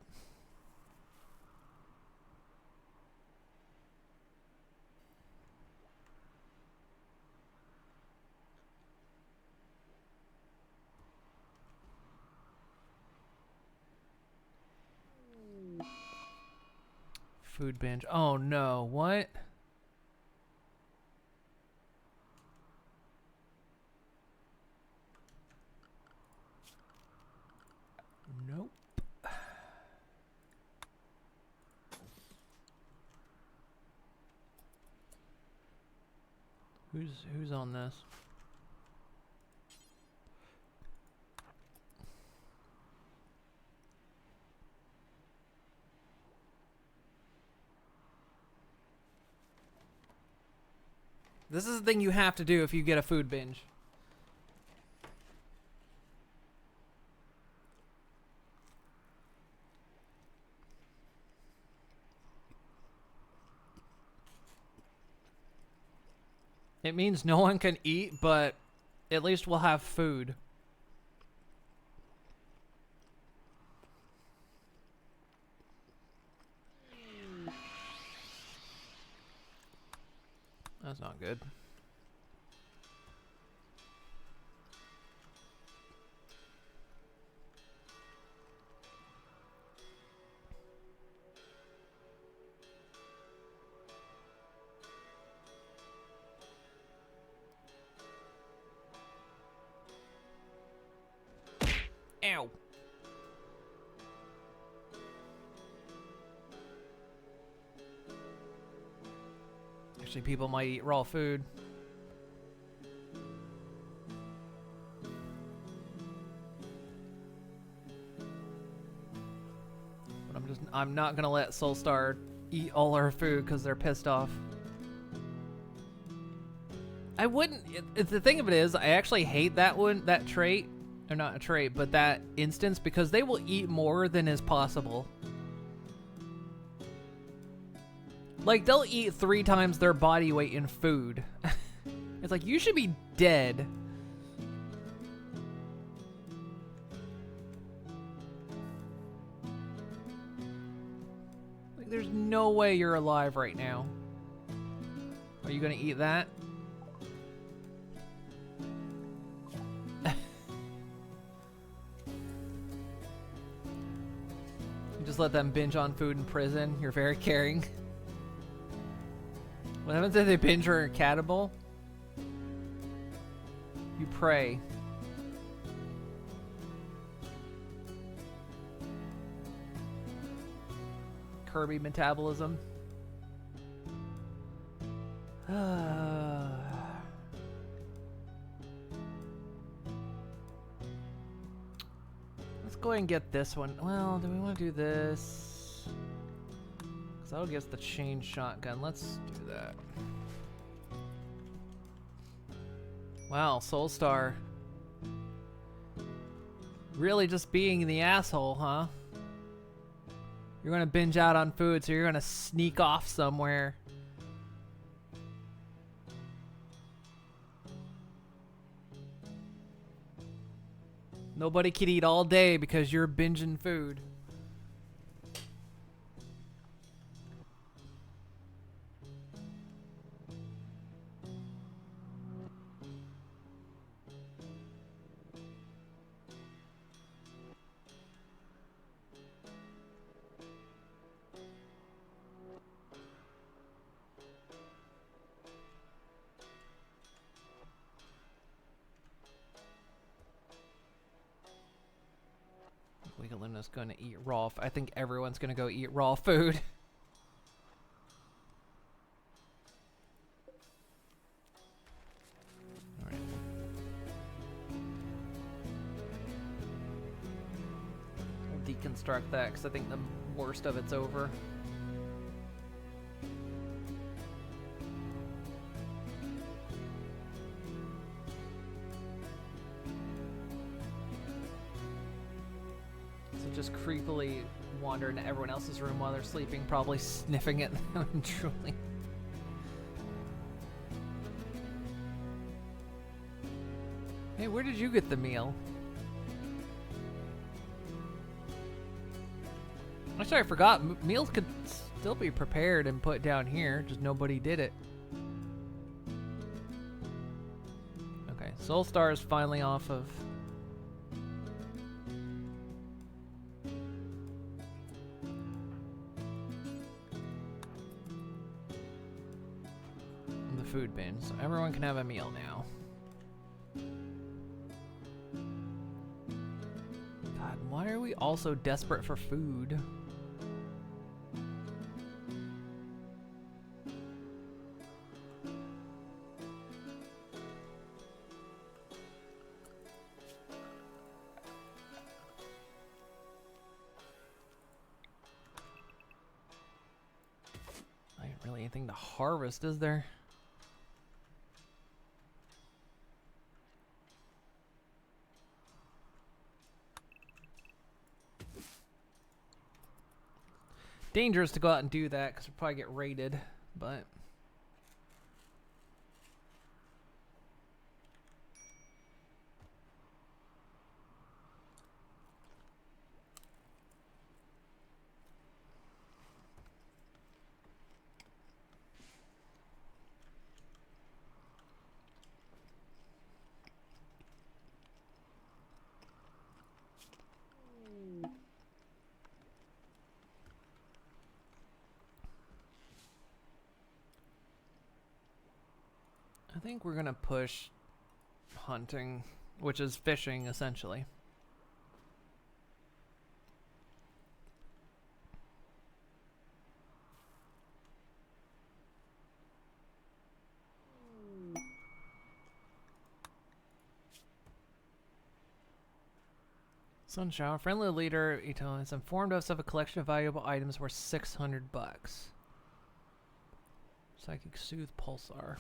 Speaker 1: Food binge. Oh no, what? Nope. Who's on this? This is the thing you have to do if you get a food binge. It means no one can eat, but at least we'll have food. That's not good. Ow. Actually, people might eat raw food. But I'm not gonna let Soulstar eat all our food because they're pissed off. I wouldn't, the thing of it is, I actually hate that trait. Or not a trait, but that instance, because they will eat more than is possible. Like, they'll eat 3 times their body weight in food. It's like, you should be dead. Like, there's no way you're alive right now. Are you gonna eat that? Just let them binge on food in prison. You're very caring. What happens if they binge or are catable? You pray. Kirby metabolism. Let's go ahead and get this one. Well, do we want to do this? Because that'll get us the chain shotgun. Let's do that. Wow, Soulstar. Really just being the asshole, huh? You're gonna binge out on food, so you're gonna sneak off somewhere. Nobody can eat all day because you're binging food. Luna's gonna eat raw. I think everyone's gonna go eat raw food. All right. We'll deconstruct that because I think the worst of it's over. Just creepily wander into everyone else's room while they're sleeping, probably sniffing at them and drooling. Hey, where did you get the meal? Actually, I forgot. Meals could still be prepared and put down here, just nobody did it. Okay, Soulstar is finally off of... food bin, so everyone can have a meal now. God, why are we all so desperate for food? Not really anything to harvest, is there? dangerous to go out and do that because we'll probably get raided, but... I think we're gonna push hunting, which is fishing essentially. Sunshower, friendly leader, Ito has informed us of a collection of valuable items worth $600. Psychic Soothe Pulsar.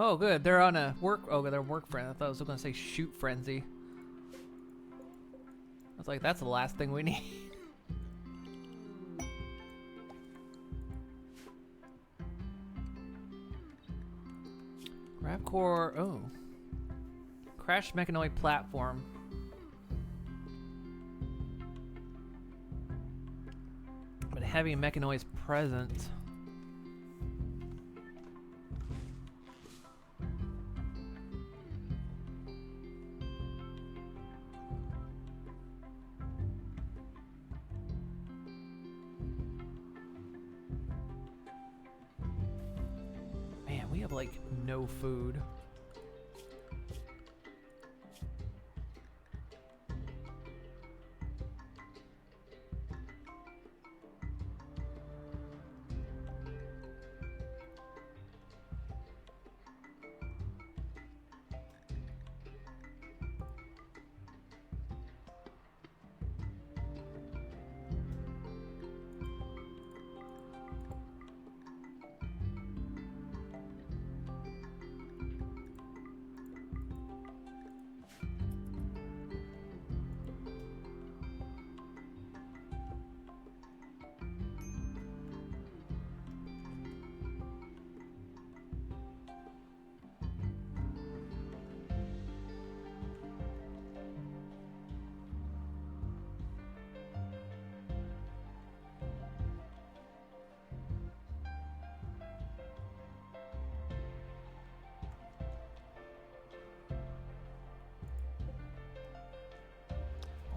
Speaker 1: Oh, good. They're on a work. Oh, they're work friend. I thought I was going to say shoot frenzy. I was like, that's the last thing we need. Grab core. Oh. Crash mechanoid platform. But heavy mechanoids present. Like no food.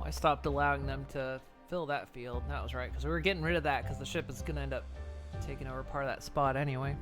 Speaker 1: I stopped allowing them to fill that field. That was right, because we were getting rid of that because the ship is going to end up taking over part of that spot anyway.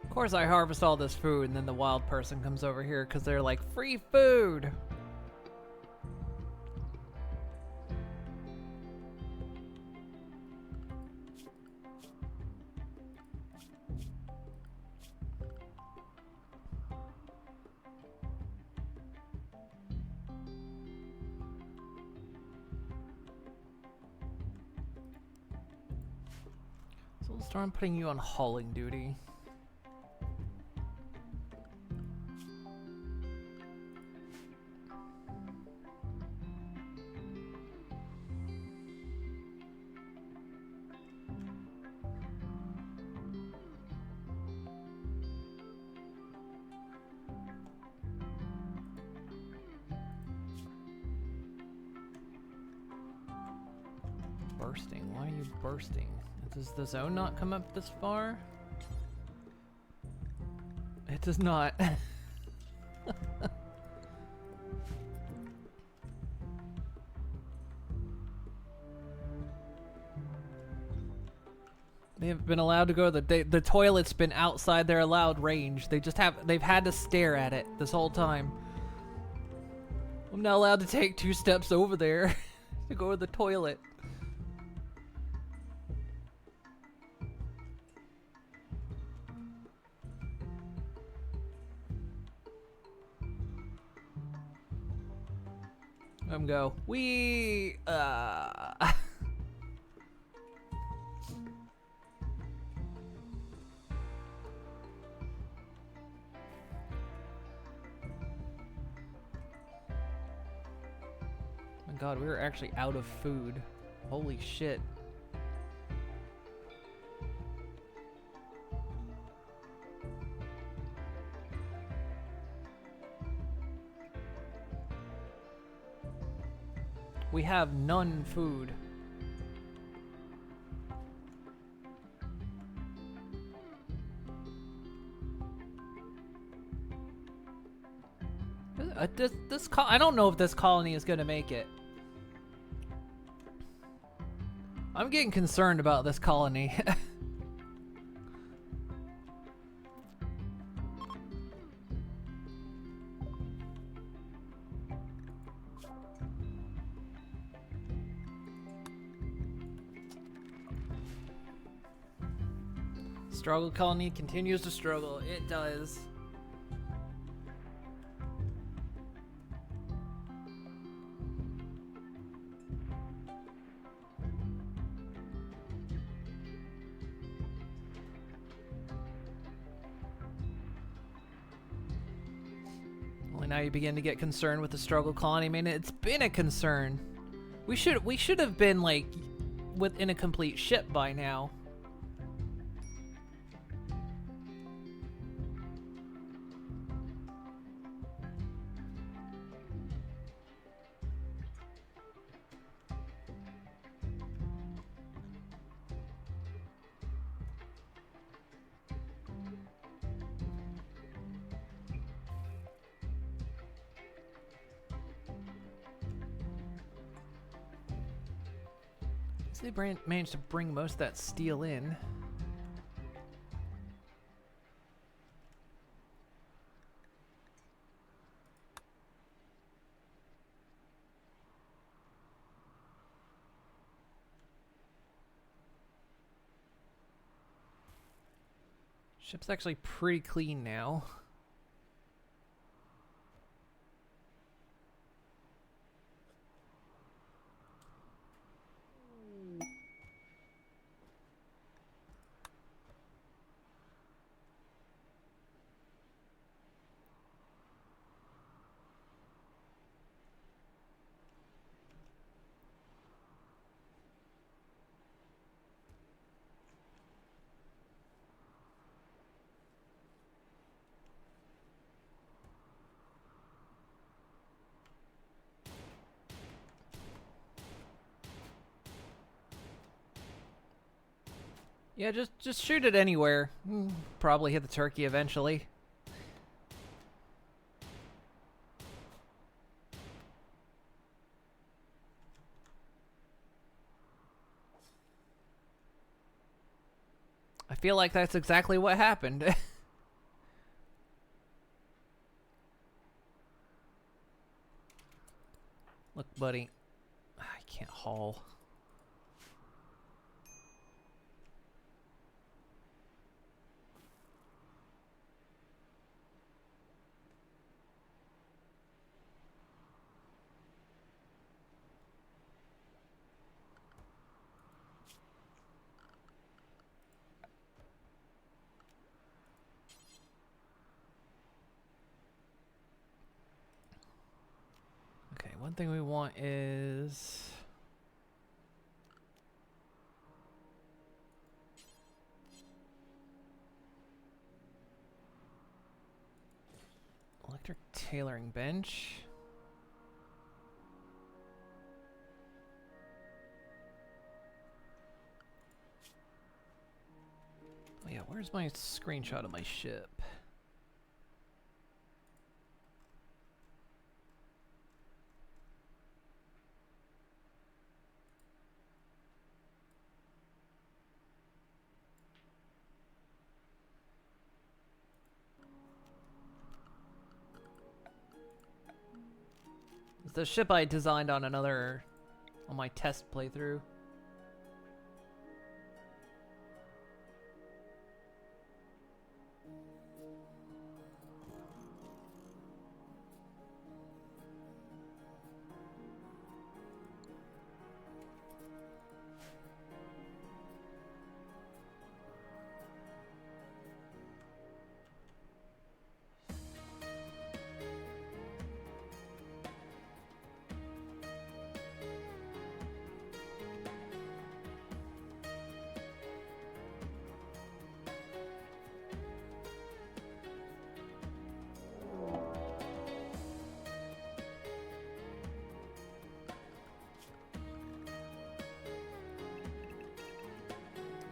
Speaker 1: Of course I harvest all this food and then the wild person comes over here because they're like, free food! So we'll start putting you on hauling duty. bursting. Why are you bursting? Does the zone not come up this far? It does not. They haven't been allowed to go to the toilet's been outside their allowed range. They've had to stare at it this whole time. I'm not allowed to take 2 steps over there to go to the toilet. Let him go. My God, we were actually out of food. Holy shit. We have none food. I don't know if this colony is gonna make it. I'm getting concerned about this colony. Struggle colony continues to struggle. It does. Only now you begin to get concerned with the struggle colony. I mean, it's been a concern. We should have been like within a complete ship by now. They managed to bring most of that steel in. Ship's actually pretty clean now. Yeah, just shoot it anywhere. Probably hit the turkey eventually. I feel like that's exactly what happened. Look, buddy. I can't haul. One thing we want is electric tailoring bench. Where's my screenshot of my ship? It's the ship I designed on my test playthrough.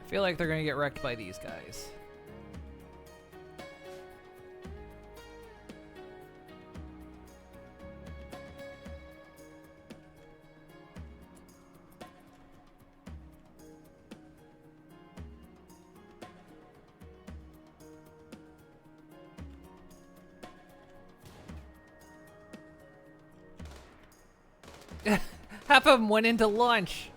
Speaker 1: I feel like they're gonna get wrecked by these guys. Half of them went into lunch.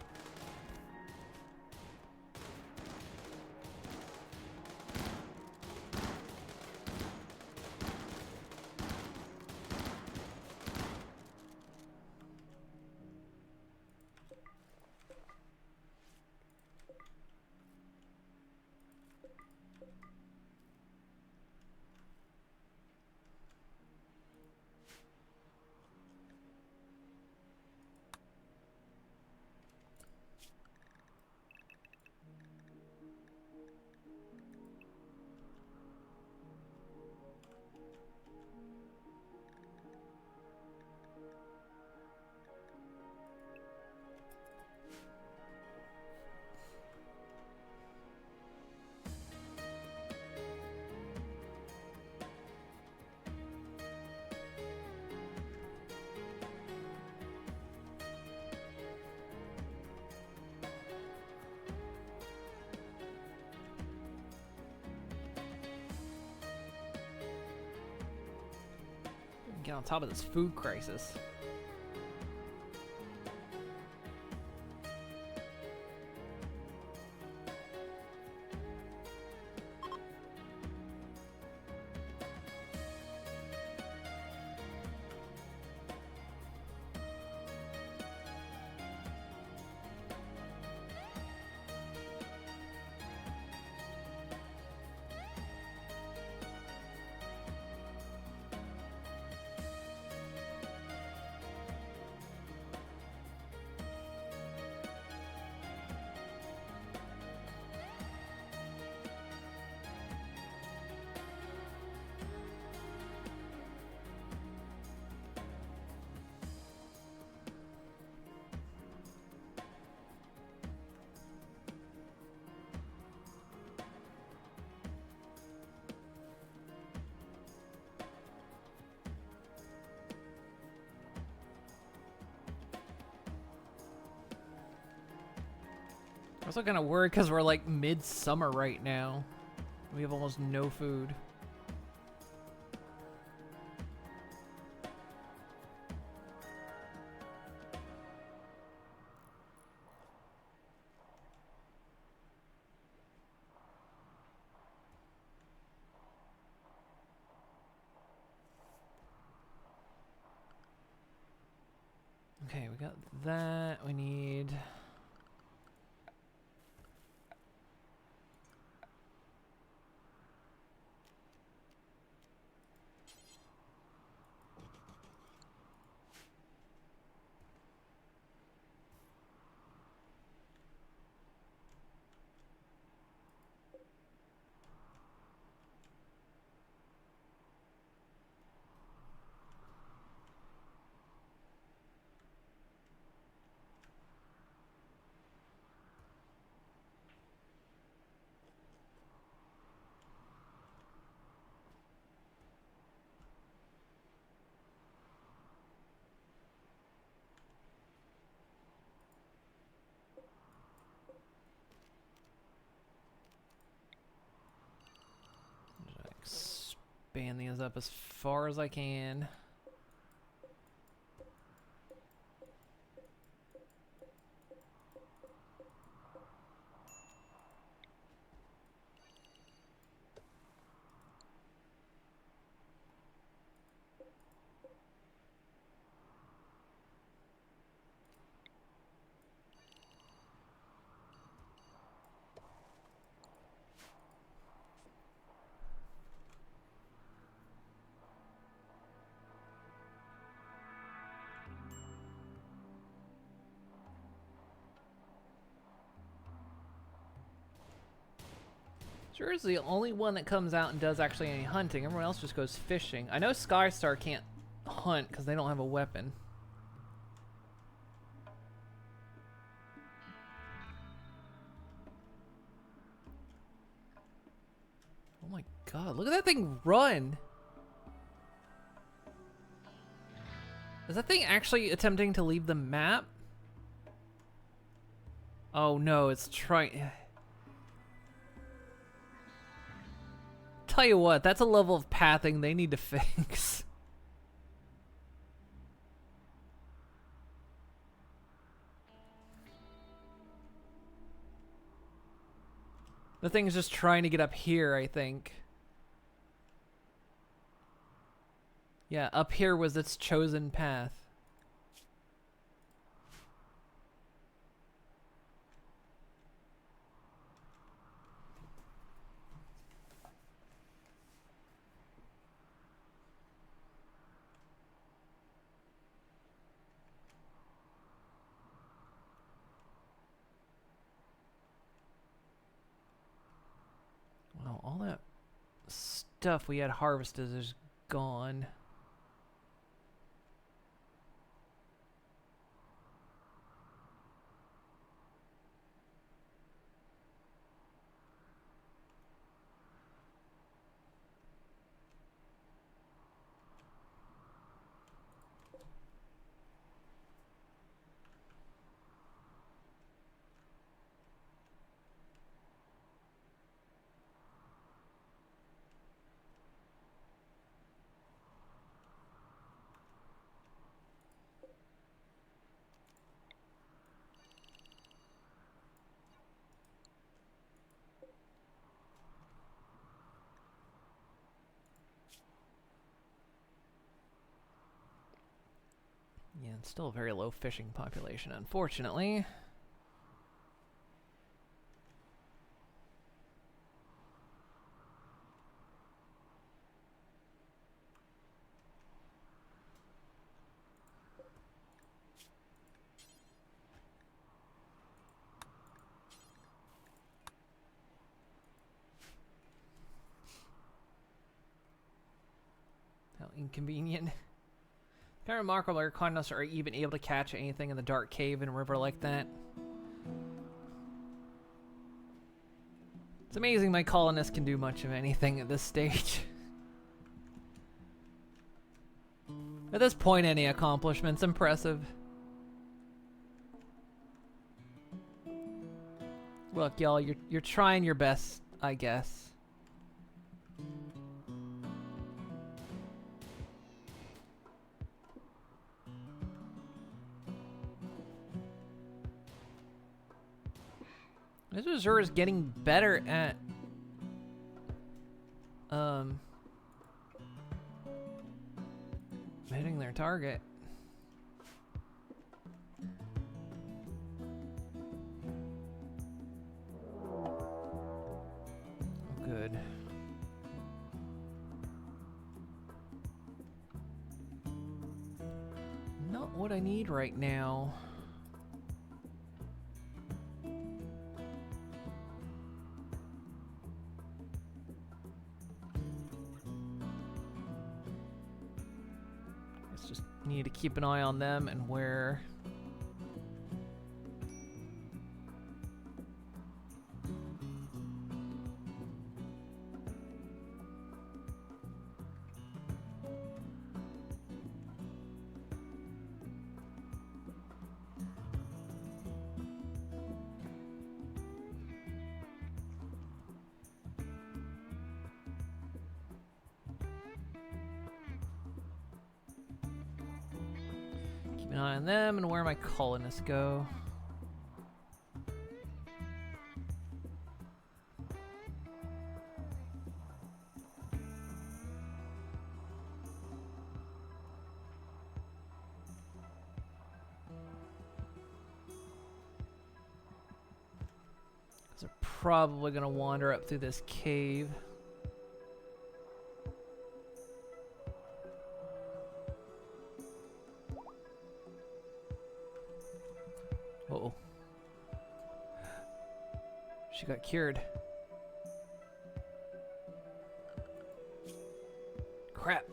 Speaker 1: Get on top of this food crisis. I'm also kind of worried because we're like mid-summer right now. We have almost no food. Okay, we got that. We need... expand these up as far as I can. Sure is the only one that comes out and does actually any hunting. Everyone else just goes fishing. I know Skystar can't hunt because they don't have a weapon. Oh my god, look at that thing run! Is that thing actually attempting to leave the map? Oh no, it's trying... Tell you what, that's a level of pathing they need to fix. The thing's just trying to get up here, I think. Yeah, up here was its chosen path. Wow, all that stuff we had harvested is gone. Yeah, it's still a very low fishing population, unfortunately. How inconvenient. Kind of remarkable our condos are even able to catch anything in the dark cave and river like that. It's amazing my colonists can do much of anything at this stage. At this point, any accomplishment's impressive. Look, y'all, you're trying your best, I guess. This Azure is getting better at hitting their target. Oh, good. Not what I need right now. Need to keep an eye on them and where Keep an eye on them and where my colonists go. They're probably gonna wander up through this cave. Uh-oh. She got cured. Crap.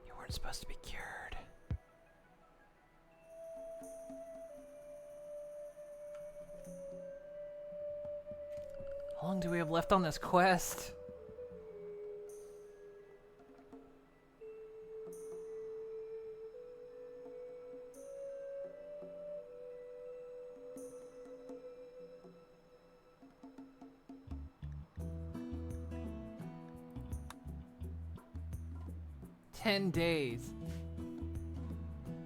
Speaker 1: You weren't supposed to be cured. How long do we have left on this quest? $10 days.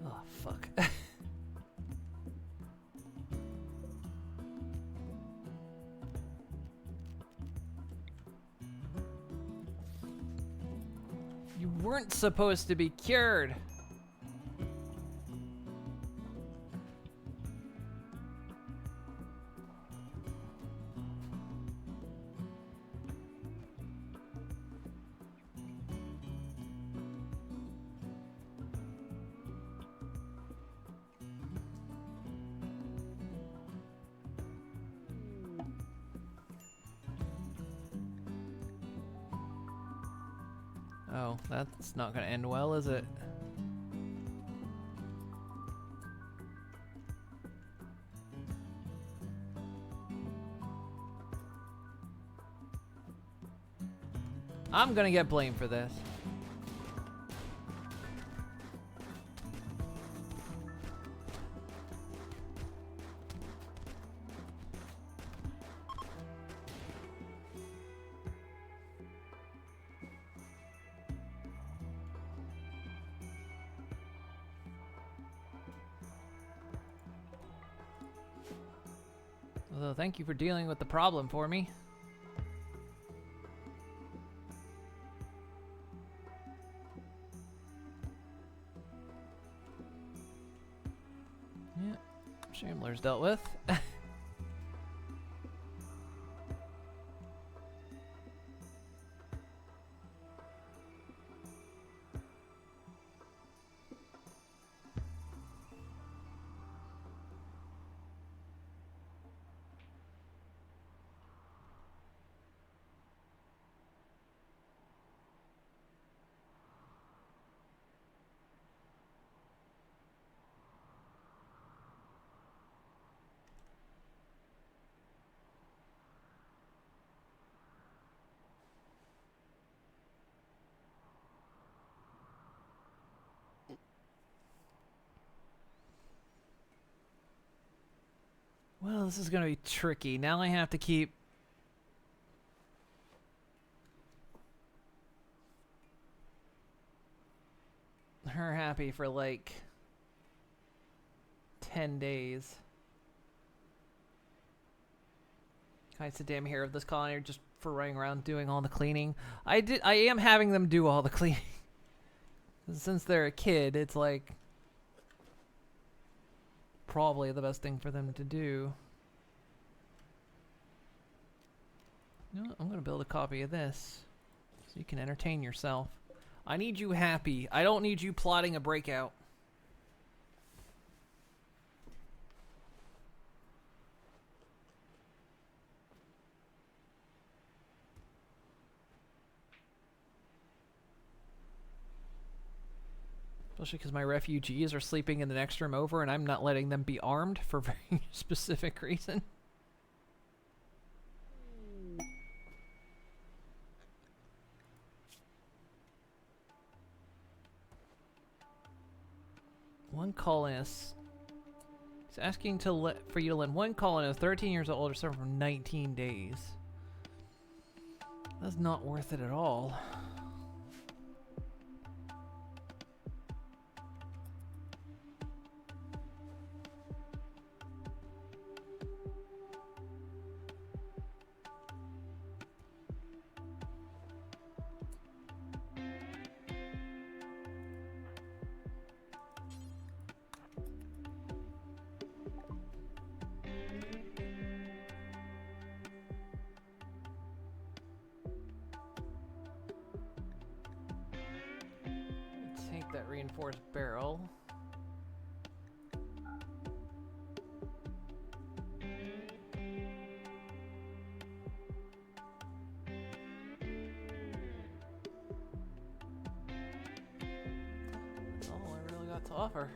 Speaker 1: Oh, fuck. You weren't supposed to be cured. Oh, that's not gonna end well, is it? I'm gonna get blamed for this. Although, thank you for dealing with the problem for me. Yeah, Shambler's dealt with. Well, this is gonna be tricky. Now I have to keep her happy for like 10 days. Kite's the damn hero of this colony just for running around doing all the cleaning. I am having them do all the cleaning. Since they're a kid, it's like probably the best thing for them to do. You know what? I'm gonna build a copy of this so you can entertain yourself. I need you happy. I don't need you plotting a breakout. Especially because my refugees are sleeping in the next room over and I'm not letting them be armed for a very specific reason. One colonist It's asking for you to lend one colony of 13 years old or serve for 19 days. That's not worth it at all. Take that reinforced barrel. That's all I really got to offer.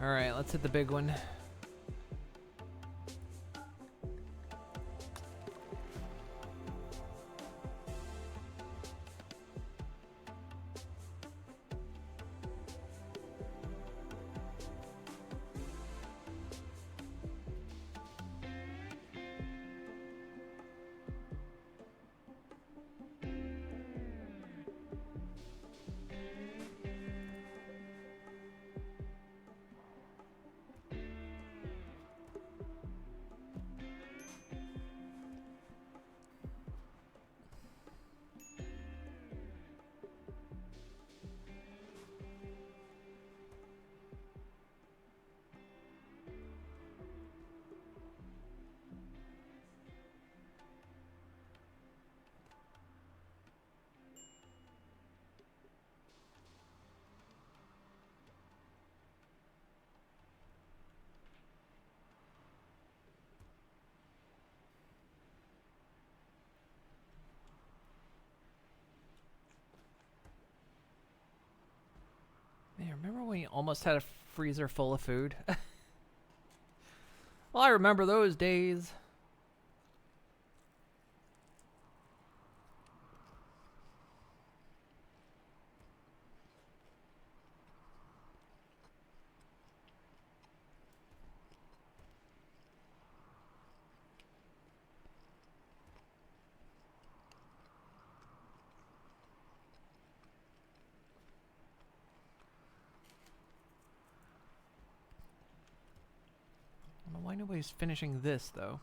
Speaker 1: All right, let's hit the big one. Man, remember when you almost had a freezer full of food? Well, I remember those days. I don't know why nobody's finishing this, though.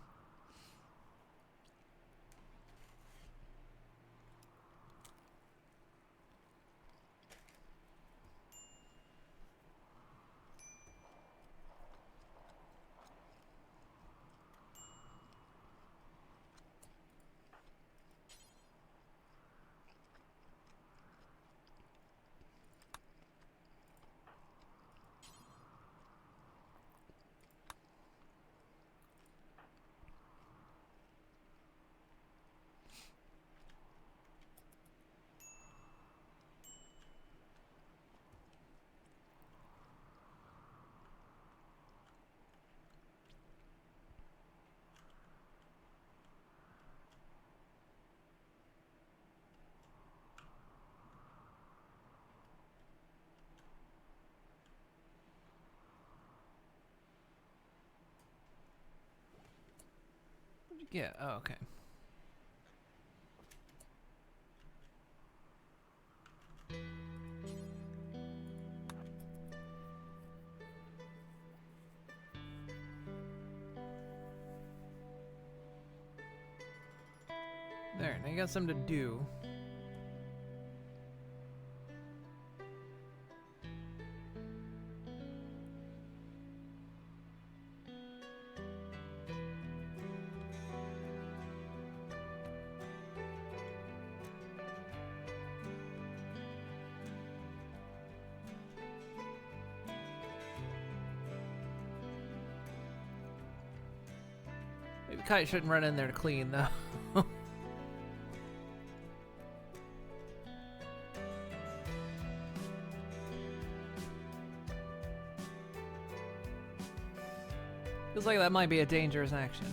Speaker 1: What'd you get? Oh, okay. There, now you got something to do. kite shouldn't run in there to clean, though. Feels like that might be a dangerous action.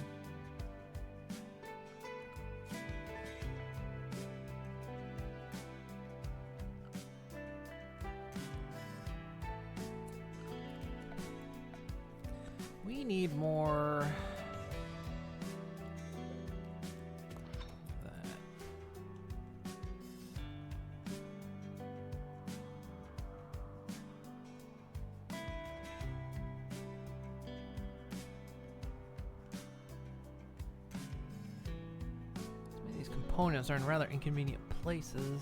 Speaker 1: We need more... that. Some of these components are in rather inconvenient places.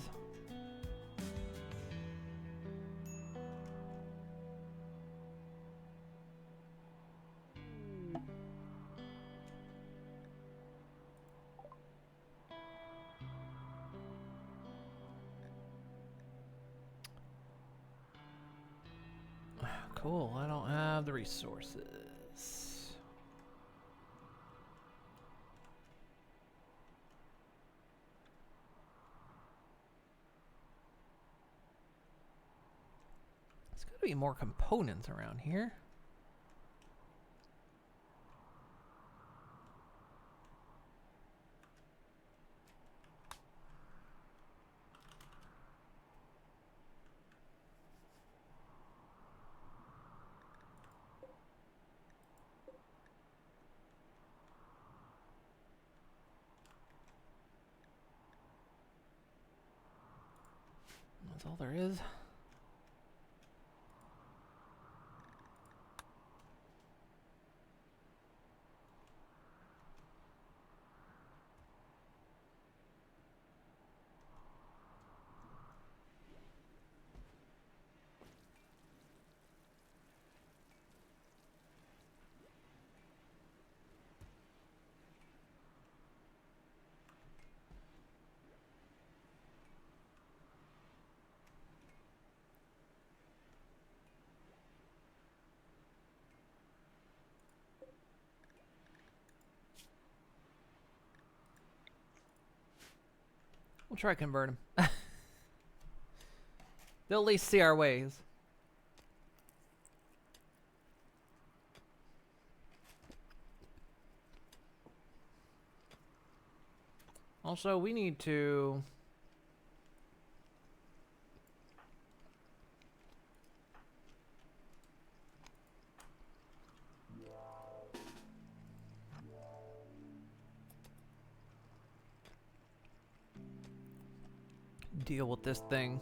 Speaker 1: Cool, I don't have the resources. There's gotta be more components around here. That's all there is. We'll try to convert him. They'll at least see our ways. Also, we need to... deal with this thing.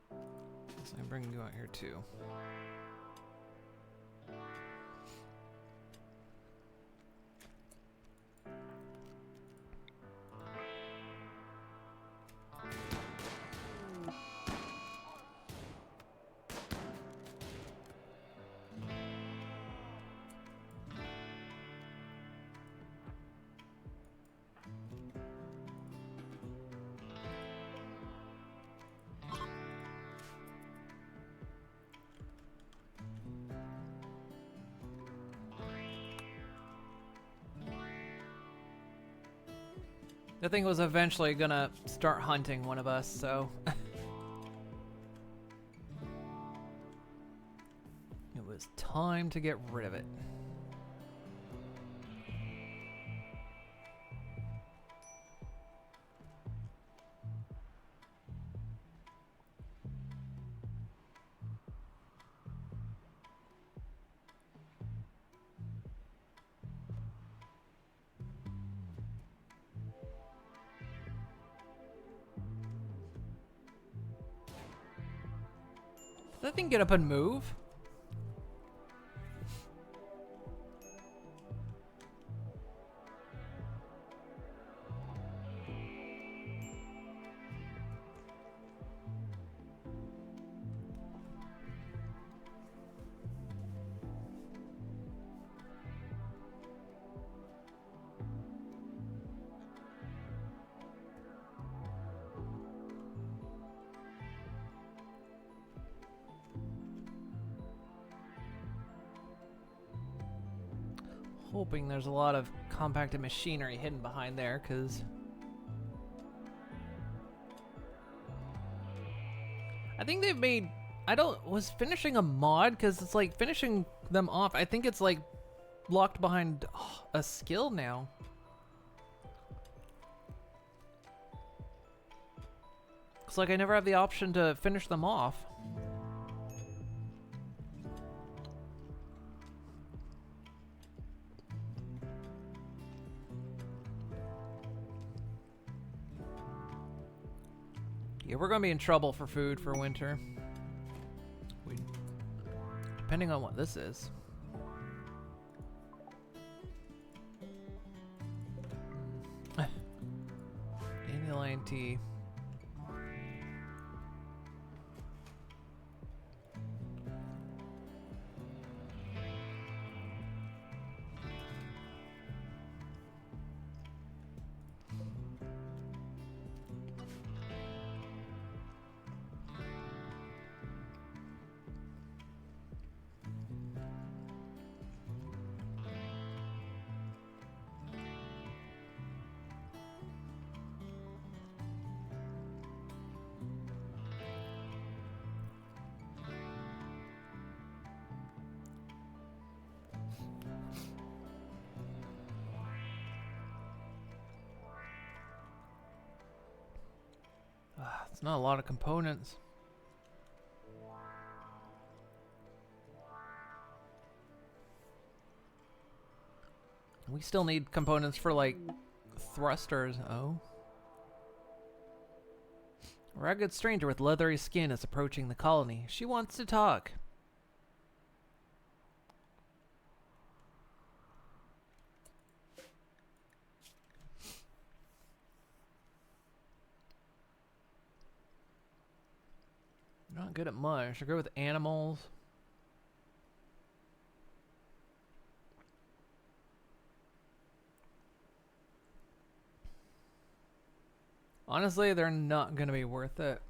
Speaker 1: So I'm bringing you out here too. The thing was eventually gonna start hunting one of us, so... it was time to get rid of it. Did that thing get up and move? hoping there's a lot of compacted machinery hidden behind there, because I think they've made, was finishing a mod, because it's like finishing them off, I think it's like locked behind a skill now. It's like I never have the option to finish them off. Yeah, we're gonna be in trouble for food for winter. Depending on what this is. Dandelion tea. It's not a lot of components. We still need components for like thrusters. Oh. A ragged stranger with leathery skin is approaching the colony. She wants to talk. Not good at much. I'll go with animals. Honestly, they're not going to be worth it.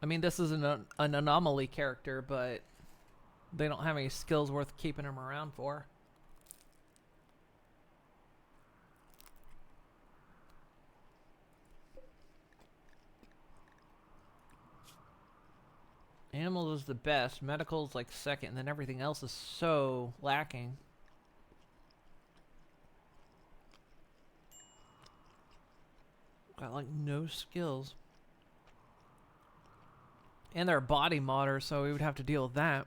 Speaker 1: I mean, this is an anomaly character, but they don't have any skills worth keeping him around for. Animals is the best. Medical is like second, and then everything else is so lacking. Got like no skills. And they're a body modder, so we would have to deal with that.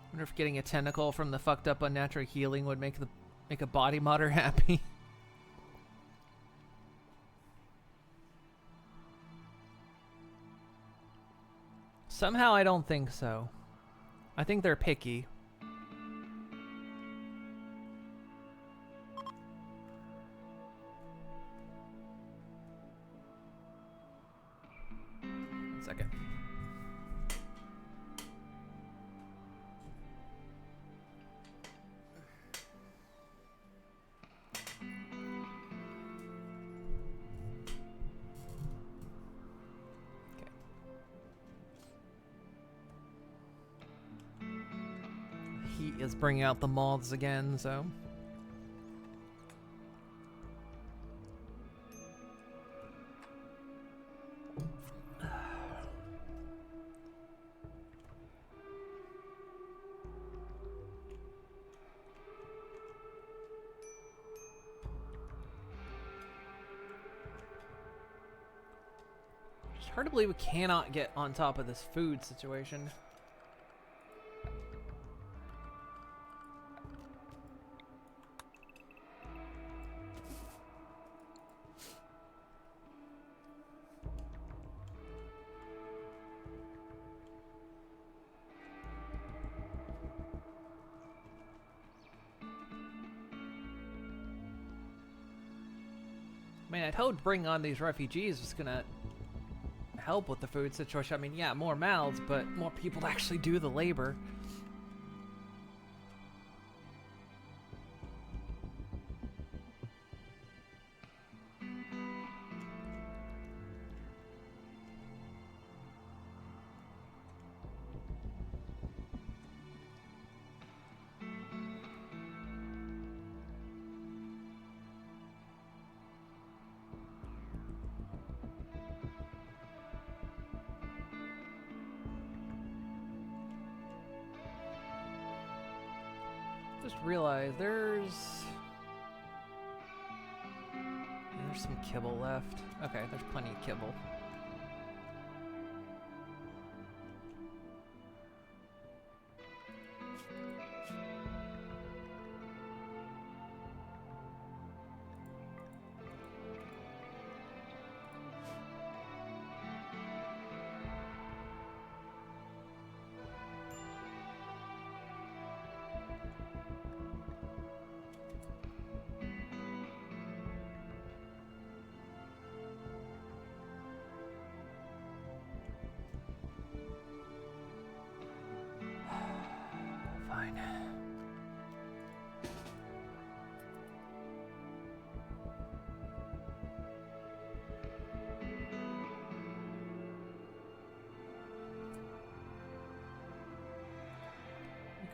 Speaker 1: I wonder if getting a tentacle from the fucked up unnatural healing would make a body modder happy. Somehow I don't think so. I think they're picky. One second. Heat is bringing out the moths again, so. It's hard to believe we cannot get on top of this food situation. I mean, I'd hope bringing on these refugees was gonna help with the food situation. I mean, yeah, more mouths, but more people to actually do the labor. Just realized there's some kibble left. Okay, there's plenty of kibble. Fine.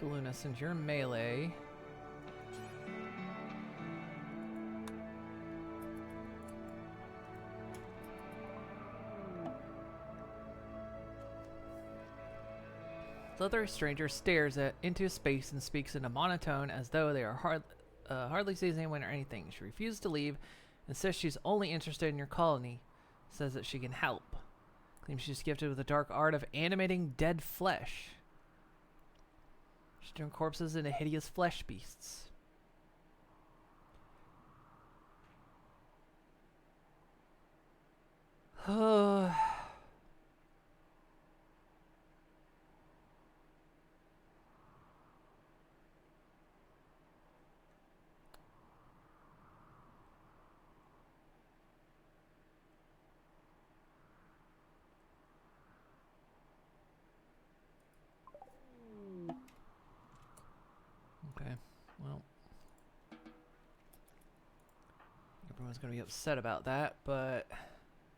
Speaker 1: Luna, since you're melee, the other stranger stares into space and speaks in a monotone as though they are hardly sees anyone or anything. She refuses to leave and says she's only interested in your colony. Says that she can help. Claims she's gifted with the dark art of animating dead flesh. She turned corpses into hideous flesh beasts. Okay. Well, everyone's going to be upset about that, but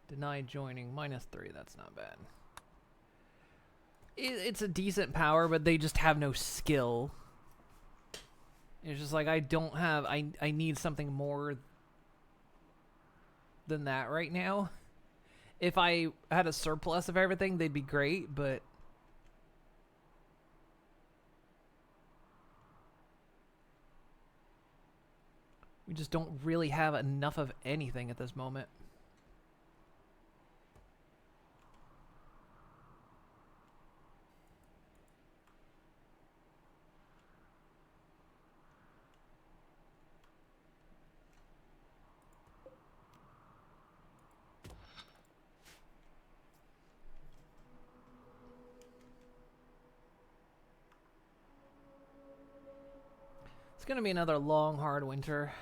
Speaker 1: denied joining -3, that's not bad. It's a decent power, but they just have no skill. It's just like, I don't have, I need something more than that right now. If I had a surplus of everything, they'd be great, but we just don't really have enough of anything at this moment. It's gonna be another long, hard winter.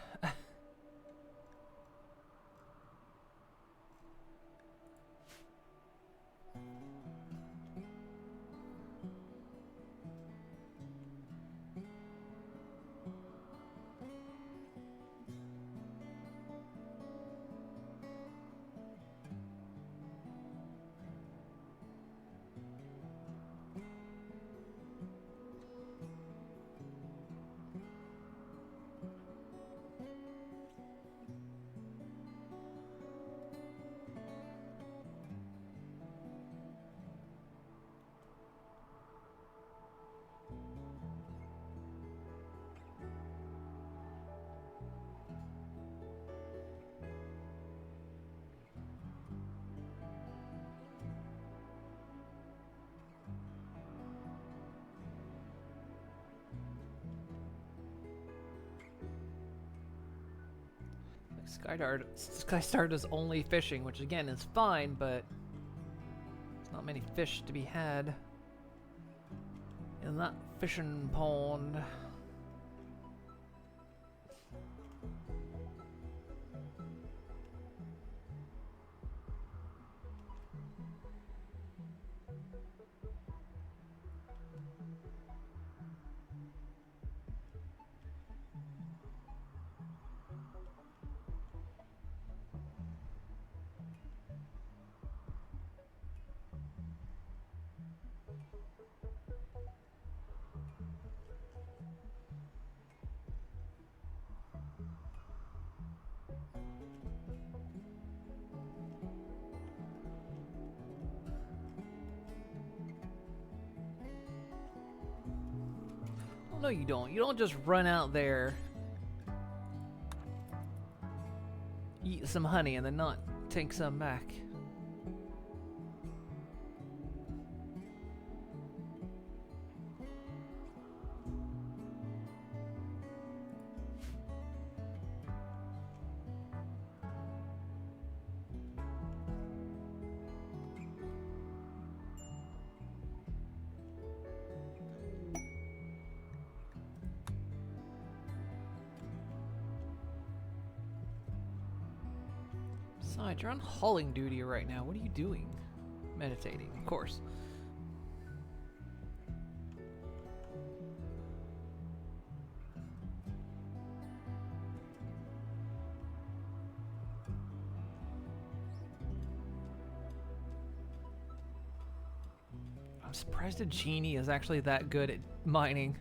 Speaker 1: Skystar does only fishing, which again is fine, but there's not many fish to be had in that fishing pond. No, you don't. You don't just run out there, eat some honey, and then not take some back. Besides, you're on hauling duty right now. What are you doing? Meditating, of course. I'm surprised a genie is actually that good at mining.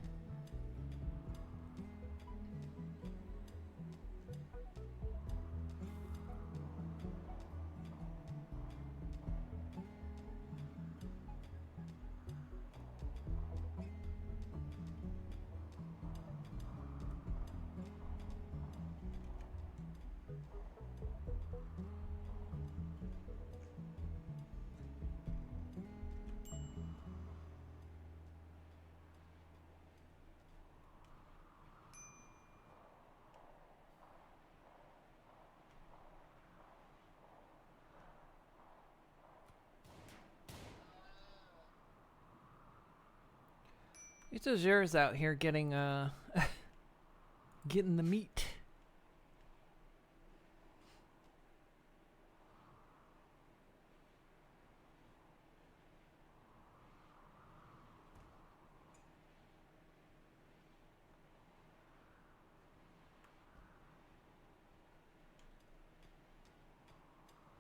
Speaker 1: It's Azura's out here getting getting the meat.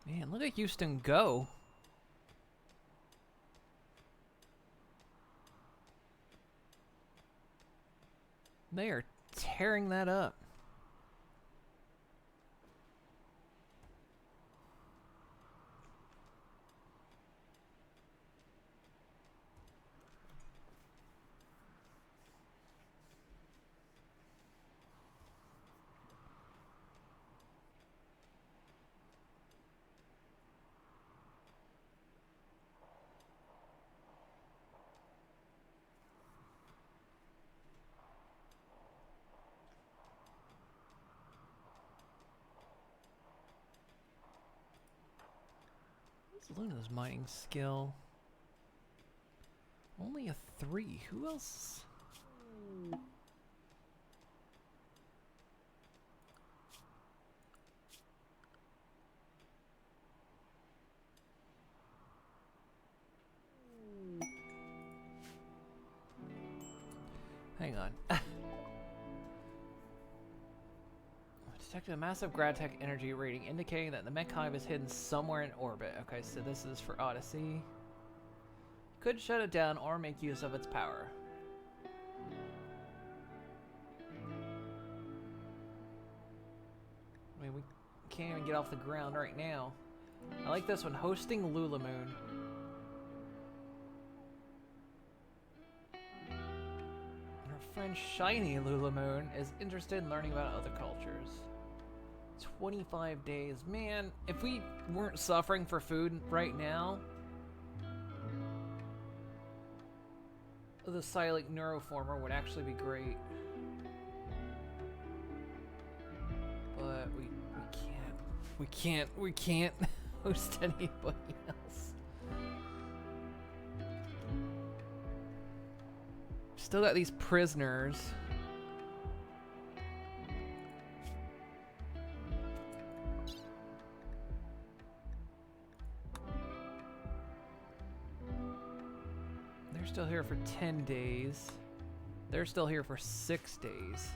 Speaker 1: Man, look at Houston go. They are tearing that up. Luna's mining skill. Only a 3. Who else? Hang on. Detected a massive Gravitech energy reading indicating that the mech hive is hidden somewhere in orbit. Okay, so this is for Odyssey. Could shut it down or make use of its power. I mean, we can't even get off the ground right now. I like this one, hosting Lulamoon. Our friend Shiny Lulamoon is interested in learning about other cultures. 25 days. Man, if we weren't suffering for food right now, the Psyllic Neuroformer would actually be great. But we We can't host anybody else. Still got these prisoners. They're still here for 10 days. They're still here for 6 days.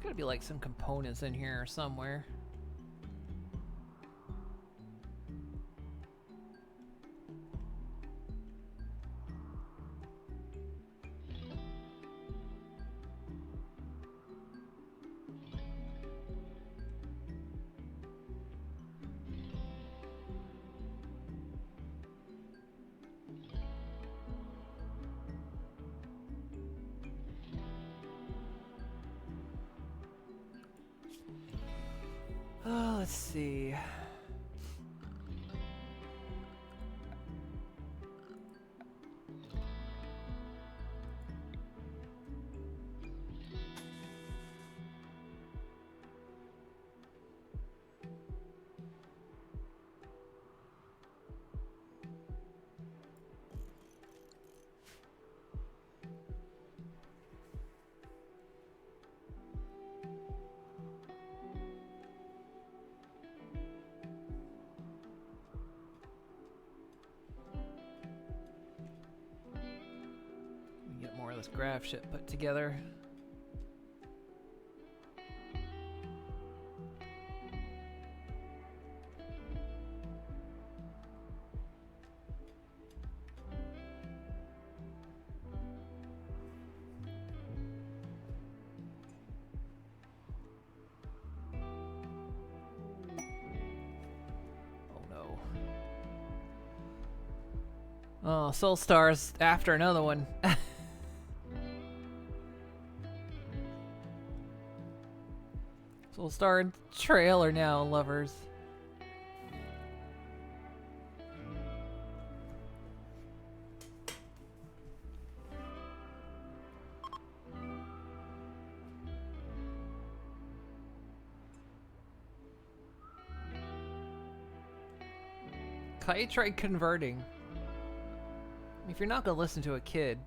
Speaker 1: Gotta be like some components in here somewhere. Oh, let's see. Get more of this graph shit put together. Oh no. Oh, Soul Stars after another one. Soul Star trailer now, lovers. Kai tried converting. If you're not gonna listen to a kid.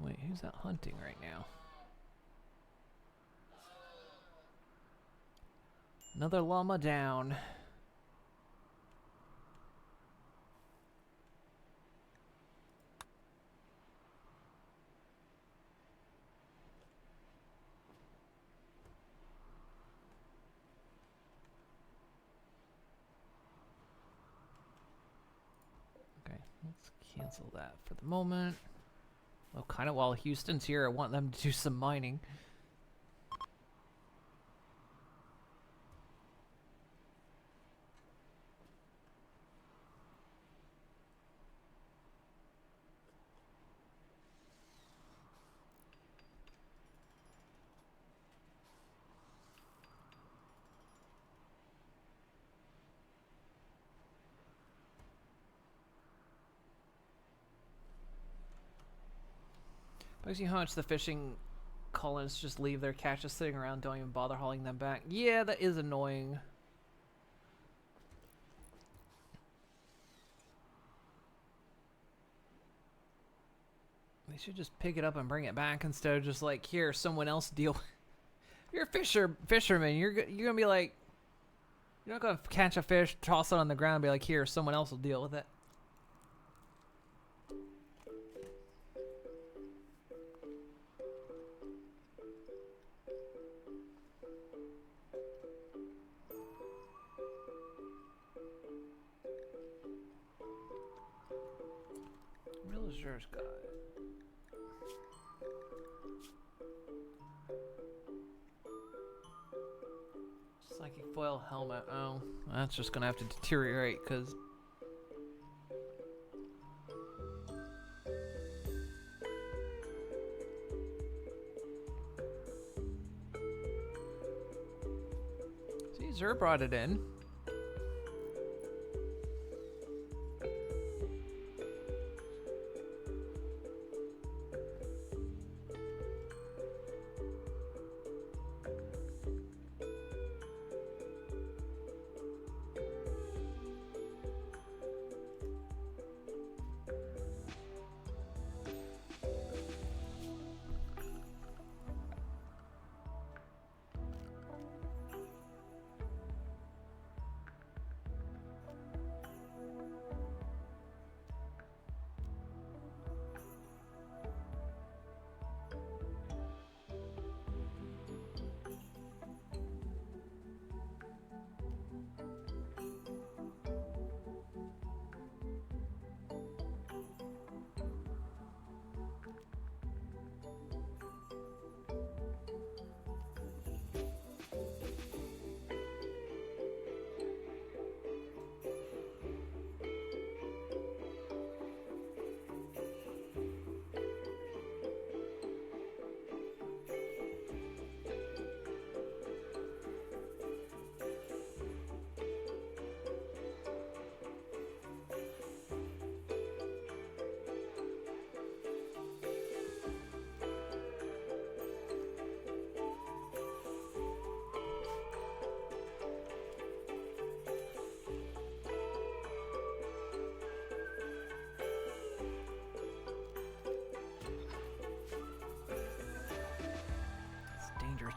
Speaker 1: Wait, who's out hunting right now? Another llama down. Okay, let's cancel that for the moment. Well, kind of while Houston's here, I want them to do some mining. Bugs you how much the fishing colonists just leave their catches sitting around, don't even bother hauling them back. Yeah, that is annoying. should just pick it up and bring it back instead of just like, here, someone else deal. You're a fisherman. You're gonna be like, you're not gonna catch a fish, toss it on the ground, and be like, here, someone else will deal with it. Villager's Guide. Psychic foil helmet. Oh, that's just gonna have to deteriorate because. See, Zer brought it in.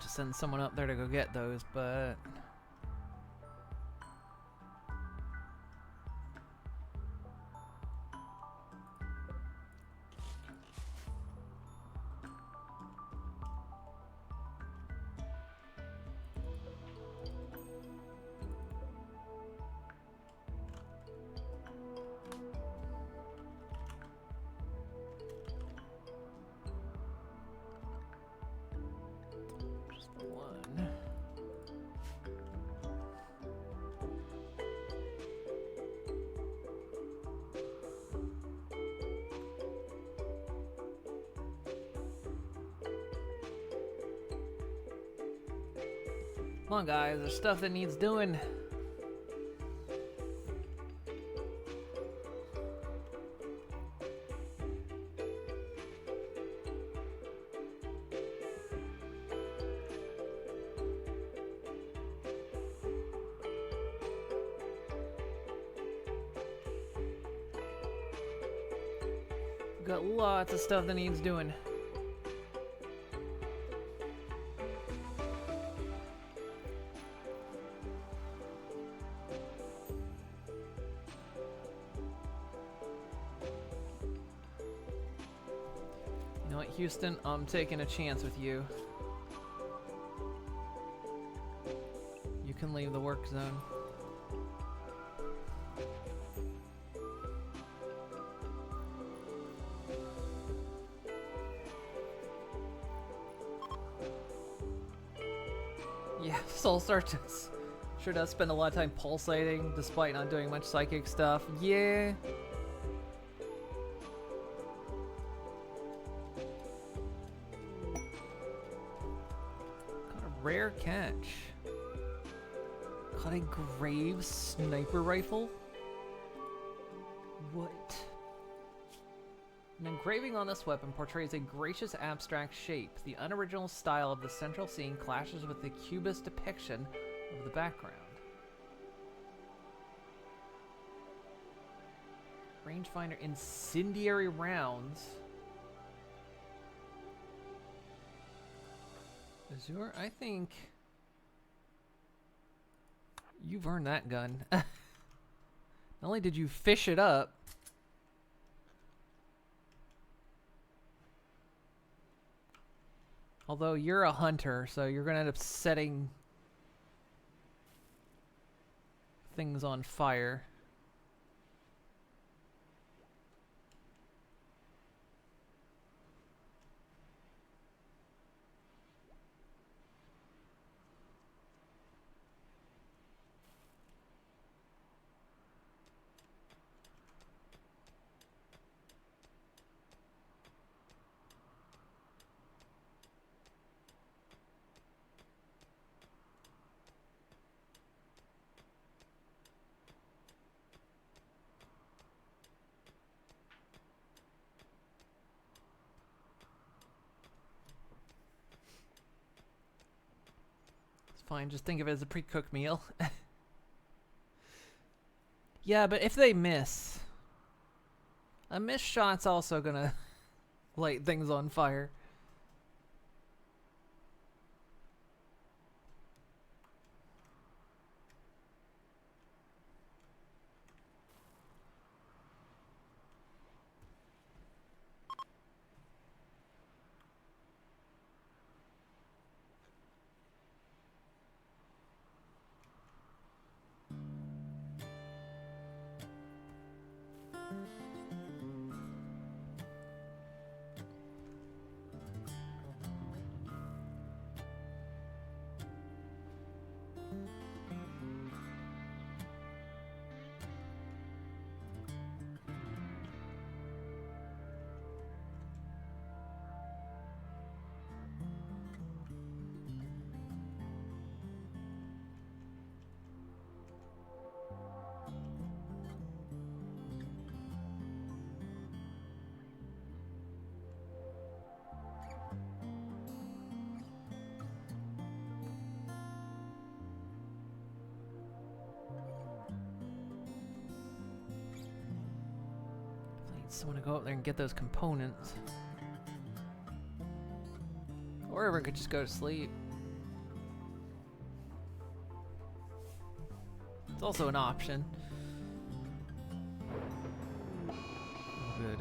Speaker 1: To send someone up there to go get those, but come on, guys, there's stuff that needs doing. Got lots of stuff that needs doing. Houston, I'm taking a chance with you. You can leave the work zone. Yeah, Soul Search sure does spend a lot of time pulsating despite not doing much psychic stuff. Yeah. Rare catch. Caught a Graves sniper rifle? What? An engraving on this weapon portrays a gracious abstract shape. The unoriginal style of the central scene clashes with the cubist depiction of the background. Rangefinder incendiary rounds. Azure, I think you've earned that gun. Not only did you fish it up, although you're a hunter, so you're gonna end up setting things on fire. Fine, just think of it as a pre-cooked meal. Yeah, but if they miss, a missed shot's also gonna light things on fire. Someone to go up there and get those components. Or everyone could just go to sleep. It's also an option. Good.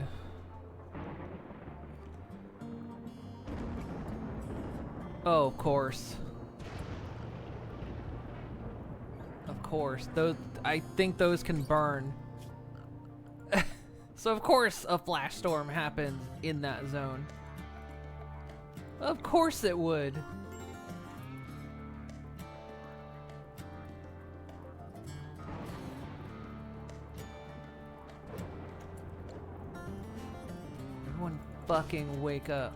Speaker 1: Oh, of course. Of course. Those, I think those can burn. So of course a flash storm happens in that zone. Of course it would. Everyone fucking wake up.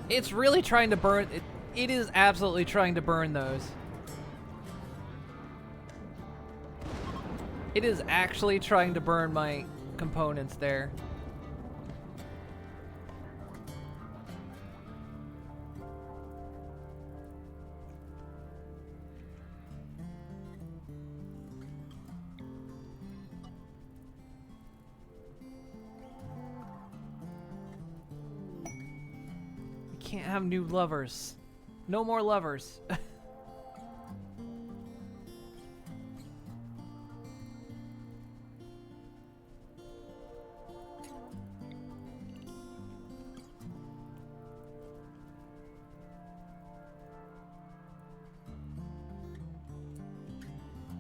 Speaker 1: It's really trying to burn it. It is absolutely trying to burn those. It is actually trying to burn my components there. We can't have new lovers. No more lovers.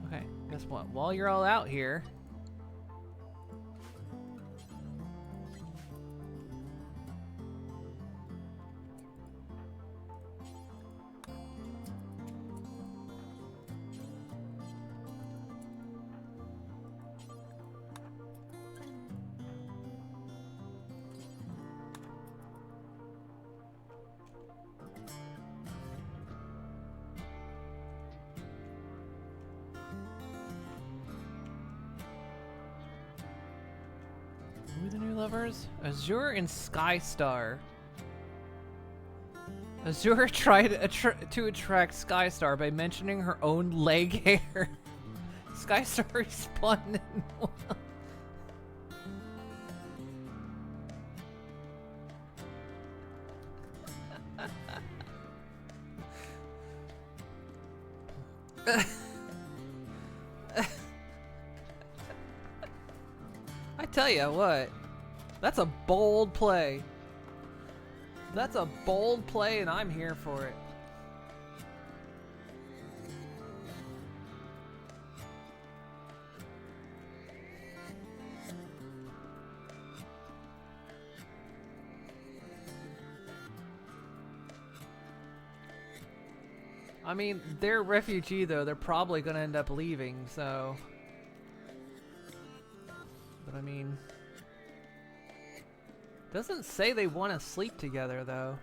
Speaker 1: Okay, guess what? While you're all out here, who are the new lovers? Azure and Skystar. Azure tried to attract Skystar by mentioning her own leg hair. Skystar respawned in tell you what, that's a bold play. That's a bold play, and I'm here for it. I mean, they're a refugee, though. They're probably going to end up leaving, so... But I mean... Doesn't say they want to sleep together, though.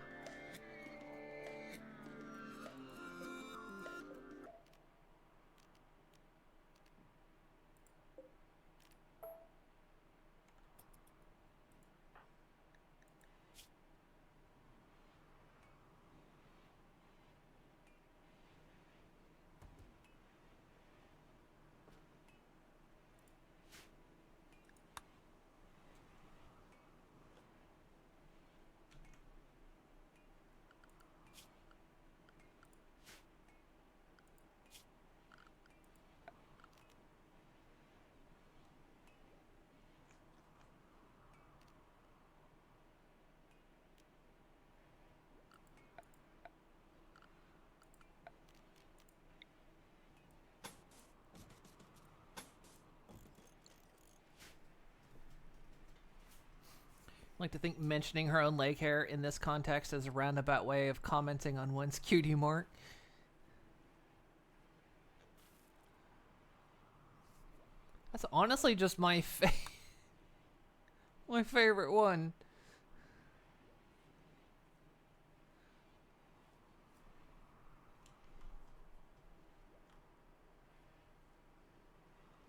Speaker 1: I like to think mentioning her own leg hair in this context is a roundabout way of commenting on one's cutie mark. That's honestly just my my favorite one.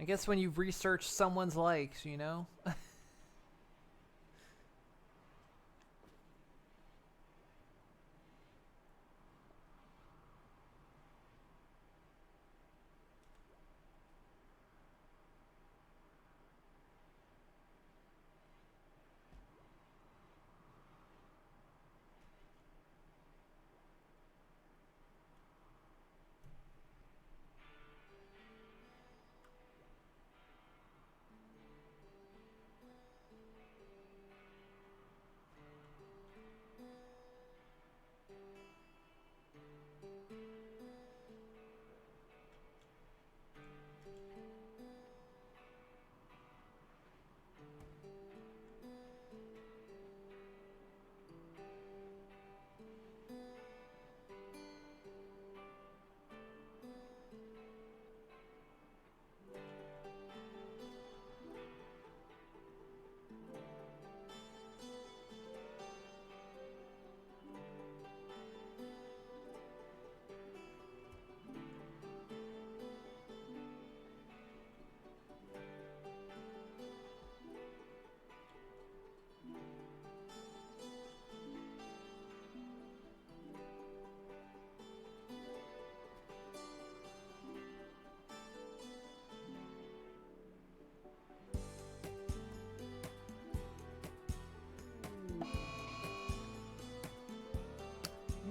Speaker 1: I guess when you research someone's likes, you know?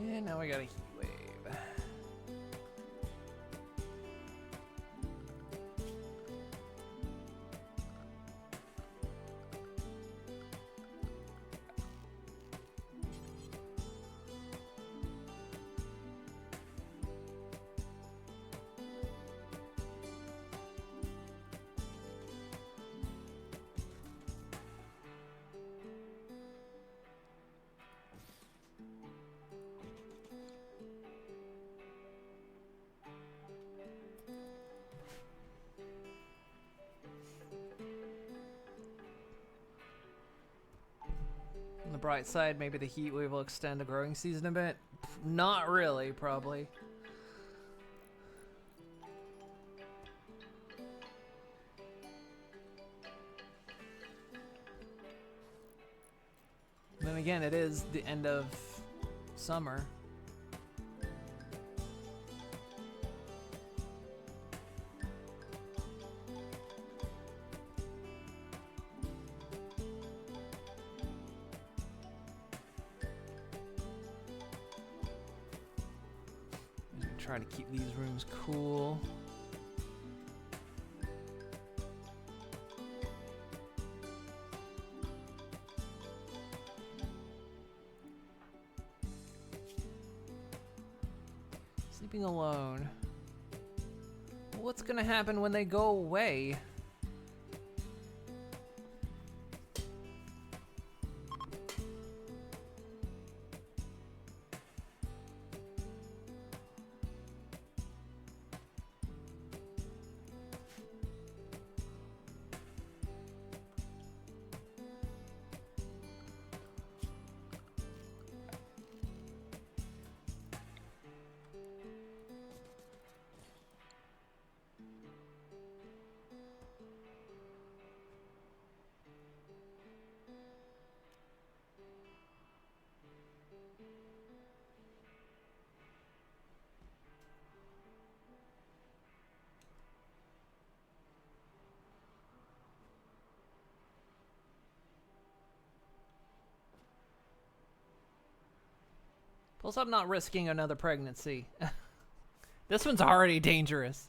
Speaker 1: And now we got a heat wave. On the bright side, maybe the heat wave will extend the growing season a bit. Not really, probably. Then again, it is the end of summer. Try to keep these rooms cool. Sleeping alone. What's gonna happen when they go away? Plus, I'm not risking another pregnancy. This one's already dangerous.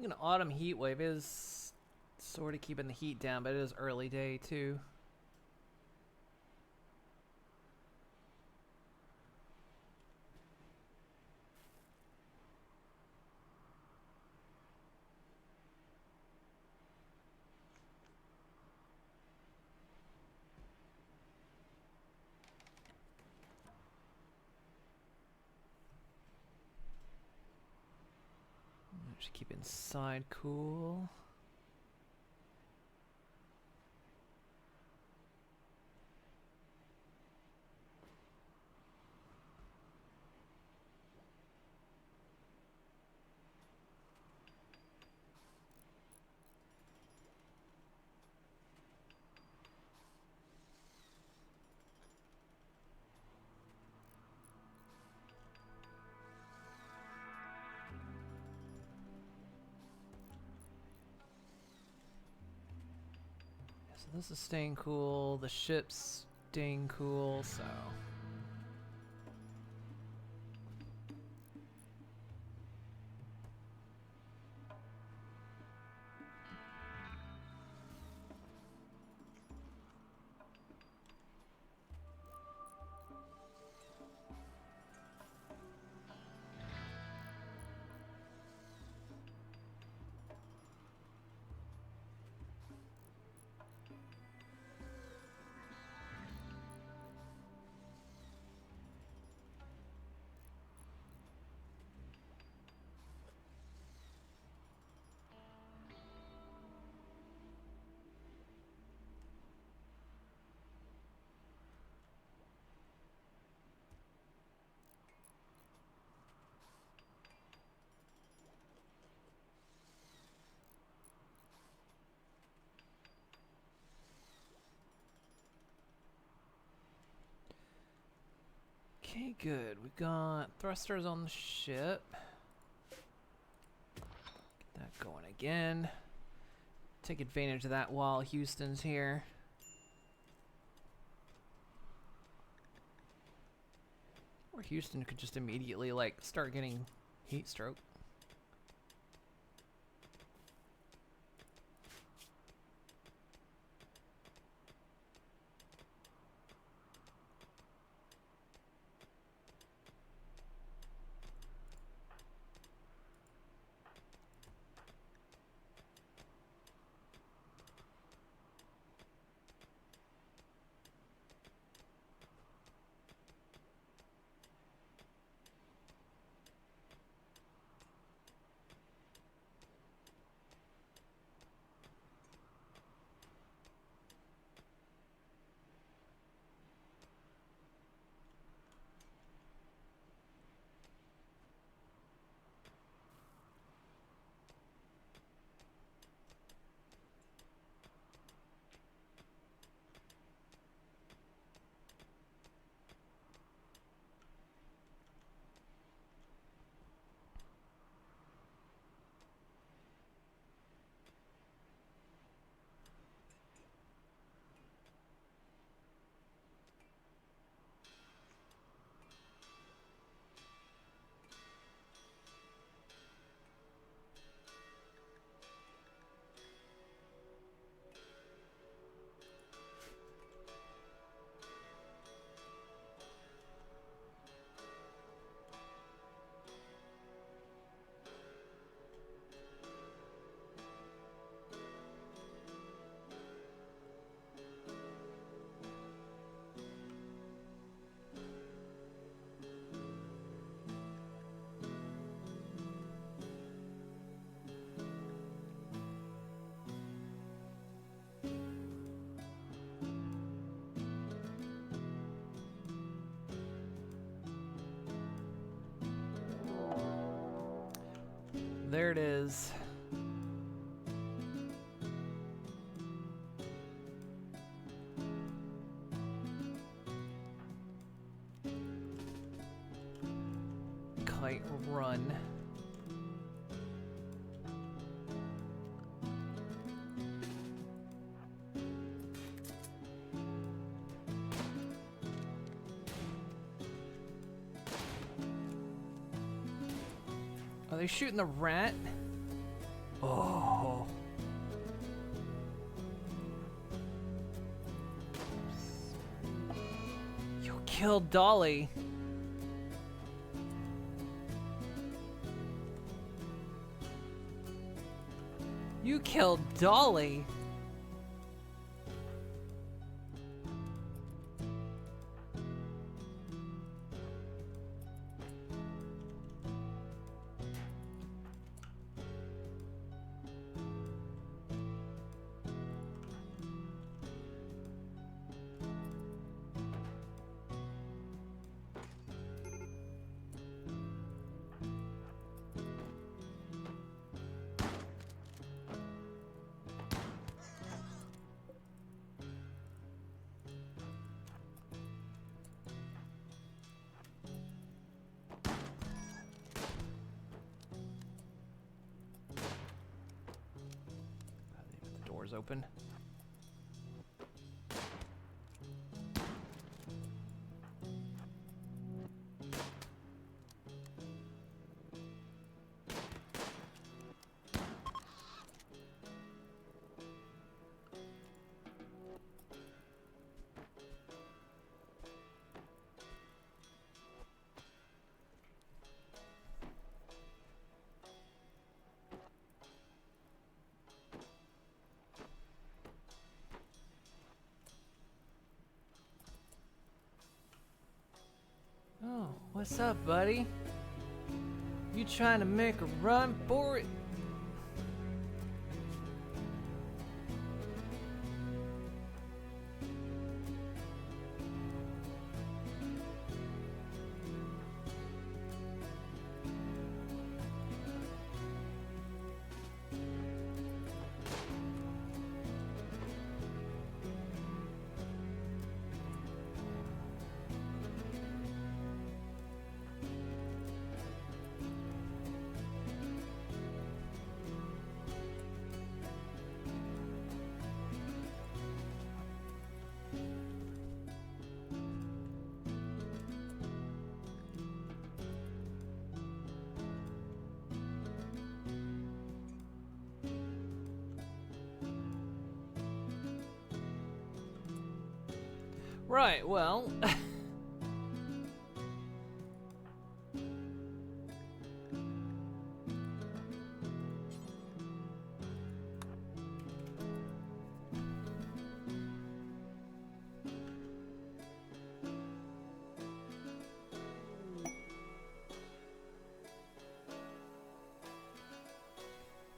Speaker 1: An autumn heat wave is sort of keeping the heat down, but it is early day too. Just keep inside cool. So this is staying cool, the ship's staying cool, so... Okay, good. We got thrusters on the ship. Get that going again. Take advantage of that while Houston's here. Or Houston could just immediately, like, start getting heat stroke. There it is. Kite run. Are they shooting the rat? Oh. You killed Dolly. You killed Dolly. The door's open. Oh, what's up, buddy? You trying to make a run for it? Right, well...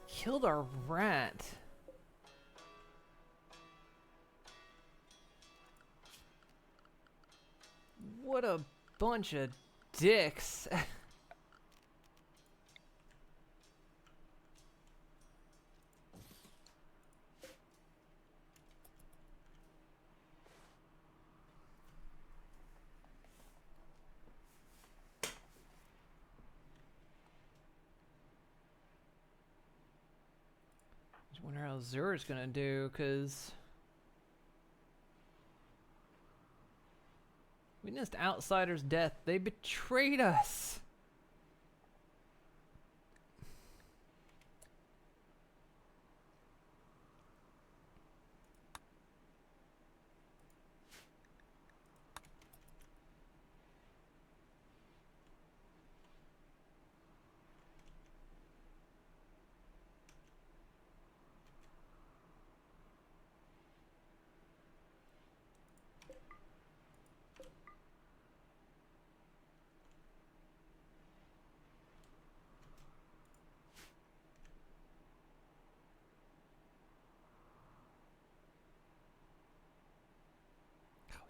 Speaker 1: Killed our rat. What a bunch of dicks. Just wonder how Zura's gonna do, cause witnessed outsider's death. They betrayed us.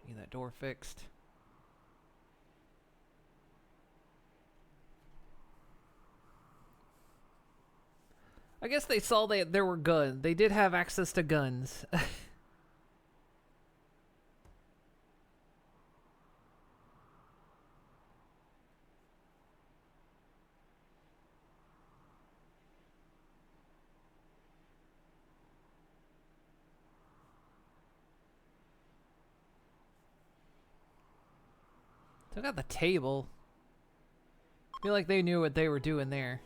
Speaker 1: Need that door fixed. I guess they saw that there were guns. They did have access to guns. Took out the table. I feel like they knew what they were doing there.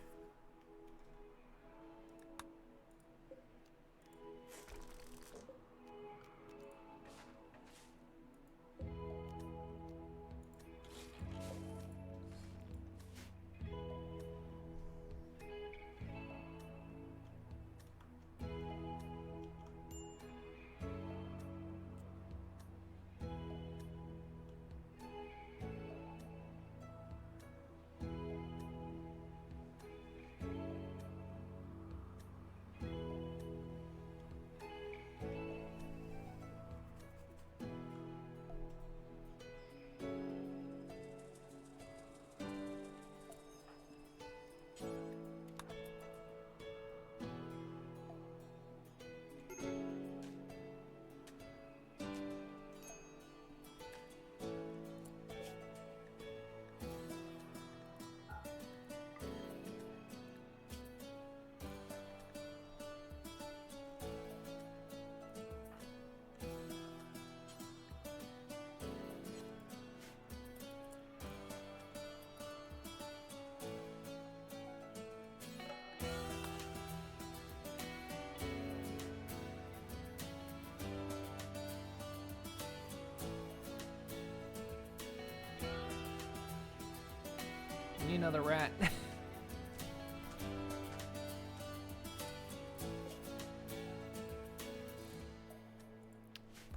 Speaker 1: You know the rat.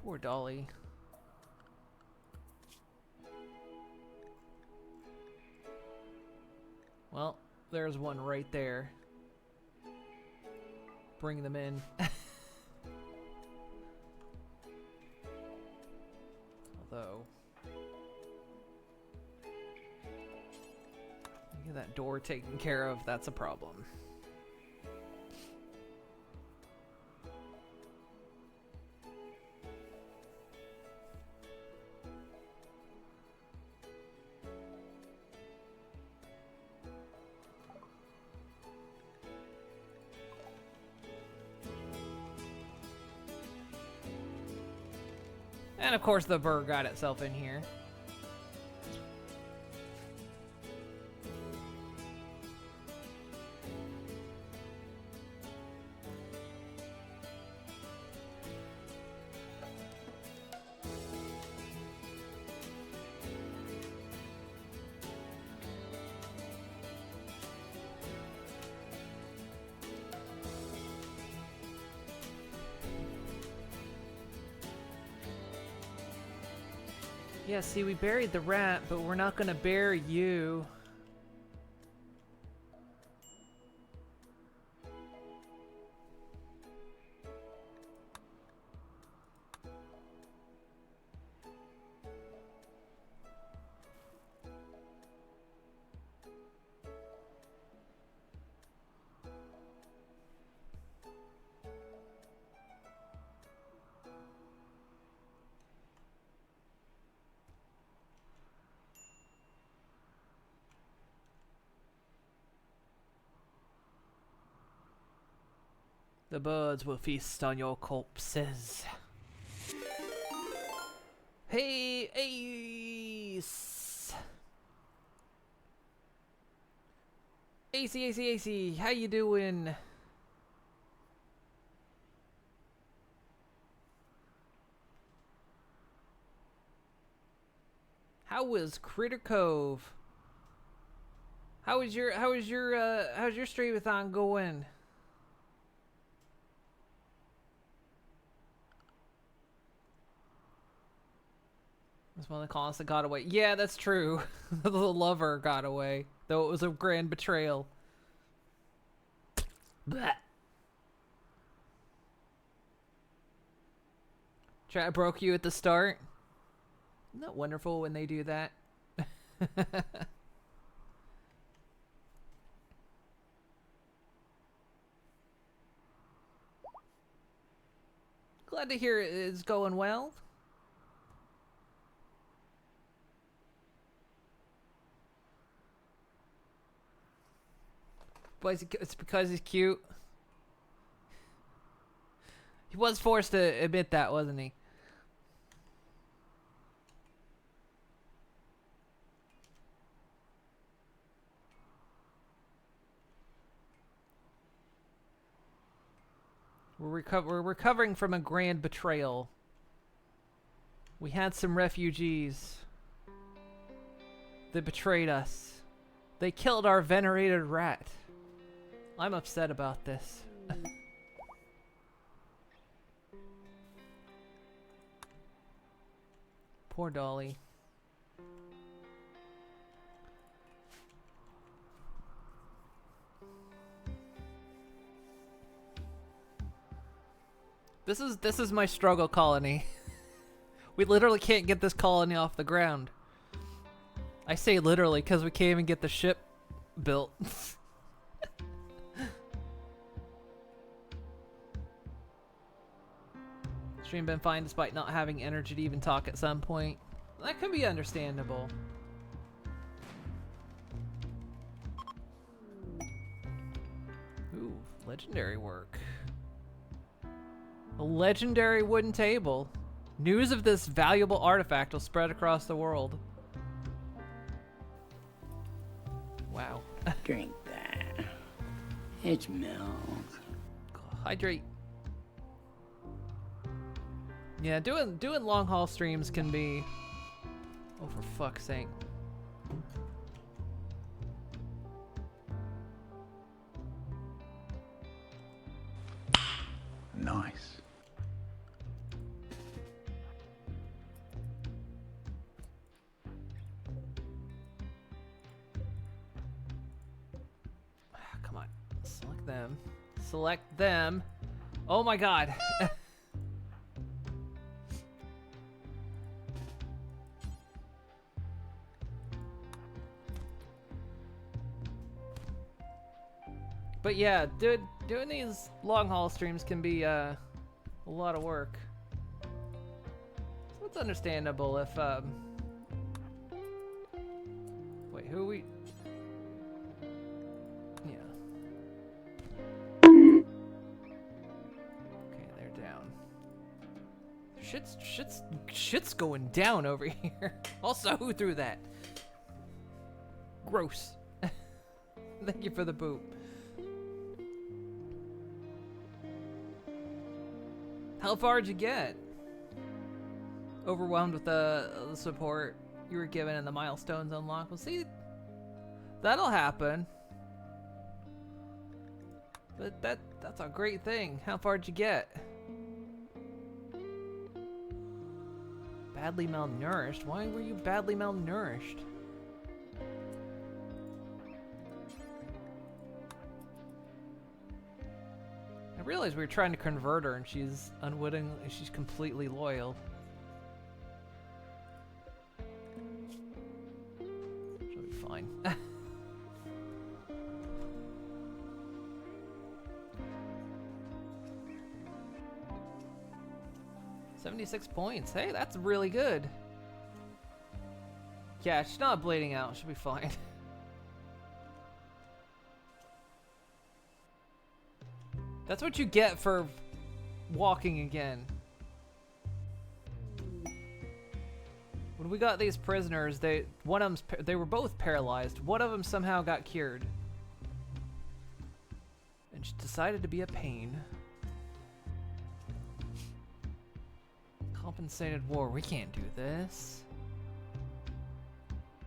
Speaker 1: Poor Dolly. Well, there's one right there. Bring them in. Although, get that door taken care of, that's a problem. And of course the bird got itself in here. Yeah, see, we buried the rat, but we're not gonna bury you. The birds will feast on your corpses. Hey, Ace! AC, how you doing? How was Critter Cove? How's your Streamathon going? That's one of the colonists that got away. Yeah, that's true. The lover got away, though it was a grand betrayal. Blech. I broke you at the start. Isn't that wonderful when they do that? Glad to hear it's going well. But it's because he's cute. He was forced to admit that, wasn't he? We're recovering from a grand betrayal. We had some refugees that betrayed us. They killed our venerated rat. I'm upset about this. Poor Dolly. This is my struggle colony. We literally can't get this colony off the ground. I say literally because we can't even get the ship built. Stream been fine despite not having energy to even talk at some point. That could be understandable. Ooh, legendary work. A legendary wooden table. News of this valuable artifact will spread across the world. Wow.
Speaker 2: Drink that. It's milk.
Speaker 1: Hydrate. Yeah, doing long haul streams can be... Oh, for fuck's sake.
Speaker 9: Nice.
Speaker 1: Come on. Select them. Select them. Oh my god. But yeah, doing these long haul streams can be a lot of work. So it's understandable if wait, who are we? Yeah. Okay, they're down. Shit's going down over here. Also, who threw that? Gross. Thank you for the boop. How far did you get? Overwhelmed with the support you were given and the milestones unlocked. Well, see, that'll happen. But that's a great thing. How far did you get? Badly malnourished? Why were you badly malnourished? I realized we were trying to convert her and she's unwittingly, she's completely loyal. She'll be fine. 76 points. Hey, that's really good. Yeah, she's not bleeding out. She'll be fine. That's what you get for walking again. When we got these prisoners, they were both paralyzed. One of them somehow got cured. And she decided to be a pain. Compensated war. We can't do this.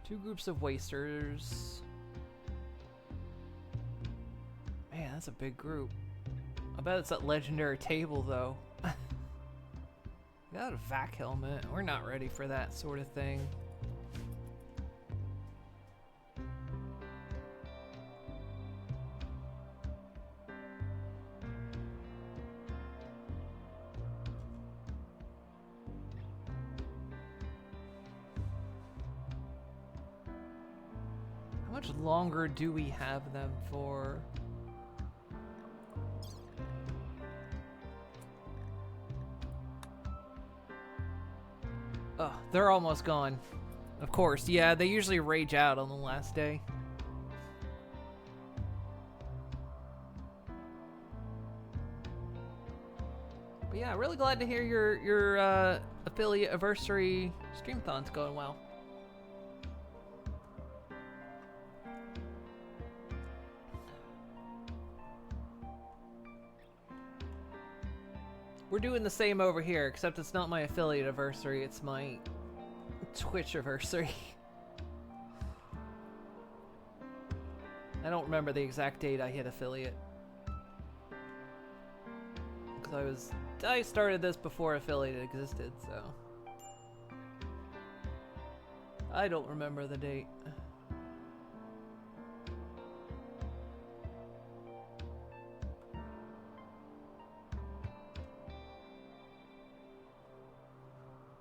Speaker 1: 2 groups of wasters. Man, that's a big group. I bet it's that legendary table, though. Got a vac helmet. We're not ready for that sort of thing. How much longer do we have them for? Oh, they're almost gone. Of course, yeah, they usually rage out on the last day. But yeah, really glad to hear your affiliate anniversary streamathon's going well. We're doing the same over here, except it's not my affiliate anniversary, it's my Twitch anniversary. I don't remember the exact date I hit affiliate. Because I started this before affiliate existed, so I don't remember the date.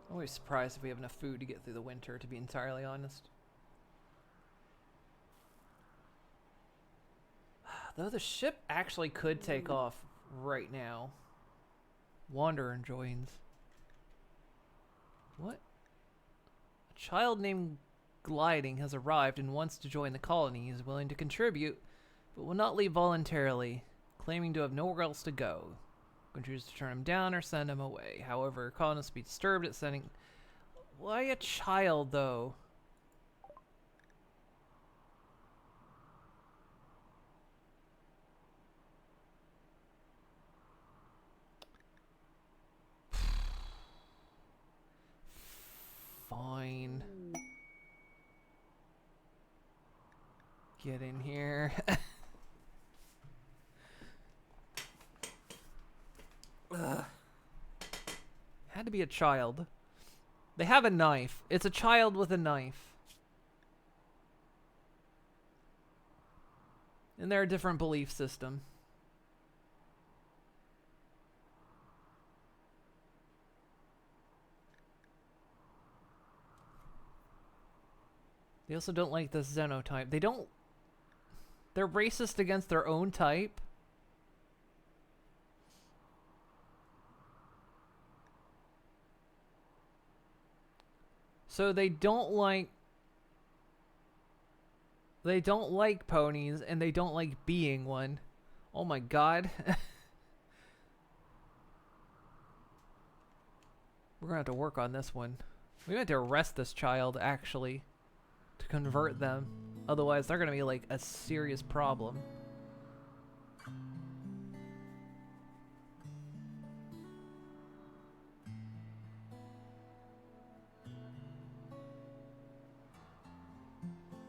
Speaker 1: I'm always surprised if we have enough food to get through the winter, to be entirely honest. Though the ship actually could take off right now. Wanderer joins. What? A child named Gliding has arrived and wants to join the colony. He is willing to contribute, but will not leave voluntarily, claiming to have nowhere else to go. You can choose to turn him down or send him away. However, colonists be disturbed at sending... Why a child, though? Fine. Get in here. Had to be a child. They have a knife. It's a child with a knife. And they're a different belief system. They also don't like the xenotype. They don't... They're racist against their own type. So they don't like ponies, and they don't like being one. Oh my god. We're gonna have to work on this one. We have to arrest this child, actually, to convert them. Otherwise, they're gonna be like a serious problem.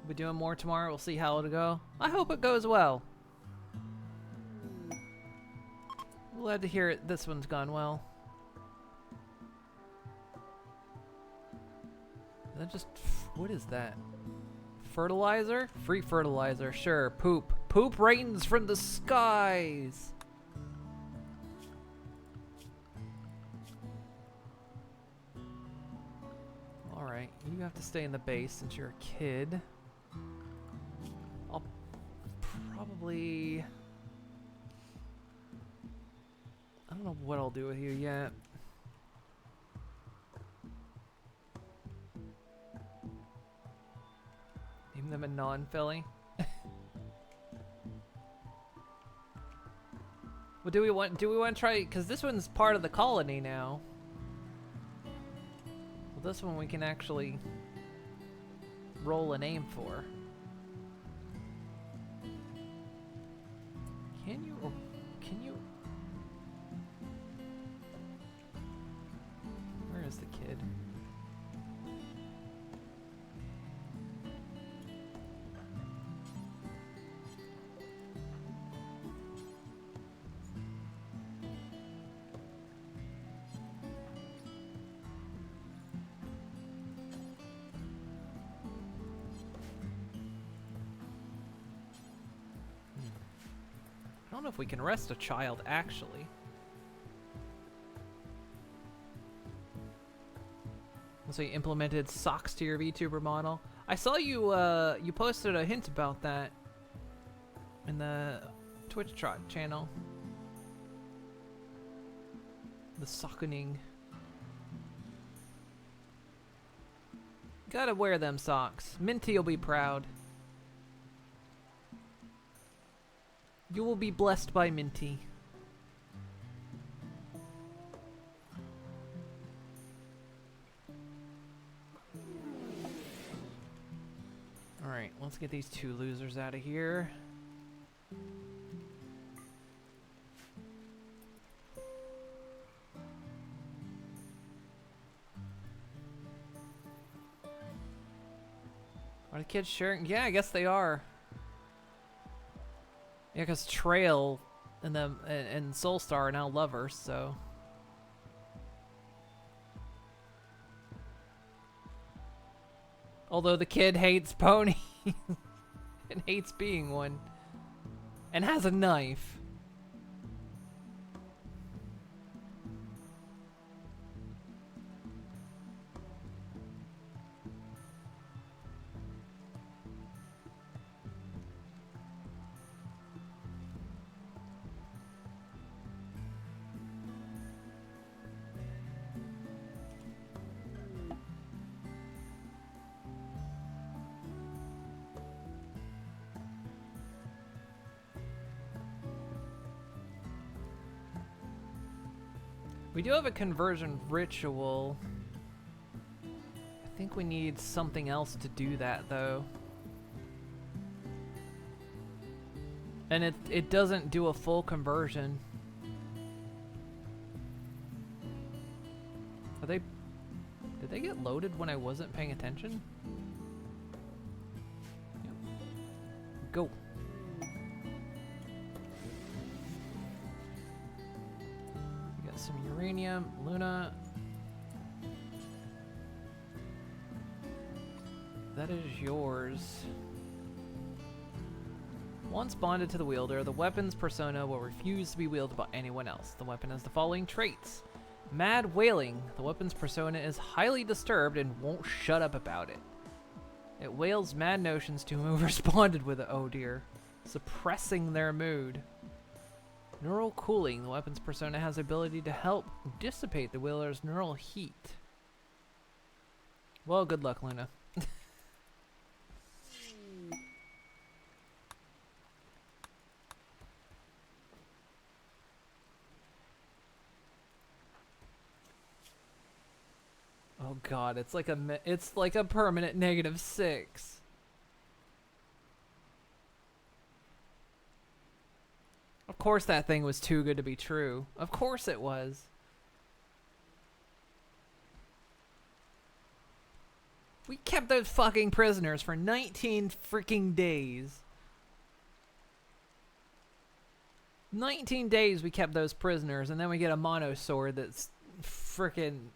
Speaker 1: We'll be doing more tomorrow. We'll see how it'll go. I hope it goes well. Glad to hear it. This one's gone well. Is that just... What is that? Fertilizer? Free fertilizer. Sure. Poop. Poop rains from the skies. Alright. You have to stay in the base since you're a kid. I'll probably... I don't know what I'll do with you yet. Name them a non-filly. Well, do we want to try, because this one's part of the colony now. Well, this one we can actually roll a name for. Can you, or can you? Where is the kid? I don't know if we can arrest a child, actually. So you implemented socks to your VTuber model. I saw you, you posted a hint about that in the Twitch channel. The sockening. Gotta wear them socks. Minty'll be proud. You will be blessed by Minty. Alright, let's get these two losers out of here. Are the kids sharing? Yeah, I guess they are. Yeah, because Trail and them and Soulstar are now lovers, so. Although the kid hates ponies and hates being one, and has a knife. We do have a conversion ritual. I think we need something else to do that, though. And it doesn't do a full conversion. Are they... Did they get loaded when I wasn't paying attention? Yep. Go. Some uranium, Luna. That is yours. Once bonded to the wielder, the weapon's persona will refuse to be wielded by anyone else. The weapon has the following traits. Mad wailing. The weapon's persona is highly disturbed and won't shut up about it. It wails mad notions to whom responded with oh dear, suppressing their mood. Neural cooling. The weapon's persona has the ability to help dissipate the wielder's neural heat. Well, good luck, Luna. Oh god, it's like a permanent -6. Of course that thing was too good to be true. Of course it was. We kept those fucking prisoners for 19 freaking days. 19 days we kept those prisoners, and then we get a mono sword that's freaking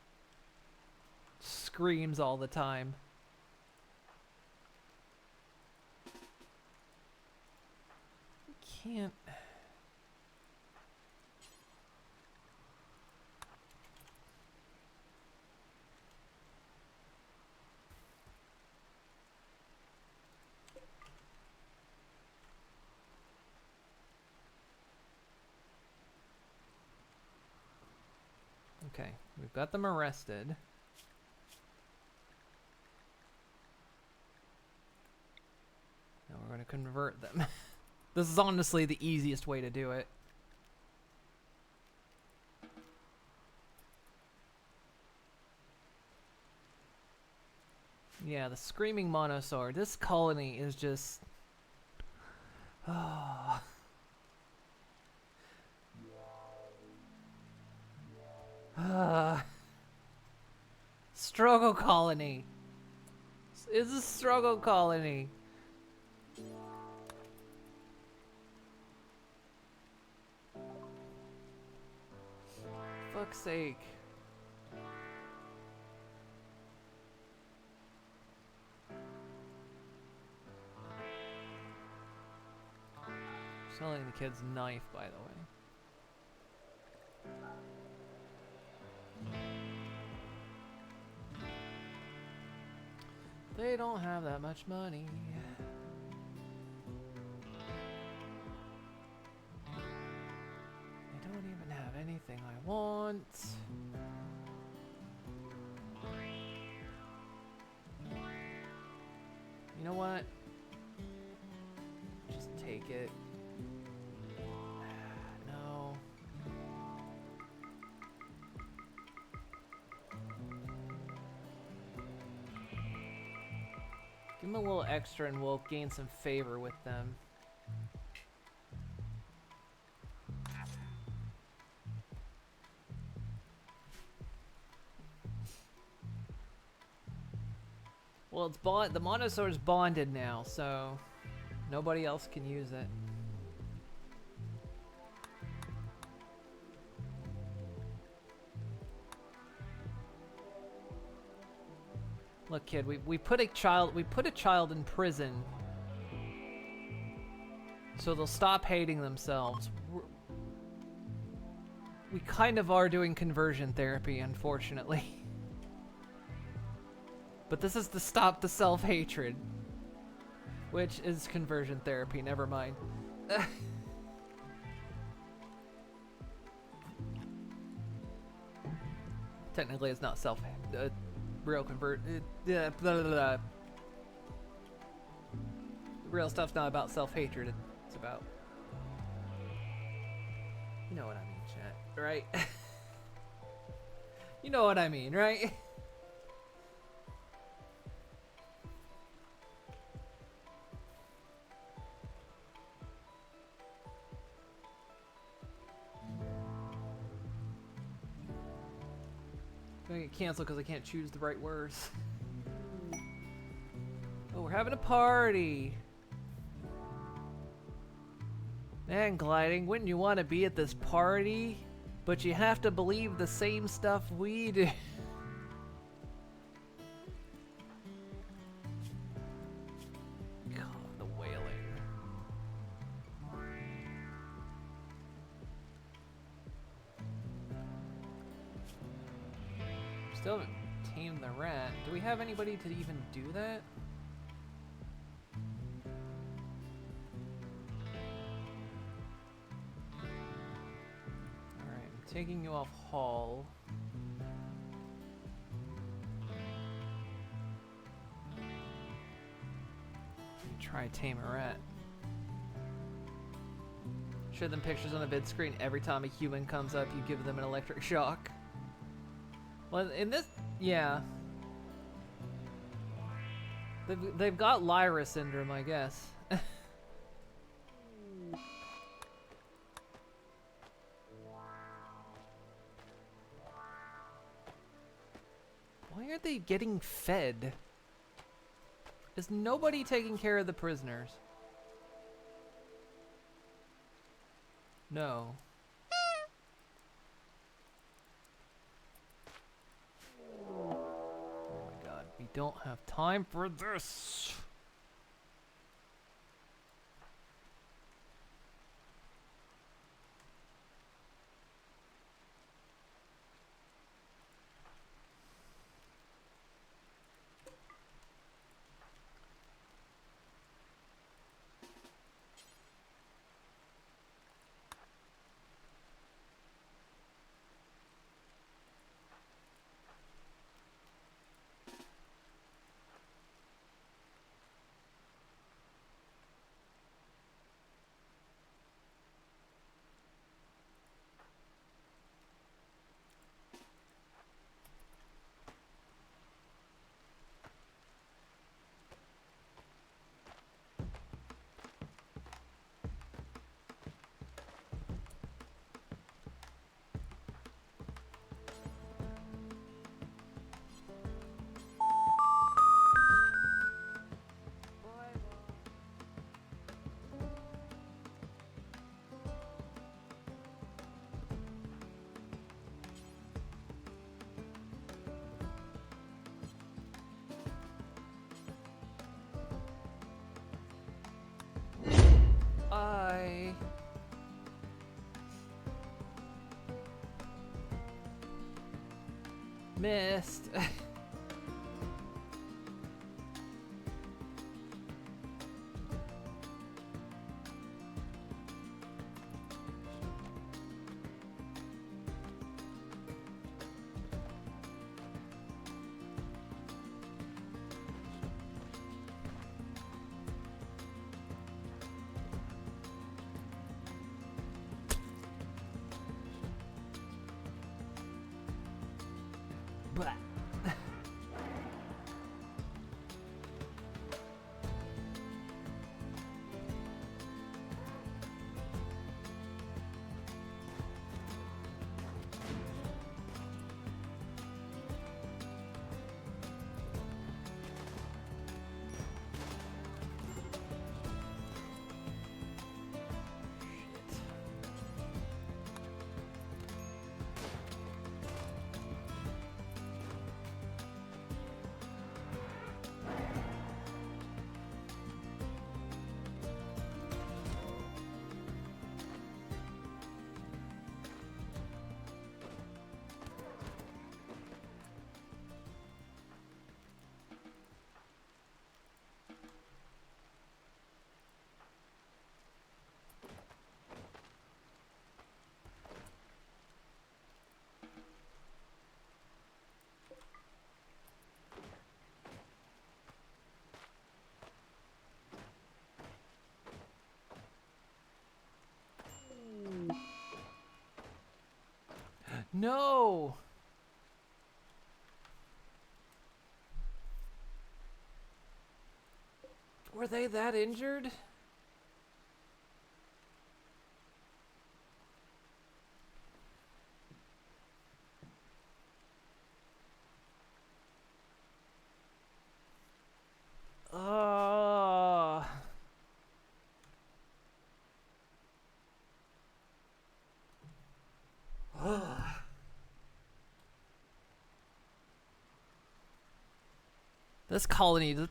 Speaker 1: screams all the time. We can't... Okay, we've got them arrested. Now we're going to convert them. This is honestly the easiest way to do it. Yeah, the Screaming Monosaur. This colony is just... Oh... Struggle colony. It's a struggle colony. Fuck's sake. Selling the kid's knife, by the way. They don't have that much money. They don't even have anything I want. know what? Just take it. No. Give them a little extra and we'll gain some favor with them. Well, it's the Monosaur's bonded now, so nobody else can use it. Look, kid, we put a child in prison so they'll stop hating themselves. We kind of are doing conversion therapy, unfortunately. But this is to stop the self-hatred, which is conversion therapy, never mind. Technically, it's not real blah, blah, blah. Real stuff's not about self-hatred, it's about... You know what I mean, chat, right? You know what I mean, right? I'm gonna get canceled because I can't choose the right words. Oh, we're having a party. Man, gliding, wouldn't you want to be at this party? But you have to believe the same stuff we do. God, the wailing. Still haven't tamed the rat. Do we have anybody to even do that? Alright, I'm taking you off Hall. Try tame a rat. Show them pictures on the vid screen. Every time a human comes up, you give them an electric shock. Well, in this, yeah. They've got Lyra syndrome, I guess. Why are they getting fed? Is nobody taking care of the prisoners? No. We don't have time for this. I missed. Blah. No! Were they that injured?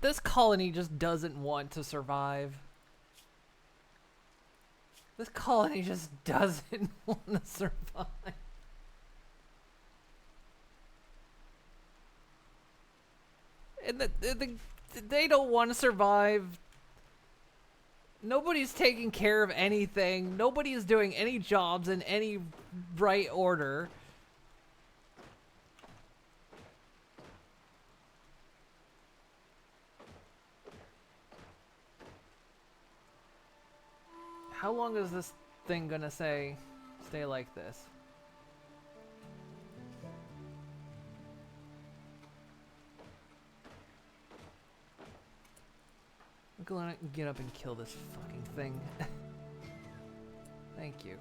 Speaker 1: This colony just doesn't want to survive. This colony just doesn't want to survive. And they don't want to survive. Nobody's taking care of anything. Nobody is doing any jobs in any right order. How long is this thing gonna stay like this? I'm gonna get up and kill this fucking thing. Thank you.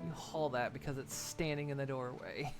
Speaker 1: You haul that because it's standing in the doorway.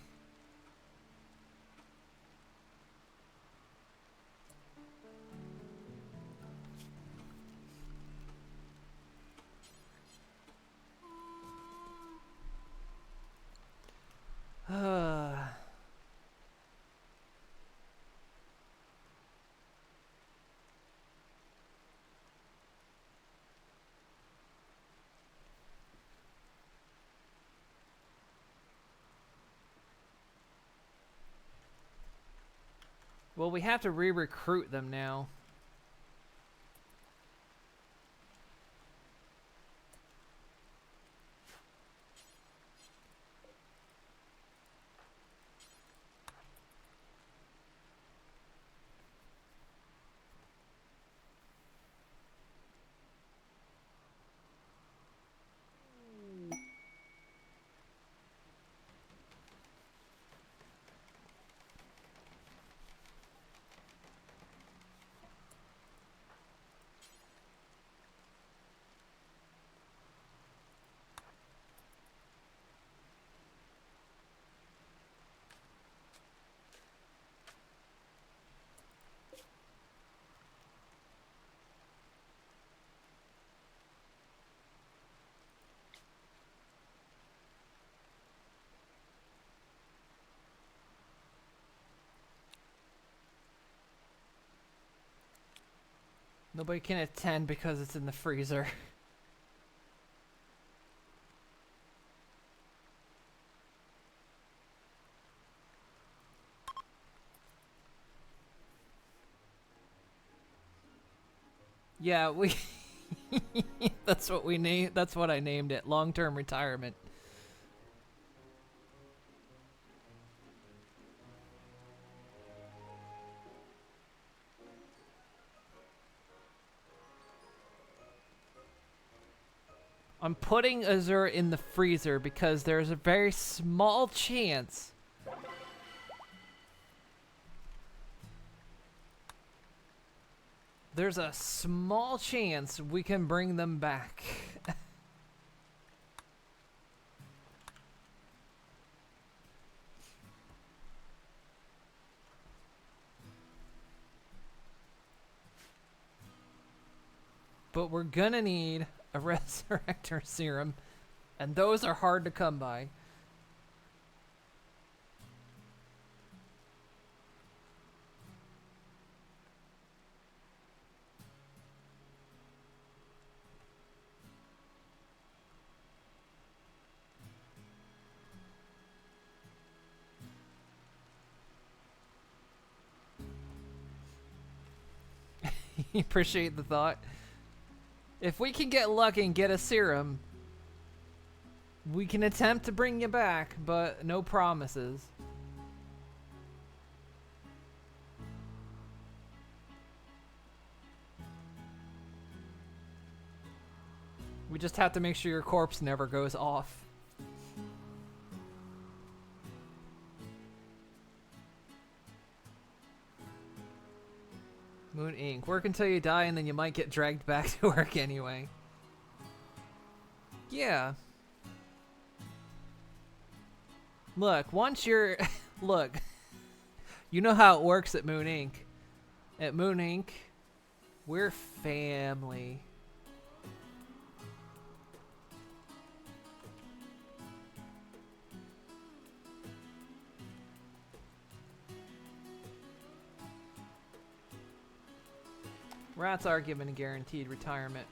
Speaker 1: Well, we have to re-recruit them now. Nobody can attend because it's in the freezer. Yeah, we that's what we named, that's what I named it, long-term retirement. I'm putting Azure in the freezer because there's a very small chance we can bring them back. But we're gonna need a Resurrector Serum, and those are hard to come by. You appreciate the thought. If we can get lucky and get a serum, we can attempt to bring you back, but no promises. We just have to make sure your corpse never goes off. Moon Inc. Work until you die and then you might get dragged back to work anyway. Yeah. Look, once you're... Look. You know how it works at Moon Inc. At Moon Inc., we're family. Rats are given a guaranteed retirement.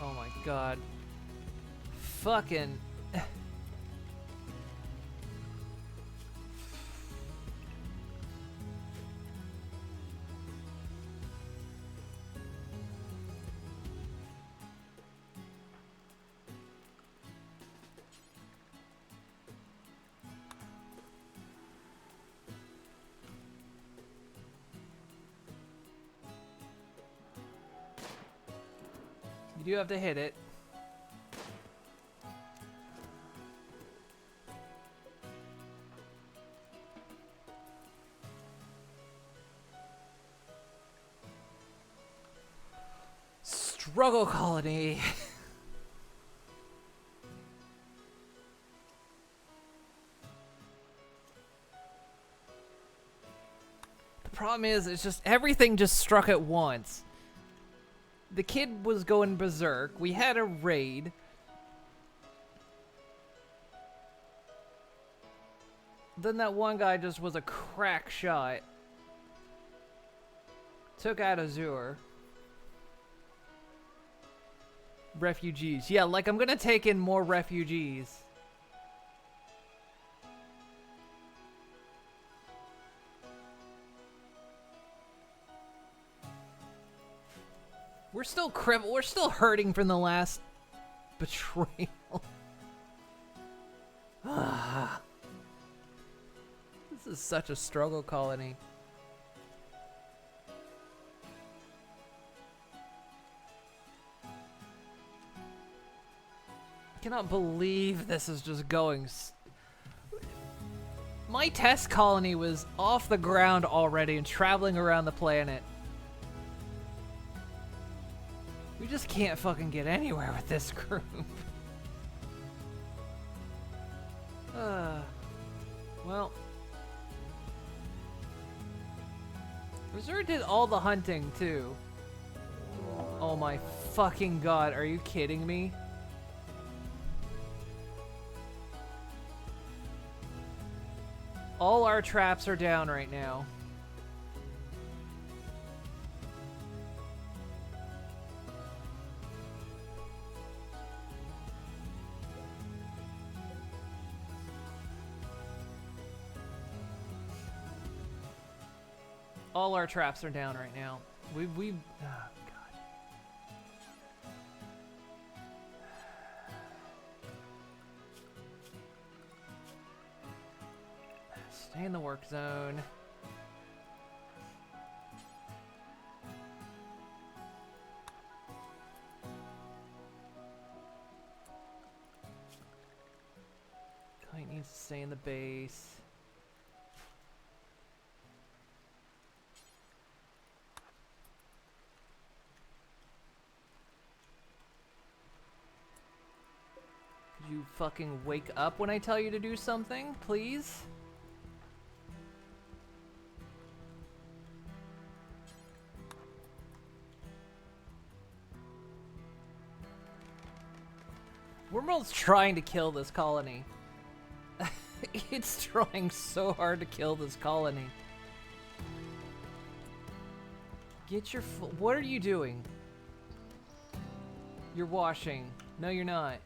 Speaker 1: Oh my god. Fucking... You do have to hit it. Struggle colony. The problem is, it's just everything just struck at once. The kid was going berserk. We had a raid. Then that one guy just was a crack shot. Took out Azure. Refugees. Yeah, like I'm gonna take in more refugees. We're still we're still hurting from the last betrayal. This is such a struggle colony. I cannot believe this is just going. My test colony was off the ground already and traveling around the planet. We just can't fucking get anywhere with this group. Well. Reserve did all the hunting, too. Oh my fucking god, are you kidding me? All our traps are down right now. All our traps are down right now. Oh god. Stay in the work zone. Kite needs to stay in the base. Could you fucking wake up when I tell you to do something, please? RimWorld's trying to kill this colony. It's trying so hard to kill this colony. Get your what are you doing? You're washing. No, you're not.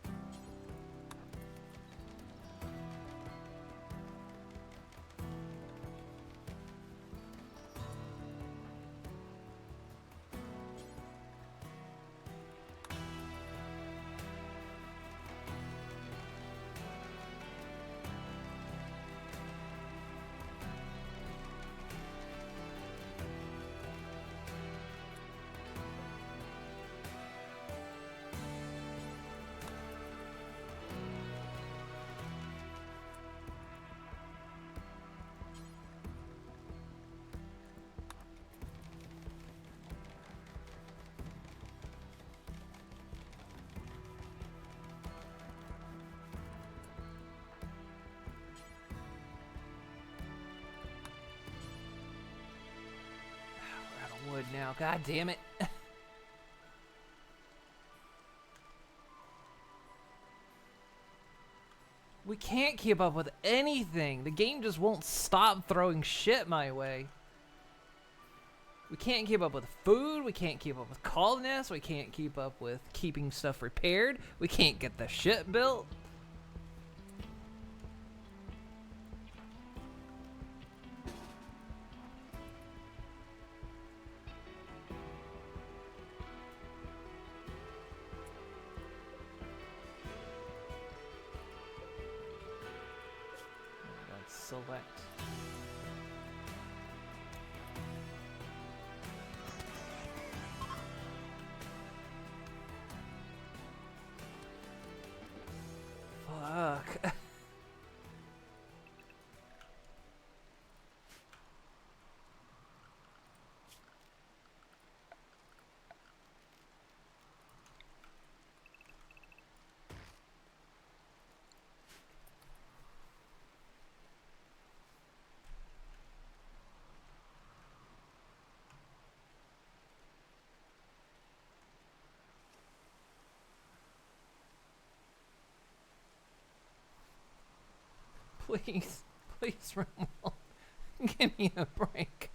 Speaker 1: Wood now. God damn it. We can't keep up with anything. The game just won't stop throwing shit my way. We can't keep up with food. We can't keep up with colonists. We can't keep up with keeping stuff repaired. We can't get the shit built. Select. Fuck. Please, please, RimWorld, give me a break.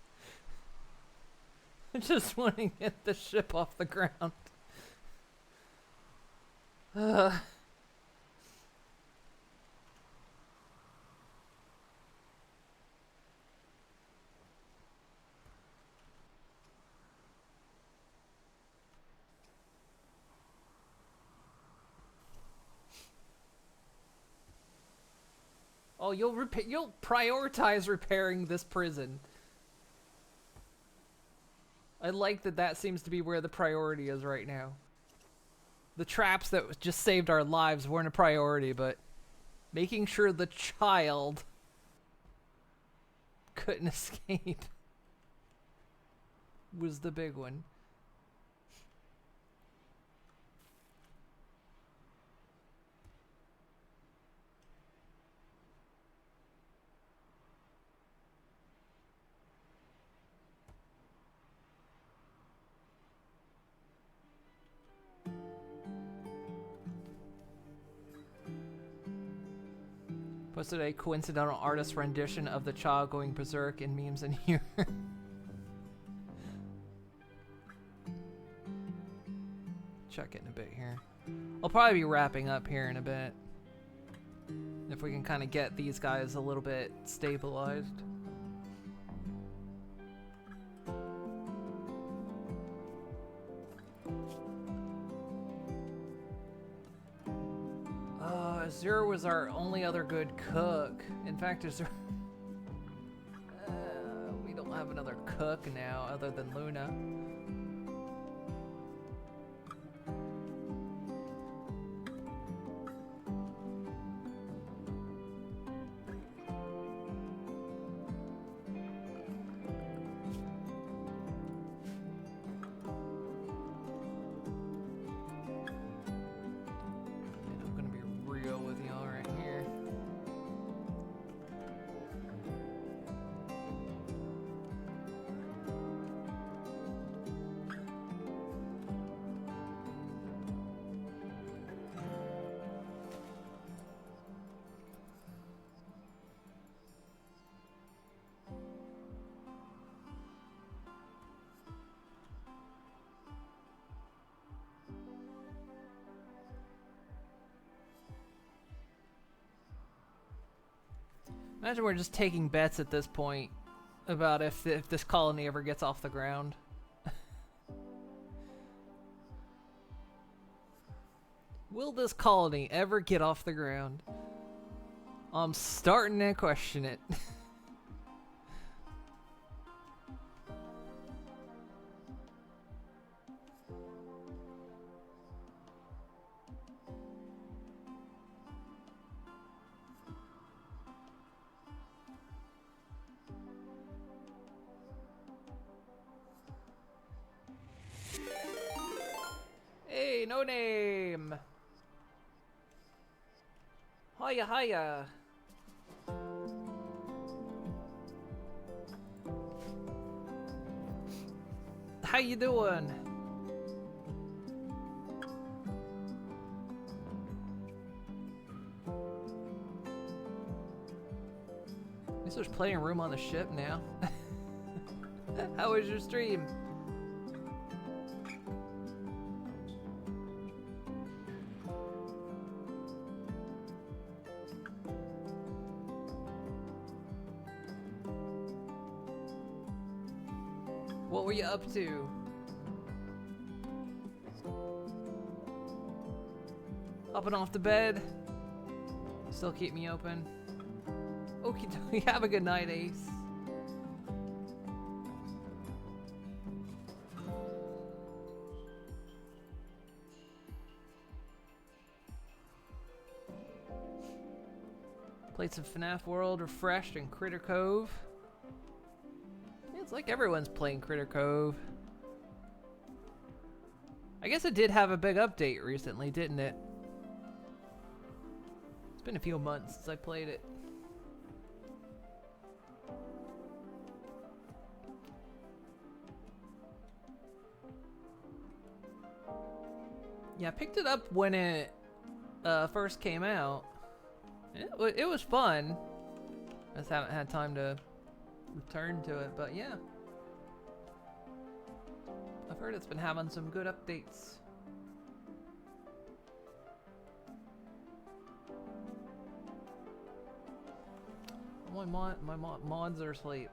Speaker 1: I just want to get the ship off the ground. Oh, you'll prioritize repairing this prison. I like that seems to be where the priority is right now. The traps that just saved our lives weren't a priority, but making sure the child couldn't escape was the big one. Posted a coincidental artist rendition of the child going berserk in memes in here. Check it in a bit here. I'll probably be wrapping up here in a bit. If we can kind of get these guys a little bit stabilized. Azure was our only other good cook. In fact, Azure... have another cook now other than Luna. I'm gonna be real with y'all right here. Imagine we're just taking bets at this point about if this colony ever gets off the ground. Will this colony ever get off the ground? I'm starting to question it. Hey, no name. Hiya, hiya. How you doing? At least there's plenty of room on the ship now. How was your stream? What were you up to? Hopping off the bed. Still keep me open. Okay, have a good night, Ace. Played some FNAF World, refreshed, and Critter Cove. It's like everyone's playing Critter Cove. I guess it did have a big update recently, didn't it? It's been a few months since I played it. Yeah, I picked it up when it first came out. It was fun. I just haven't had time to return to it, but yeah. I've heard it's been having some good updates. My mods are asleep.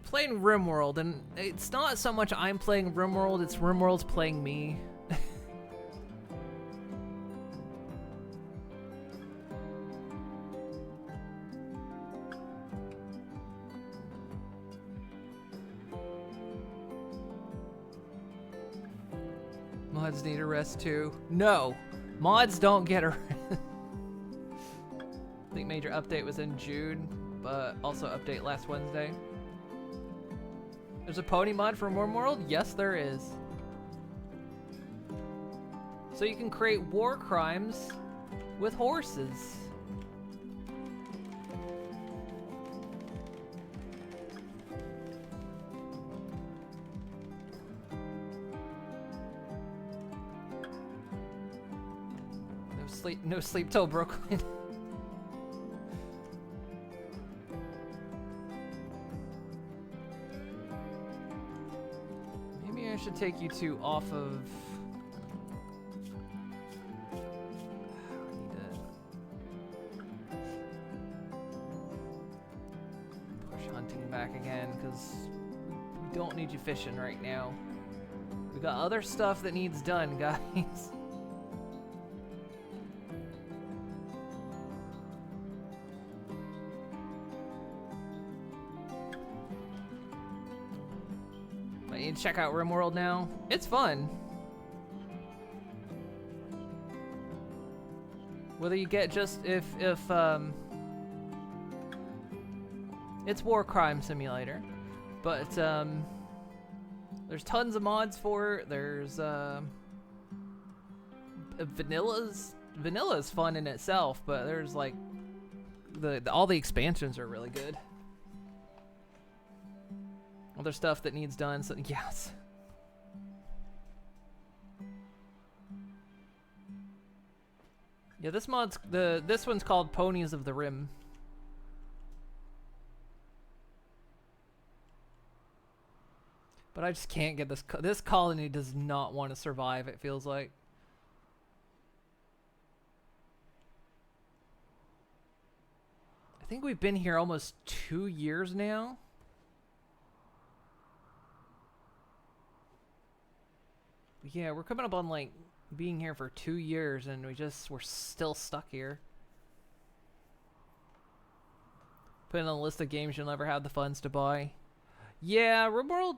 Speaker 1: Playing RimWorld, and it's not so much I'm playing RimWorld, it's RimWorld's playing me. Mods need a rest too. No, mods don't get a rest. I think major update was in June, but also update last Wednesday. There's a pony mod for RimWorld? Yes, there is. So you can create war crimes with horses. No sleep till Brooklyn. Maybe I should take you two off of... hunting back again, because we don't need you fishing right now. We got other stuff that needs done, guys. I need to check out RimWorld now. It's fun. Whether you get just if it's war crime simulator, but there's tons of mods for it. There's vanilla's fun in itself, but there's like all the expansions are really good. Other stuff that needs done, so yes. Yeah, this one's called Ponies of the Rim. But I just can't get this colony does not want to survive, it feels like. I think we've been here almost 2 years now. Yeah, we're coming up on like being here for 2 years, and we're still stuck here. Put in a list of games you'll never have the funds to buy. Yeah, RimWorld.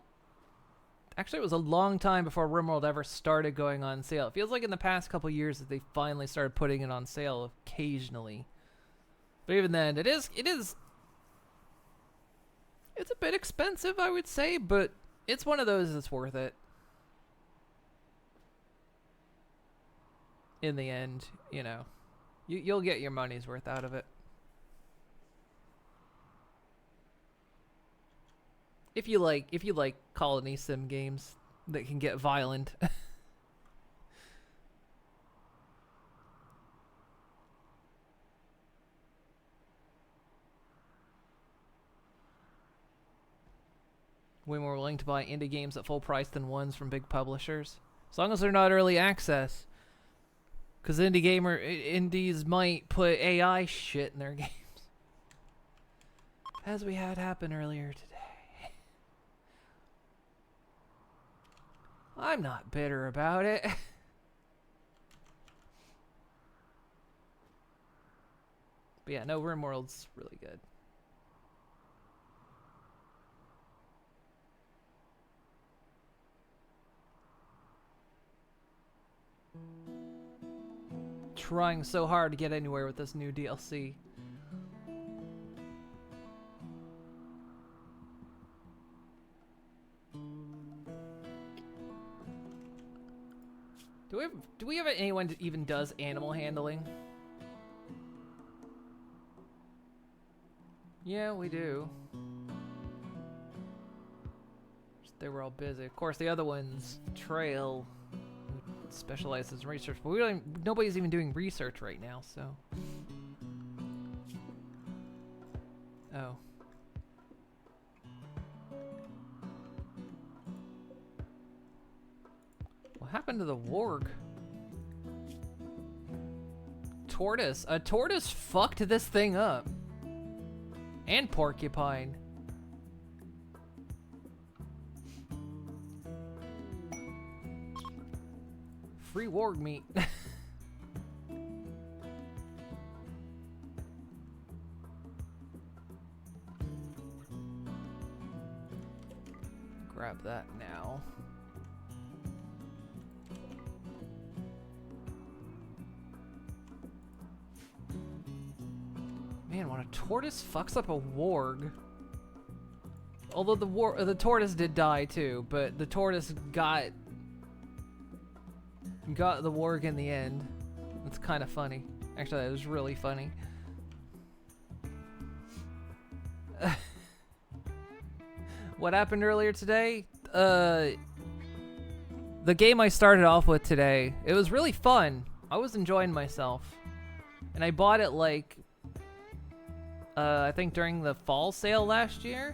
Speaker 1: Actually, it was a long time before RimWorld ever started going on sale. It feels like in the past couple years that they finally started putting it on sale occasionally. But even then, it's a bit expensive, I would say, but it's one of those that's worth it. In the end, you know, you'll get your money's worth out of it. If you like colony sim games that can get violent. Way more willing to buy indie games at full price than ones from big publishers, as long as they're not early access. Because indies might put AI shit in their games. As we had happen earlier today. I'm not bitter about it. But yeah, no, RimWorld's really good. Trying so hard to get anywhere with this new DLC. Do we have anyone that even does animal handling? Yeah, we do. They were all busy. Of course, the other ones, Trail, specializes in research, but nobody's even doing research right now, so. Oh. What happened to the warg? Tortoise. A tortoise fucked this thing up. And porcupine. Free warg meat. Grab that now. Man, when a tortoise fucks up a warg. Although the tortoise did die too, but the tortoise got the warg in the end. It's kind of funny. Actually, that was really funny. What happened earlier today? The game I started off with today, it was really fun. I was enjoying myself. And I bought it like, I think during the fall sale last year.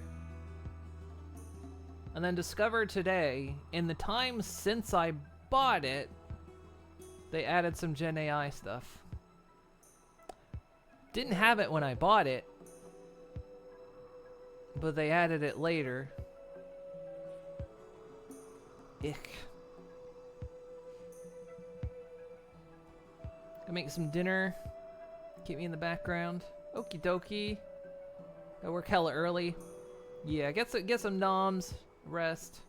Speaker 1: And then discovered today, in the time since I bought it, they added some Gen AI stuff. Didn't have it when I bought it. but they added it later. Ick. Go make some dinner. Keep me in the background. Okie dokie. Go work hella early. Yeah, get some noms. Rest.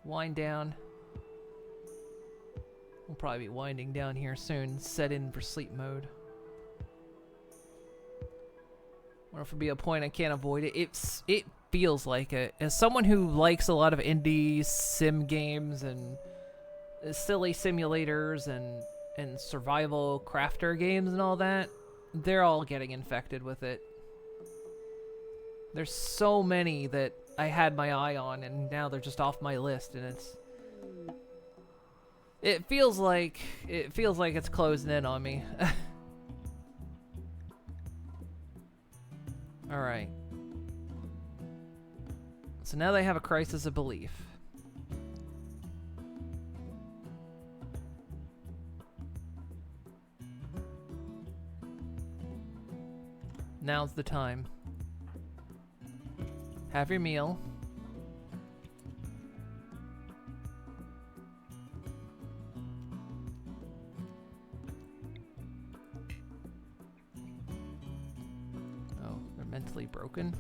Speaker 1: Wind down. We'll probably be winding down here soon. Set in for sleep mode. Wonder if it'll be a point I can't avoid it. It feels like it. As someone who likes a lot of indie sim games and silly simulators and survival crafter games and all that, they're all getting infected with it. There's so many that I had my eye on and now they're just off my list, and it feels like it's closing in on me. All right. So now they have a crisis of belief. Now's the time. Have your meal. Oh, they're mentally broken.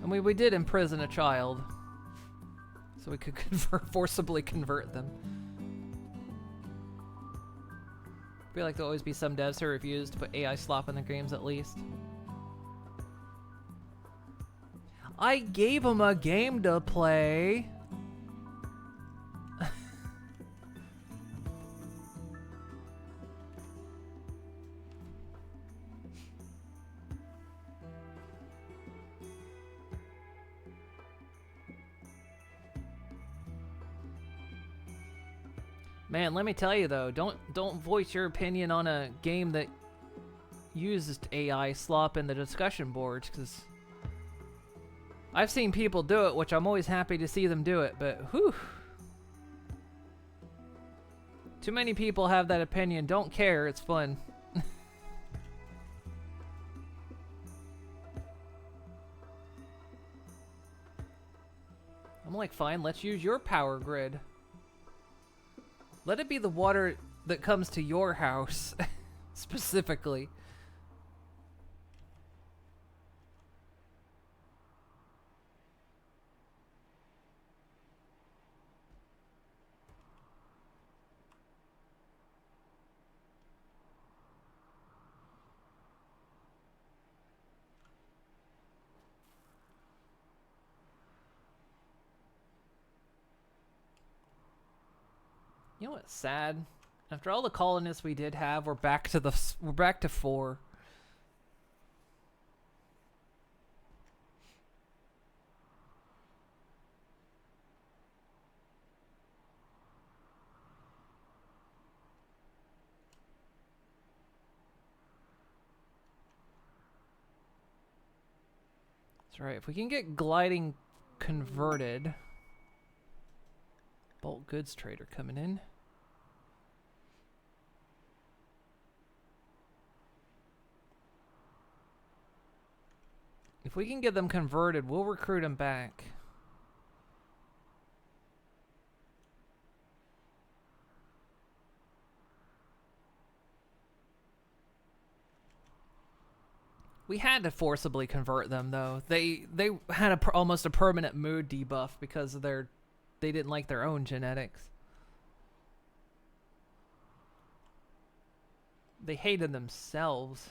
Speaker 1: I mean, we did imprison a child, so we could forcibly convert them. I feel like there'll always be some devs who refuse to put AI slop in their games at least. I gave him a game to play. Man, let me tell you though, don't voice your opinion on a game that uses AI slop in the discussion boards, because I've seen people do it, which I'm always happy to see them do it, but whew. Too many people have that opinion. Don't care, it's fun. I'm like, fine, let's use your power grid. Let it be the water that comes to your house, specifically. You know what's sad? After all the colonists we did have, we're back to 4. That's right. If we can get gliding converted, bulk goods trader coming in. If we can get them converted, we'll recruit them back. We had to forcibly convert them, though. They had almost a permanent mood debuff because of they didn't like their own genetics. They hated themselves.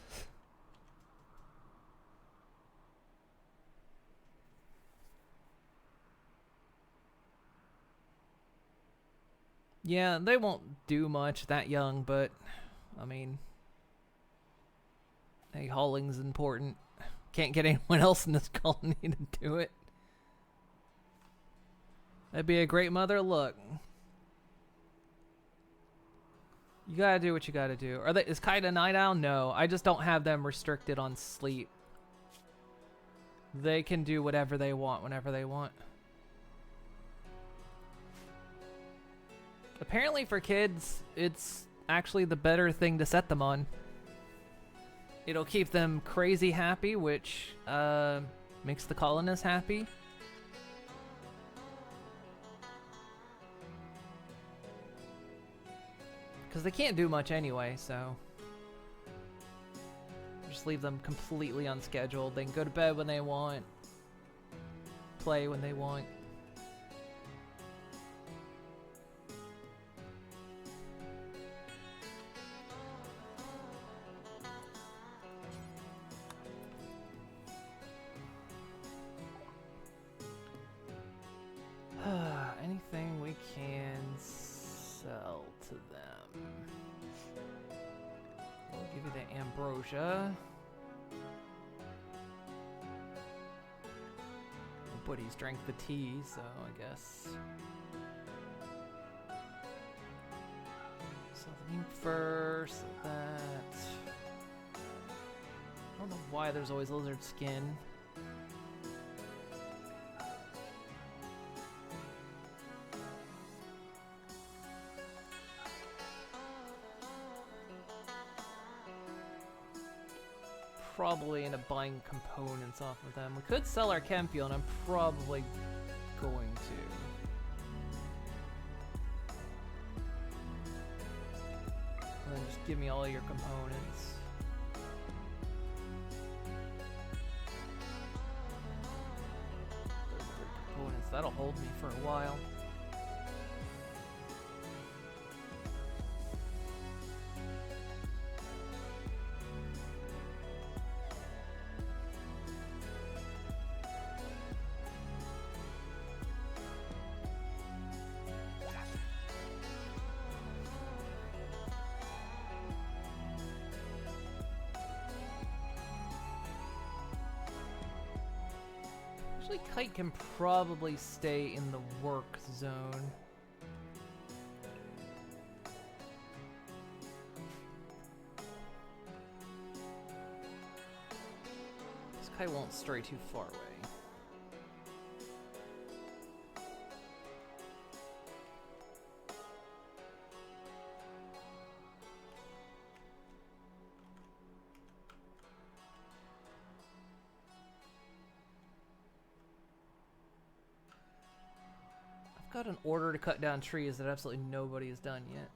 Speaker 1: Yeah, they won't do much that young, but I mean, hey, hauling's important. Can't get anyone else in this colony to do it. That'd be a great mother look. You gotta do what you gotta do. Is Kaida Night Owl? No, I just don't have them restricted on sleep. They can do whatever they want whenever they want. Apparently for kids, it's actually the better thing to set them on. It'll keep them crazy happy, which makes the colonists happy. Because they can't do much anyway, so just leave them completely unscheduled. They can go to bed when they want, play when they want. Anything we can sell to them. We'll give you the ambrosia. The buddies drank the tea, so I guess. So the mink fur, so that. I don't know why there's always lizard skin. Probably end up buying components off of them. We could sell our Kempion, I'm probably going to. And then just give me all your components. Those 3 components, that'll hold me for a while. Actually, Kite can probably stay in the work zone. This Kite won't stray too far away. Got an order to cut down trees that absolutely nobody has done yet.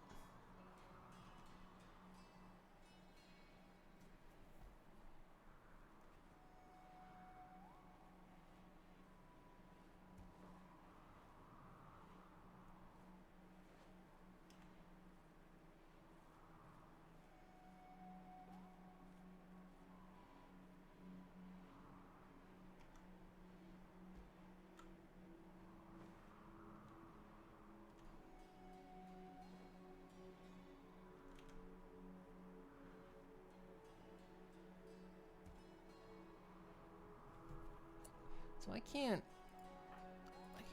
Speaker 1: So I can't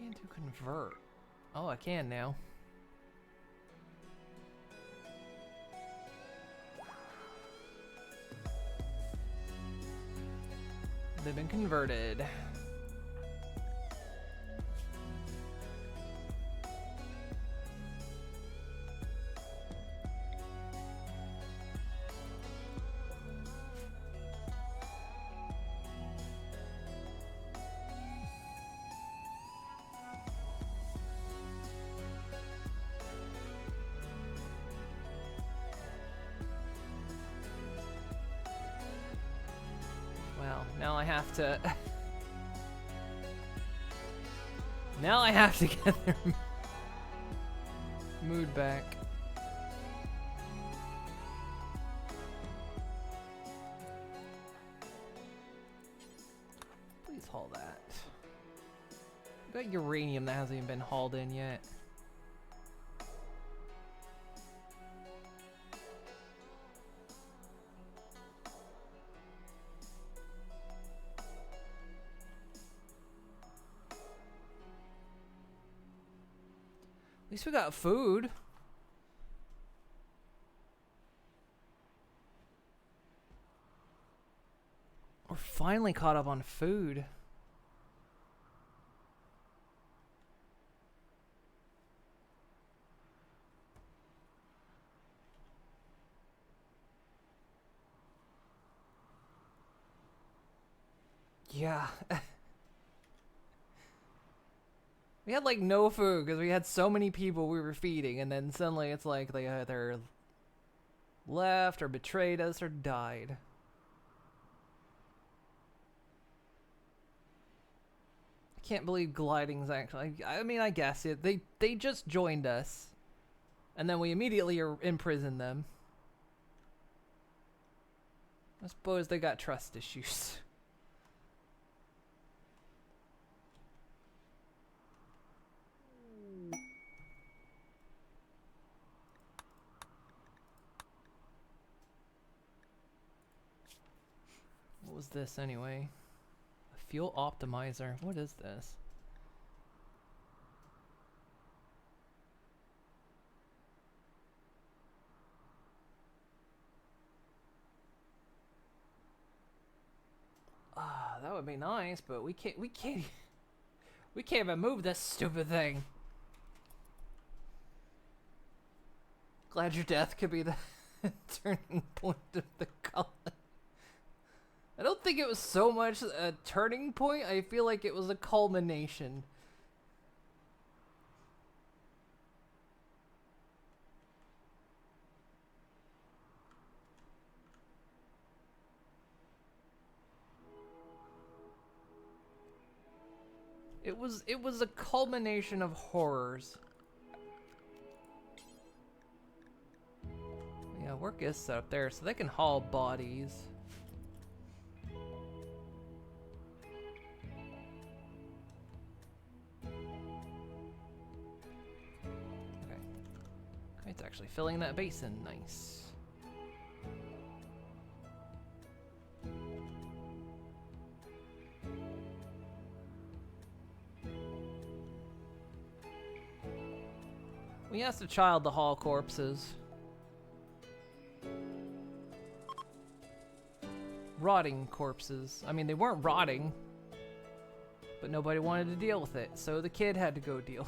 Speaker 1: do convert. Oh, I can now. They've been converted. Now I have to... now I have to get their mood back. Please haul that. We've got uranium that hasn't even been hauled in yet. At least we got food. We're finally caught up on food. Yeah. We had like no food because we had so many people we were feeding, and then suddenly it's like they either left or betrayed us or died. I can't believe gliding's actually. I mean, I guess it. They just joined us, and then we immediately imprisoned them. I suppose they got trust issues. What was this anyway? A fuel optimizer. What is this? Ah, that would be nice, but we can't even move this stupid thing. Glad your death could be the turning point of the colony. I don't think it was so much a turning point. I feel like it was a culmination. It was a culmination of horrors. Yeah, work is set up there so they can haul bodies. It's actually filling that basin. Nice. We asked a child to haul corpses. Rotting corpses. I mean, they weren't rotting, but nobody wanted to deal with it, so the kid had to go deal.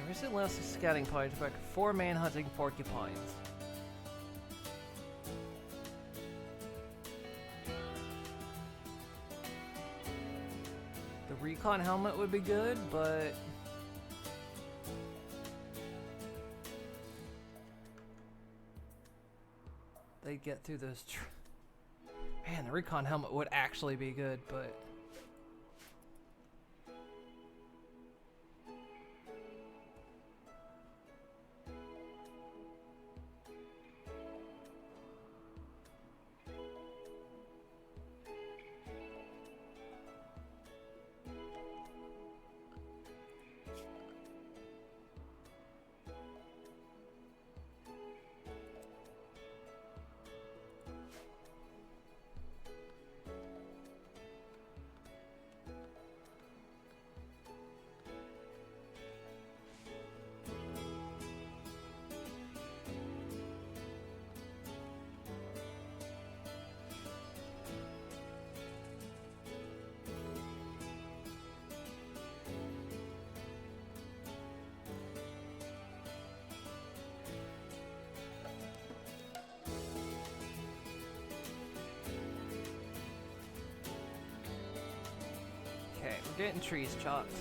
Speaker 1: Recently lost a scouting party to back 4 man-hunting porcupines. The recon helmet would be good, but they'd get through those. Man, the recon helmet would actually be good, but. Okay, we're getting trees chopped.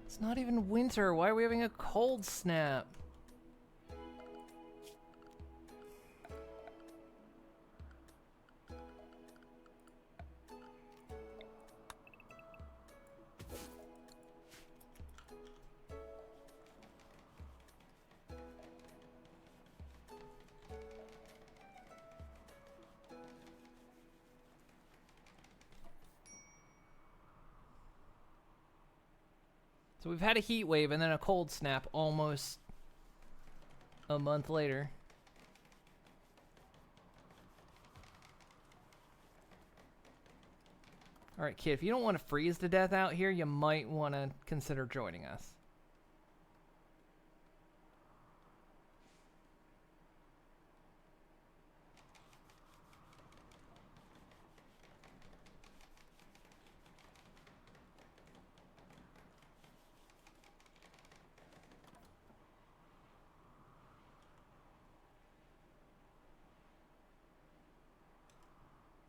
Speaker 1: It's not even winter. Why are we having a cold snap? So we've had a heat wave and then a cold snap almost a month later. Alright, kid, if you don't want to freeze to death out here, you might want to consider joining us.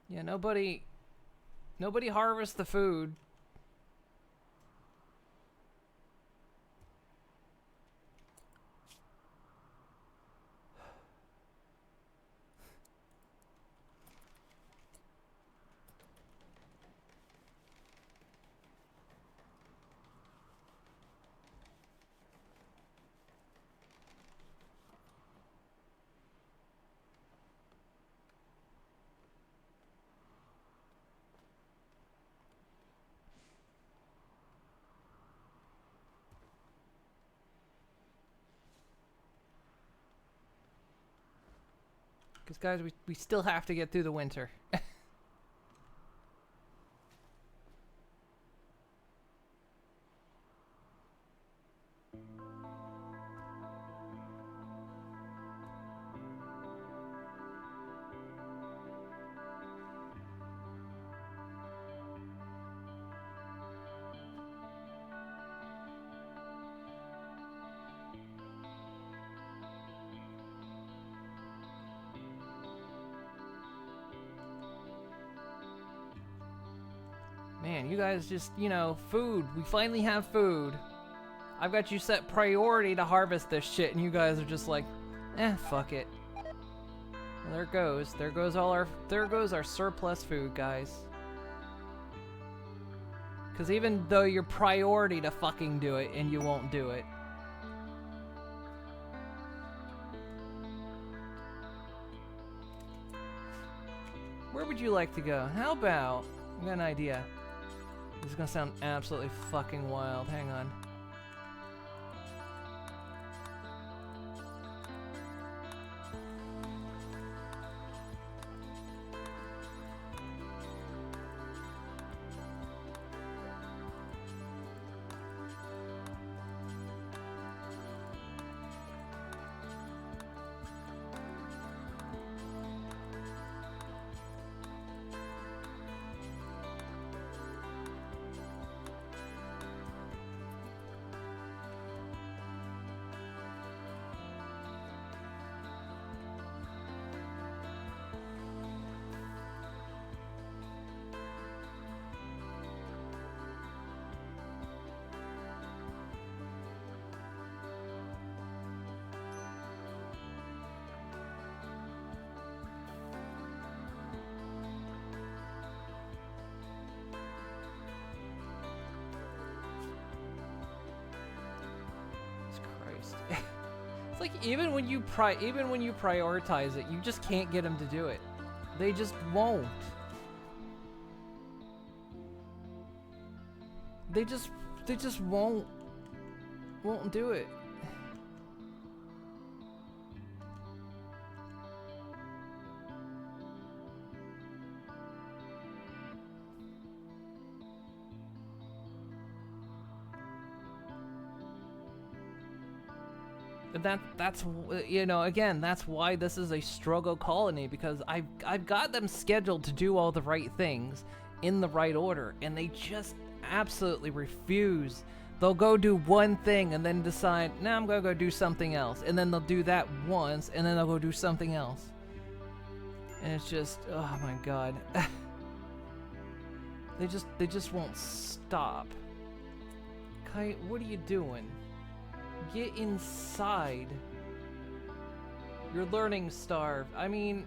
Speaker 1: Yeah, nobody harvests the food. Because, guys, we still have to get through the winter. Man, you guys just, you know, food. We finally have food. I've got you set priority to harvest this shit, and you guys are just like, fuck it. Well, there it goes. There goes our surplus food, guys. Because even though you're priority to fucking do it, and you won't do it. Where would you like to go? How about, I got an idea. This is gonna sound absolutely fucking wild. Hang on. It's like even when you prioritize it, you just can't get them to do it. They just won't. They just won't do it. That's you know, again, that's why this is a struggle colony, because I've got them scheduled to do all the right things in the right order, and they just absolutely refuse. They'll go do one thing and then decide, nah, I'm gonna go do something else, and then they'll do that once, and then they'll go do something else, and it's just, oh my god. they just won't stop. Kite, what are you doing? Get inside. You're learning starved. I mean...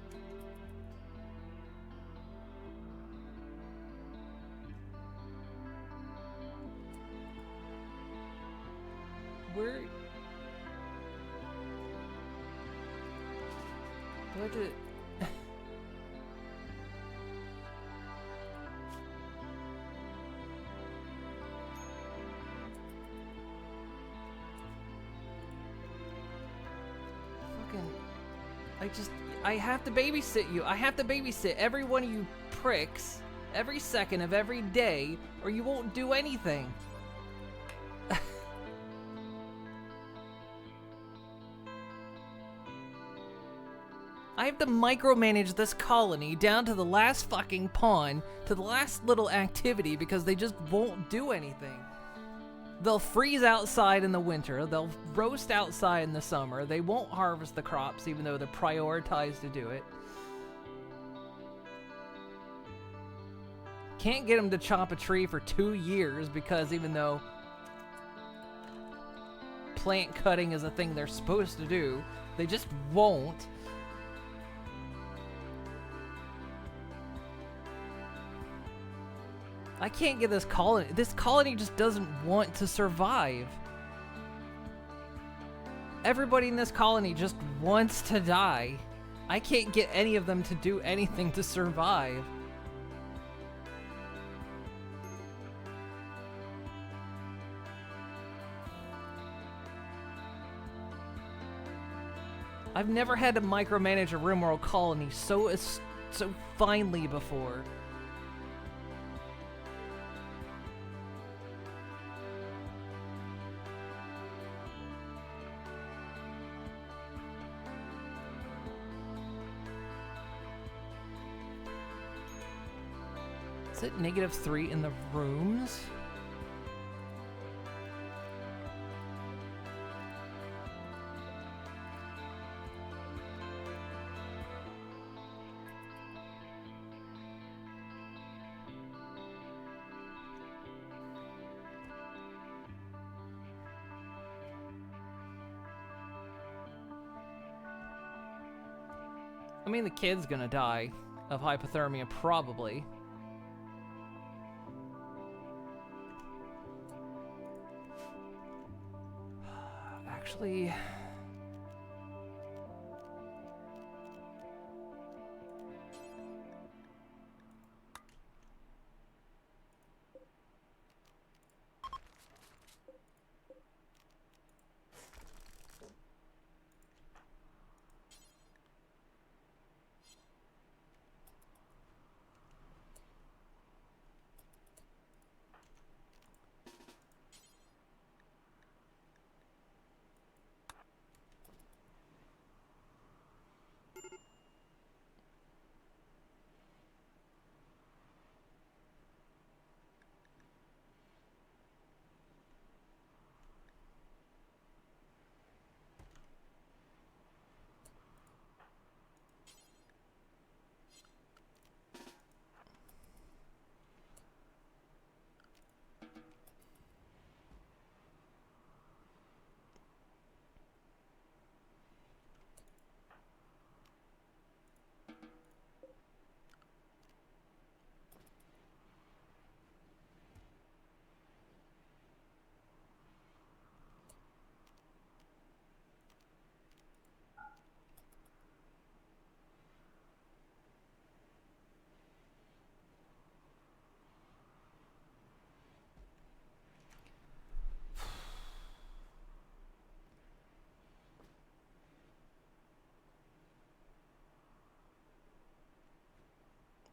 Speaker 1: Where... What did... I have to babysit you. I have to babysit every one of you pricks every second of every day, or you won't do anything. I have to micromanage this colony down to the last fucking pawn, to the last little activity, because they just won't do anything. They'll freeze outside in the winter, they'll roast outside in the summer, they won't harvest the crops even though they're prioritized to do it. Can't get them to chop a tree for 2 years because even though plant cutting is a thing they're supposed to do, they just won't. I can't get this colony just doesn't want to survive. Everybody in this colony just wants to die. I can't get any of them to do anything to survive. I've never had to micromanage a RimWorld colony so finely before. Is it -3 in the rooms? I mean, the kid's gonna die of hypothermia, probably. Actually...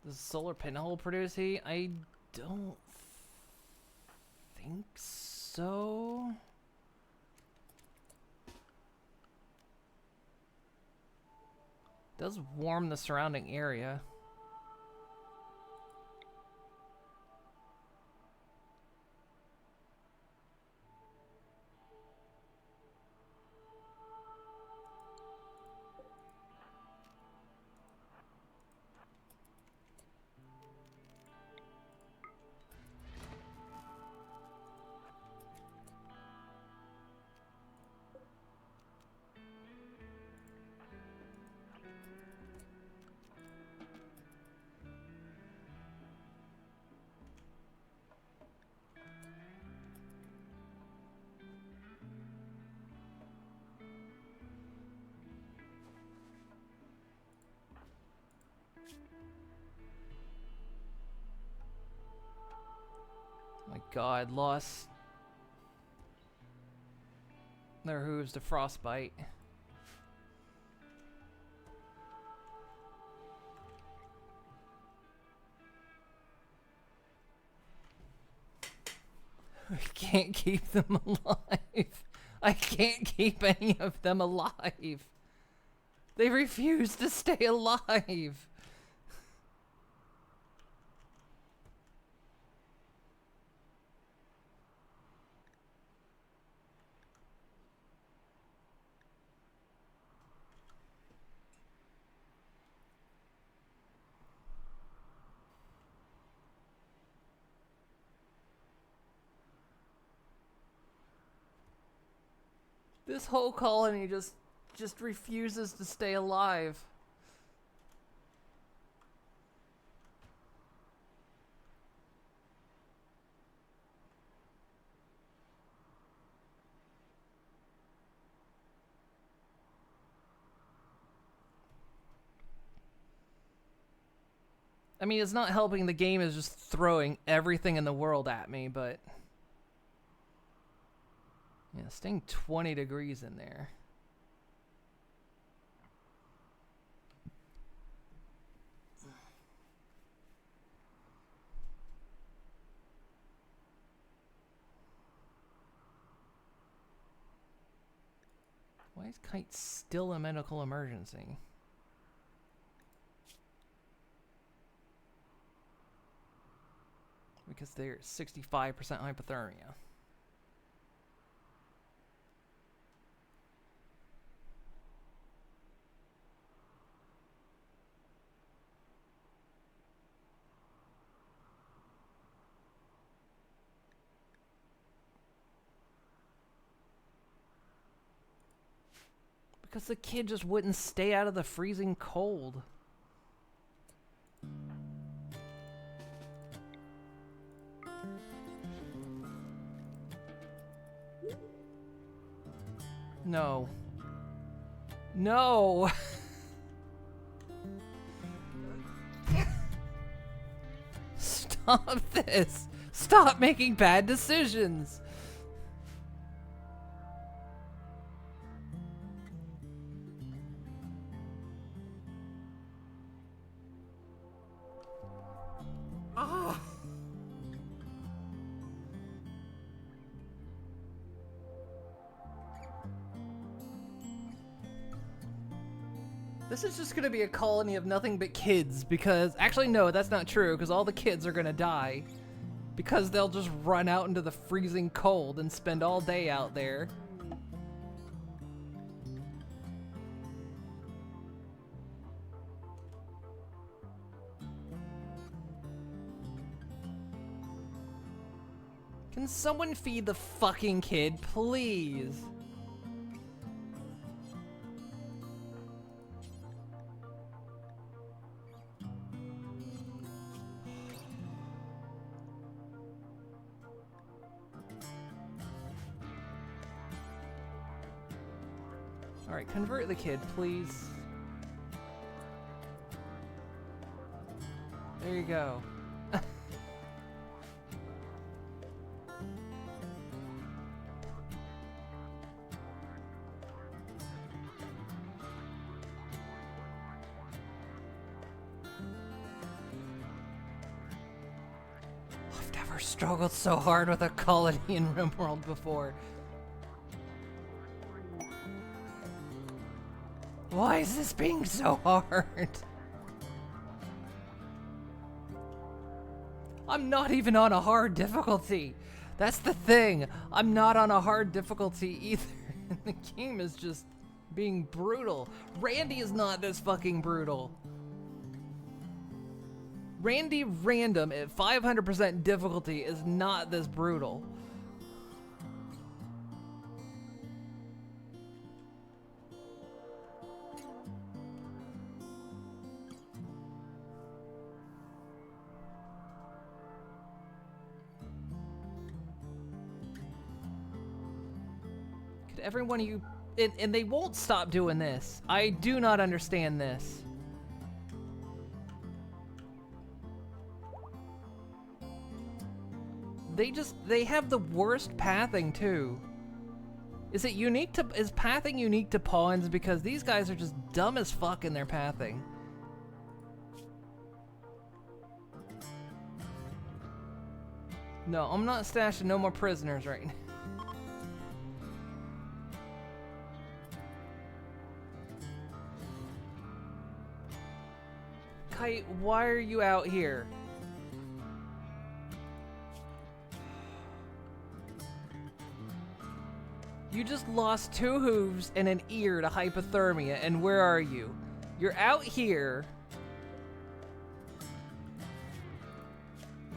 Speaker 1: Does solar pinhole produce heat? I don't think so. Does warm the surrounding area. My God, lost their hooves to frostbite. I can't keep them alive. I can't keep any of them alive. They refuse to stay alive. This whole colony just refuses to stay alive. I mean, it's not helping the game is just throwing everything in the world at me, but... Yeah, staying 20 degrees in there. Why is Kite still a medical emergency? Because they're 65% hypothermia. Because the kid just wouldn't stay out of the freezing cold. No. No! Stop this! Stop making bad decisions! This is just gonna be a colony of nothing but kids because... Actually, no, that's not true because all the kids are gonna die. Because they'll just run out into the freezing cold and spend all day out there. Can someone feed the fucking kid, please? Alright, convert the kid, please. There you go. I've never struggled so hard with a colony in RimWorld before. Why is this being so hard? I'm not even on a hard difficulty. That's the thing. I'm not on a hard difficulty either. The game is just being brutal. Randy is not this fucking brutal. Randy Random at 500% difficulty is not this brutal. Every one of you, and they won't stop doing this. I do not understand this. They have the worst pathing too. Is pathing unique to pawns? Because these guys are just dumb as fuck in their pathing. No, I'm not stashing no more prisoners right now. Kite, why are you out here? You just lost 2 hooves and an ear to hypothermia, and where are you? You're out here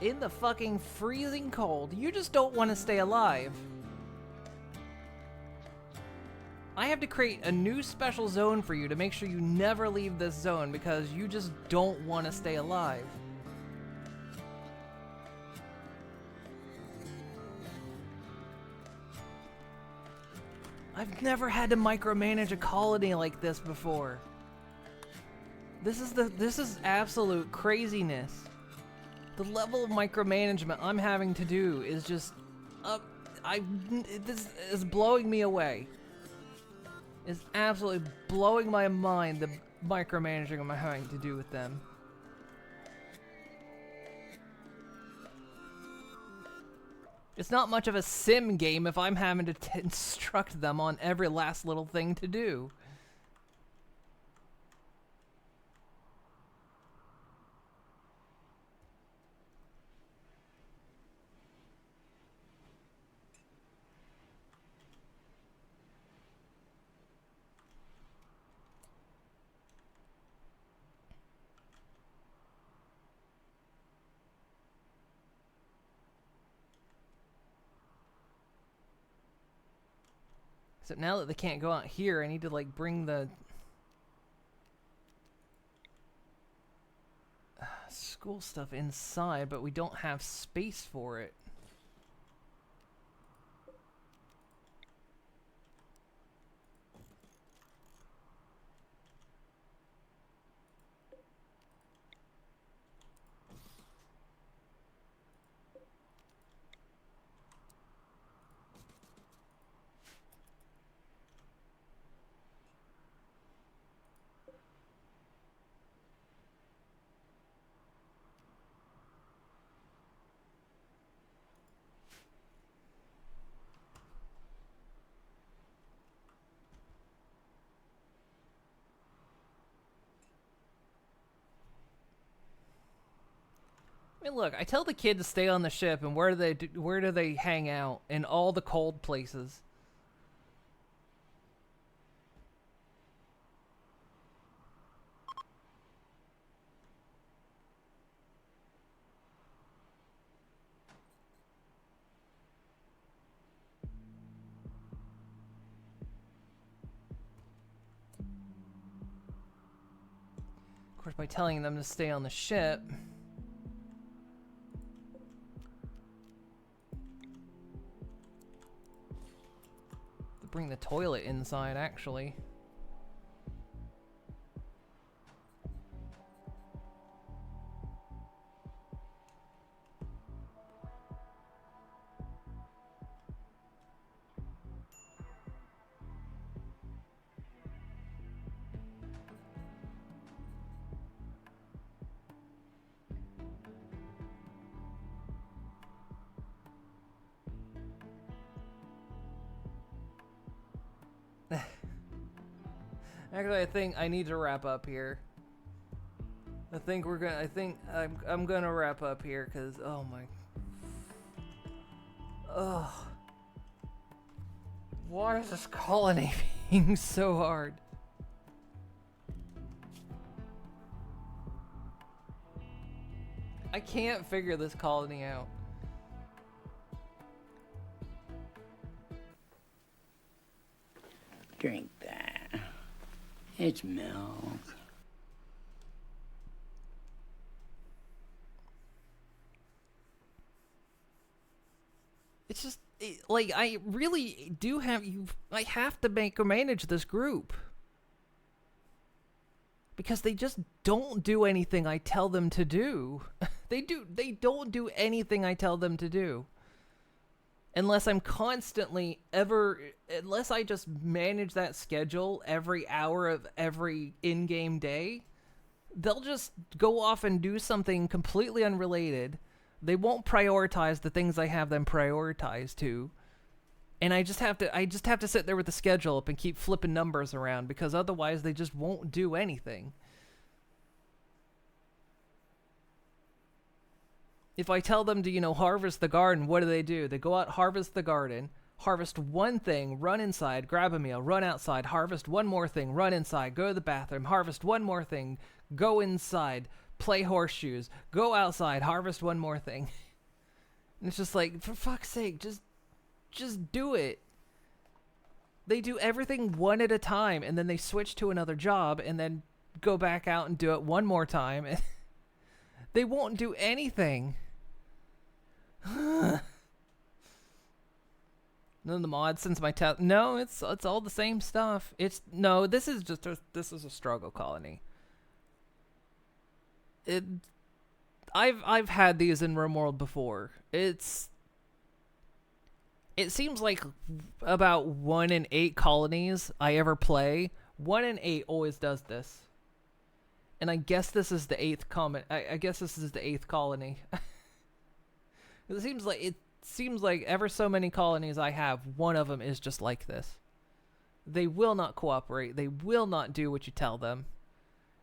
Speaker 1: in the fucking freezing cold. You just don't want to stay alive. I have to create a new special zone for you to make sure you never leave this zone because you just don't want to stay alive. I've never had to micromanage a colony like this before. This is absolute craziness. The level of micromanagement I'm having to do is just this is blowing me away. It's absolutely blowing my mind, the micromanaging I'm having to do with them. It's not much of a sim game if I'm having to instruct them on every last little thing to do. So now that they can't go out here, I need to like bring the school stuff inside, but we don't have space for it. I mean, look, I tell the kid to stay on the ship, and where do they hang out? In all the cold places. Of course, by telling them to stay on the ship. Bring the toilet inside, actually. Actually, I think I need to wrap up here. I think I'm gonna wrap up here because oh my. Ugh. Why is this colony being so hard? I can't figure this colony out.
Speaker 2: Drink that. It's milk.
Speaker 1: It's just like I really do have I have to micromanage this group because they just don't do anything I tell them to do. They don't do anything I tell them to do. Unless I'm constantly unless I just manage that schedule every hour of every in-game day, they'll just go off and do something completely unrelated, They won't prioritize the things I have them prioritize to. And I just have to sit there with the schedule up and keep flipping numbers around, because otherwise they just won't do anything. If I tell them to, you know, harvest the garden, what do? They go out, harvest the garden, harvest one thing, run inside, grab a meal, run outside, harvest one more thing, run inside, go to the bathroom, harvest one more thing, go inside, play horseshoes, go outside, harvest one more thing. And it's just like, for fuck's sake, just do it. They do everything one at a time, and then they switch to another job, and then go back out and do it one more time. And they won't do anything. None of the mods since my test. No, it's all the same stuff. This is a struggle colony. I've had these in RimWorld before. It seems like about 1 in 8 colonies I ever play, 1 in 8 always does this. And I guess this is the 8th I guess this is the 8th colony. It seems like ever so many colonies I have, one of them is just like this. They will not cooperate. They will not do what you tell them.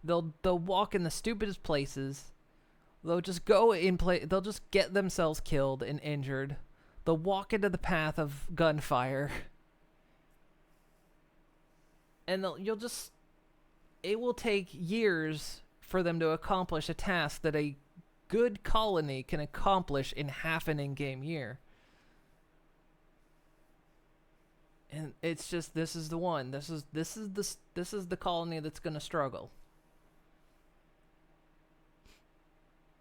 Speaker 1: They'll walk in the stupidest places. They'll just go in they'll just get themselves killed and injured. They'll walk into the path of gunfire. And it will take years for them to accomplish a task that a good colony can accomplish in half an in-game year. And it's just, this is the one. This is the colony that's going to struggle.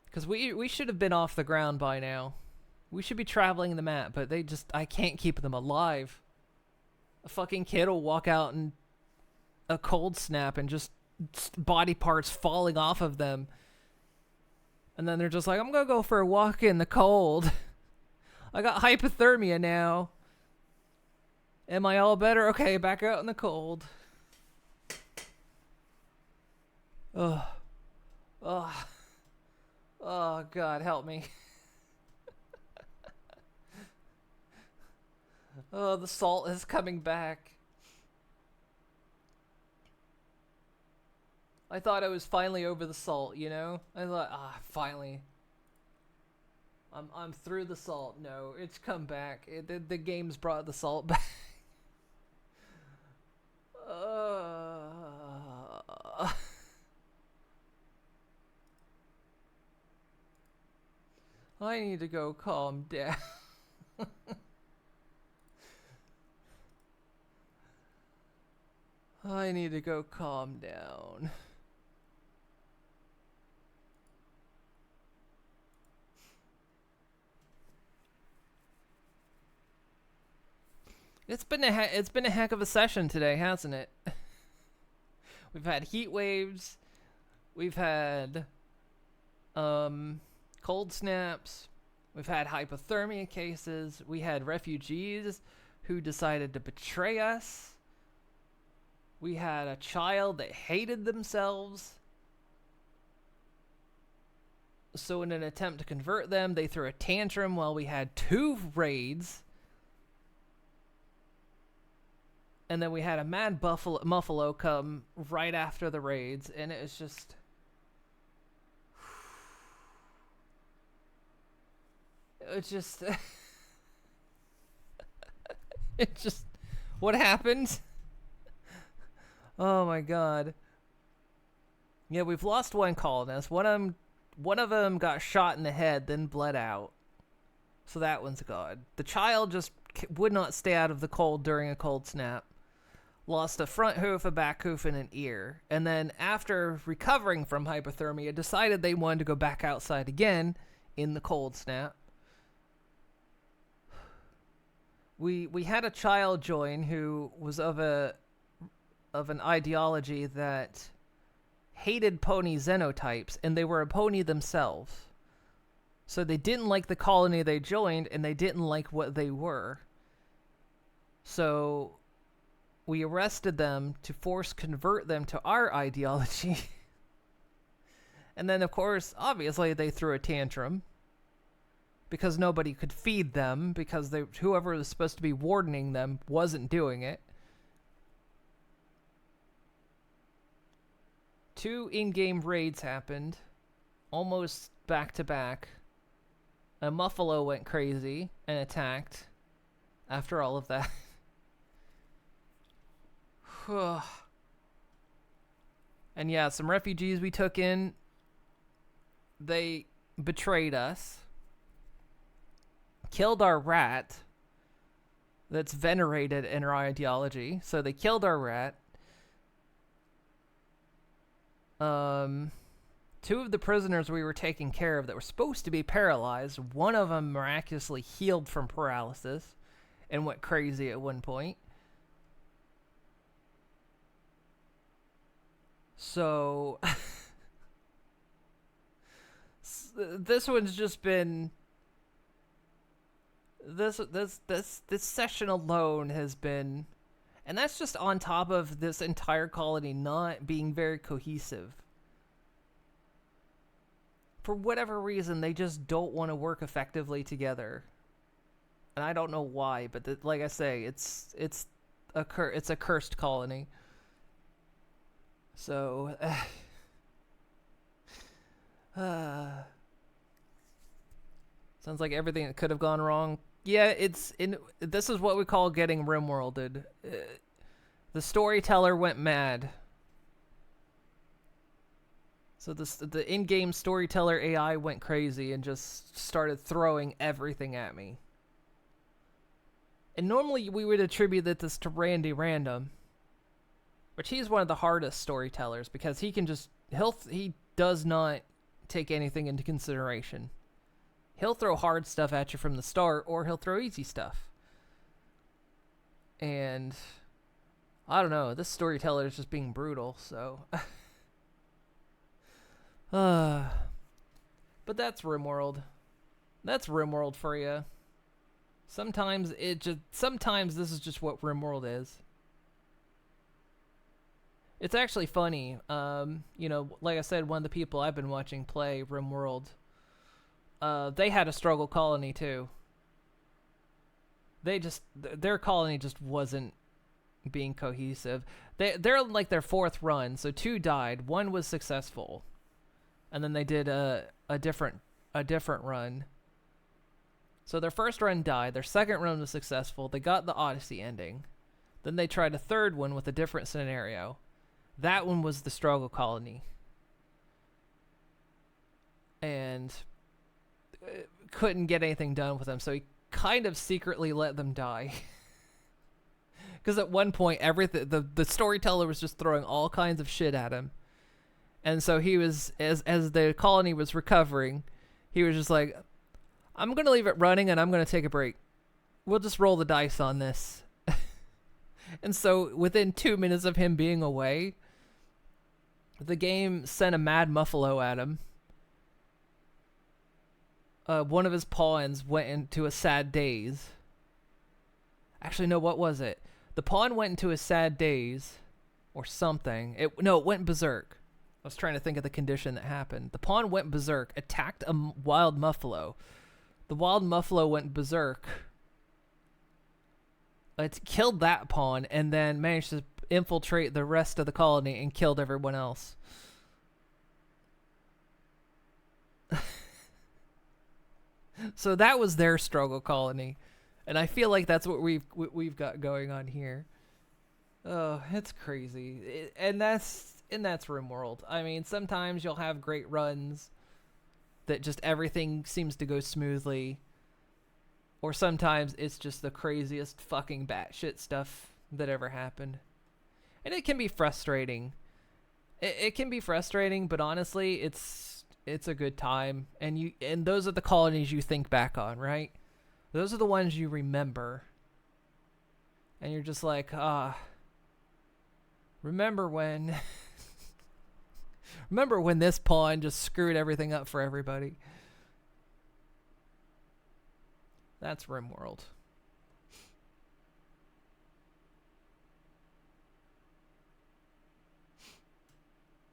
Speaker 1: Because we should have been off the ground by now. We should be traveling the map, but I can't keep them alive. A fucking kid will walk out in a cold snap and just body parts falling off of them. And then they're just like, I'm gonna go for a walk in the cold. I got hypothermia now. Am I all better? Okay, back out in the cold. Ugh. Ugh. Oh, God, help me. Oh, the salt is coming back. I thought I was finally over the salt, you know? I thought, finally. I'm through the salt. No, it's come back. The game's brought the salt back. I need to go calm down. I need to go calm down. It's been a heck of a session today, hasn't it? We've had heat waves. We've had cold snaps. We've had hypothermia cases. We had refugees who decided to betray us. We had a child that hated themselves. So in an attempt to convert them, they threw a tantrum while we had 2 raids. And then we had a mad muffalo come right after the raids, and it was just... It's just... It just... What happened? Oh my God. Yeah, we've lost one colonist. One of them got shot in the head, then bled out. So that one's gone. The child just would not stay out of the cold during a cold snap. Lost a front hoof, a back hoof, and an ear. And then after recovering from hypothermia, decided they wanted to go back outside again in the cold snap. We had a child join who was of an ideology that hated pony xenotypes, and they were a pony themselves. So they didn't like the colony they joined, and they didn't like what they were. So we arrested them to force convert them to our ideology. And then, of course, obviously, they threw a tantrum. because nobody could feed them, because whoever was supposed to be wardening them wasn't doing it. 2 in-game raids happened, almost back-to-back. A Muffalo went crazy and attacked after all of that. And yeah, some refugees we took in, they betrayed us. Killed our rat that's venerated in our ideology. So they killed our rat. 2 of the prisoners we were taking care of that were supposed to be paralyzed, one of them miraculously healed from paralysis and went crazy at one point. So this one's just been this session alone has been, and that's just on top of this entire colony not being very cohesive. For whatever reason, they just don't want to work effectively together. And I don't know why, but like I say, it's a cursed colony. So sounds like everything that could have gone wrong. Yeah, this is what we call getting RimWorlded. The storyteller went mad. So the in-game storyteller AI went crazy and just started throwing everything at me. And normally we would attribute this to Randy Random, which he's one of the hardest storytellers because he can just he does not take anything into consideration. He'll throw hard stuff at you from the start, or he'll throw easy stuff. And I don't know, this storyteller is just being brutal, so but that's RimWorld. That's RimWorld for you. Sometimes this is just what RimWorld is. It's actually funny. You know, like I said, one of the people I've been watching play RimWorld, they had a struggle colony too. Their colony just wasn't being cohesive. They're like their 4th run, so 2 died, 1 was successful. And then they did a different run. So their first run died, their second run was successful, they got the Odyssey ending. Then they tried a 3rd one with a different scenario. That one was the struggle colony. And couldn't get anything done with them, so he kind of secretly let them die. Because at one point, the storyteller was just throwing all kinds of shit at him. And so he was, as the colony was recovering, he was just like, I'm going to leave it running and I'm going to take a break. We'll just roll the dice on this. And so within 2 minutes of him being away, the game sent a mad Muffalo at him. One of his pawns went into a sad daze. Actually, no, what was it? The pawn went into a sad daze or something. It went berserk. I was trying to think of the condition that happened. The pawn went berserk, attacked a wild Muffalo. The wild Muffalo went berserk. It killed that pawn and then managed to infiltrate the rest of the colony and killed everyone else. So that was their struggle colony, and I feel like that's what we've got going on here. Oh, it's crazy, and that's RimWorld. I mean, sometimes you'll have great runs that just everything seems to go smoothly, or sometimes it's just the craziest fucking batshit stuff that ever happened, and it can be frustrating. It can be frustrating, but honestly, it's a good time, and those are the colonies you think back on, right? Those are the ones you remember, and you're just like, remember when remember when this pawn just screwed everything up for everybody. That's RimWorld.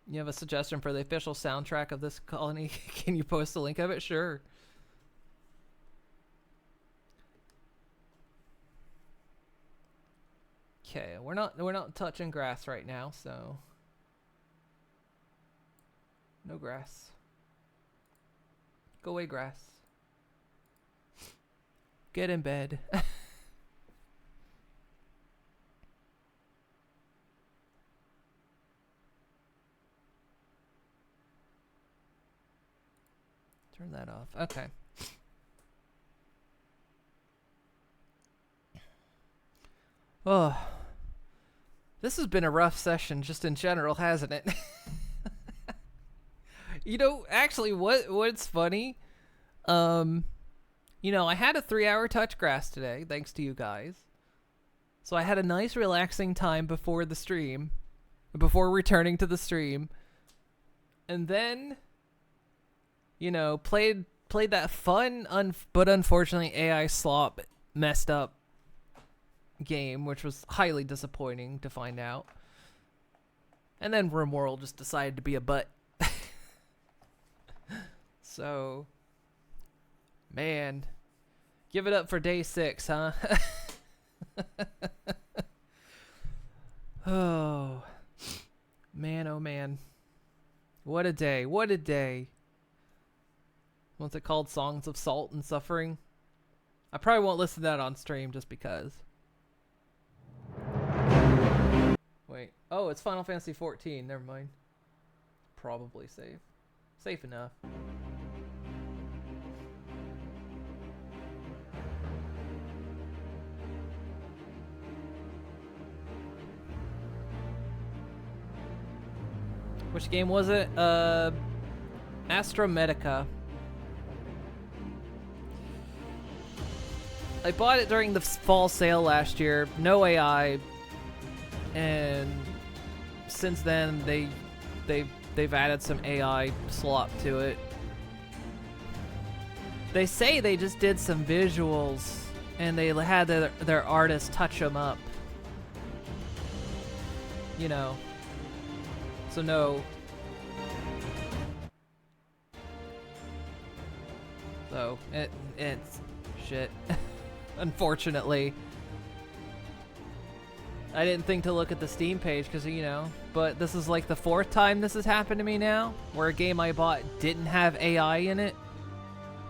Speaker 1: You have a suggestion for the official soundtrack of this colony? Can you post a link of it? Sure. Okay, we're not touching grass right now, so no grass. Go away, grass. Get in bed. Turn that off. Okay. Oh, this has been a rough session just in general, hasn't it? You know, actually, what's funny? You know, I had a 3-hour touch grass today, thanks to you guys. So I had a nice relaxing time before the stream, before returning to the stream. And then, you know, played that fun, but unfortunately AI slop messed up game, which was highly disappointing to find out. And then RimWorld just decided to be a butt. So, man, give it up for day 6, huh? Oh, man, oh man. What a day, what a day. What's it called? Songs of Salt and Suffering? I probably won't listen to that on stream just because. Wait. Oh, it's Final Fantasy 14. Never mind. Probably safe. Safe enough. Which game was it? Astrometica. I bought it during the fall sale last year. No AI. And since then they've added some AI slop to it. They say they just did some visuals and they had their artists touch them up. You know. So no. So it's shit. Unfortunately. I didn't think to look at the Steam page because, you know, but this is like the 4th time this has happened to me now, where a game I bought didn't have AI in it,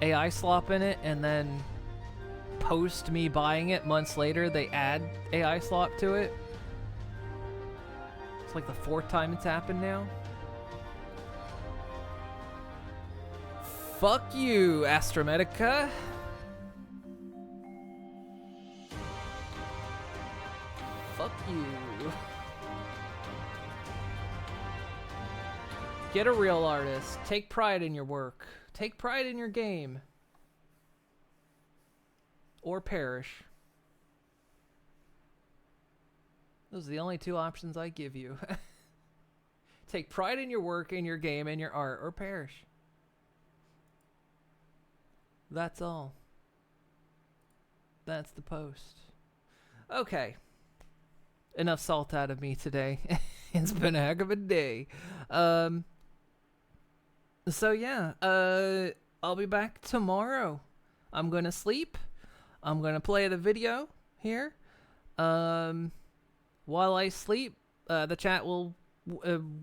Speaker 1: AI slop in it, and then post me buying it months later, they add AI slop to it. It's like the 4th time it's happened now. Fuck you, Astrometica. Fuck you. Get a real artist. Take pride in your work. Take pride in your game. Or perish. Those are the only 2 options I give you. Take pride in your work, in your game, in your art, or perish. That's all. That's the post. Okay. Enough salt out of me today. It's been a heck of a day. So yeah, I'll be back tomorrow. I'm gonna sleep. I'm gonna play the video here. While I sleep, the chat will,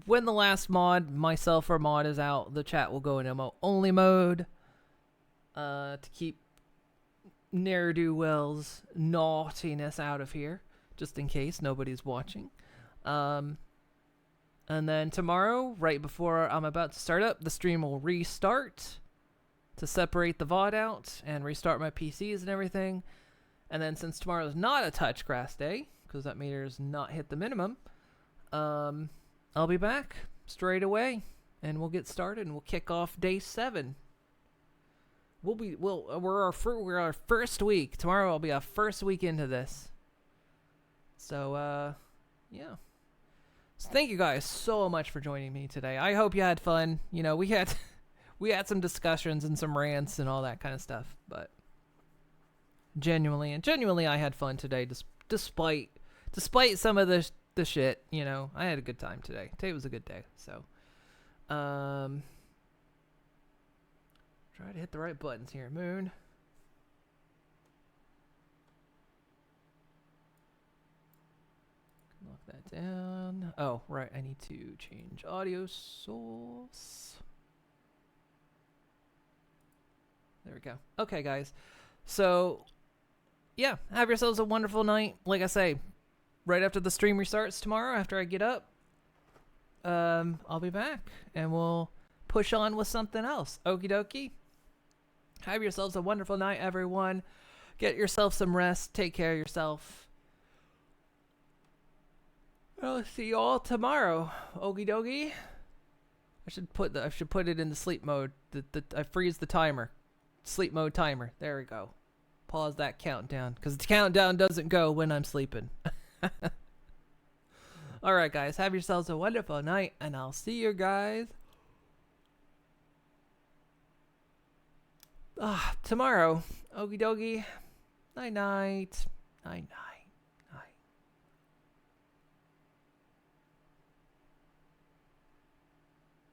Speaker 1: when the last mod, myself or mod is out, the chat will go in MO only mode. To keep ne'er-do-wells naughtiness out of here. Just in case nobody's watching. And then tomorrow, right before I'm about to start up, the stream will restart to separate the VOD out and restart my PCs and everything. And then since tomorrow is not a touch grass day, because that meter's not hit the minimum, I'll be back straight away and we'll get started and we'll kick off day 7. We're our first week. Tomorrow will be our first week into this. So, yeah. So thank you guys so much for joining me today. I hope you had fun. You know, we had some discussions and some rants and all that kind of stuff, but genuinely I had fun today despite some of the shit, you know. I had a good time today. Today was a good day. So, try to hit the right buttons here, Moon. down. Oh, right. I need to change audio source. There we go. Okay, guys. So, yeah, have yourselves a wonderful night. Like I say, right after the stream restarts tomorrow, after I get up, I'll be back and we'll push on with something else. Okie dokie. Have yourselves a wonderful night, everyone. Get yourself some rest. Take care of yourself. I'll see you all tomorrow. Okie dokie. I should put it in the sleep mode. I freeze the timer. Sleep mode timer. There we go. Pause that countdown because the countdown doesn't go when I'm sleeping. All right, guys. Have yourselves a wonderful night, and I'll see you guys tomorrow. Okie dokie. Night night. Night night.